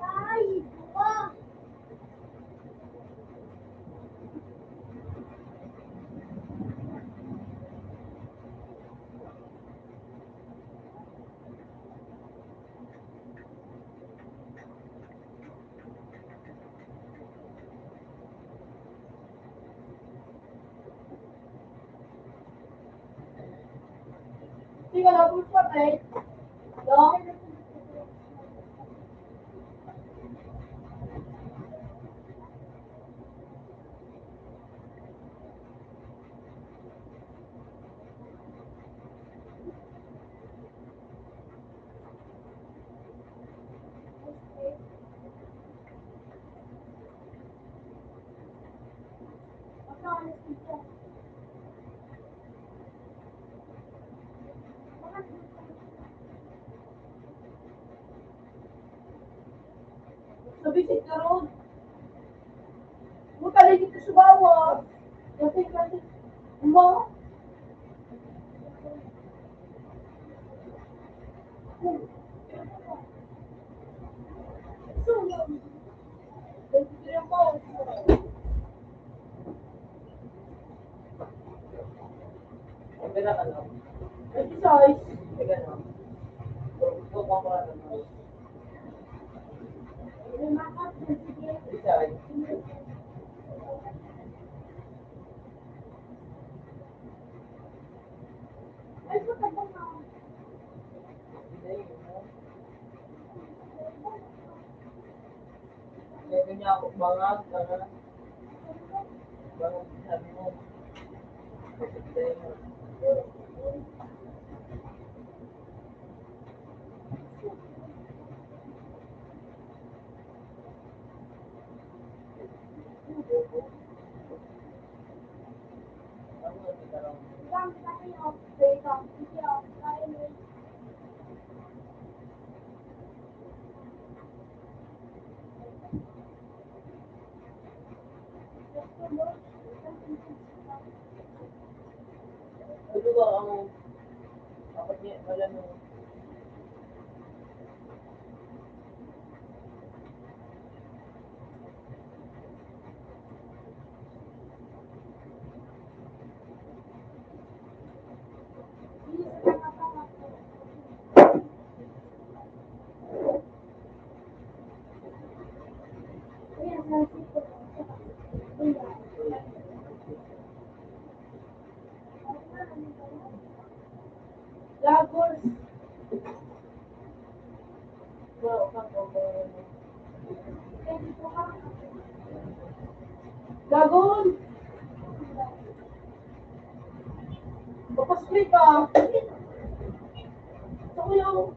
Ay, buwa. Tingnan ako pa eh. Dong. Visit ka ron. Mutali dito sa bawah. Kasi. Mo? Ang ganda ka lang. Exercise. Ang ganda. Gusto ko ba naman? Besides, Lagi niya ako bangag, bangag sabi mo. Ito ba ang dapat niya wala mo? Lagos. Well, kang Lagon. Papasli ka. Sa kuyaw.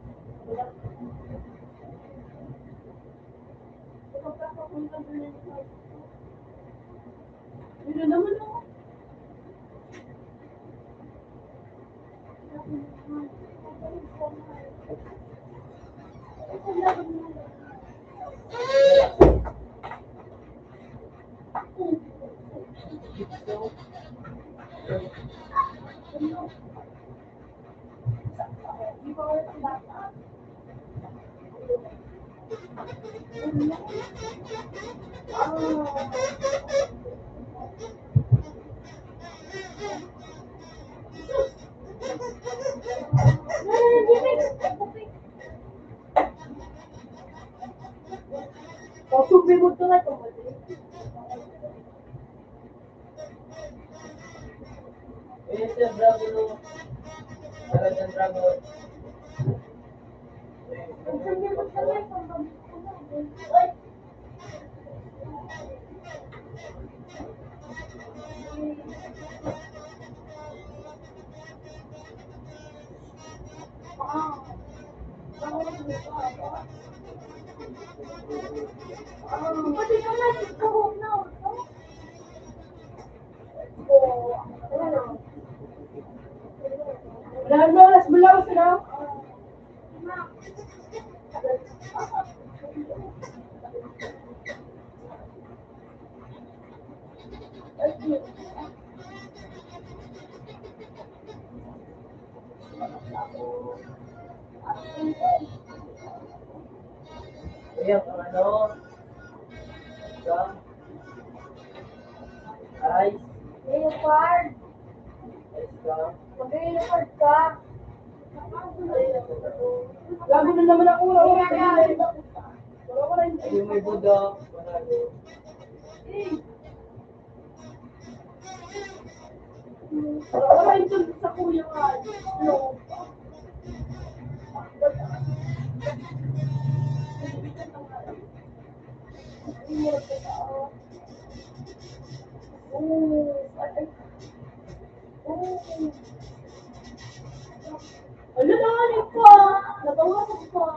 Yun naman ako. Subi mo ito na ito. Ayan siya, dragon no. Talagang dragon. Pati ka na ito. Wala na, las bulaw sila. Ayan, ang ano. Ika. Ice. Leopard. Ice ka. Mag-leopard ka. Lago na naman ako. Wala ko na Ayun may Buddha. Manalo. Wala ito sa kuya ka. Ano? Ano naman ito? Natawa ko pa.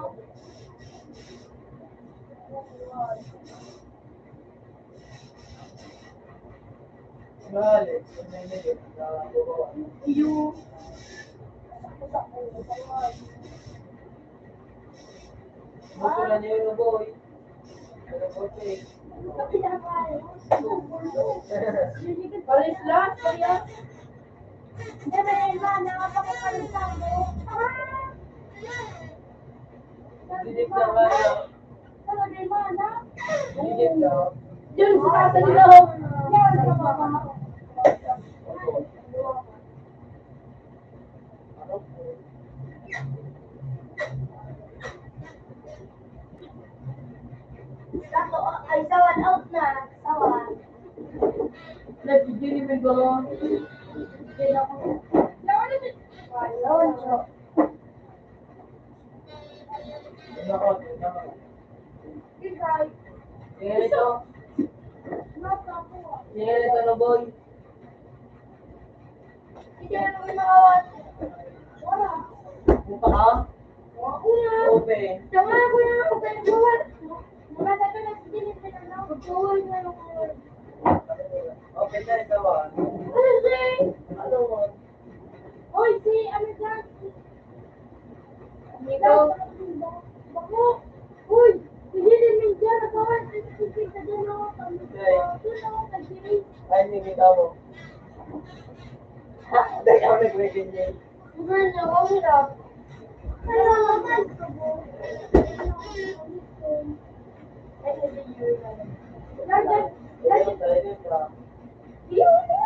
Galit. May minute. Nakakuha. Iyo. Gusto na niyo yung boy. Ano po, eh? Palis lang, kaya. Hindi, Rema, nakapakapalit ako. Didip lang kaya. Ano, Rema, na? Didip lang. Yun, sa sa loob. Ano po? Tato, ay, sawan out na. Sawan. Nag-dinipid ba? Alonso. Nako, nako. Ikay. Tingnan ito. Nasa po. Tingnan ito na, boy. Hindi na naman nakawan. Wala. Punta ka? Ako na. Open. Tama na ko na ako kayo buwan. Namata ka na sa dinig na lang ako. Buwan na lang ako. Open na ito ba? Ano si? Ano mo? Oy, si ano dyan? Ikaw? Bako. Uy, hindi din dyan. Nakawan. Sige ka dyan ako. Doon ako nag-dinig. Ay, hindi kita mo. Ha? Dahil ako nag-recognize. Buwan na ako hirap. Ay, naman. Ay, hindi yun. Lardan. Ito tayo ka. Yun na.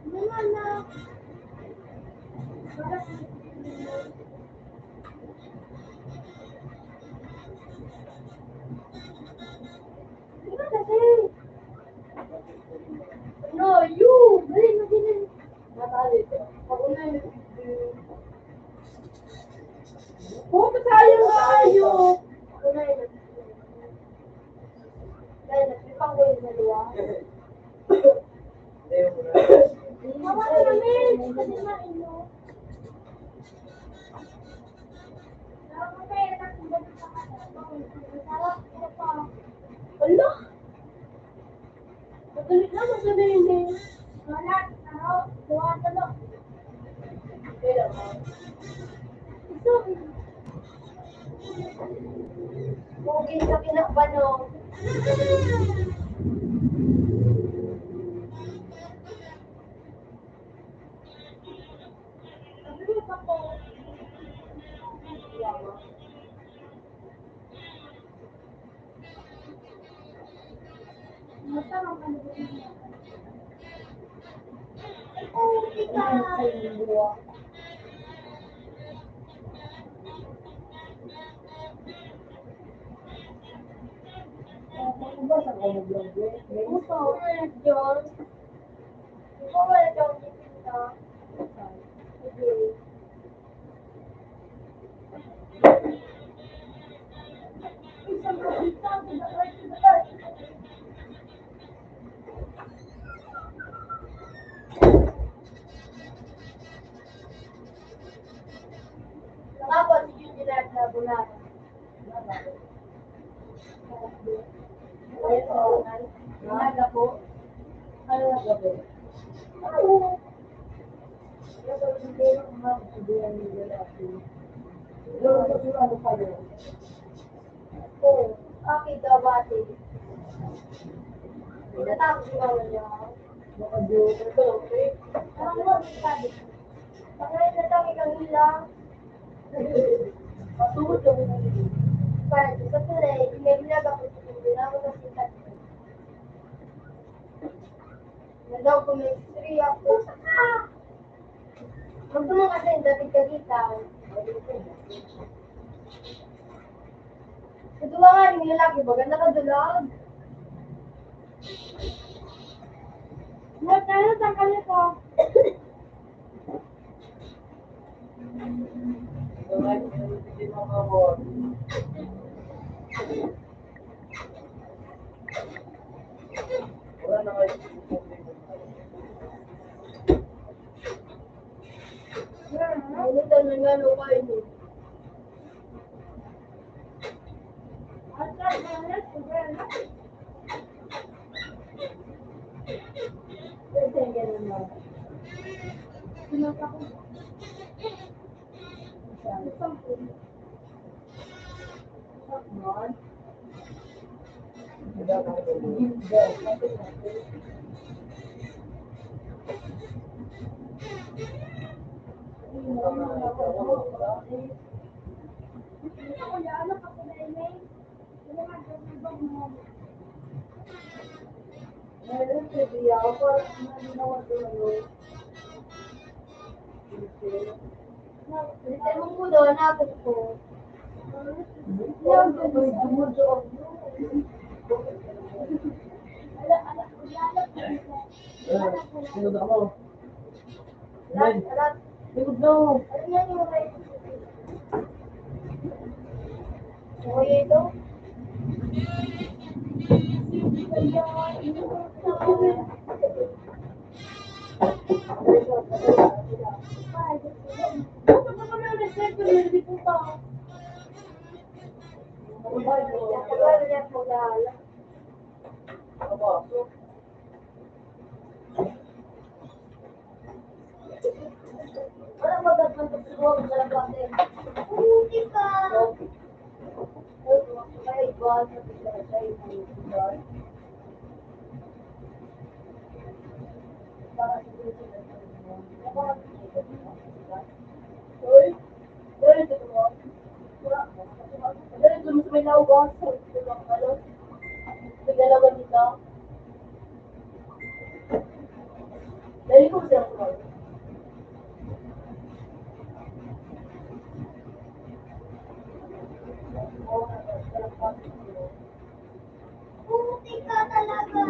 Naman na. Ano kasi? No, you! Dali, dali. Natali ito. Ako na yun. Pumunta tayo! Ako na yun. Dahil nagpipang ko yung dalawa. Ayaw mo na. Mama na namin! Kasi maino. Ala! Magalit na, magalit na yun. Wala, ano, buwan na lang. Kaya mo. Ito, Bugin sa pinakbanong. Sabi mo pa po. Masarap ka na ba? Oh, ikaw. Ano ba sa vlog eh? Puso, ulit yun. Ikaw wala daw dito. Sige. Isang kabita, nakapot si Juliet na bulan. Nada po. Ano na gabi? Ano? Ano pa yun? Oo. Bakit daw bati? Natapos si mama niya. Baka joke ito, okay? Parang mo, sabi. Bakit natapos kang hilang? Matulog kami na rin. Parang sa tulay, may bilag ako sa hindi na ako nasikat. Nadaw ko may history ako. Huwag mo kasi dati kalita. Kedua nga, yung lalaki ba? Ganda ka dulag. Ano sa kanito? Ito nga yung pinag-ibig mo ka mo. Wala na kayo. Ano ka na nga no kayo? At sa mga sigara. Ito yung ganun mo. Sinata ko. Sakman. Ewan ko doon, nabot ko. Sino na ako? Alat. Likod na. Ano yan yung right? Okay, ito. Hindi ka. Dali ko siya. Puti ka talaga.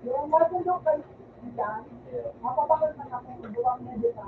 Yung mga local dyan, mapapakal na namin, buwang na dito.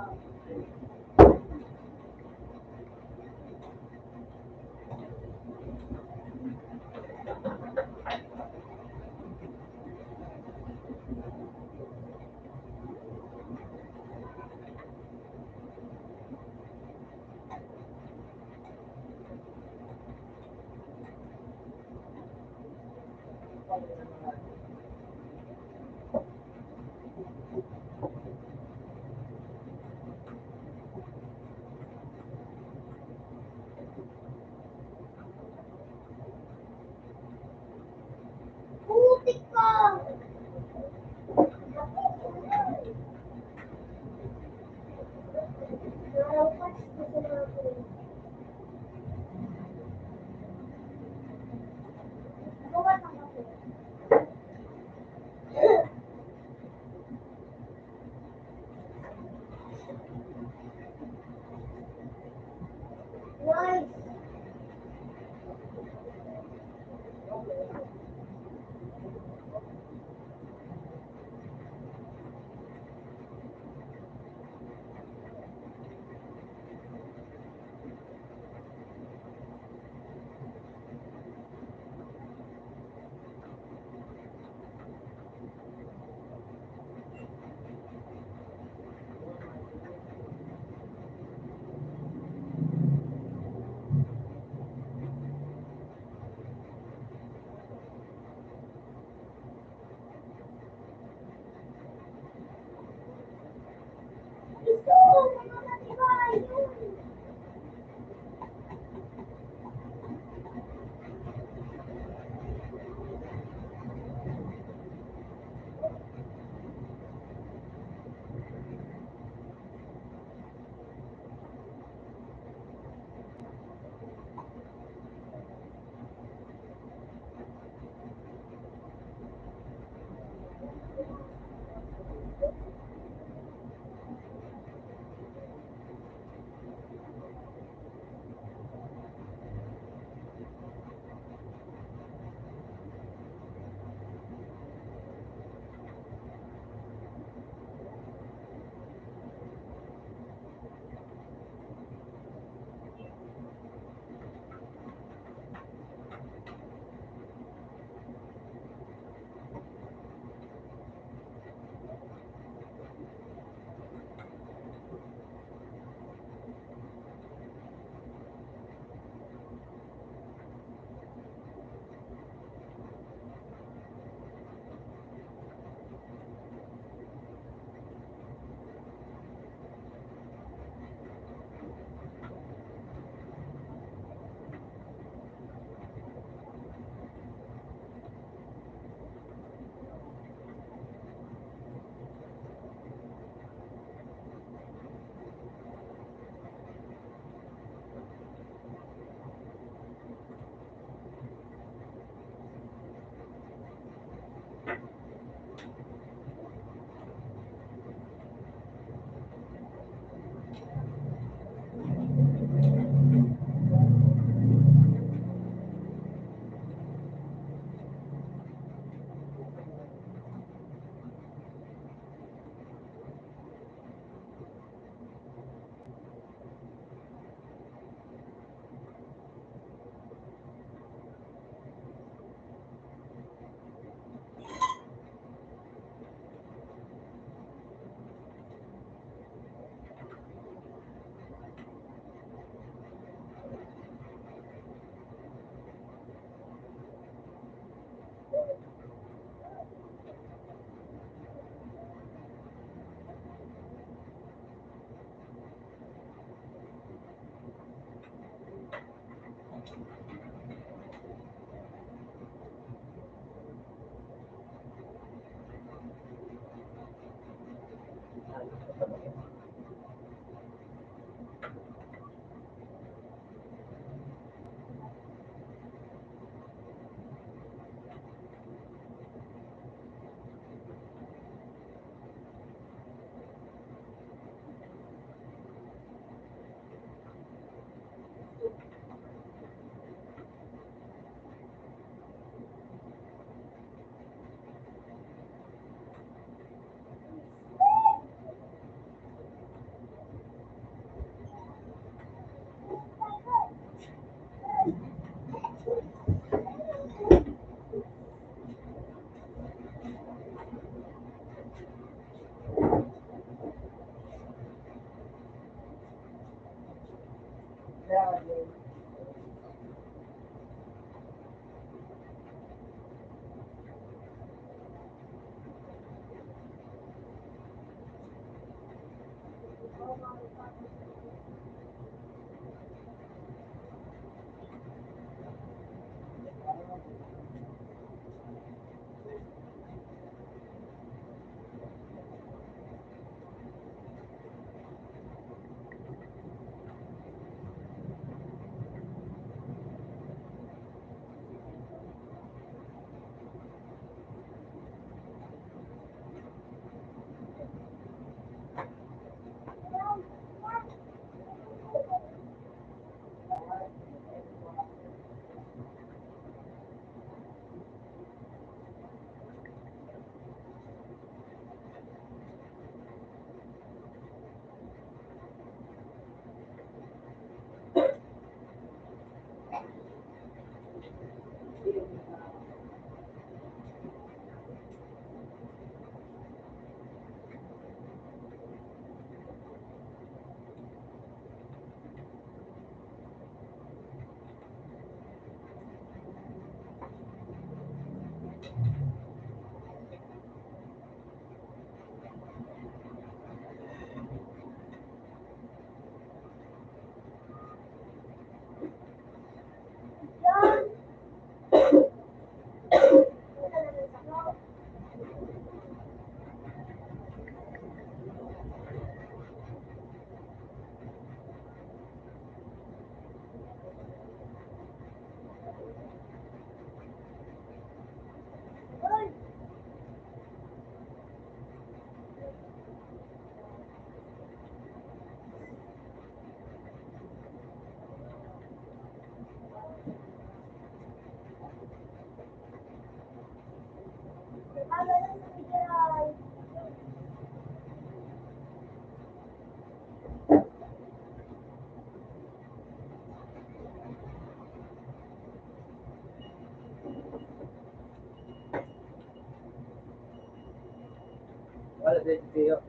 Wala din kayo.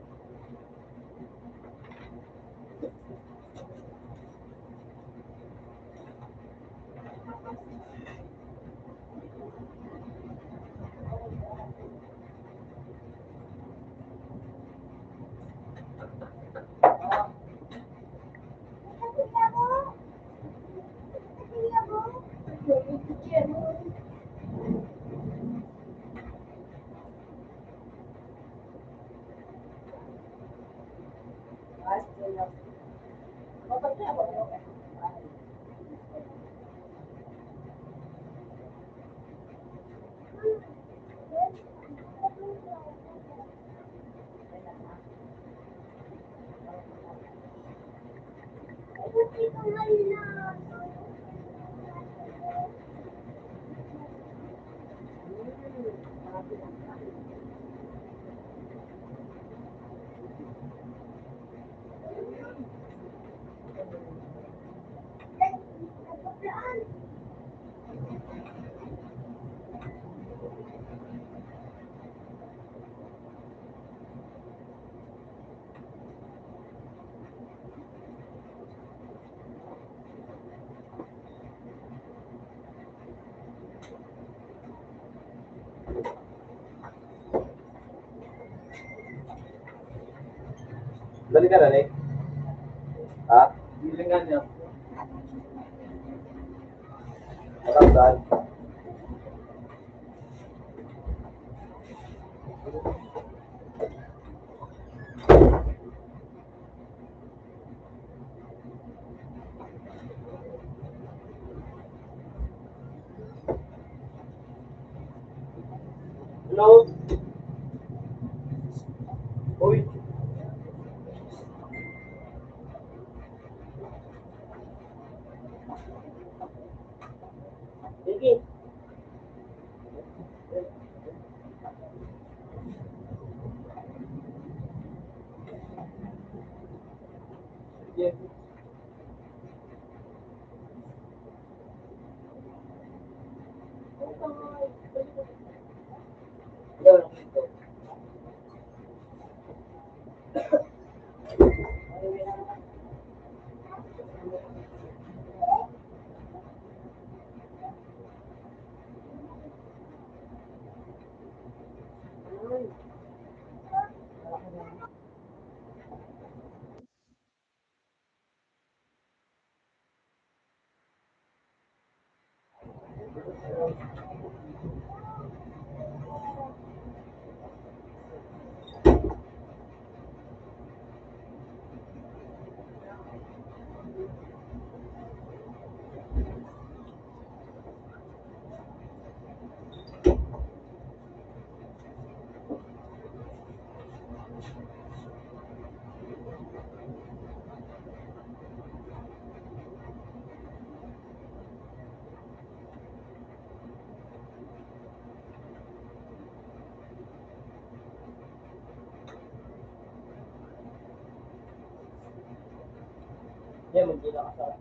Dali ka na, Nick. Ha? Bilingan niya. Parang saan? Hello? Uy. Sige. Sige. Hello, dito. Yan, hindi nakasarap.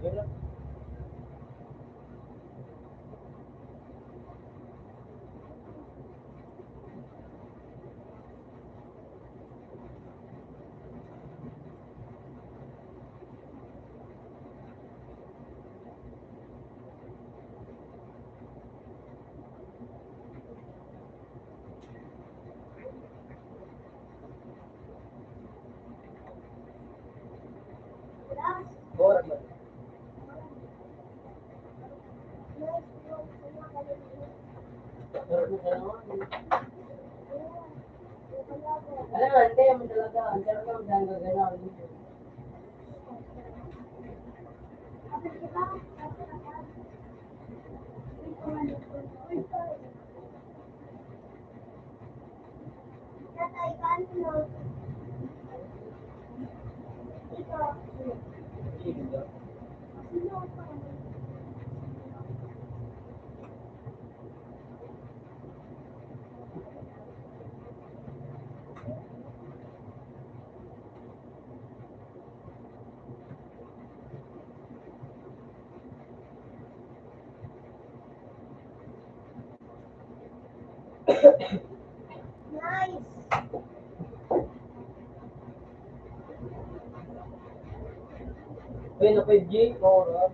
Yun lang. Oras ba? Sarap mo ka naman. Alam mo, hindi mo talaga. Ang sarap mo dahil gagalaw. Sige ba? Uy, napay G, Maura.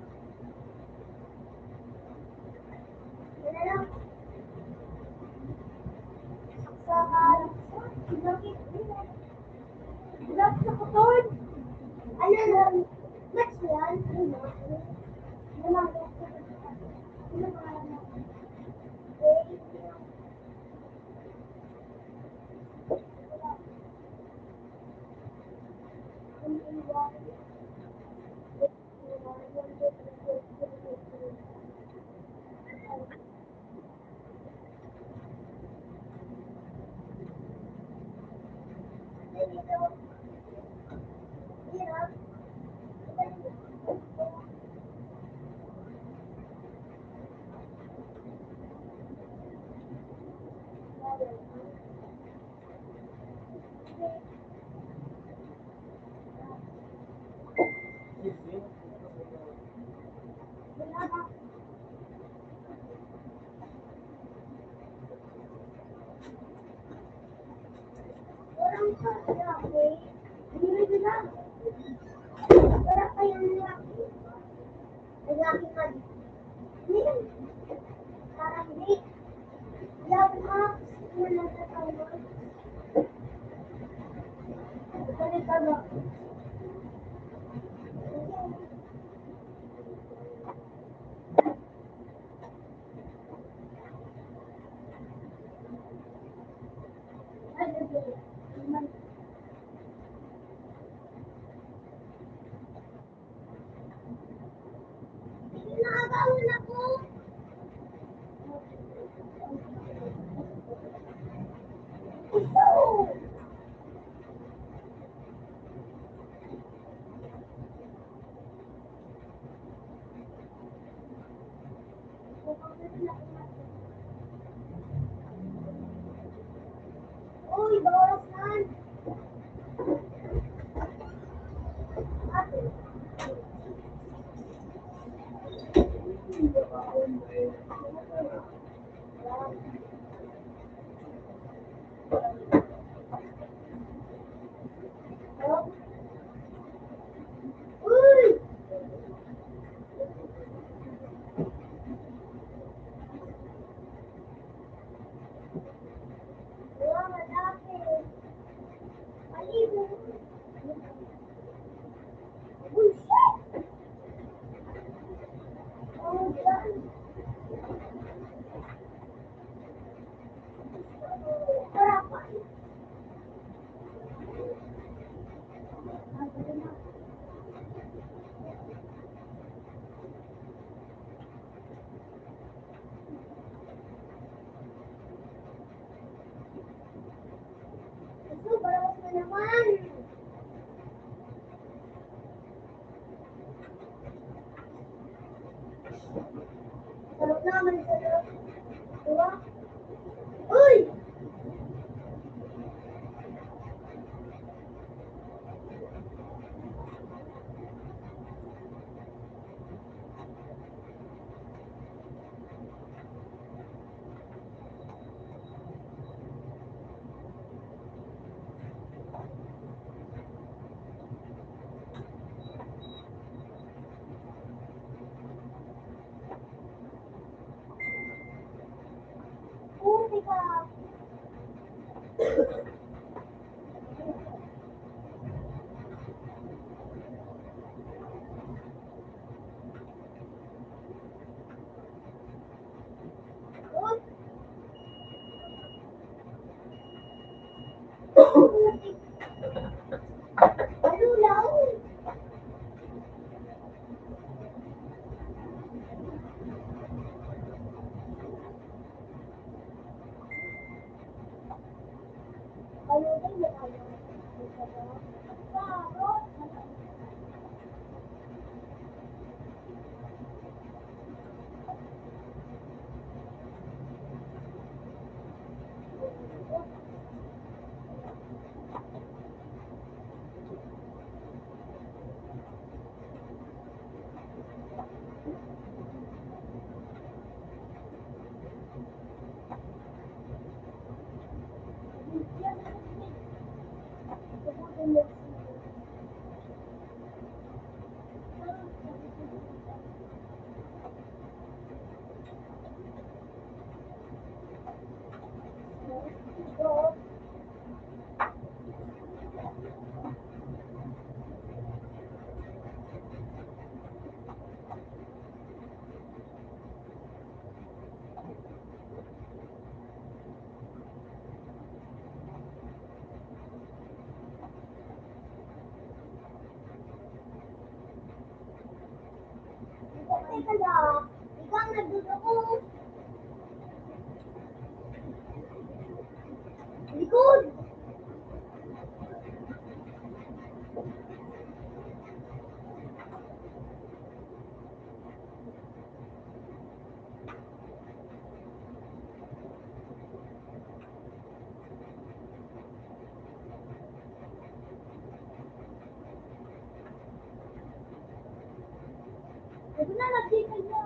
naman. Sarap naman ito. Diba? Uy! Puti ka. Uy! Puti. Ano lang? Ano din ba tayo? Bakit? Teka lang. Ikaw nandito ko. Likod! Ito na, nagdito niya.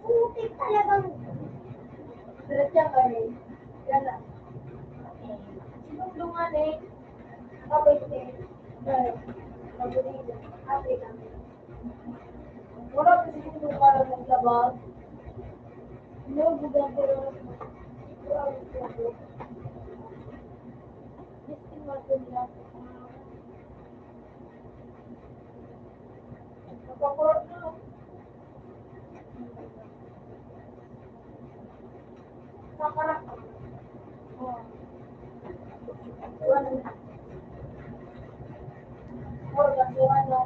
Putik talagang. Diretso ka rin. Yan lang. Sinulungan eh. Kapit eh. Paborito. Ate kami. Wala kasi yung para naglabas. No, bugan pero. Distin natin lang. Napakurot na. Nakarak. Oh. Wala na. Oh, kasi ano.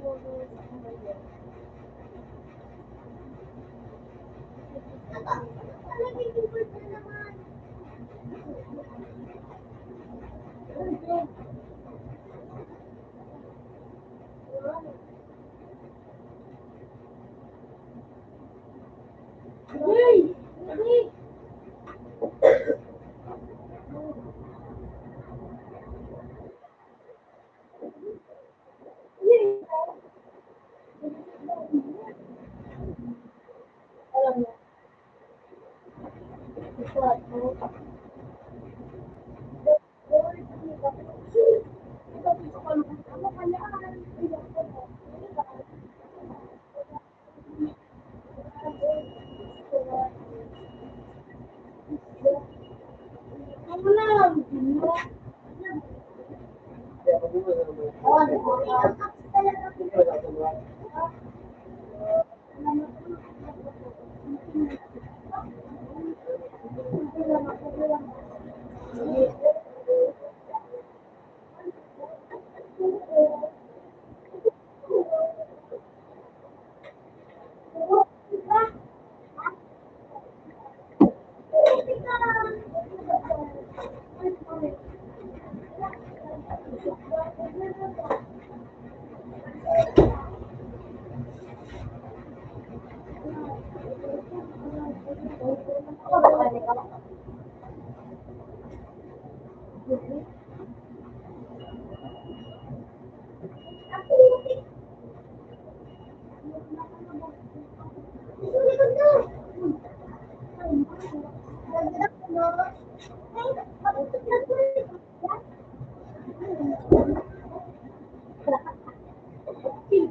Hey! Hey! Alam mo,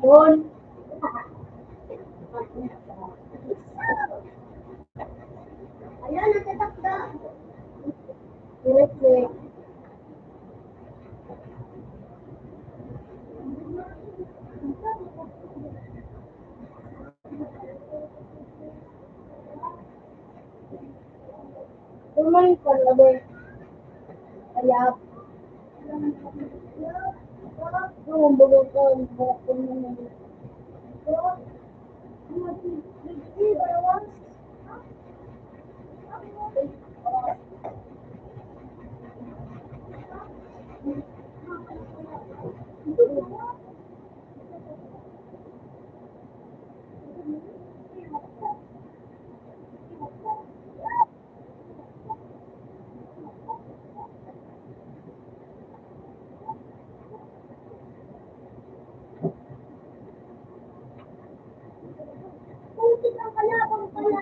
Doon. Ayan, natatakda. Wait. Tumayo ka na ba? Ayap. Yung bulong ko, bulong ko naman. Putik ang kalabang pala.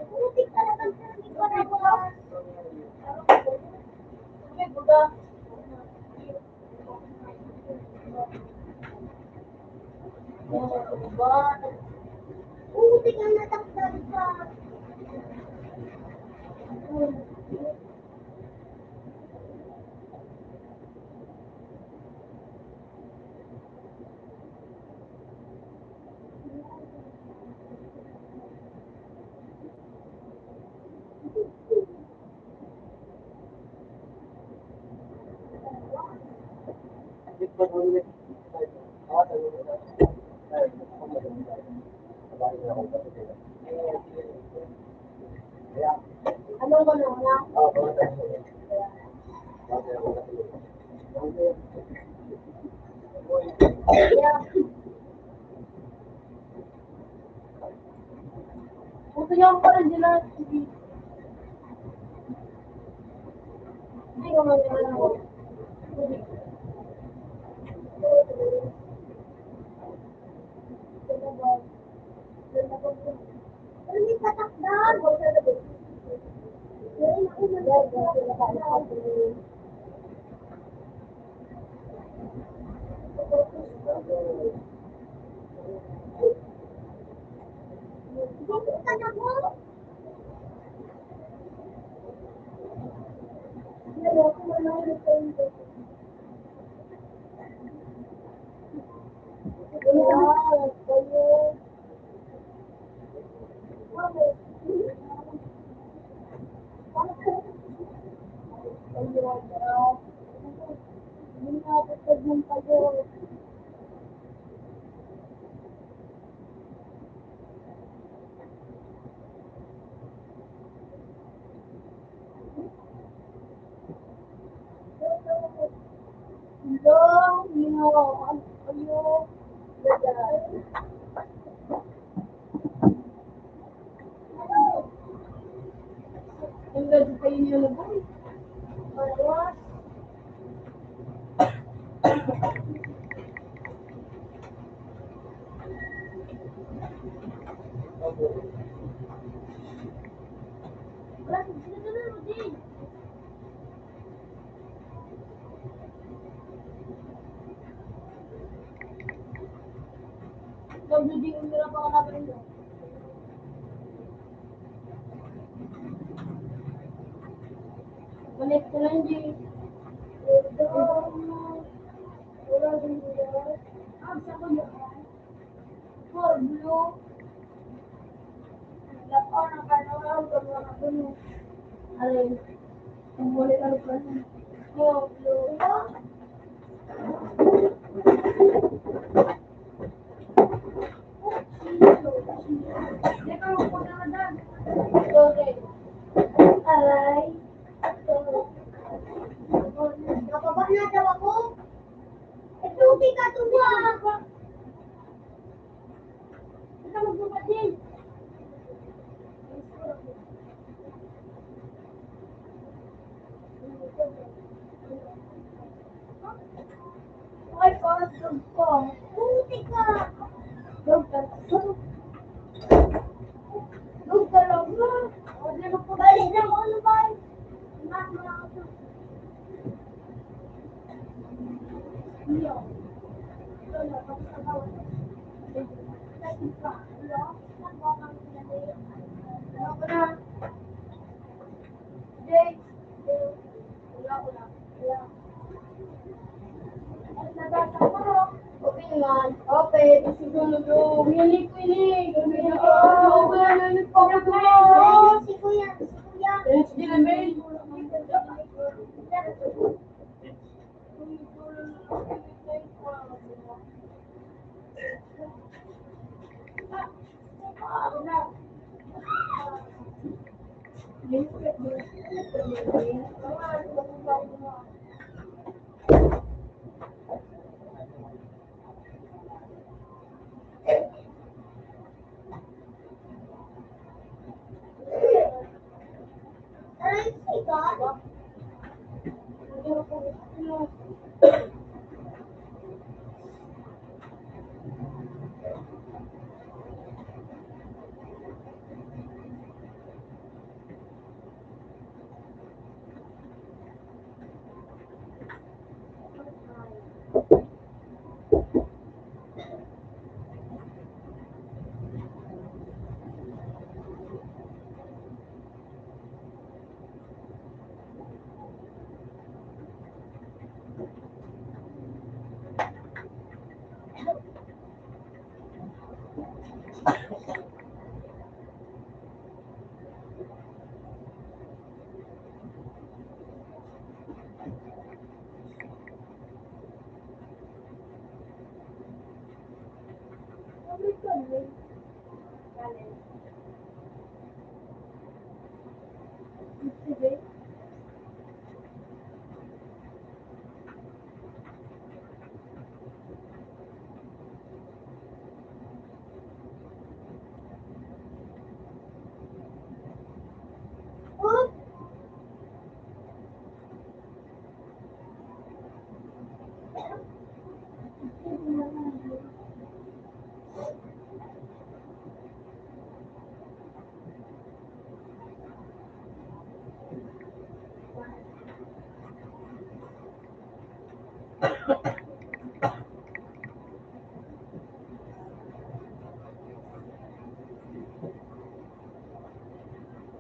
Putik talagang hindi ko na. Putik ang natakdan ka. Ano ba naman? Gusto niyo ang parang nila. Ay, naman ako. Pero may tatakdan. ng kayo. Hello, ano kayo? Ang ganda kayo niyo na boy. What? Wala, sino na mo din? Hindi umira pa ka namin yun. Malit ka lang, G. Wala din yun. Ang sa ko yun. For blue. Lako na kanawa. Wala ka blue. Alin. Ang muli ka rin pa. For blue. Aray. Nakabakla daw ako. Ito, ka tuwa. Ito, magbubat din. Ay, pasok ko. Buti ka. Dog ka lang ba? Huwag na magpabalik na mo, ano ba? Iyo. Ito na, tapos na bawal. Tapos pa. Iyo. Nagawa kami pinali. Ano ko na? Jay. Wala ko na. Wala. Nagasa ko. Open man. Open. Siguro yung winig. Winig po ko. Si Kuya. It's gonna be.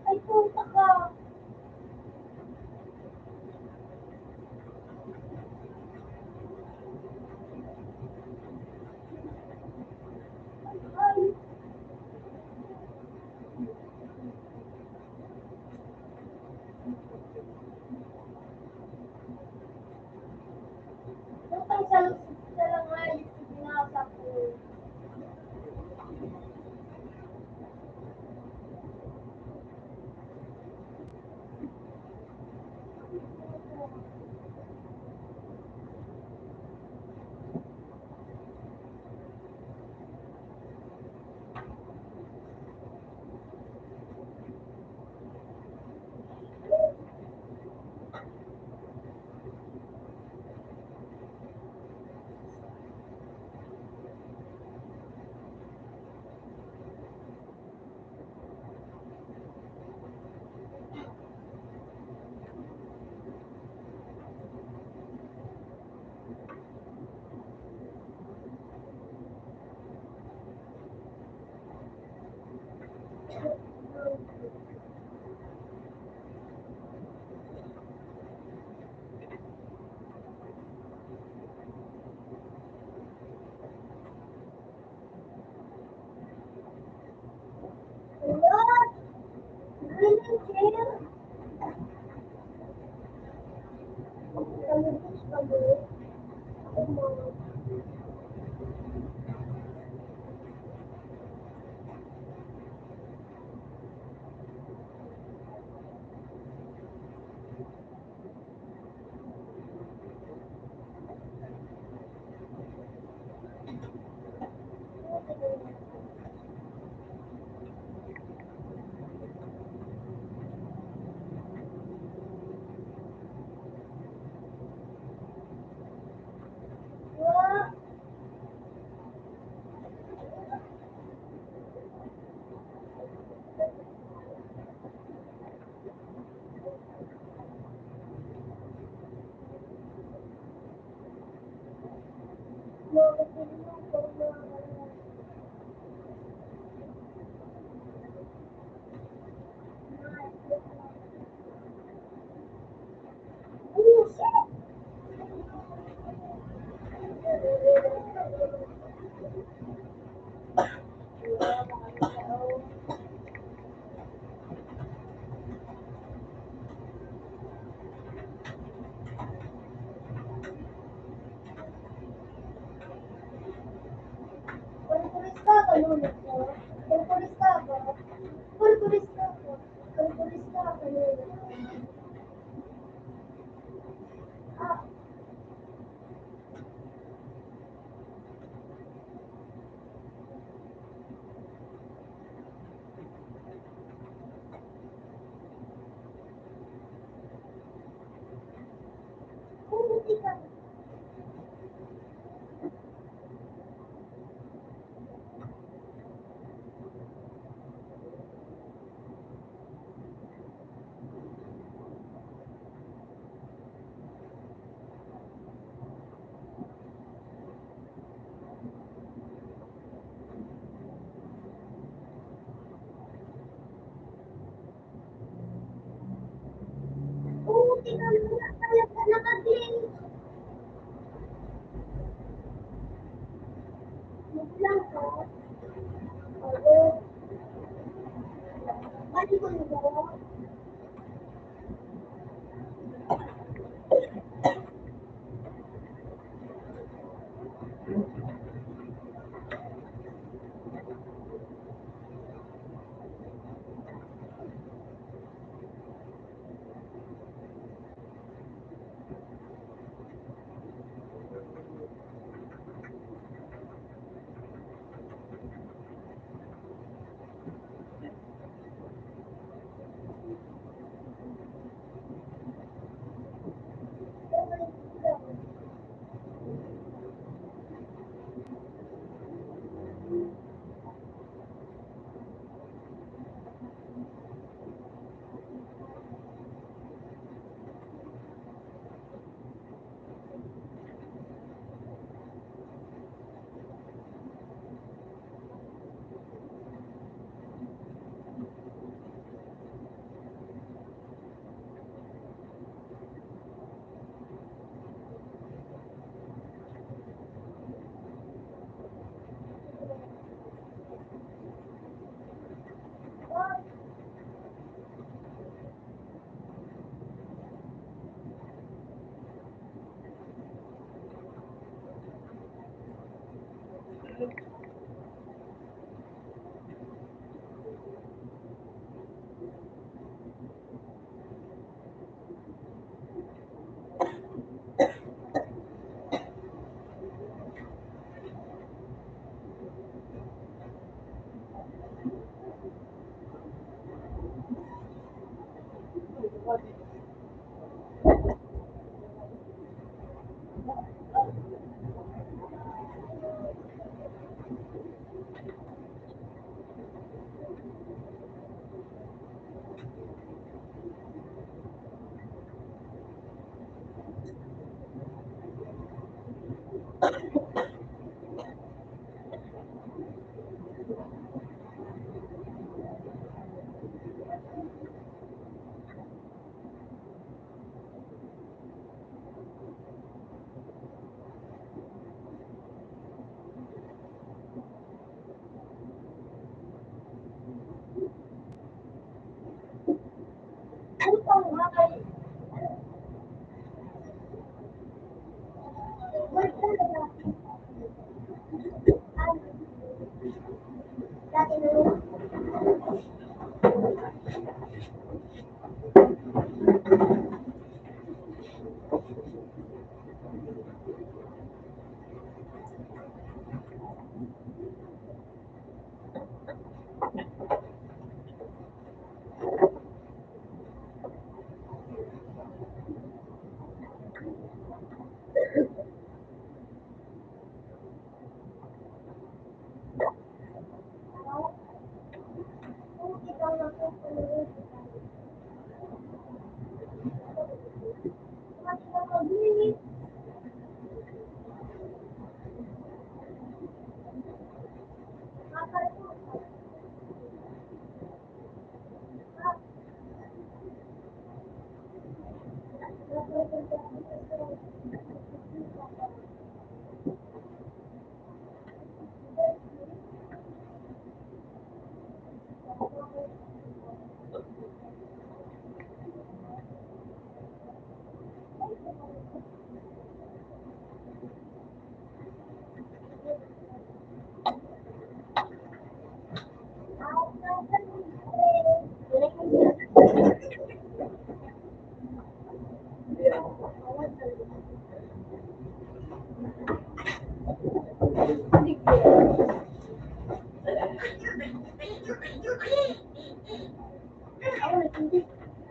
Ay, puta ka. Ay. Utang sa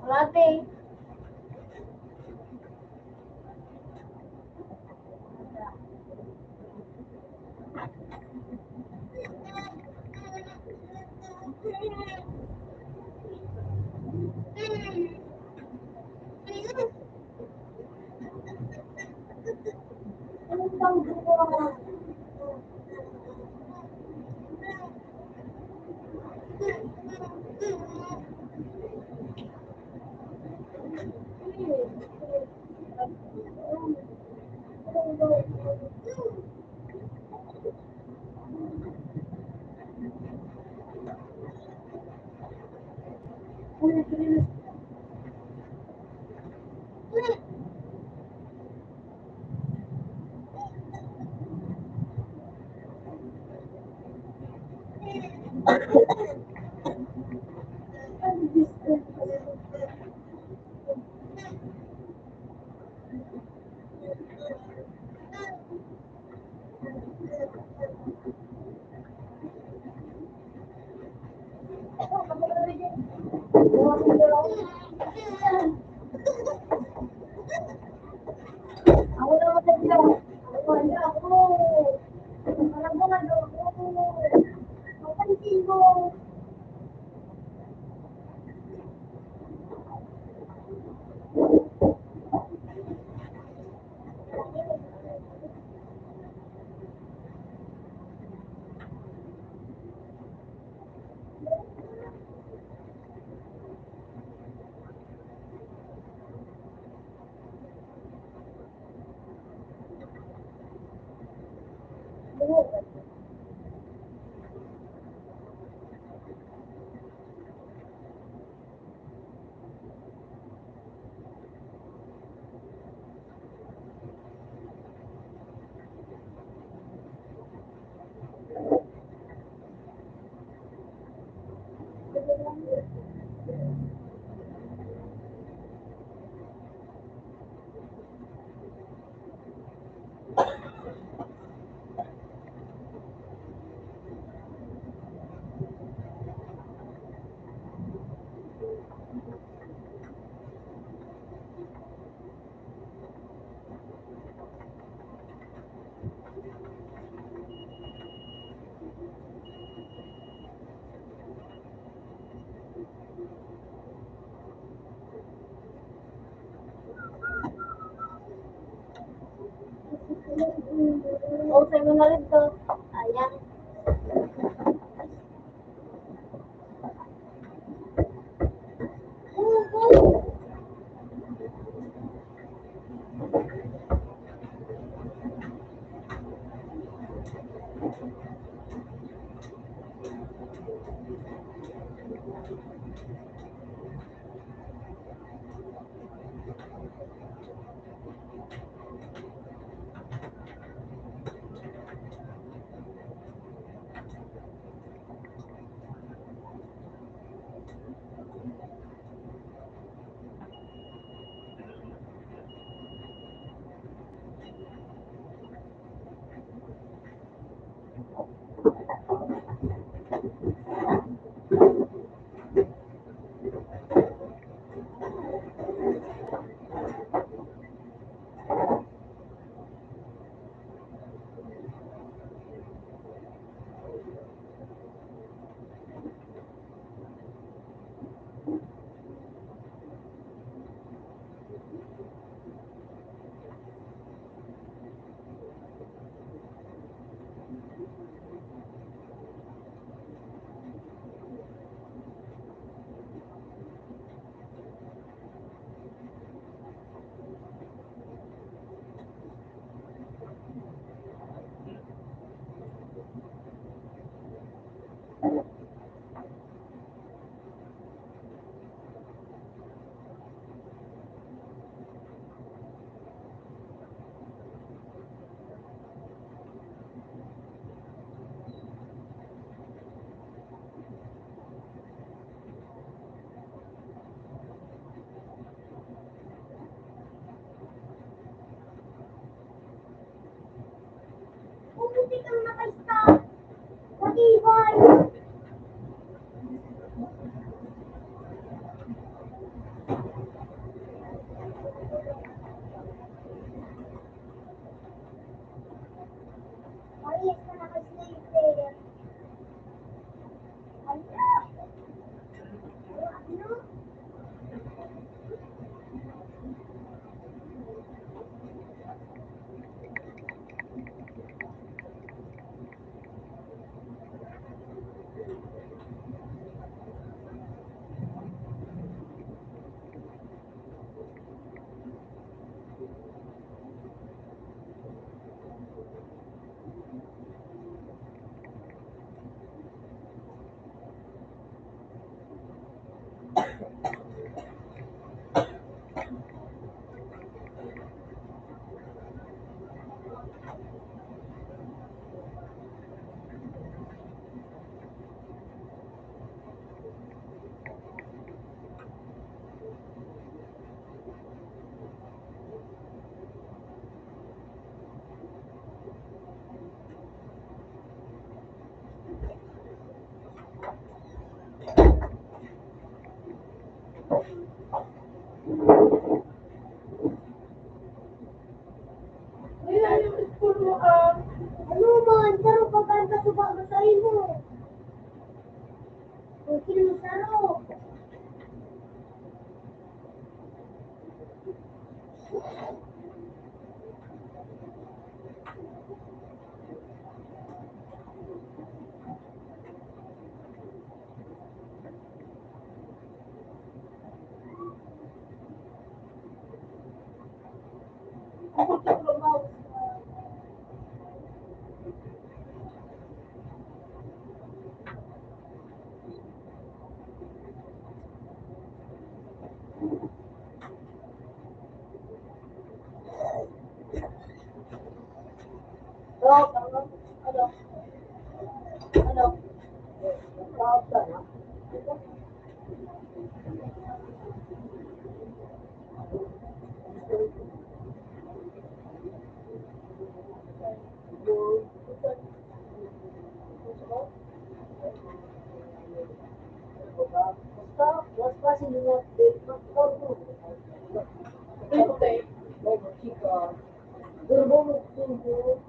Malate. Ako naman sa sila. Ako. Alam mo nga daw ako. Mapansin mo. Usay mo na rin to. Ayan. muntik ang naka-stop. Matibay. Ayos na naka-sniper. Ano? Ano? Ay, yung school mo ano man, saro pa ba ang kasuba masahin mo? Okay mo saro. Ako sa trabaho. Ano? Ano? Ano? Tawag ka na? Basta sino na okay. Durbo mo tubo.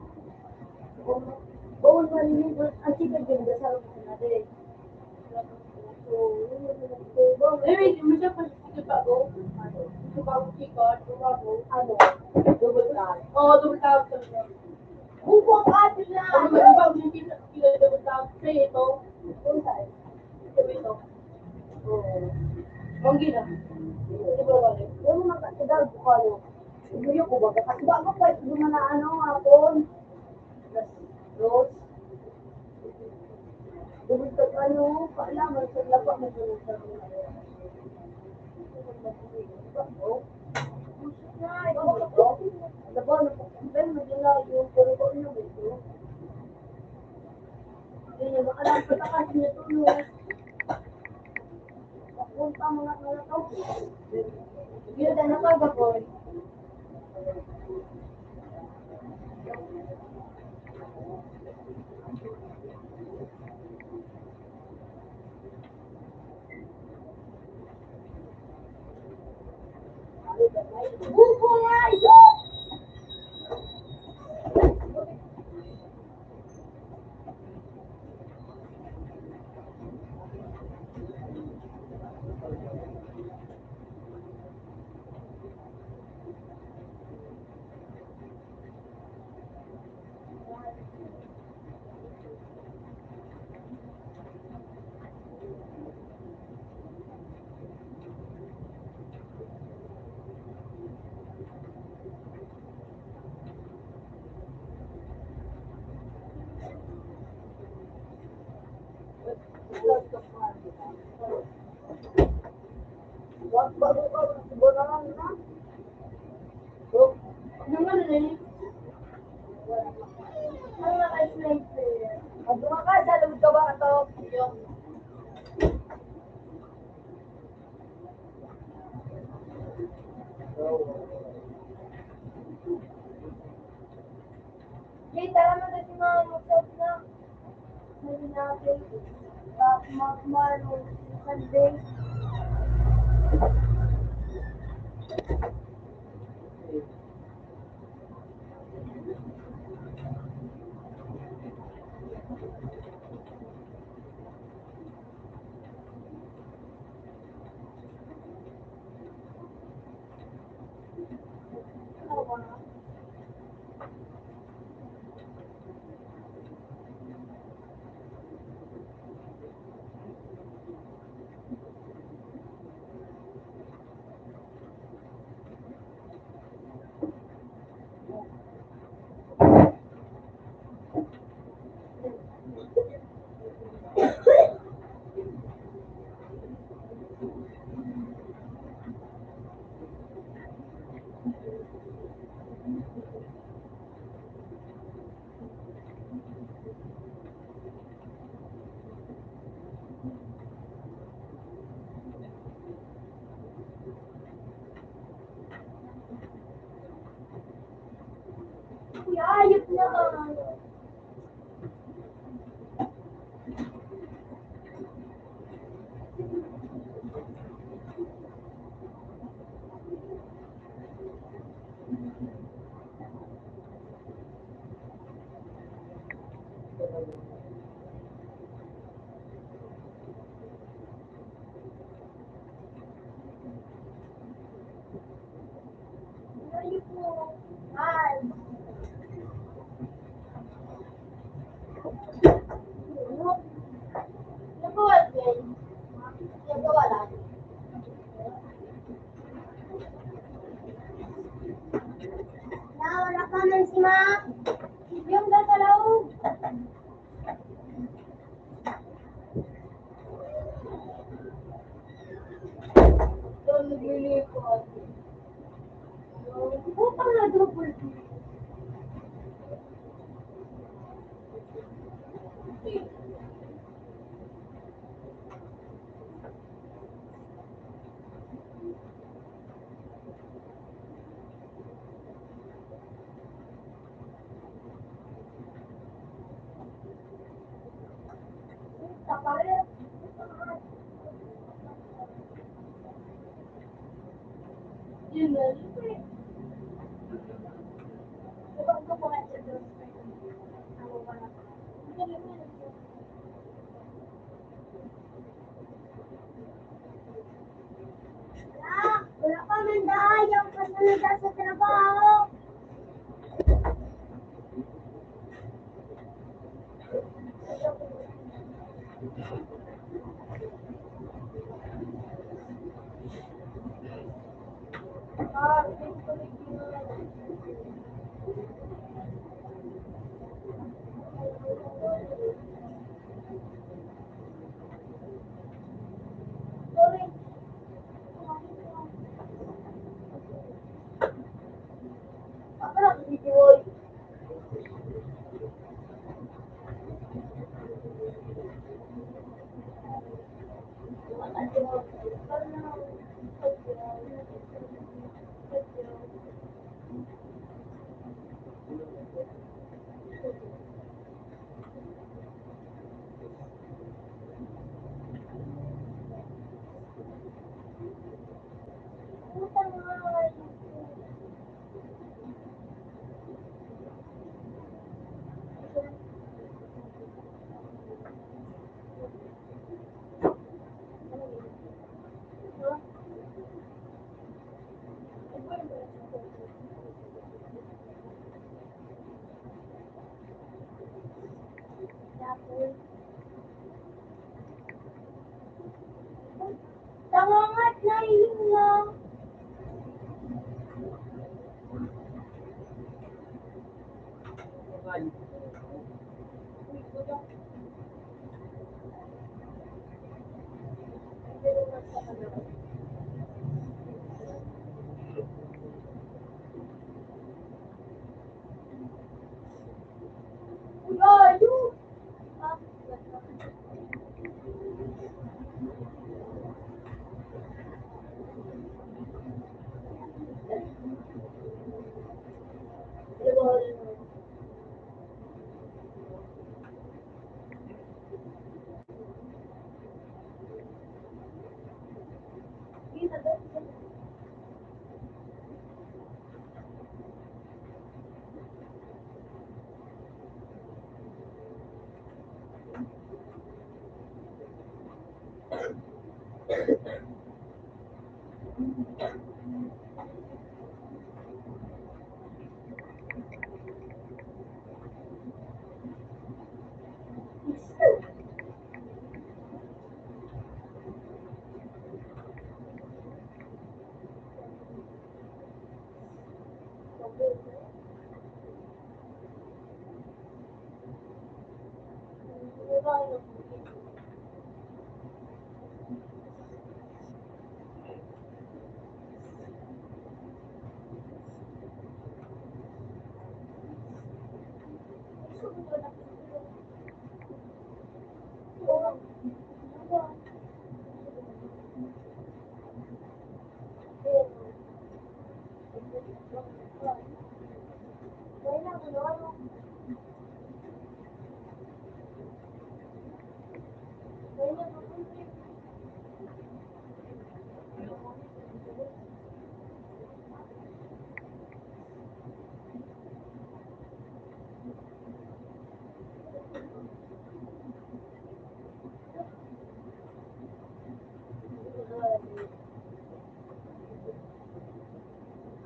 Bawal malilipas ang chika din sa sarap natin. So, yun yung nagtubo. Wait, mo siya pa bago. Ito bago chika, ito bago. Ano? Double tap. Oo, double tap. Bukong ato na. Ano ba yung bago yung double tap? Sa'yo ito. Kung saan? Ito. Oo. Manggi na. Ito ba balik? Yung mga kasidag ko ano. Ibuyo ko ba? Kasi ba ako pa ito na ano hapon. Rose. Dugod ka ano, paalaman sa lapa mo sa mga. Laban na po, ben magila yung puro niyo dito. Hindi niya makalang patakas niya tulong. Papunta mga tao. Yun na nakagapoy. Buko nga ito! Hey, tara na kasi mga Magmano, Sunday. Ano ba na? Kuya, ayos na ba? Ayos mo. Ay. Nagawa din. Nagawa lang. Wala ka man si Ma. Yung gagalaw. Doon naglilipot. Putang na double. Tapalit. Yun na. Ibang ko mga sa doon. Ako ba na? Wala ka man dahil kasunod sa trabaho. Sorry. Ako lang, hindi ko. Tangangat na yun lang. Layo.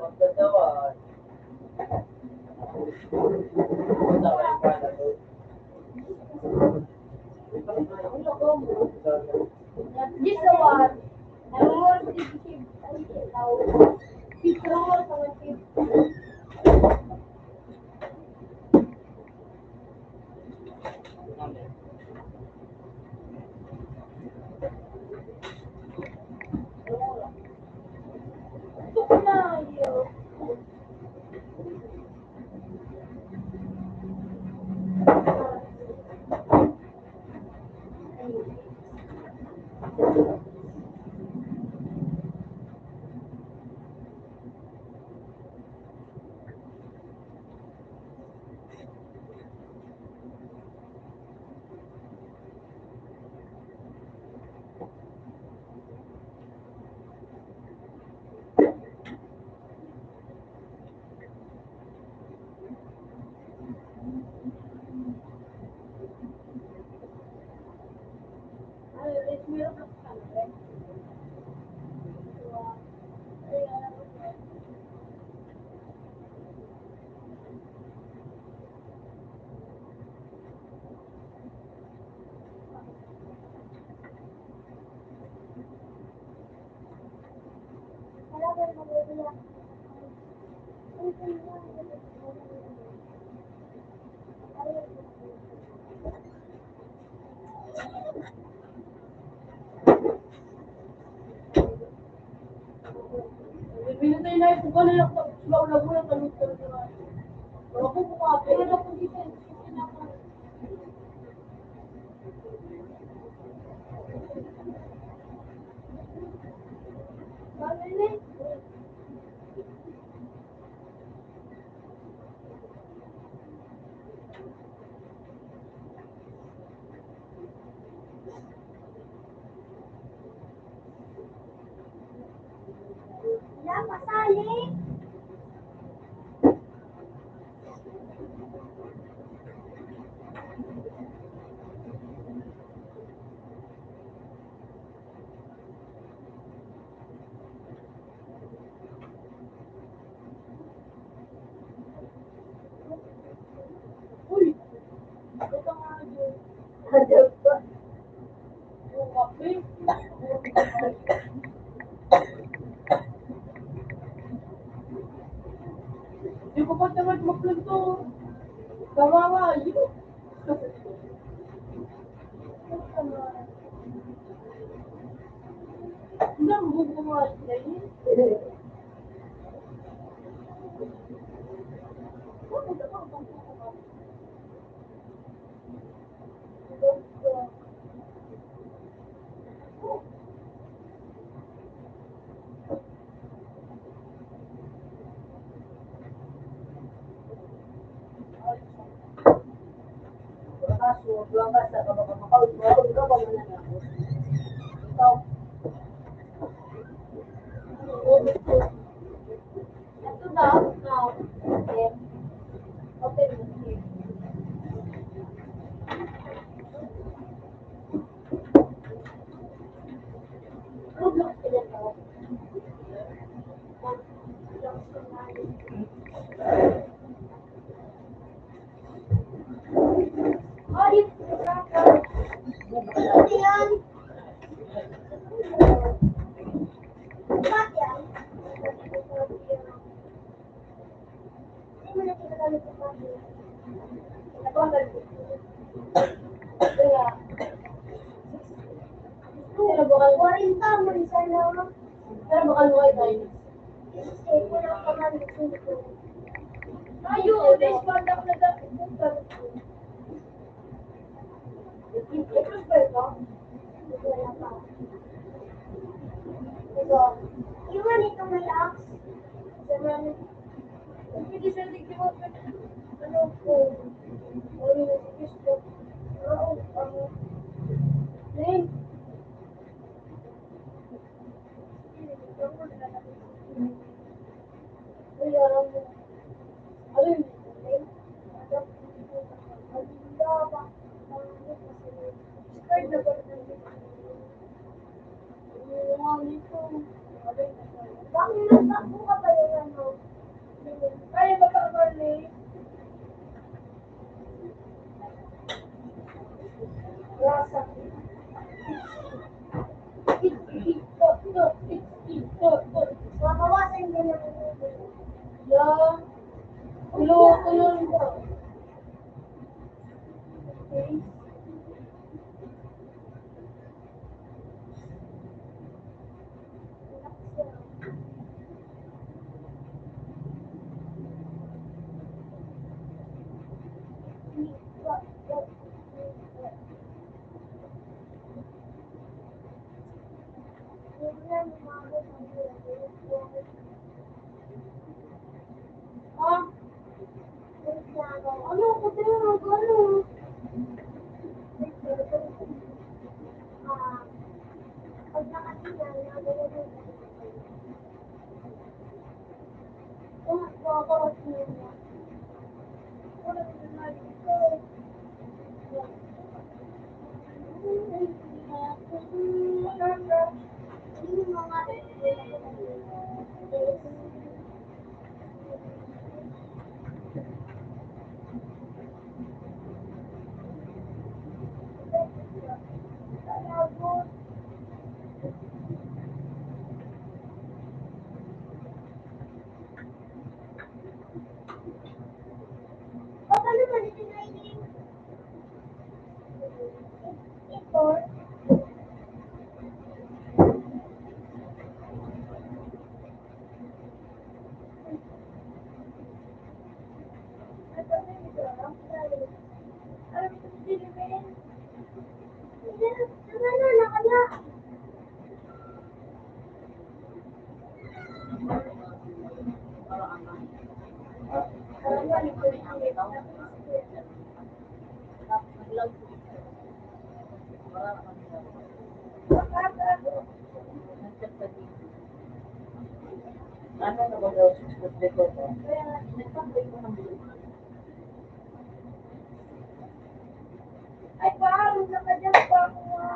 Pagkatawa, wala kayong pala doon. This the one. I'm more sensitive. It's more sensitive. Ito ko na yun. Pinatay na yung kung ano lang, laula mo lang, talog ka na. Wala ko kumapit. Wala ko dito. Wala pasali. Uy! Ito nga yun. Hadap pa. Yung kape. Di ko pa tamad mag-vlog to. Kawawa, yun. Hindi ang bubuhay na yun. Kaso, lang ka sa kapag-kapag, meron ka ba man na ako? Ikaw. Ito daw, now, then, open the screen. Roblox ka dyan daw. Ay, ano yan? Bakit yan? Hindi mo na kinagamit yung bakit. Nabagal ko. Kaya, pero bakal mo rin ka, manisan na. Pero bakal mo kayo tayo. Eh, wala ka man dito. Ayun, respond ako na dahil. Ipros ba ito? Wala pa. Ito. Iwan ito malakas. Hindi siya nagdiwag ka. Ano po? Ano na si Kristo? Oo. Len. Ay, alam mo. Ayun. Len. Start na ba ito? Bakit nagtakbo ka ba yung ano? Kaya ba ka bali? Rasa. Mabawasan din ang yeah. Tulo ba? Okay. Ah, ano ko din ano? Pag nakatingin na gano'n. Kung ako niya. Wala na dito. Ano na ba daw sa school dito? Ay, parang nakadyan pa ako nga.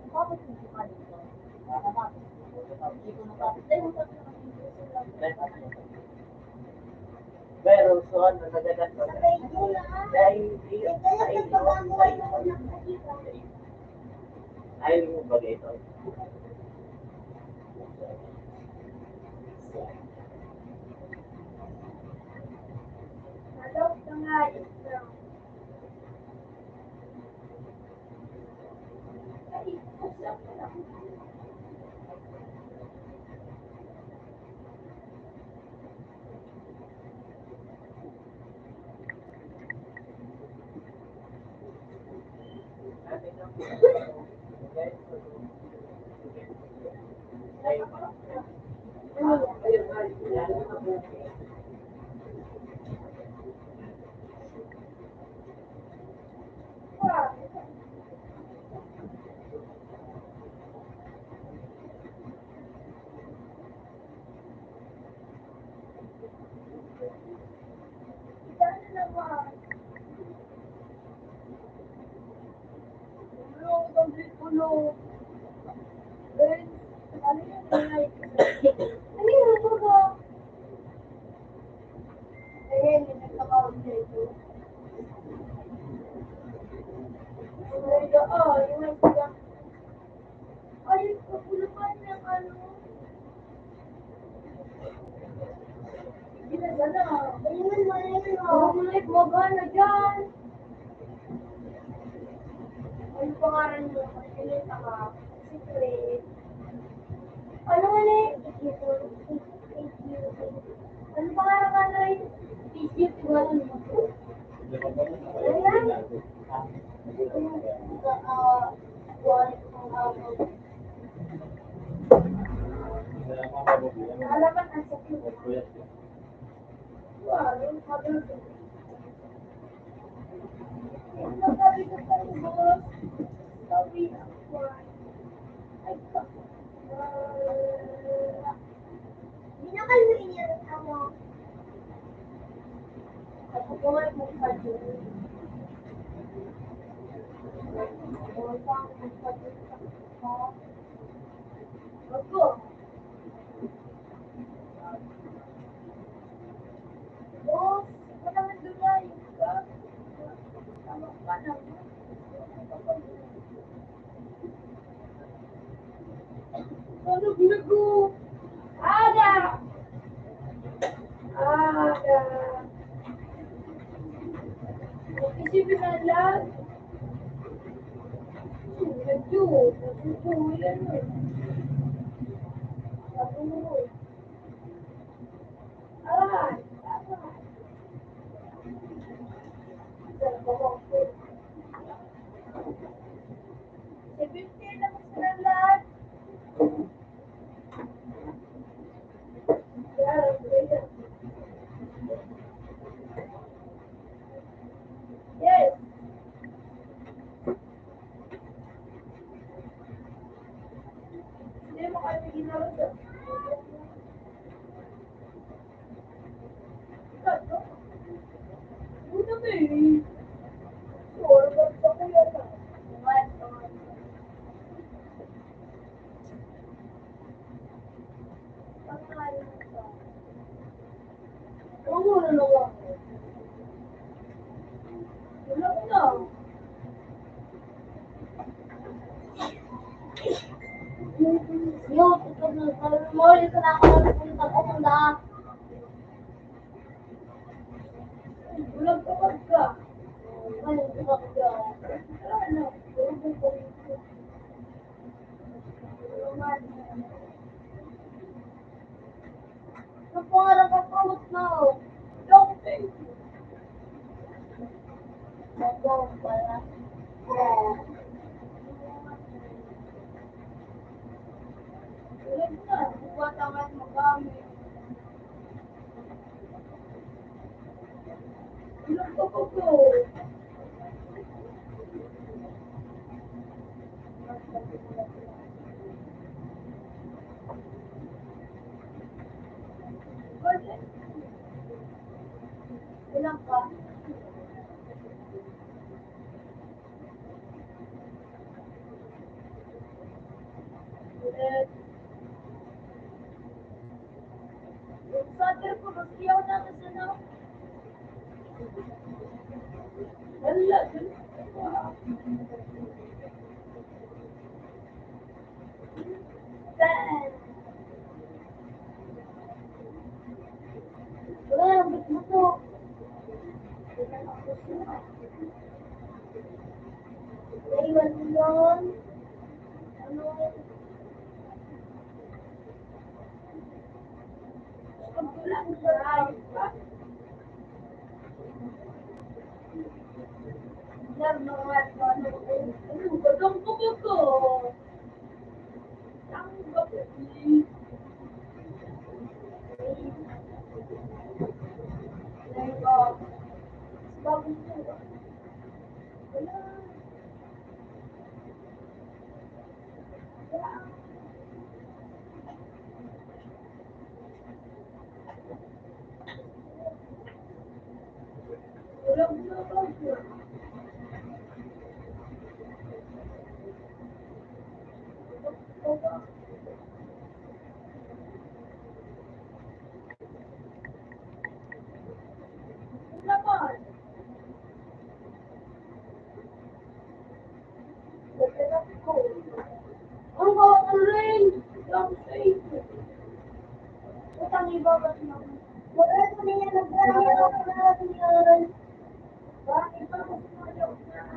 Bakit hindi ka dito? Hindi ko natapos. Pero so ano, nagagat ko. Dahil ayaw mo ba dito? Ulo. Ano yun? Ano yun? Ano ba? Ayun, yung nagkakaroon dito. Yung nagkaka... Ay, kapulupan ng ano. Ginagana. Ayun, Bumalik mo gana dyan. Ano pangalan mo? Nakilita ka. Secret. Ano nga na eh? Ano pangalan ka na eh? Secret. Ano yan? Alaman ang secret. Wow, yung sabi ko. Sabi ko sa boss. Sabi ako. Ay, hindi na kayo inirot ako. Ako po ay magpadyo. Ako. Boss, wala man dulay. Tama pa lang. Ano binago? Ada! Ada! Isipin na lang. Nagyo. Yan eh. Sabi mo eh. Aray! Aray! Seventeen na mas na lahat. Yes. Hindi mo kami ginawa doon. Una ba eh? Or, basta ko yan ah. Oo, ano naman. Wala na. Yo, tutog na sabi mo, yung ka na ako nagpunta ko kung daan. Bulag ka wag ka. Ano, bulag ka. Ano, bulag ka. Ano po nga lang kapawat na oh. Okay. Nagawang pala. Bulag na, buwat ang at magamit. Bulag ka po po. Ilang ka? Yung father ko, magsiyaw na kasi na. Wala. Ben. Wala, ba't mo to? Naiwan mo yun. Ano? Pagkulang sa ayos ba? Narunungan ko ano. Ano, badang ko ko. Ang gabi. Bagong tuwa. Wala. Ang gawa ko rin. Ang safe. Utang iba ba siya? Wala ko niya nagdaya. Wala ko niya. Bakit pa ko sumayaw na?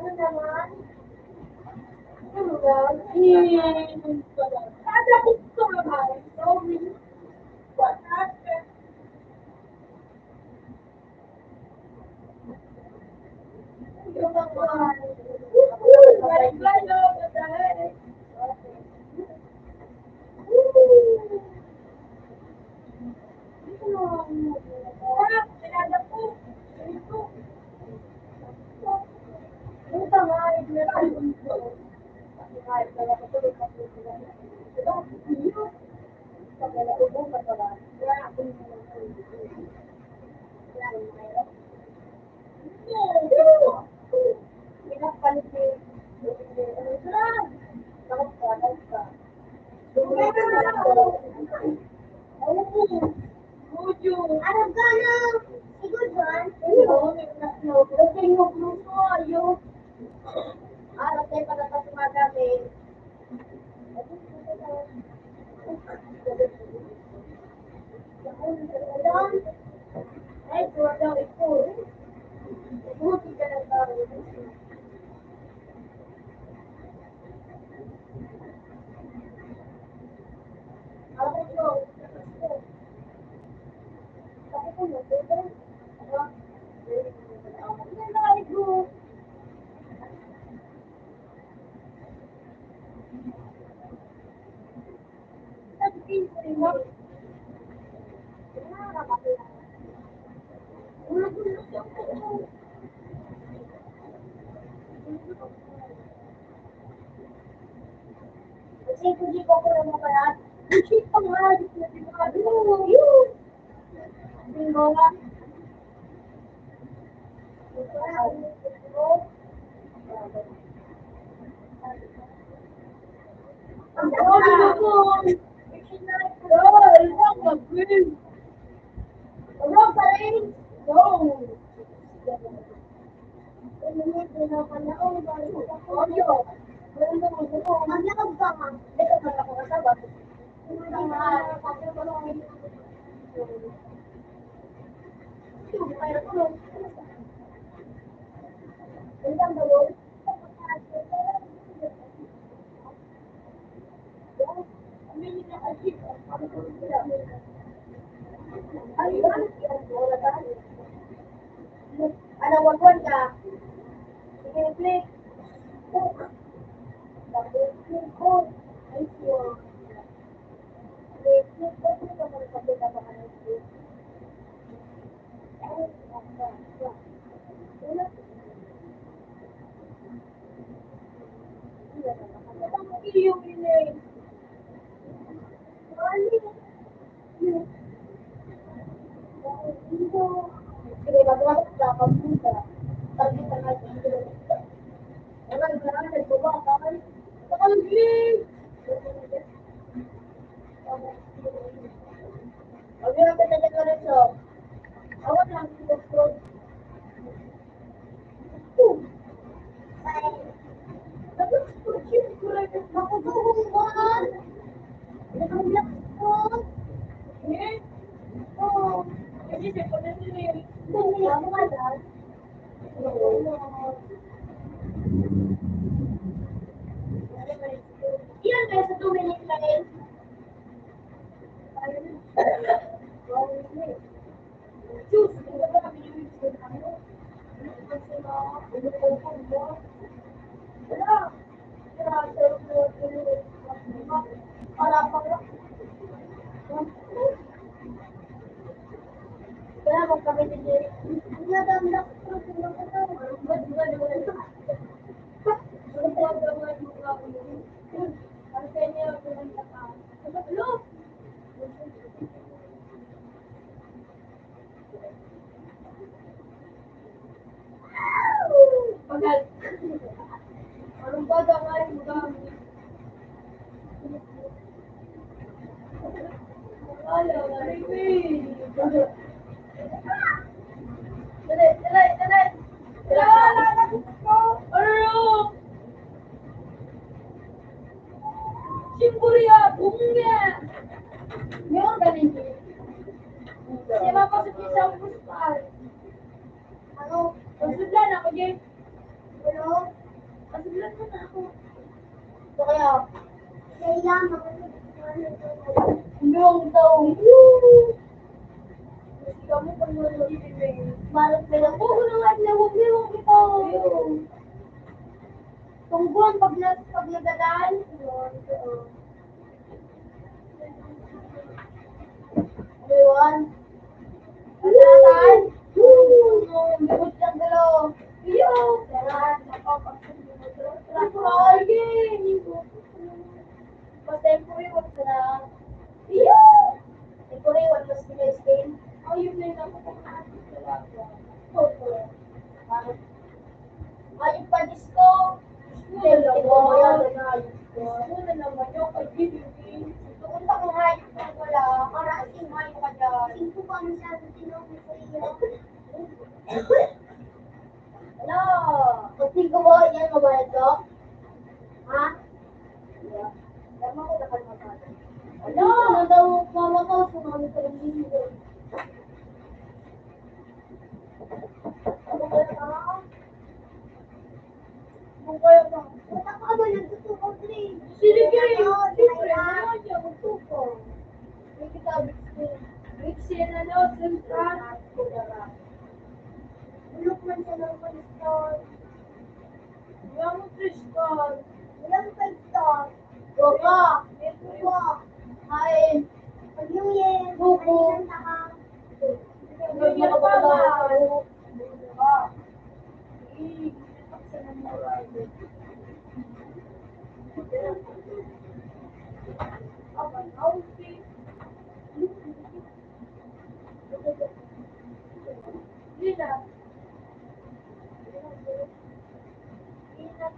Ano naman? Ano naman? Kada gusto naman. Sorry. What happened? Yung naman. Balik ba no? Dahil. Ah, sinada po. Ito. Yung tama, meron dito. Kahit wala ko tuloy pa po sila. Diba? Yun. Pag wala ko po, mataba. Wala ako yung pinapalit eh. Ano siya? Takot ka, takot ka. Arab ka na! Sigod ba? Lasing mo grupo, ayun. Arab tayo para sa sumagamit. Ay, kuha daw ito. Buti ka lang daw. Ako ito. Bakit ko mo? Kasi hindi ko ko lang mapala. Hindi pa nga. Hindi pa nga. Yun. Hindi mo nga. Ang dami ko. Wala pa rin. No. Maglakad ka nga. Dito ka ako kasama. Ano, wag ka. Sige, click. Sige, mag-lapit ka, pag-punta. Target ka natin. Wala, nagbawa ka. Nakalagay! Huwag yun ang pinagkakalit. Awan lang, pinag-scroll. Ilan kayo sa 2 minutes na rin? Choose. Wala pa nga. Kaya magkabit ni Jerry. Hindi na dami na. Pagal. Anong ba daw ay magami? Wala, baby. Dali. Wala, mo na ako. Ito kaya. Kailangan. Yung daw. Kamu pag nalagay. Balat ka lang. Oo, naman na. Huwag niyo ito. Tungguan pag nagadaan. Ayun. Alatan. Bukod lang dalo. Iyo. Sarap. Temporary wag na. Iyo. Temporary wag mas pinay-stain. Oh, yun na lang ako. Ayun pa disco. Muna naman yung pag-ibigin. Doon pa kung hayop na wala. Marasing hayop ka dyan. Sino pa masyado tinawag sa iyo? Wala. Pag singko mo, yan mabayad ko? Ha? Tama ko na kalmabado. Wala. Ano daw mama ko? Sumami ka ng linggo. Ano kaya ka? Kung kaya ka. Wala ka ba nagtutuko, Dre? Sige, siyempre. Wala siya, magtuko. May kita, Bixin, ano, Central. Bulok man siya ng Kristal. Wala mo Kristal. Wala mo Kristal. Boka. Boka. Kain. Pag-New-Year. Buko. New-Year pa ba? Boka.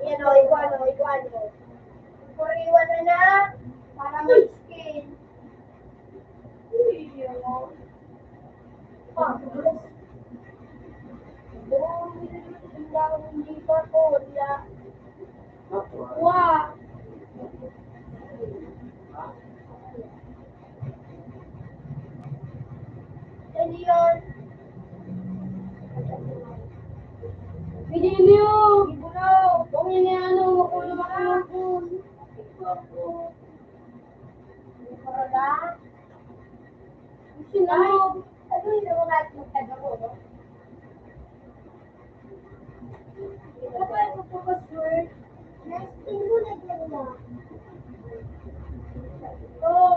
Yan o, iguan o. Puriwan na para may skin. Uy, yan o. Hindi pa po, wala. Wow! Ano yun? Pinilyo! Ibulaw! Kung yun yung ano, makulong makulong. Wala? Sino? Ano yun ang mga magkagawa mo? Kapag magpapasword, nesting mo na dyan na. Oh.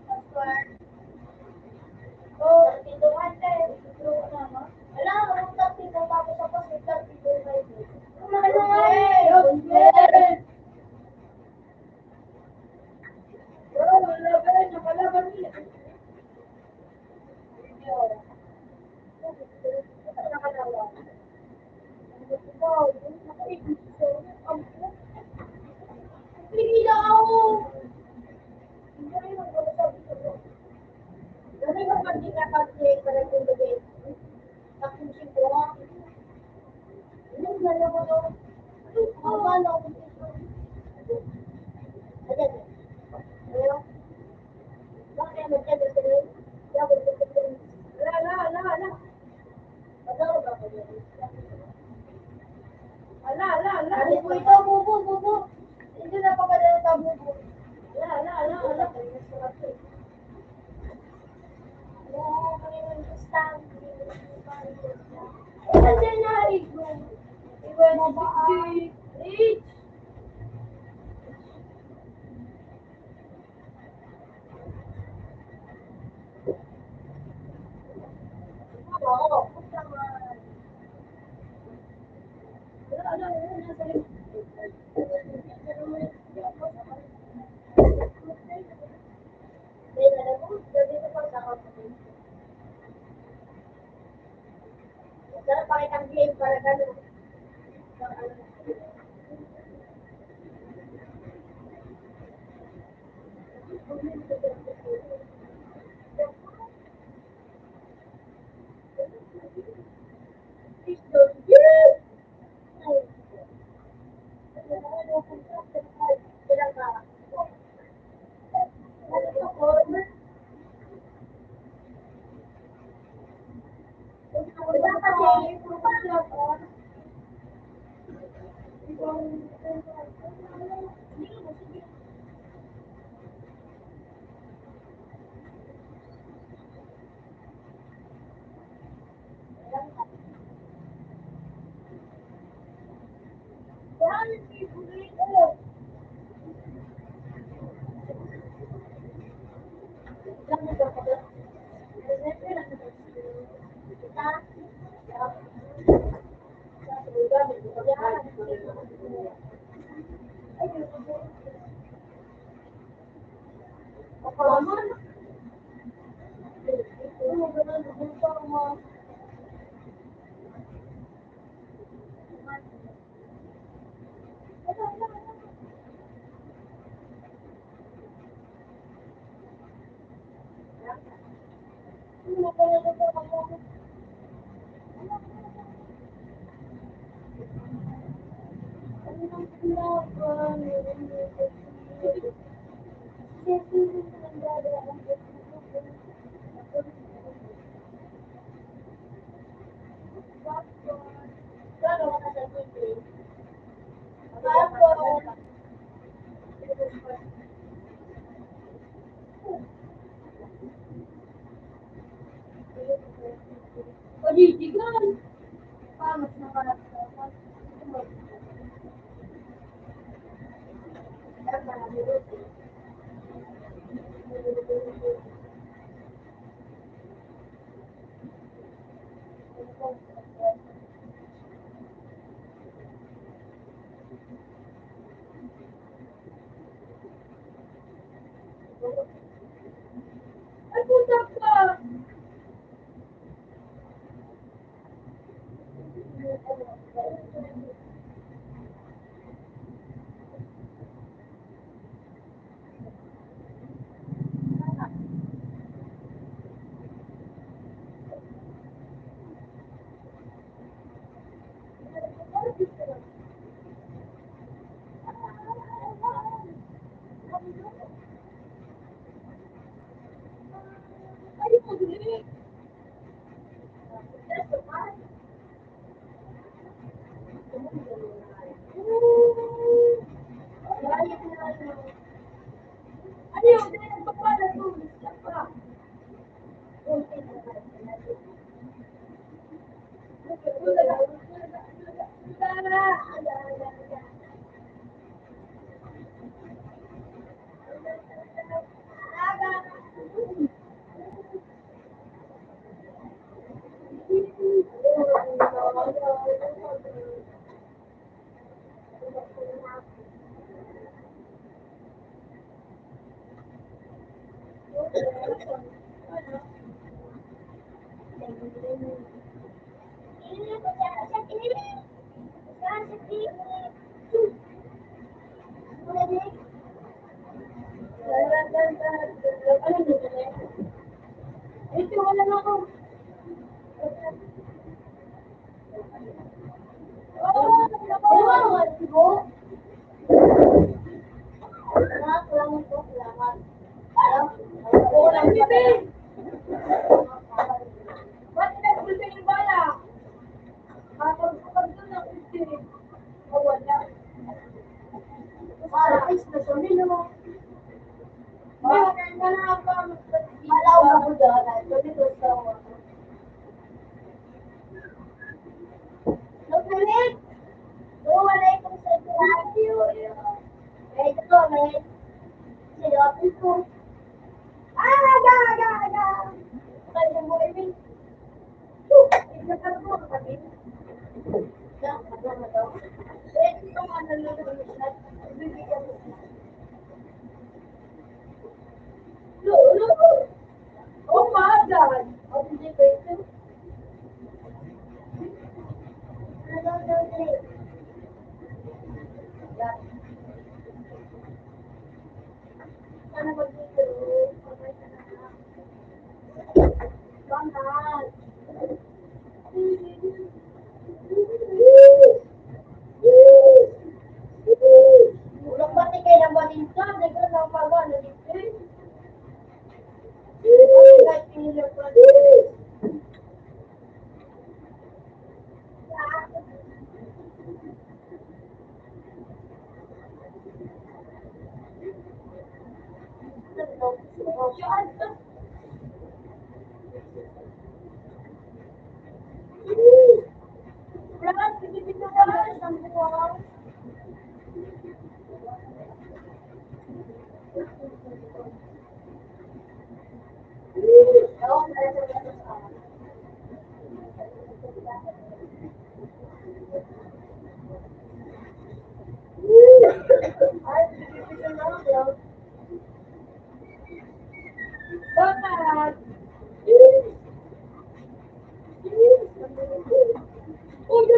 Password. Oh, tinduhan tayo. Tinduhan na, no? Wala, kung tapos na tapos sa password, tapos tinduhan tayo. Ano nga eh? Okay. Bro, wala ba yun? Nakalaban nila. Pila ako. Dami ba pag dinakasya para kung bagay? Tapusin ko. Anong lalo ko to? Paano ako dito? Ayan. Ayan. Bakit kaya magkada sa rin? Kaya ako dito sa rin. Ala. Pagkaw ba ako dito? Ala. Ano po ito? Bubo. Hindi na pa pala yung tabubo. Ala. Oo, kanina yung stand. Nandiyan na, Rigo. Iwan mo ba? Rich! Oo, puta man. Ala, nasa rin. Sarap pakitang game para gano'n.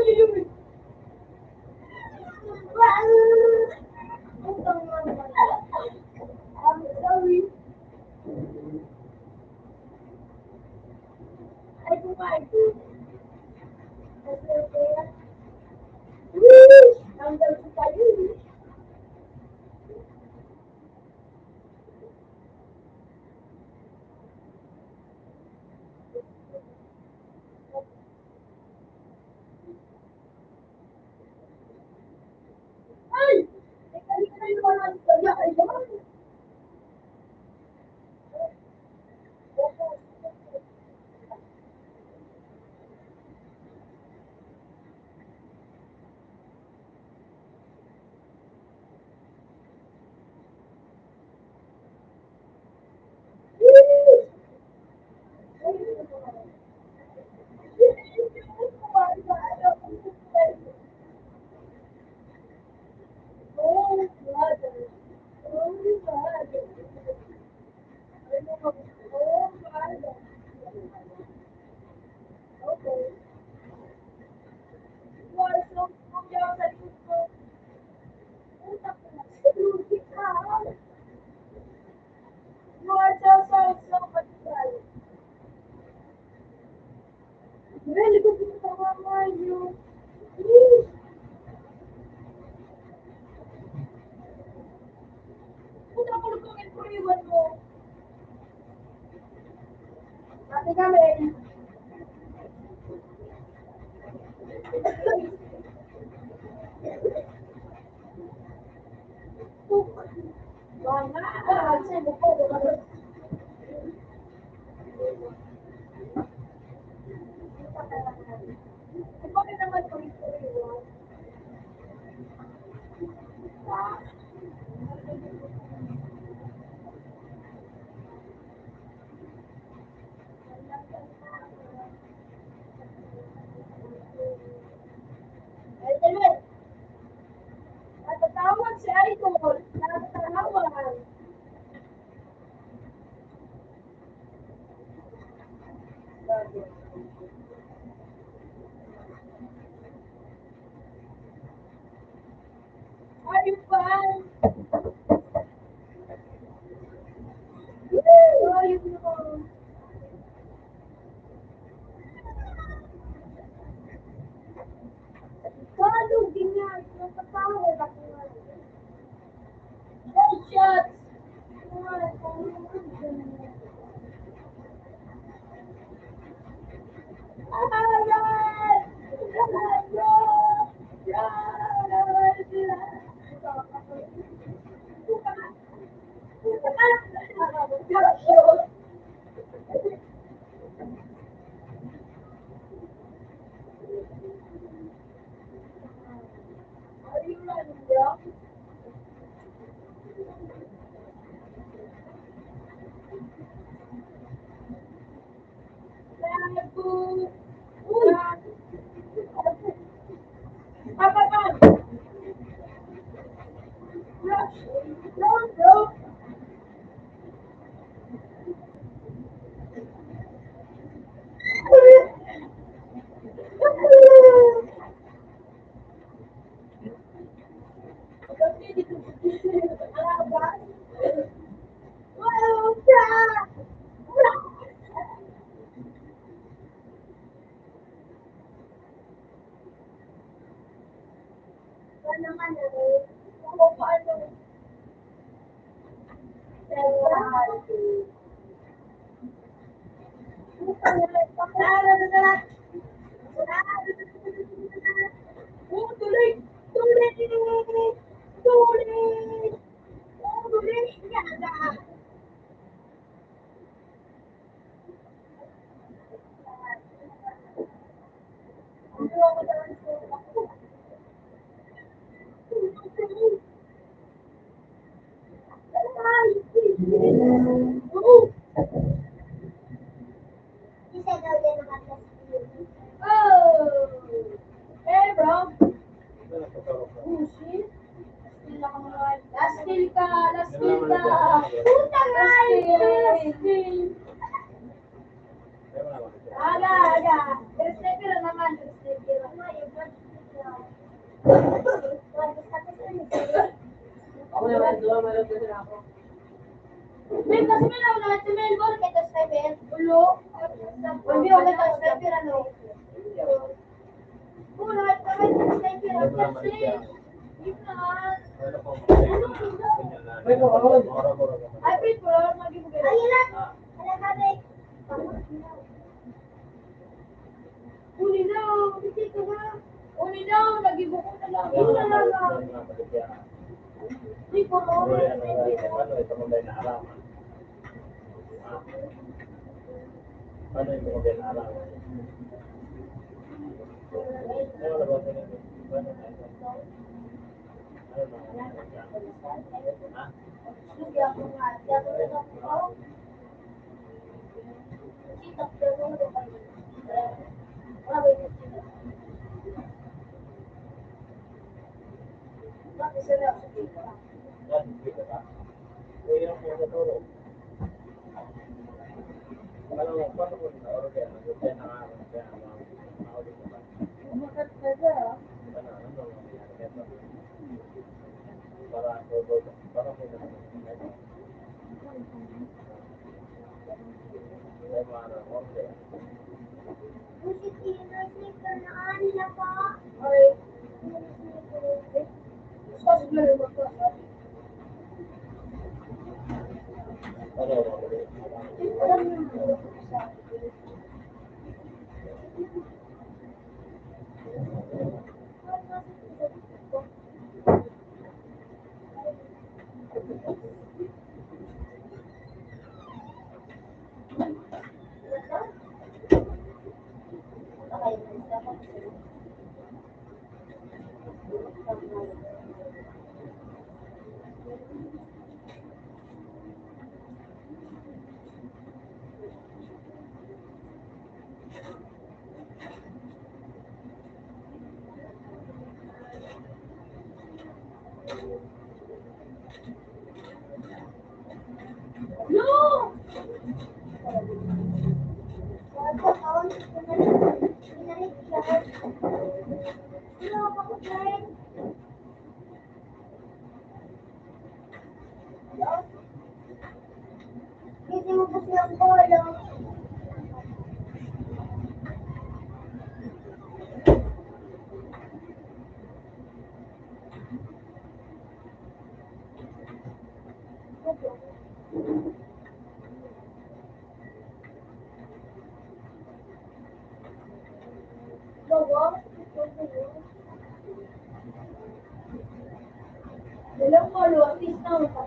I'm sorry. I do my good. I'm going to tell you. Ay! Ay, naman. Ay, naman. Oh, brother. Oh, brother. Oh, brother. Okay. You are so young that you go. You are so much fun. Really good to someone you. Kung ako lutuin ko iwan mo. Ate kami. Mama, kasi mo po. Bakit naman ko ito iwan? Ay, dali. Natatawag si Idol. Natatawag. Are you fine? Are you fine? Paano ganyan? Natatawag ako nga. Headshots! Are you running, bro? Lagu. Apa, Pan? Bro, bro. Tuloy! Tuloy! Tuloy! Tuloy! Yan. Oh! Hey, bro. Oh, shit. Last kill ka. Last kill ka. Puta nga last kill. Aga, aga. Tres na naman. Tres na Ako naman, doon meron din ako. Mel, kasi may naman si Mel, bol, kaya tas tayo, Mel. Ulo. Hindi ako nagtas tayo, pero ano. Ulo, at kami, tas tayo, pero kasi. May mga ako. Ay, prefer, mag-ibigay. Ayun na. Alam natin. Uli daw, hindi ko na. Uli daw, nag-ibuko na lang. Uli na lang. Hindi ko na. Ano yung mga binaraman? Ano na ba ito? Ha? Hindi ako nga. Hindi ako nagkakaroon. Kita ko na lang kayo. Bakit sila ako dito? Yan, dito ka. Uy, yung mga naturo. Paano ko na-order? Kaya nakakaroon kaya nakaulit ko ba? Umakat ka dyan, ah. Ano nangyari? Kaya para ko order. Ano No! Hindi mo kasi ang bola. Dalang polo, at least na ako.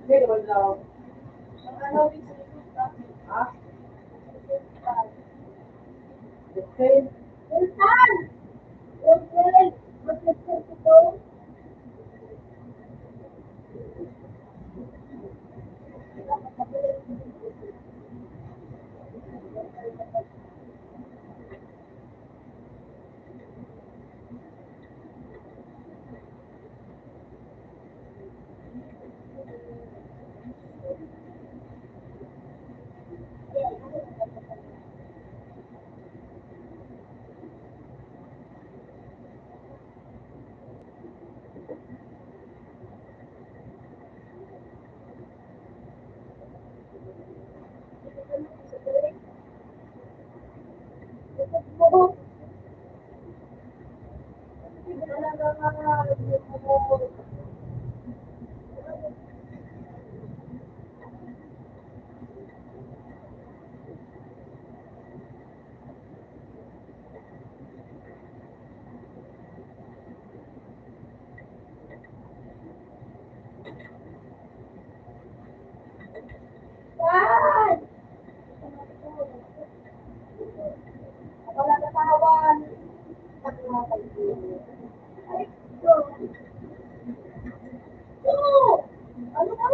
Hindi naman daw. Ang ano, Ah? Okay. Sultan! Sultan! Mag-lecture ito. Wala na tawan. Ay, ano ba?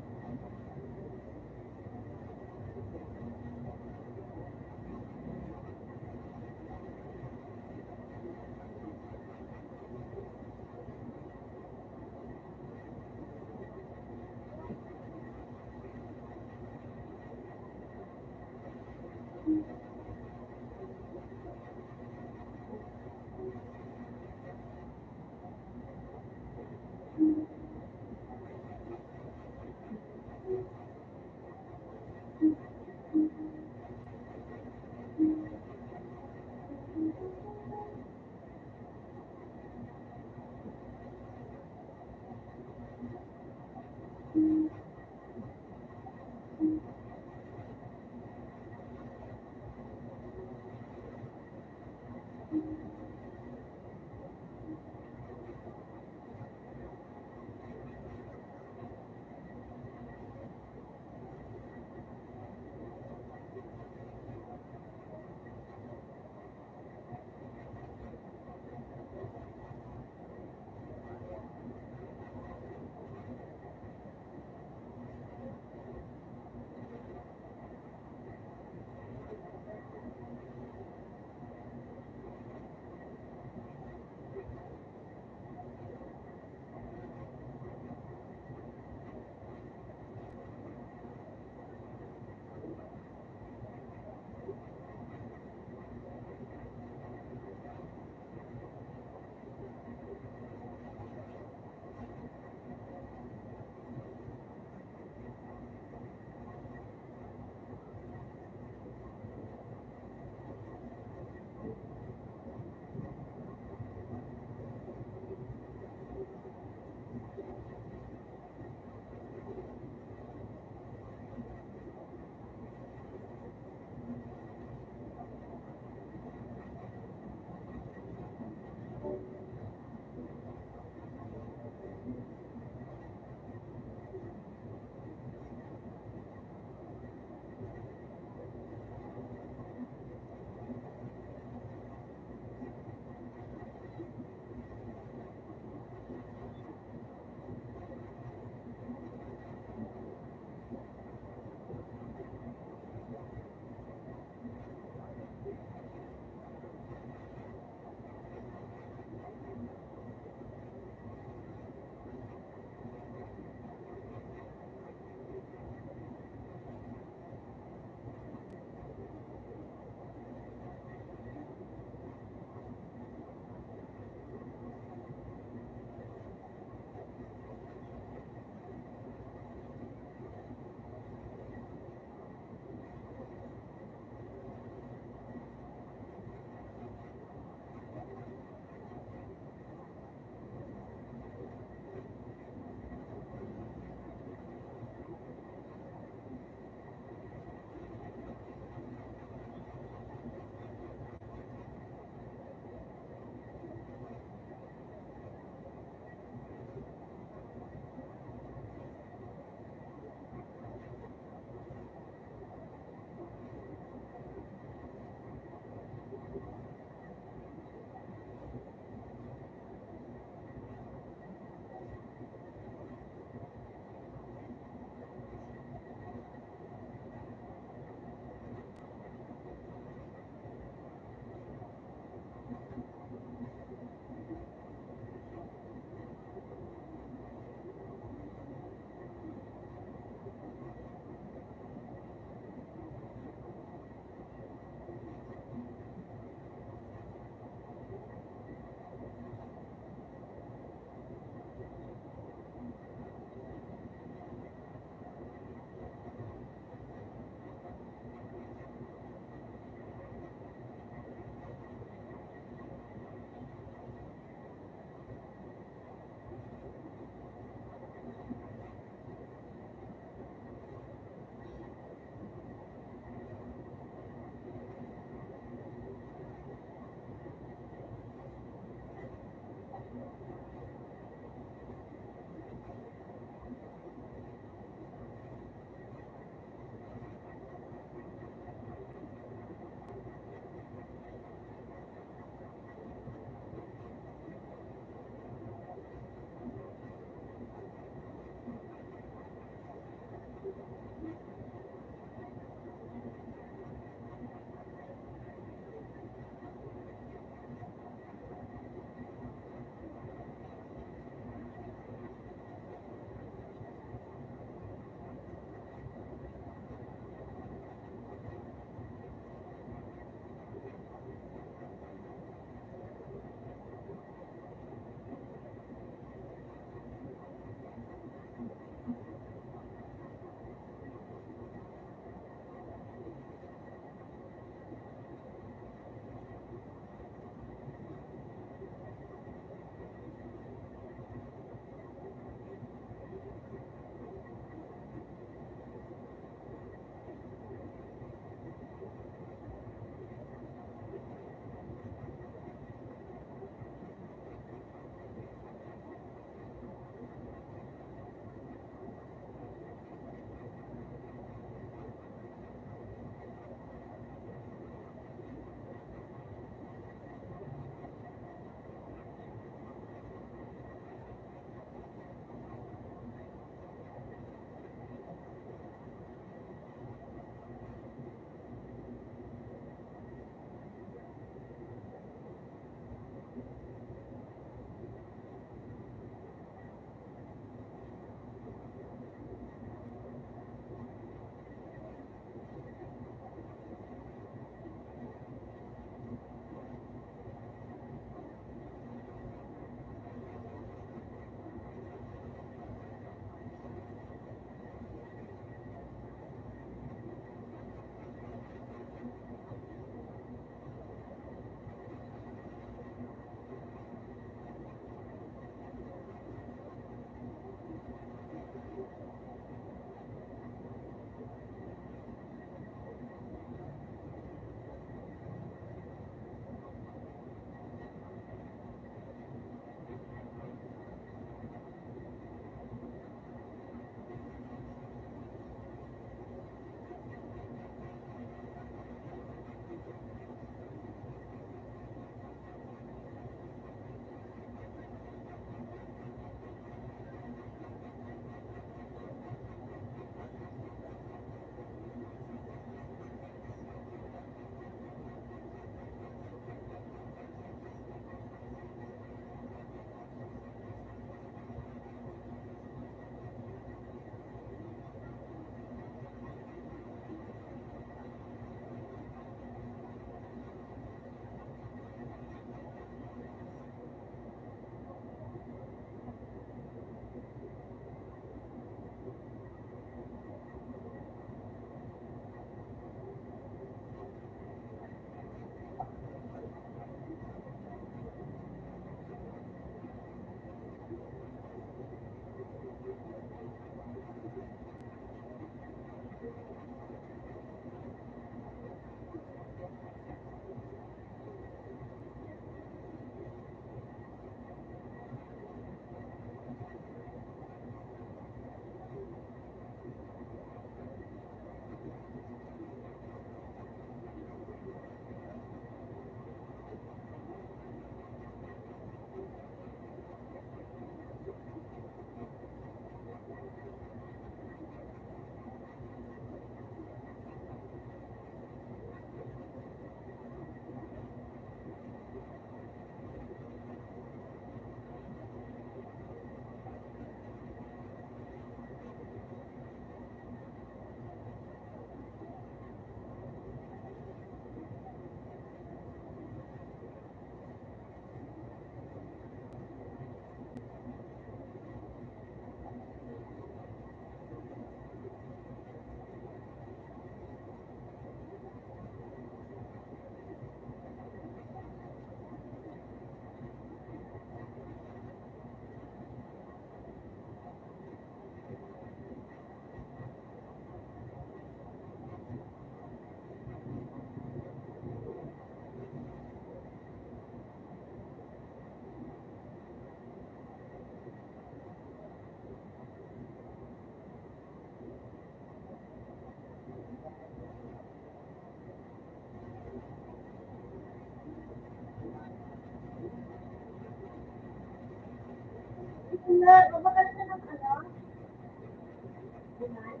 Sarang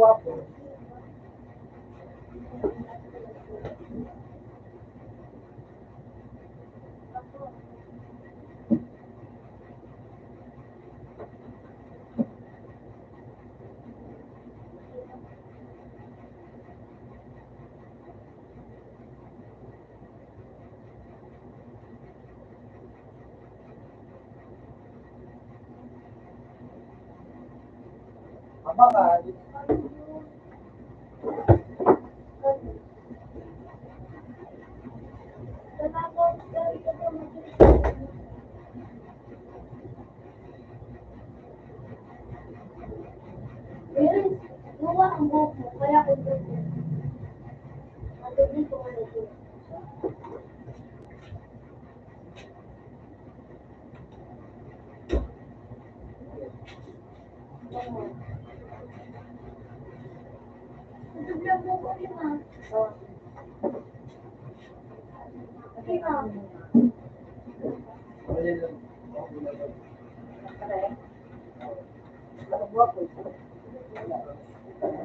wapo. Abangan. Luwa ang buhok mo, kaya ako dito. Matuloy ko nga dito. Ito vlog mo ko yun ah. Okay na.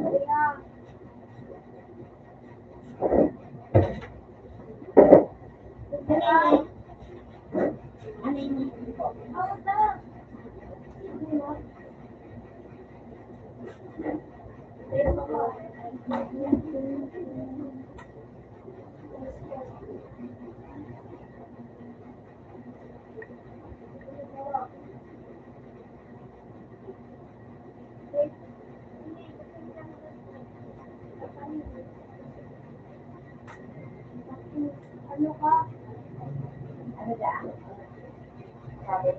Kaya. Ano ka? Ano ba? Sabi.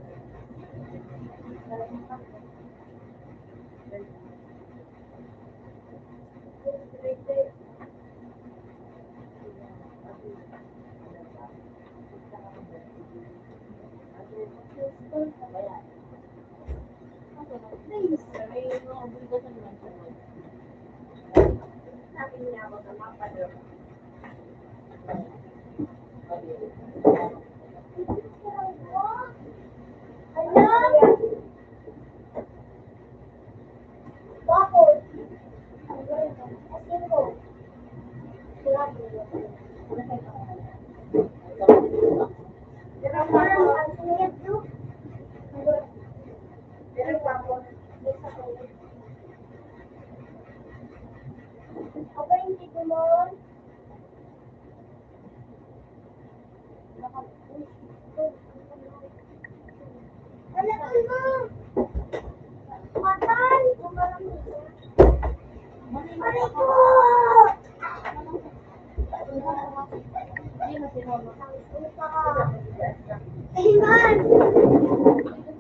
Bakit? Apa yung tito mo? Alakal mo! Matan! Aray ko! Ayman!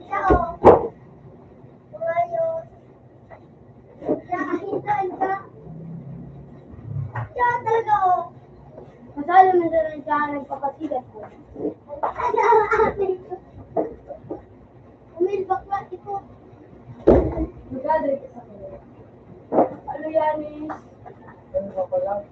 Siya o! Tumayos! Siya, ahintan ka! Siya talaga o! Masalo na doon siya nagpapasigat ko. Ano ang akin? Umil, bakla ito. Magkadre ka sa mga. Ano yan eh? Ano ba pala?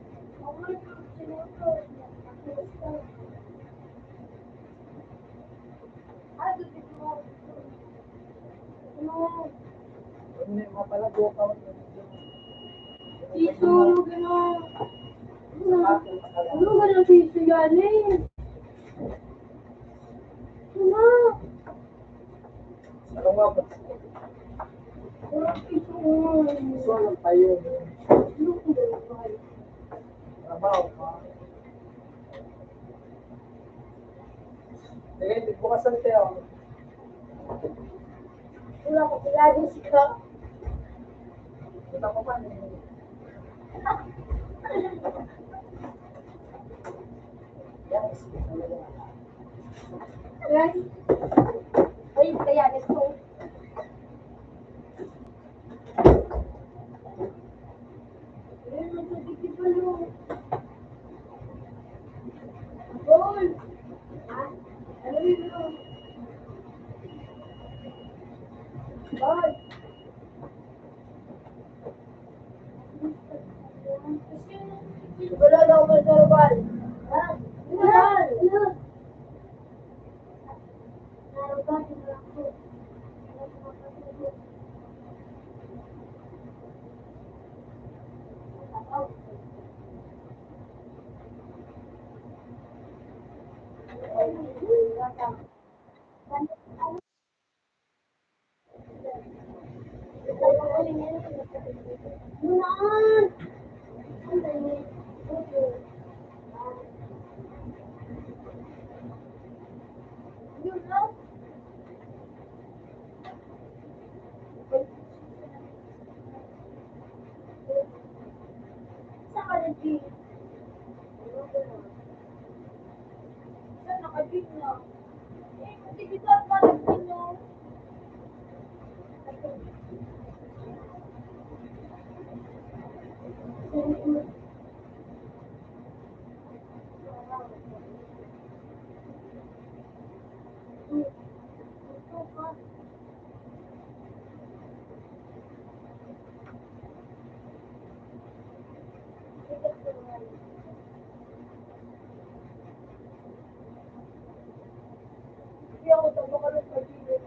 Ano ba pala? Buka mo. Tiso, ano gano'n? Ano gano'n tiso yan eh? Ano? Ano nga ba? Walang tiso. So, lang tayo. Ano kung gano'n ba? Trabaho ka. Sige, bukas ang tayo. Wala ko pilado siya. Kita ko pa. Ayan. Ay, kaya gusto. Ayan, magsasigit pa yun. Goal! Ah, ano yun? Goal! Wala daw magdarbal. Ha? Wala! Wala! na. Eh, hindi kita parang ano. Hindi ako tama ka rin pag-ibig.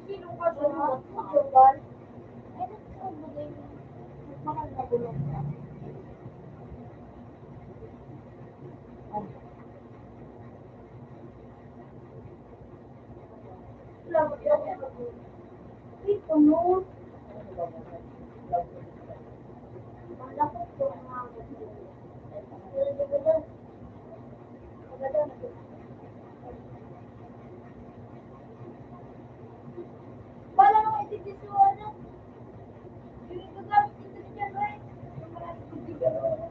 Sino ka sa mahal na bulong ka. Salamat yan. Ito mo. Wala ko po ang mga wala nang itigisuan na. Yung gagamit dito ni Jan Ray. Yung maraming itigisuan.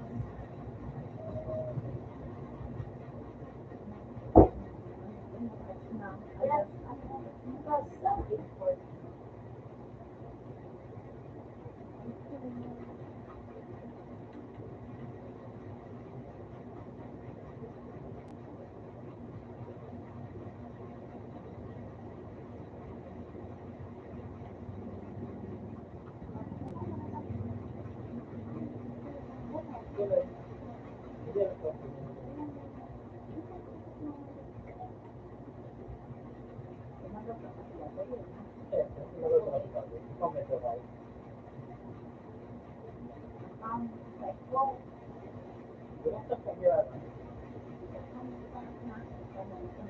Yes.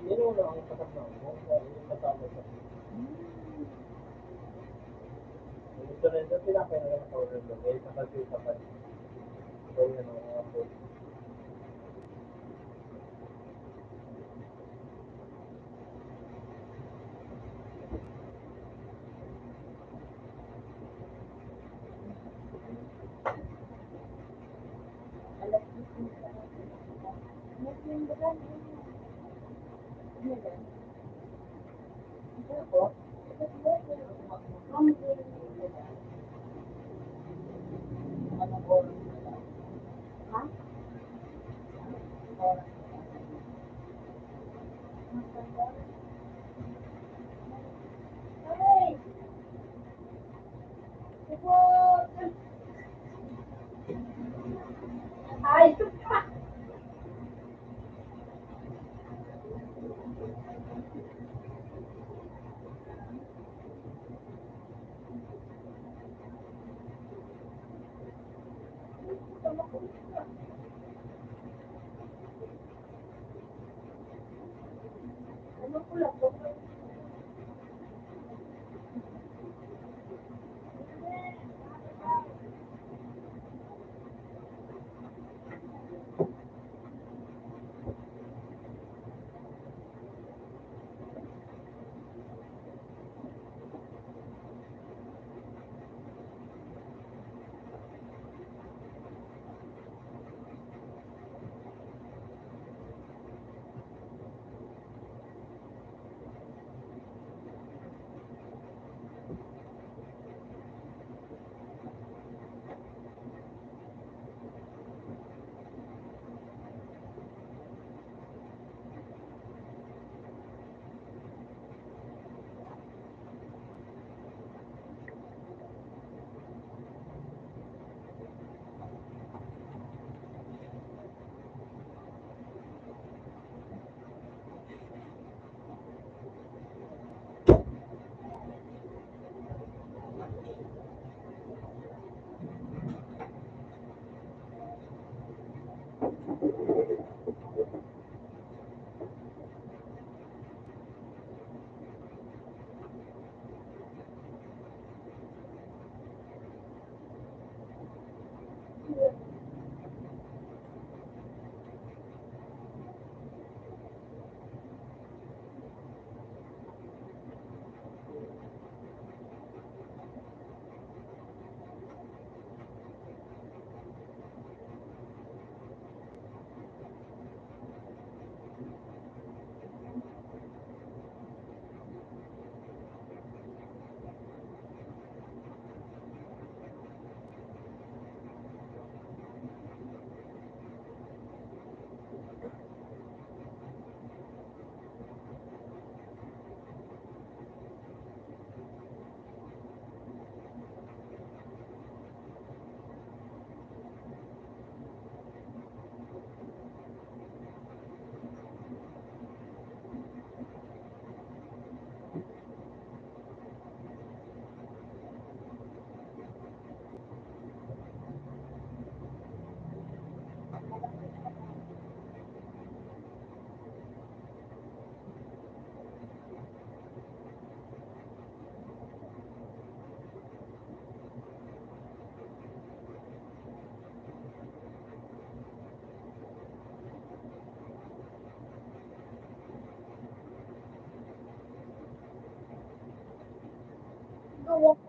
Yan mo lang ang kasama mo. Yung kasama sa gusto rin doon sila kaya nalang sa order doon. Kaya nakasuta pa rin. So yun ang mga po. Ay, ano ko lang, Huwag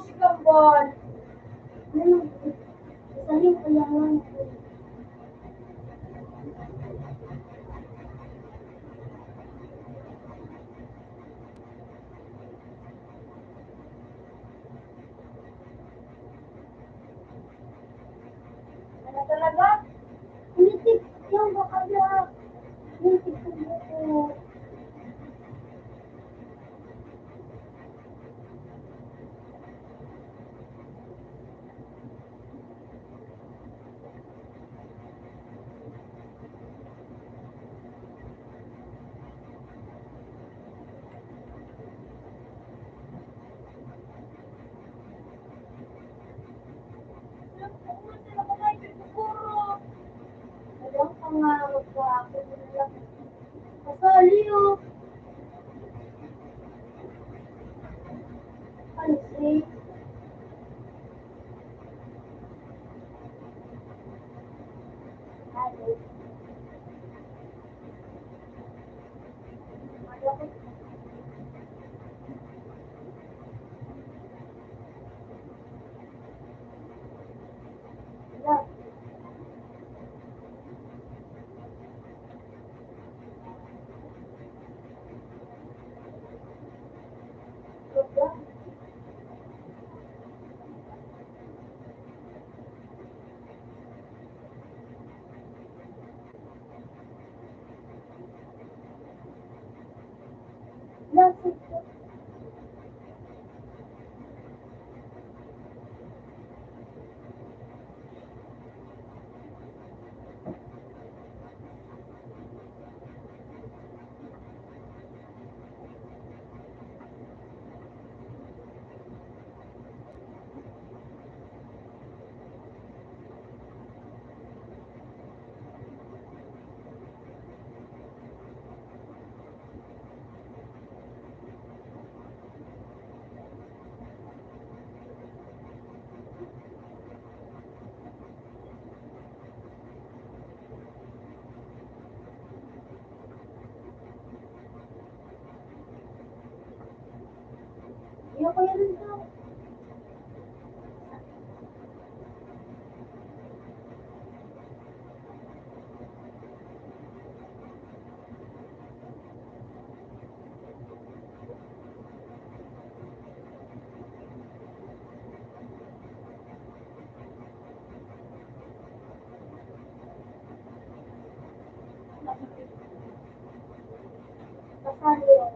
si Kambal. Saling kailangan ko. Ano talaga? Umitik yung bakala. Umitik yung buko. Walang pangarap ka. Kasali yun. Pansin. Ano? Malaki. Wala. Wala. Wala. Ayoko yan ito. Kasali yun.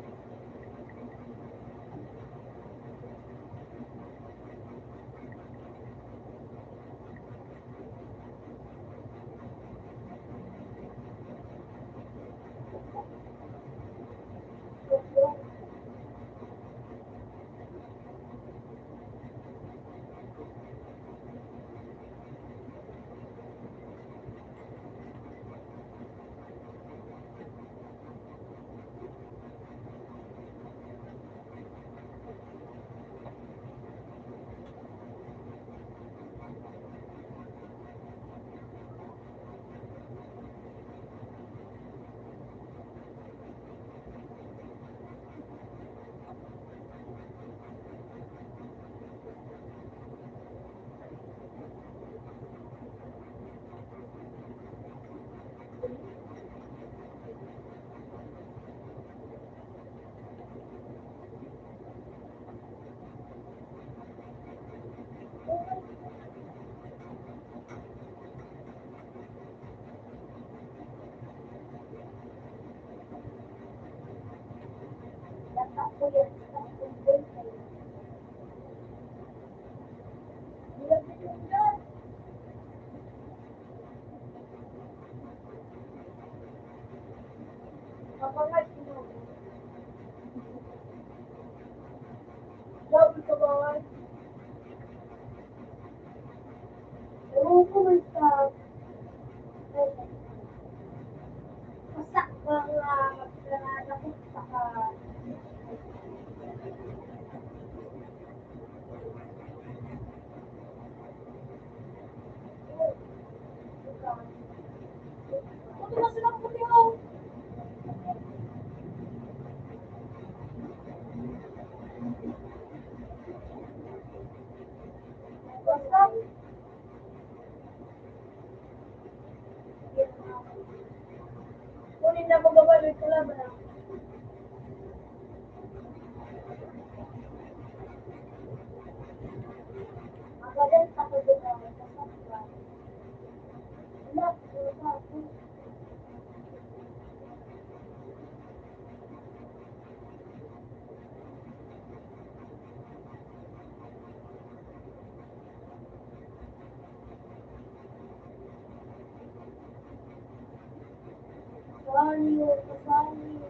Tatak ko yan. Tatak ko yan. Bilang bilang yan. Kapangat mo. Love ko ba? Ewan ko man sa... Masak mga magkakakita ka. Ito na sila puti mo. Basta. Kunin na magbabalot ko lang na. Magaling sa ko din ako. Anak, wala ako. Sorry.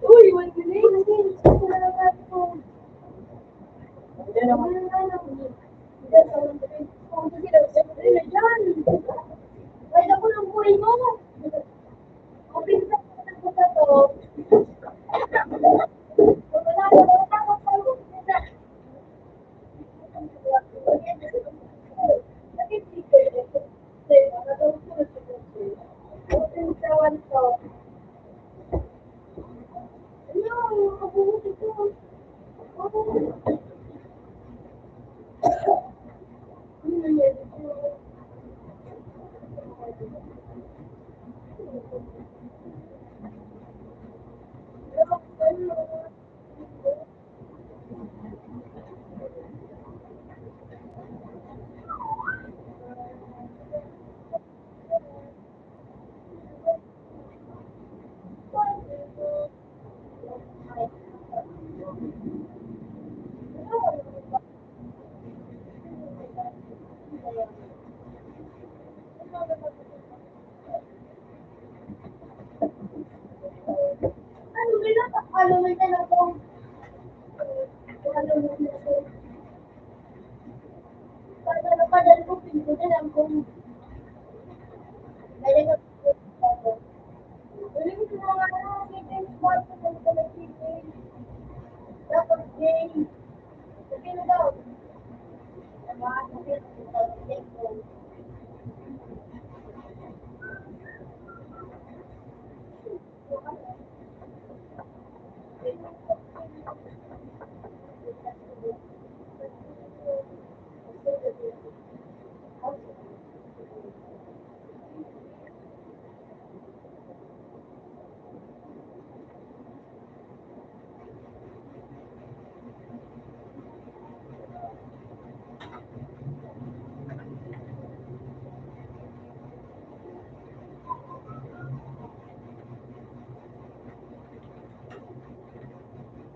Uy, 1 minute. Hindi naman. Ay, ako ng buhay mo. Okay, sa to. Wala ko na tapos ako. Ano may tanong padal ko pinto na lang kung may nag Uling ko na nga meeting spot ko sa meeting. Tapos game. Sabi na daw. Diba? Sabi na daw.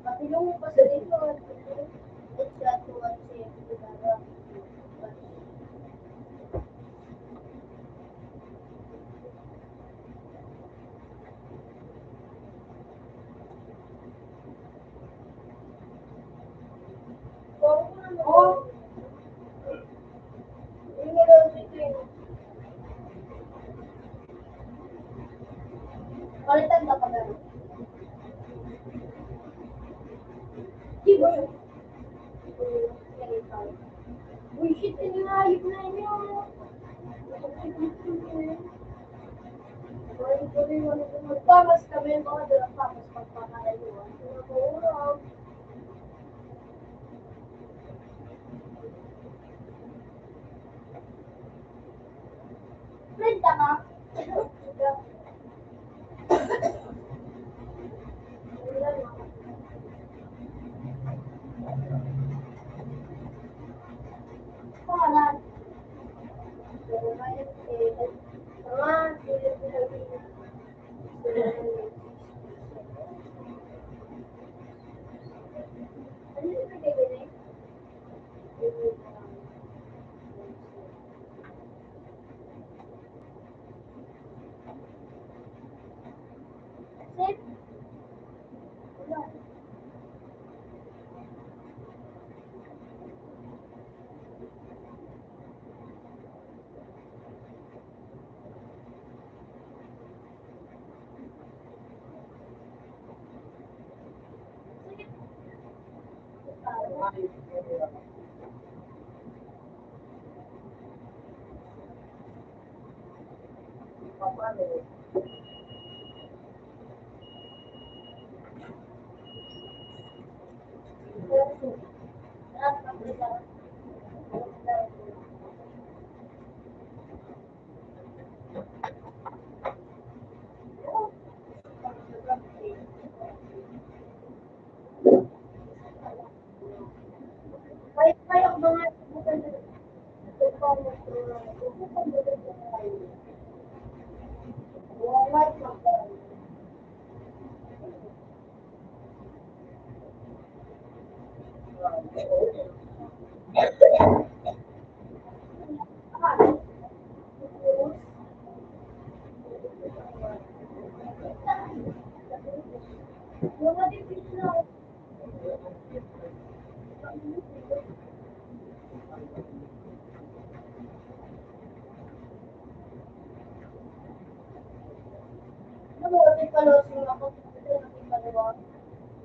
Matilong pa sa dito. It's got to watch it. Oh, palitan ba ka ba? Diba? Uy, shit, inayip na niyo. Magpamas kami, mga dalang pamas pagpapakayuan. Nagurang. Friend ka ka? Ano yung pinag-ibig? That's it? Wala. Wi-Fi ang mga mga dipis na ano, may kalosing ako ng dalawa.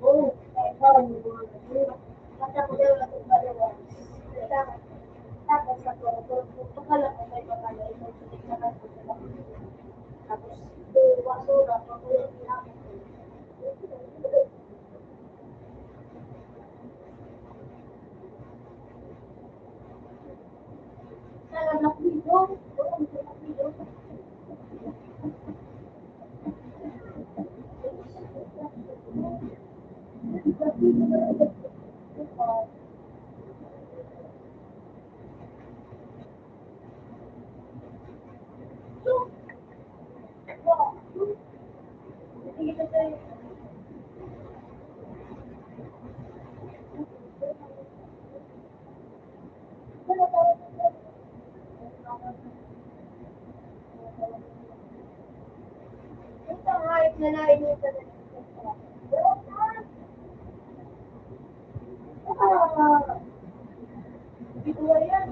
Oo, parang mata ko daw ng dalawa. Tapos ako, akala ko may pakala, ito sa kanila. Tapos, basura, pakulit na ako. Sana nakilong, nakilong. Ito nga, nalain mo sa dito ba yan?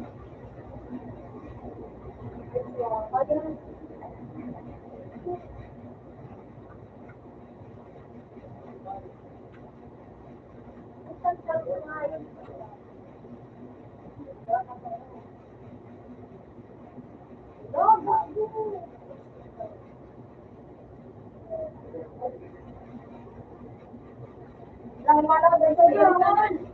Ang mana ba ito yan?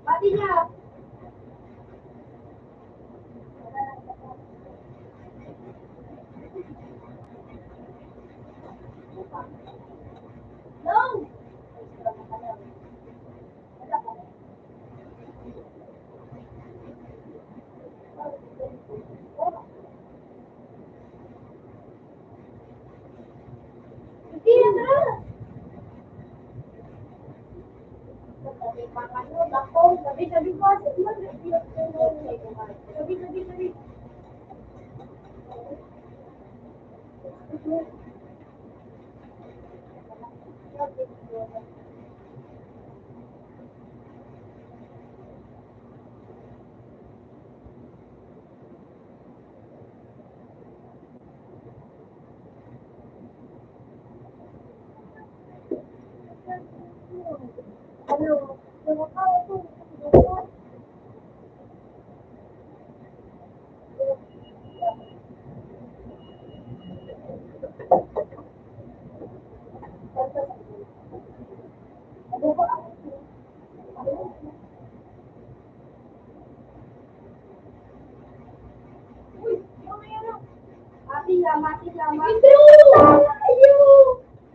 Pati niya. No. Hindi na. Ako, sabi ko, sabi. Ano? Mati lang. Ayaw!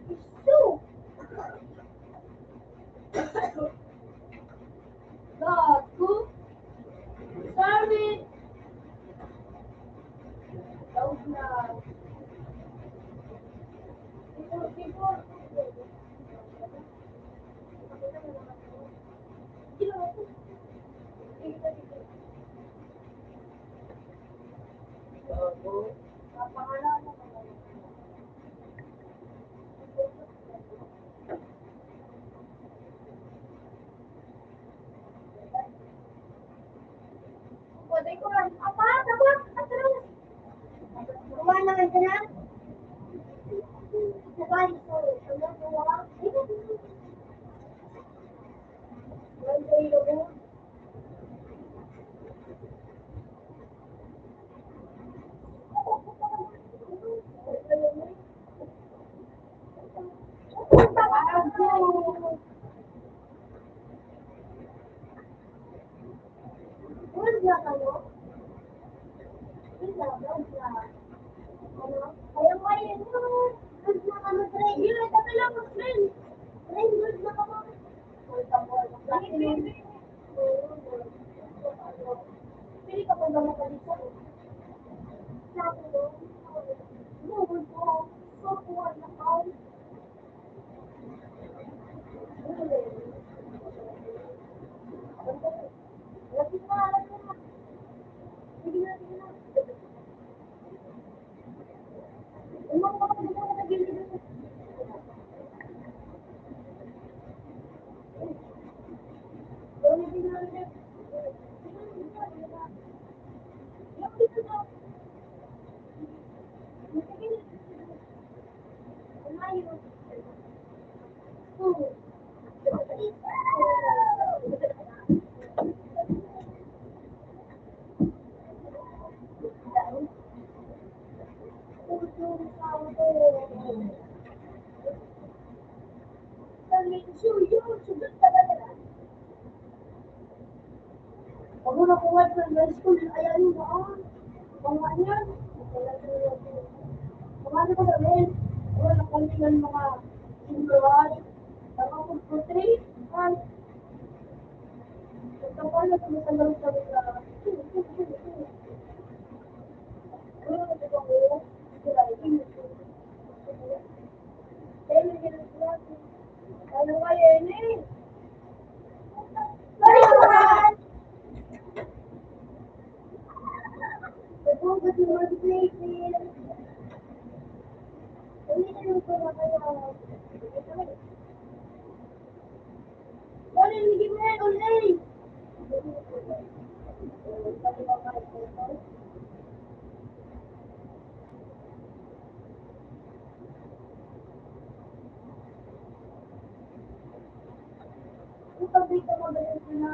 Gusto! Gago! Sorry! Daw na. Kumana ka na? Sabay ko. Ano ko? Pili ka pa ba makalisa? Sabi ko, bukod ko, sopuan na ka. Lapit na, lapit na. Sige na. Umang ka pa na gilid. Ako nakuha sa high school, ayan mo ba? Mga yan. Mga ko rin. Wala na kami ng mga simbahan. Tapos ko 3. Tapos na kami sa laro sa mga. Ano na ito ko? Sila rin. Ano kaya yun eh? Bye! Huwag mo mag-play. Ulitin ko na kayo. Wala, hindi mo yan ulit. Ipag-break ka magaling na.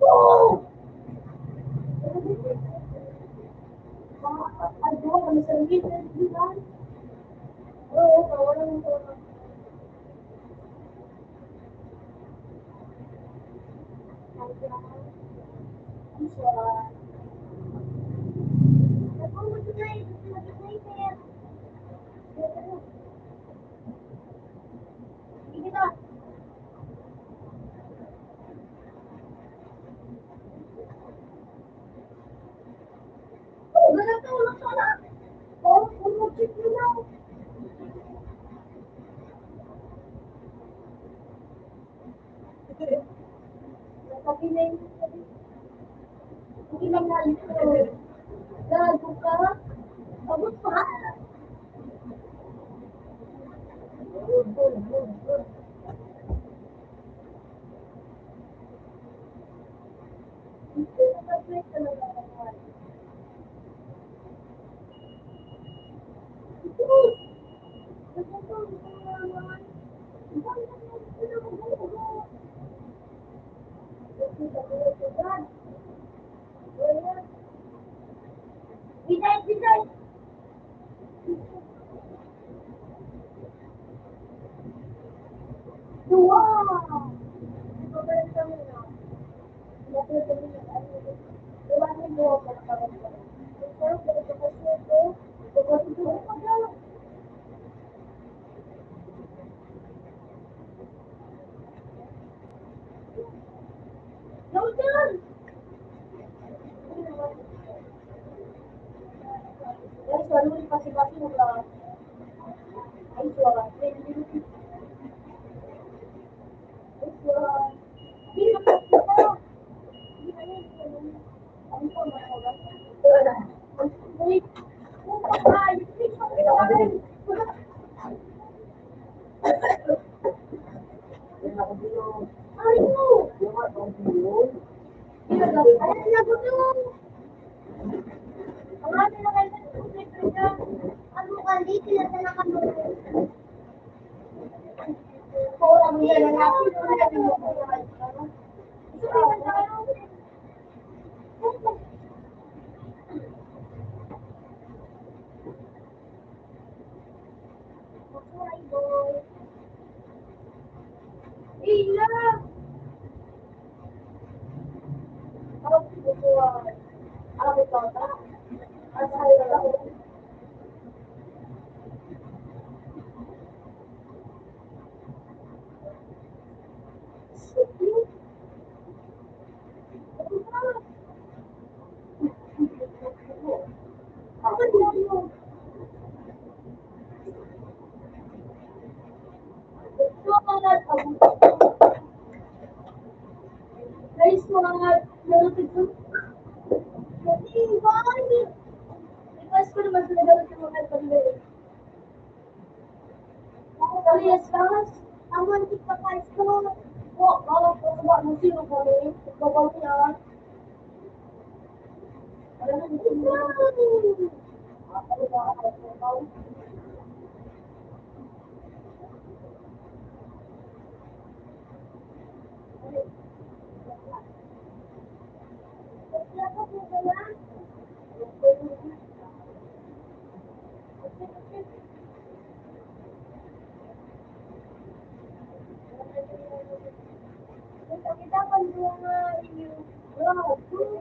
Oh! Ano, kami sa limit, di ba? Oo, kawalan mo ko. I'm sorry. Ako, mag-play. Sige na. Oh, ganun ka, ulang sana. Hindi lang nalito. Gago ka. Abot pa. Hindi nakapit talaga ako. Bigay, bigay. Dua. Pabalik kami na. Pabalik kami na. Diba may buwa pa na pabalik kami? Pero pabalik kami ito. Pabalik kami. Logan! Guys, wala mo kasi mo lang. Ay, suwa. Ay, suwa. Hindi ka pa. Ano po, mga wala. Wait. Ay, wait. Ay, no. Ay, lagot yun. Ang ano na kayo sa siyempre dyan? Ano ka, di sila na kami. Oo, ang yan na natin. Ano na yung mga ito ba na tayo? Okay, boy. Ila! Ako, bukuhan. Ako, tota. At ayaw ako. Guys, mga nalutid ko. Request ko naman sila dapat yung mga pag-ibig. Yes, guys. Ang mga tikpa-guys ko. Bawal ko ba mo sino kami? Babaw niya. Wala na dito. Ano ba ako? Kita kan bunga ini. Wow, sorry.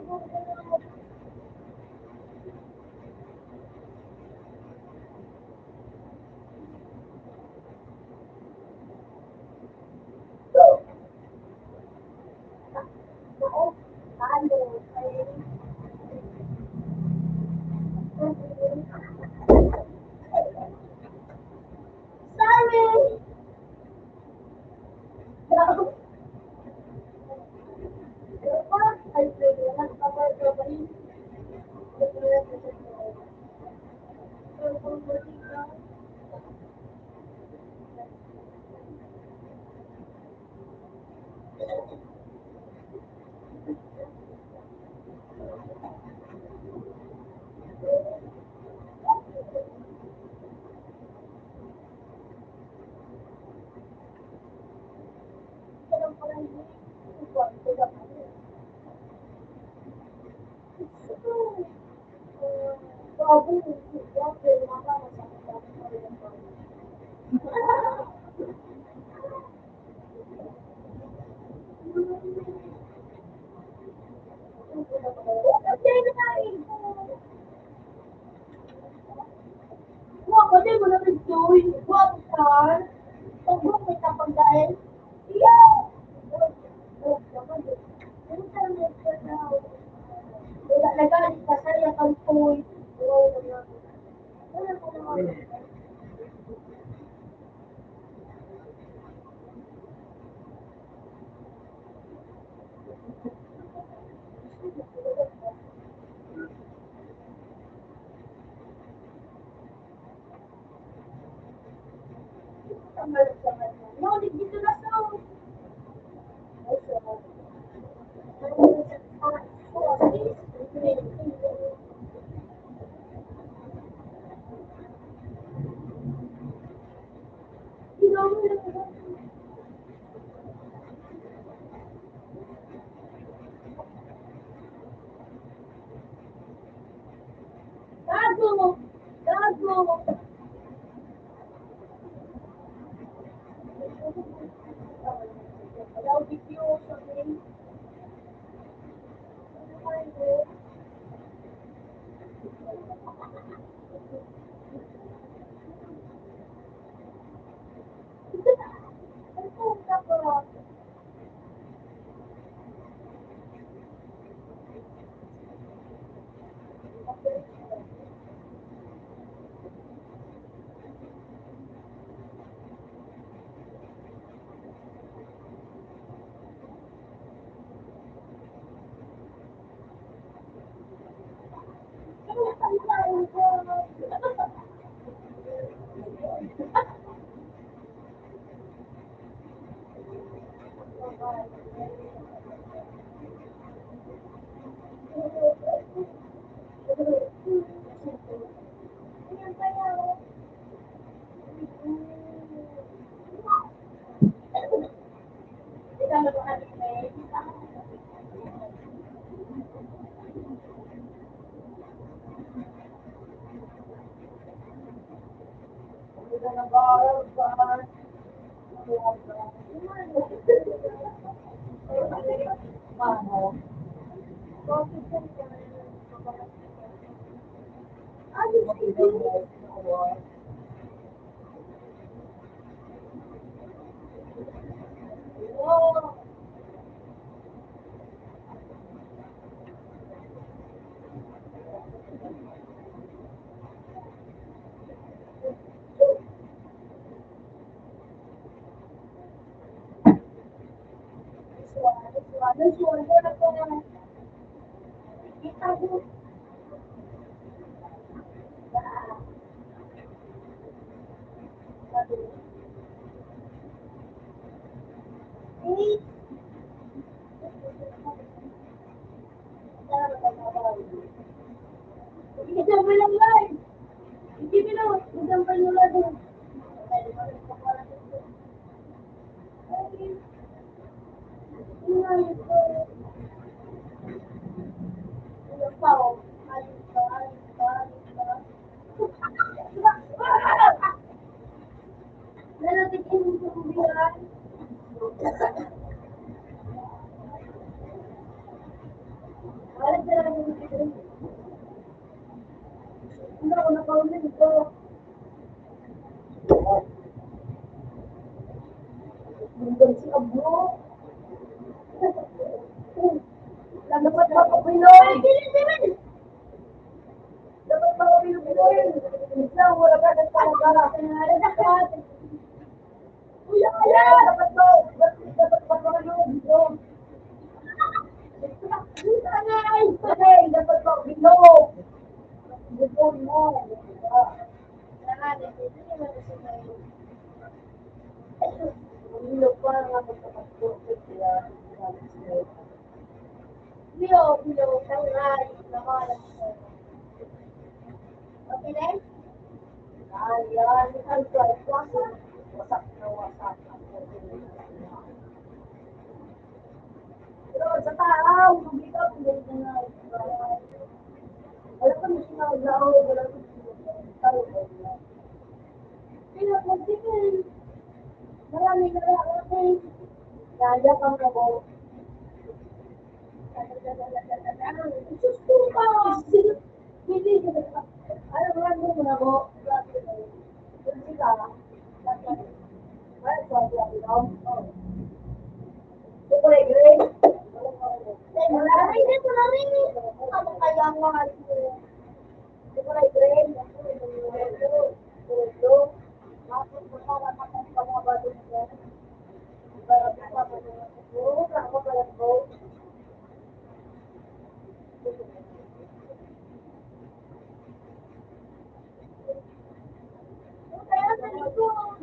Wah, pwede mo na rin wag star. Pag mo may tapang dahil. Yeah! Wala nagalit ka saya kang toy. Wala ko naman. No, dito na sa. Gago! Gago! Allow video, something. Dapat ba Pinoy? Dapat ba Pinoy? Isang wala ka ng talaga. Kuya, kaya! Dapat ba? Dapat ba Pinoy? Dapat ba Pinoy? Gusto mo. Hindi pa nga magkakapagpapit kaya Bilo, sangay, naman. Okay na? Yan, ang price kasi wasak na wasak. Pero sa tao, hindi ka pinag na alam ko na sinagaw, wala ko tayo. Pero mag-tingin, marami na lang, kaya pang ako. Susuka! Hindi ka. Alam mo mo na ko. Hindi ka. Ay, sabi ako. Kulay green. Kulay green. Ano kaya ang mahal mo? Kulay green. Blue. Bakit mo para kapag pangabalo mo? Para kapag puro ka ako pala ko. Kaya sa likod.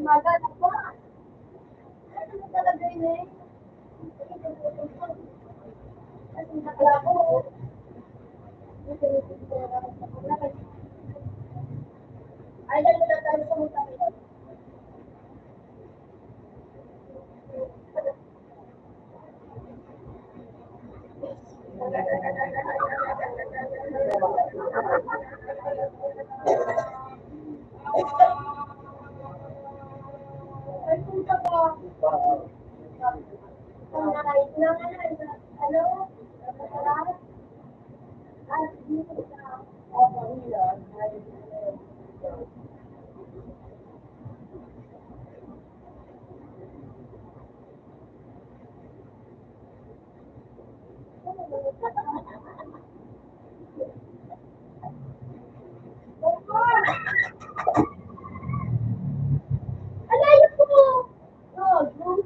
Umaga na po. Ano mo talaga yun eh? Kasi nakala ko. Ay, dali na tayo sa mga tayo. Ay, punta ko. Ang nakait lang, ano? Salamat. Ay, dito sa... Oo, yun. Alayo ko! Oh, June.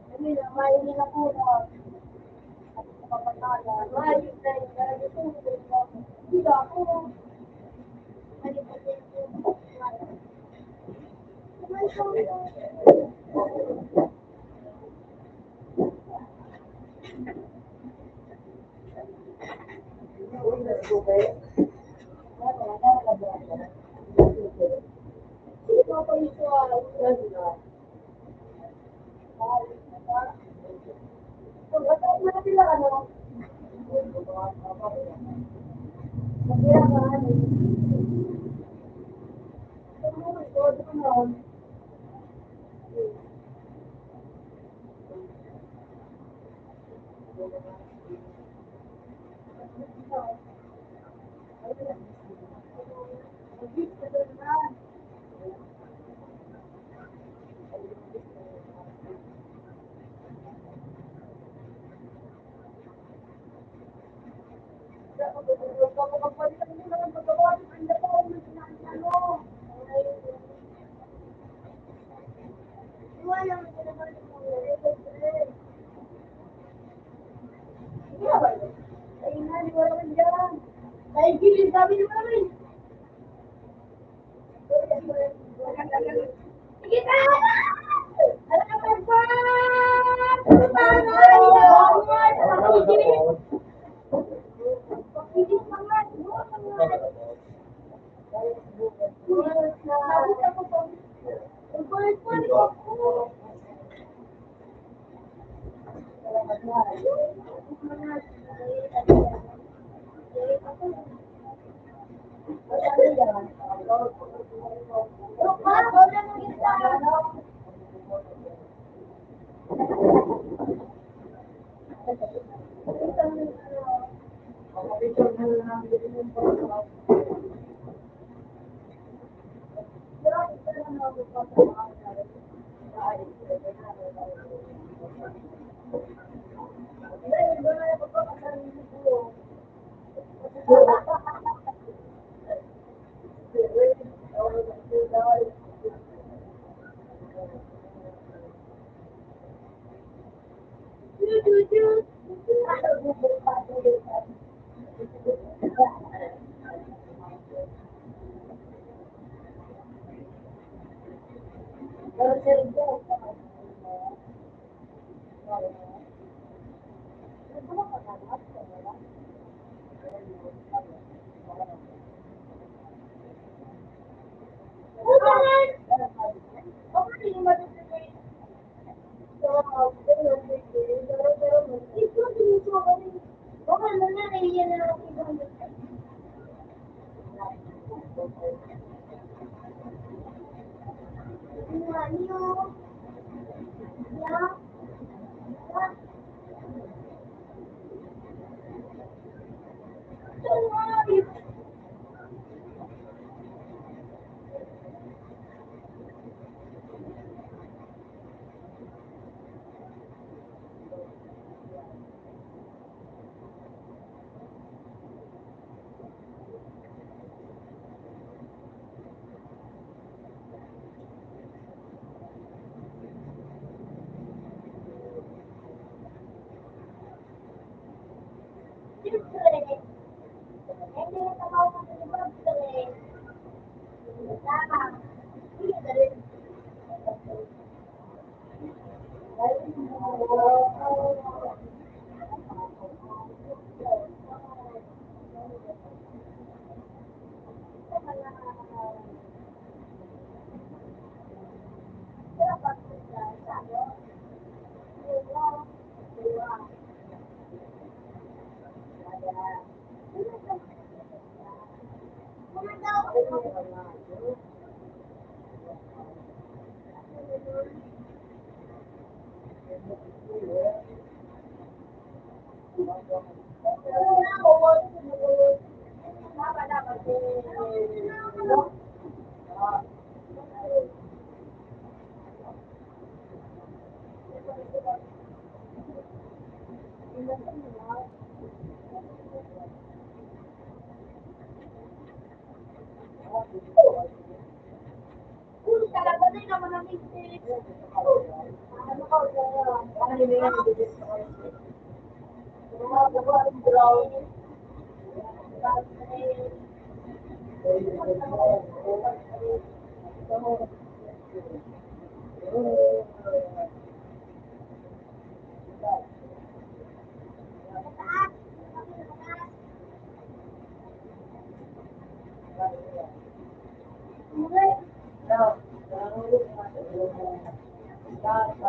Ano na, may nila po na. At sa kapatala. Maayos na yung gano'n ito. Hindi ako. Ano po ito? Ay, gilid, sabi niyo namin. Sige na! Ano ka ba?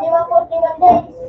Di ba 41 days?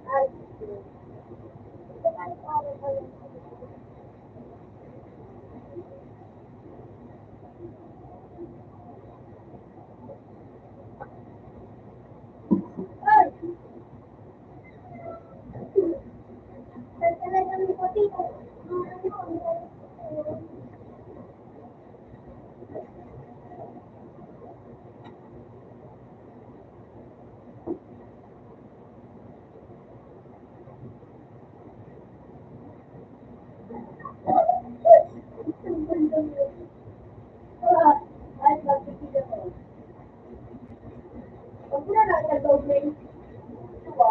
Ay, Huwag mo na lang sa doble. Diba?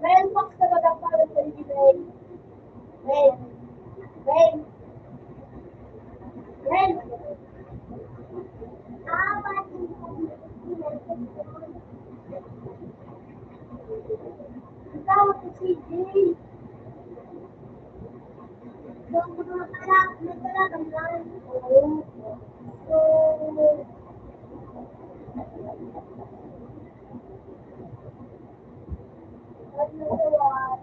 Ryan Fox na ba ang parang sa Ren? Ren. Ren. Ren. Ikaw si CJ. Doon ko mga anak, nagkalakamlan. So, at nagawa,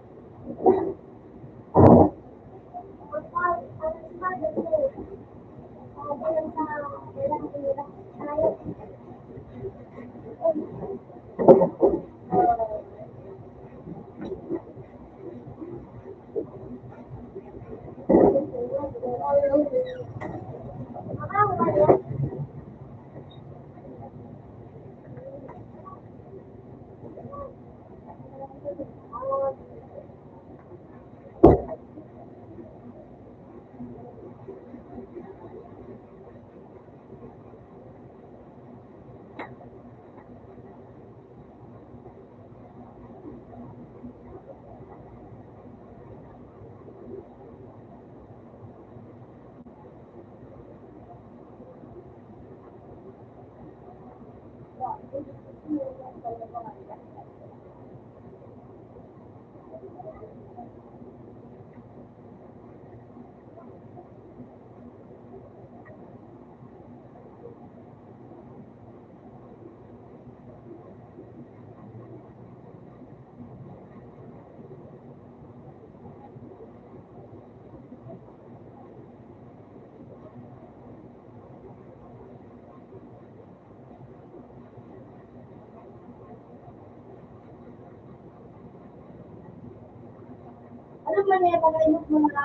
ano ba niya pag-inok mo na?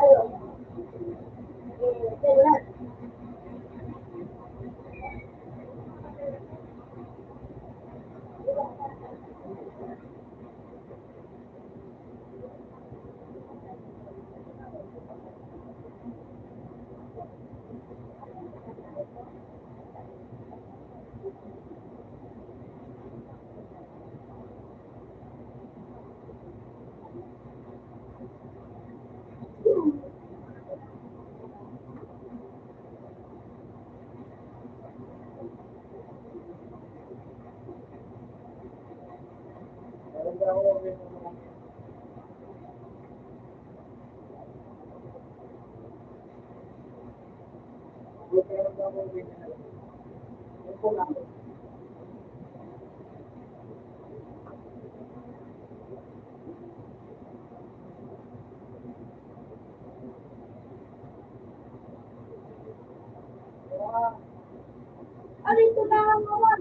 Ayun. Kailan? Ano ito na ang awag?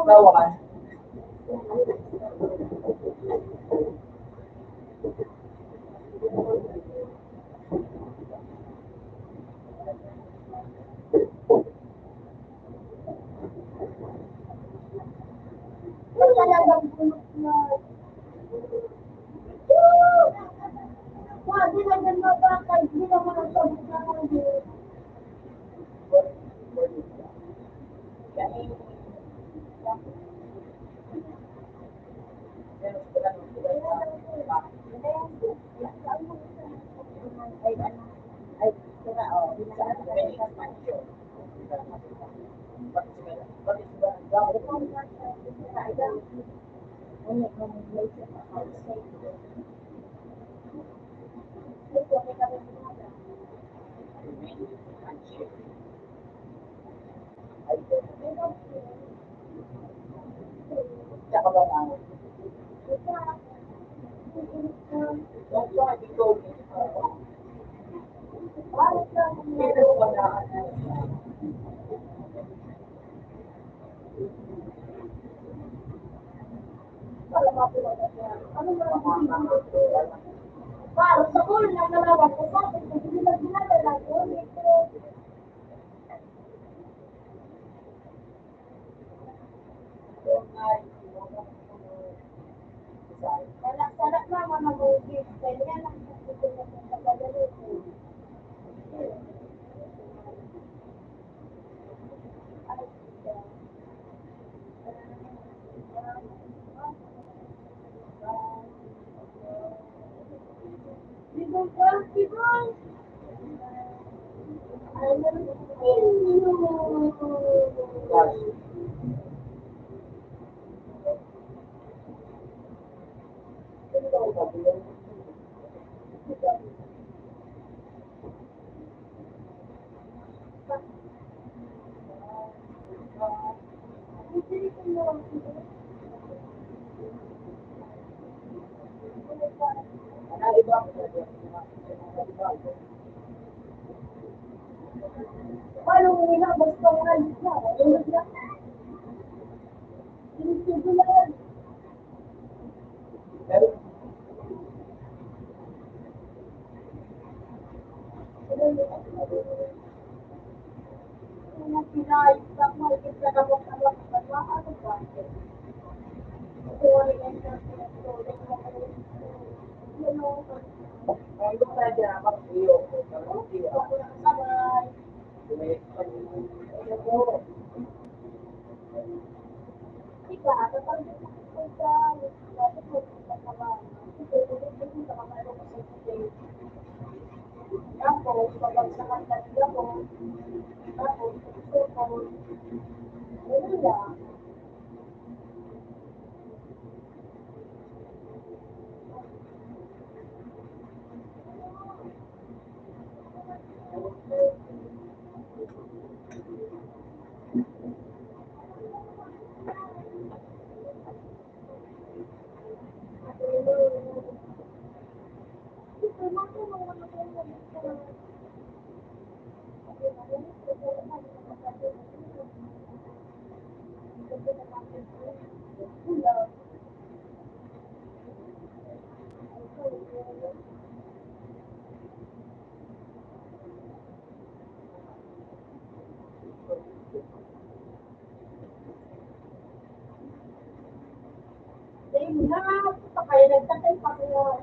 Lawakan. Ano ba ang para sa pool na nalawan ko sa akin, hindi nila ginadala ko nito. Sanak na mga mag-uugit. Kaya yan ang susunod ng pagdadalo ko. Dibong ka, dibong! I love you. Paano mo nila basta mga na? Tulad na. Sinisibulan. Kung pinayos ka, makikita ka mo ka lang sa mga ano ba? Kung ano yung Nandun na dyan ang iyo. sabay. Ika, kapag punta, dapat mo punta ka ba? Kasi kung ka mayroon ko sa site. Tapos, pabagsakan ka nila ko. Tapos, gusto ko. Ano lang. Kaya nagtatay pa ko.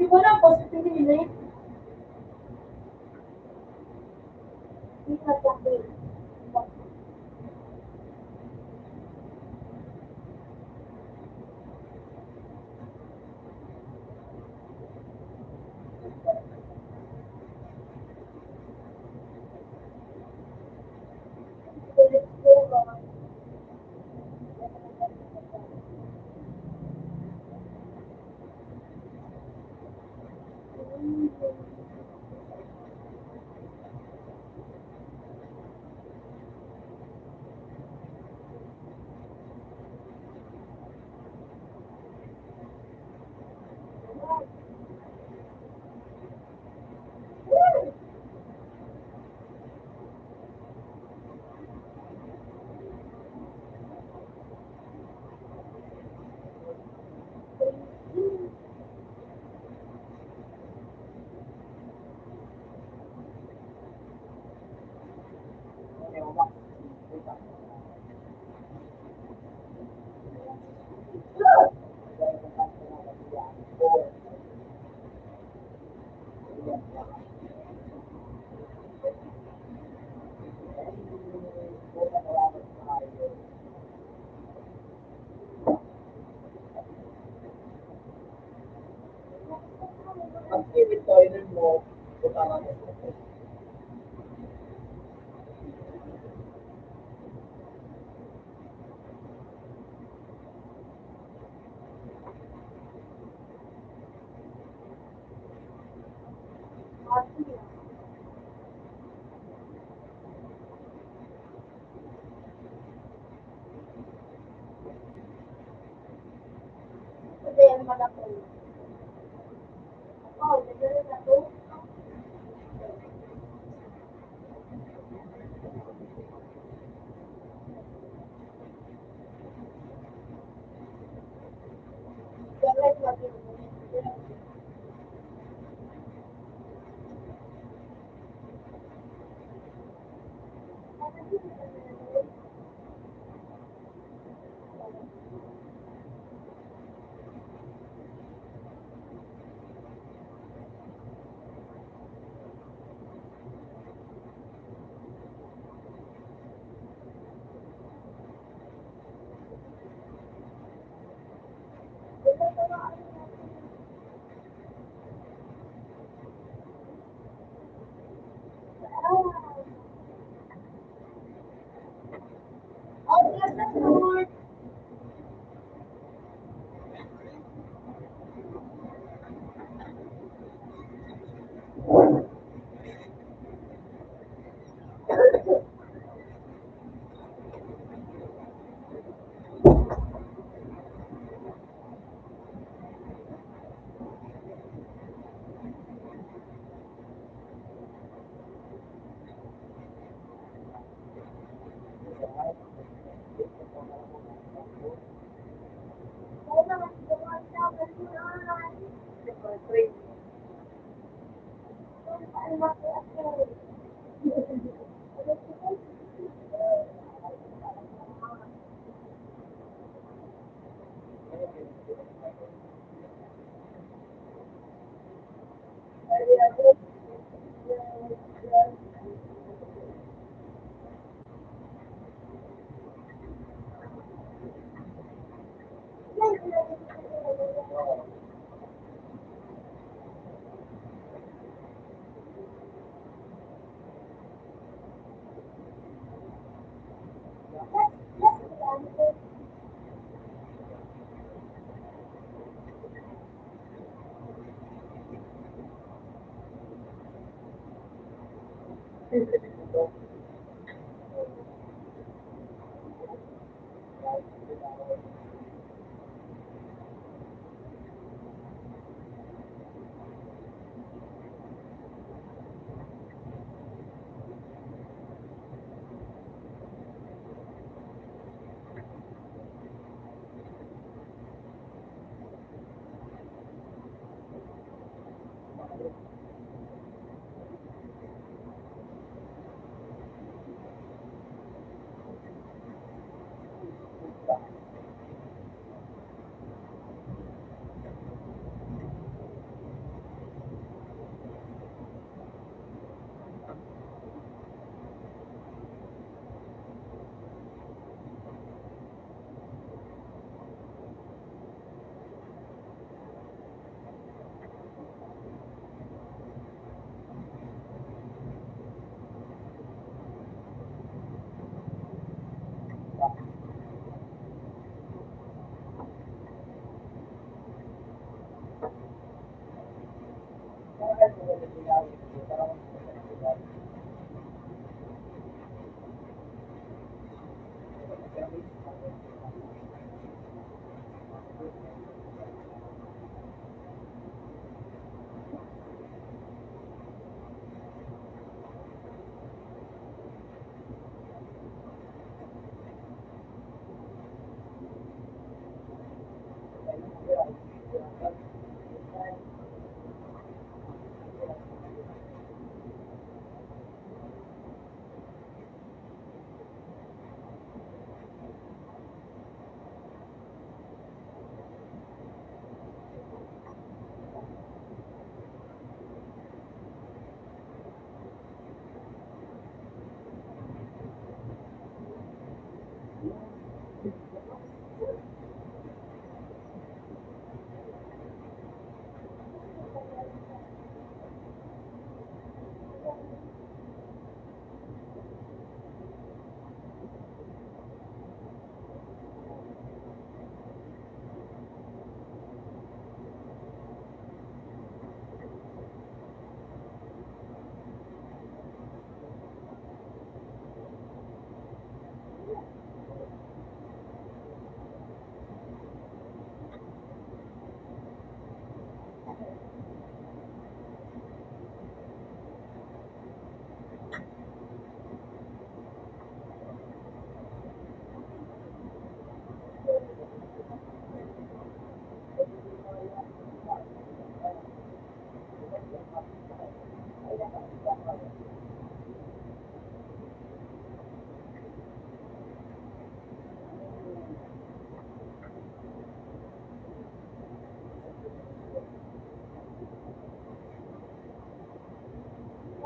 Iba na positive ini. Bisa jadi. Ang spirit toilet mo, puta ka mo. Kasi yan malaki. Oh, nagdala na to. Dapat maging oh, yes, that's good. Oh, naman, gawa siya, ganyan. Ano ba ako?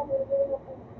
ako.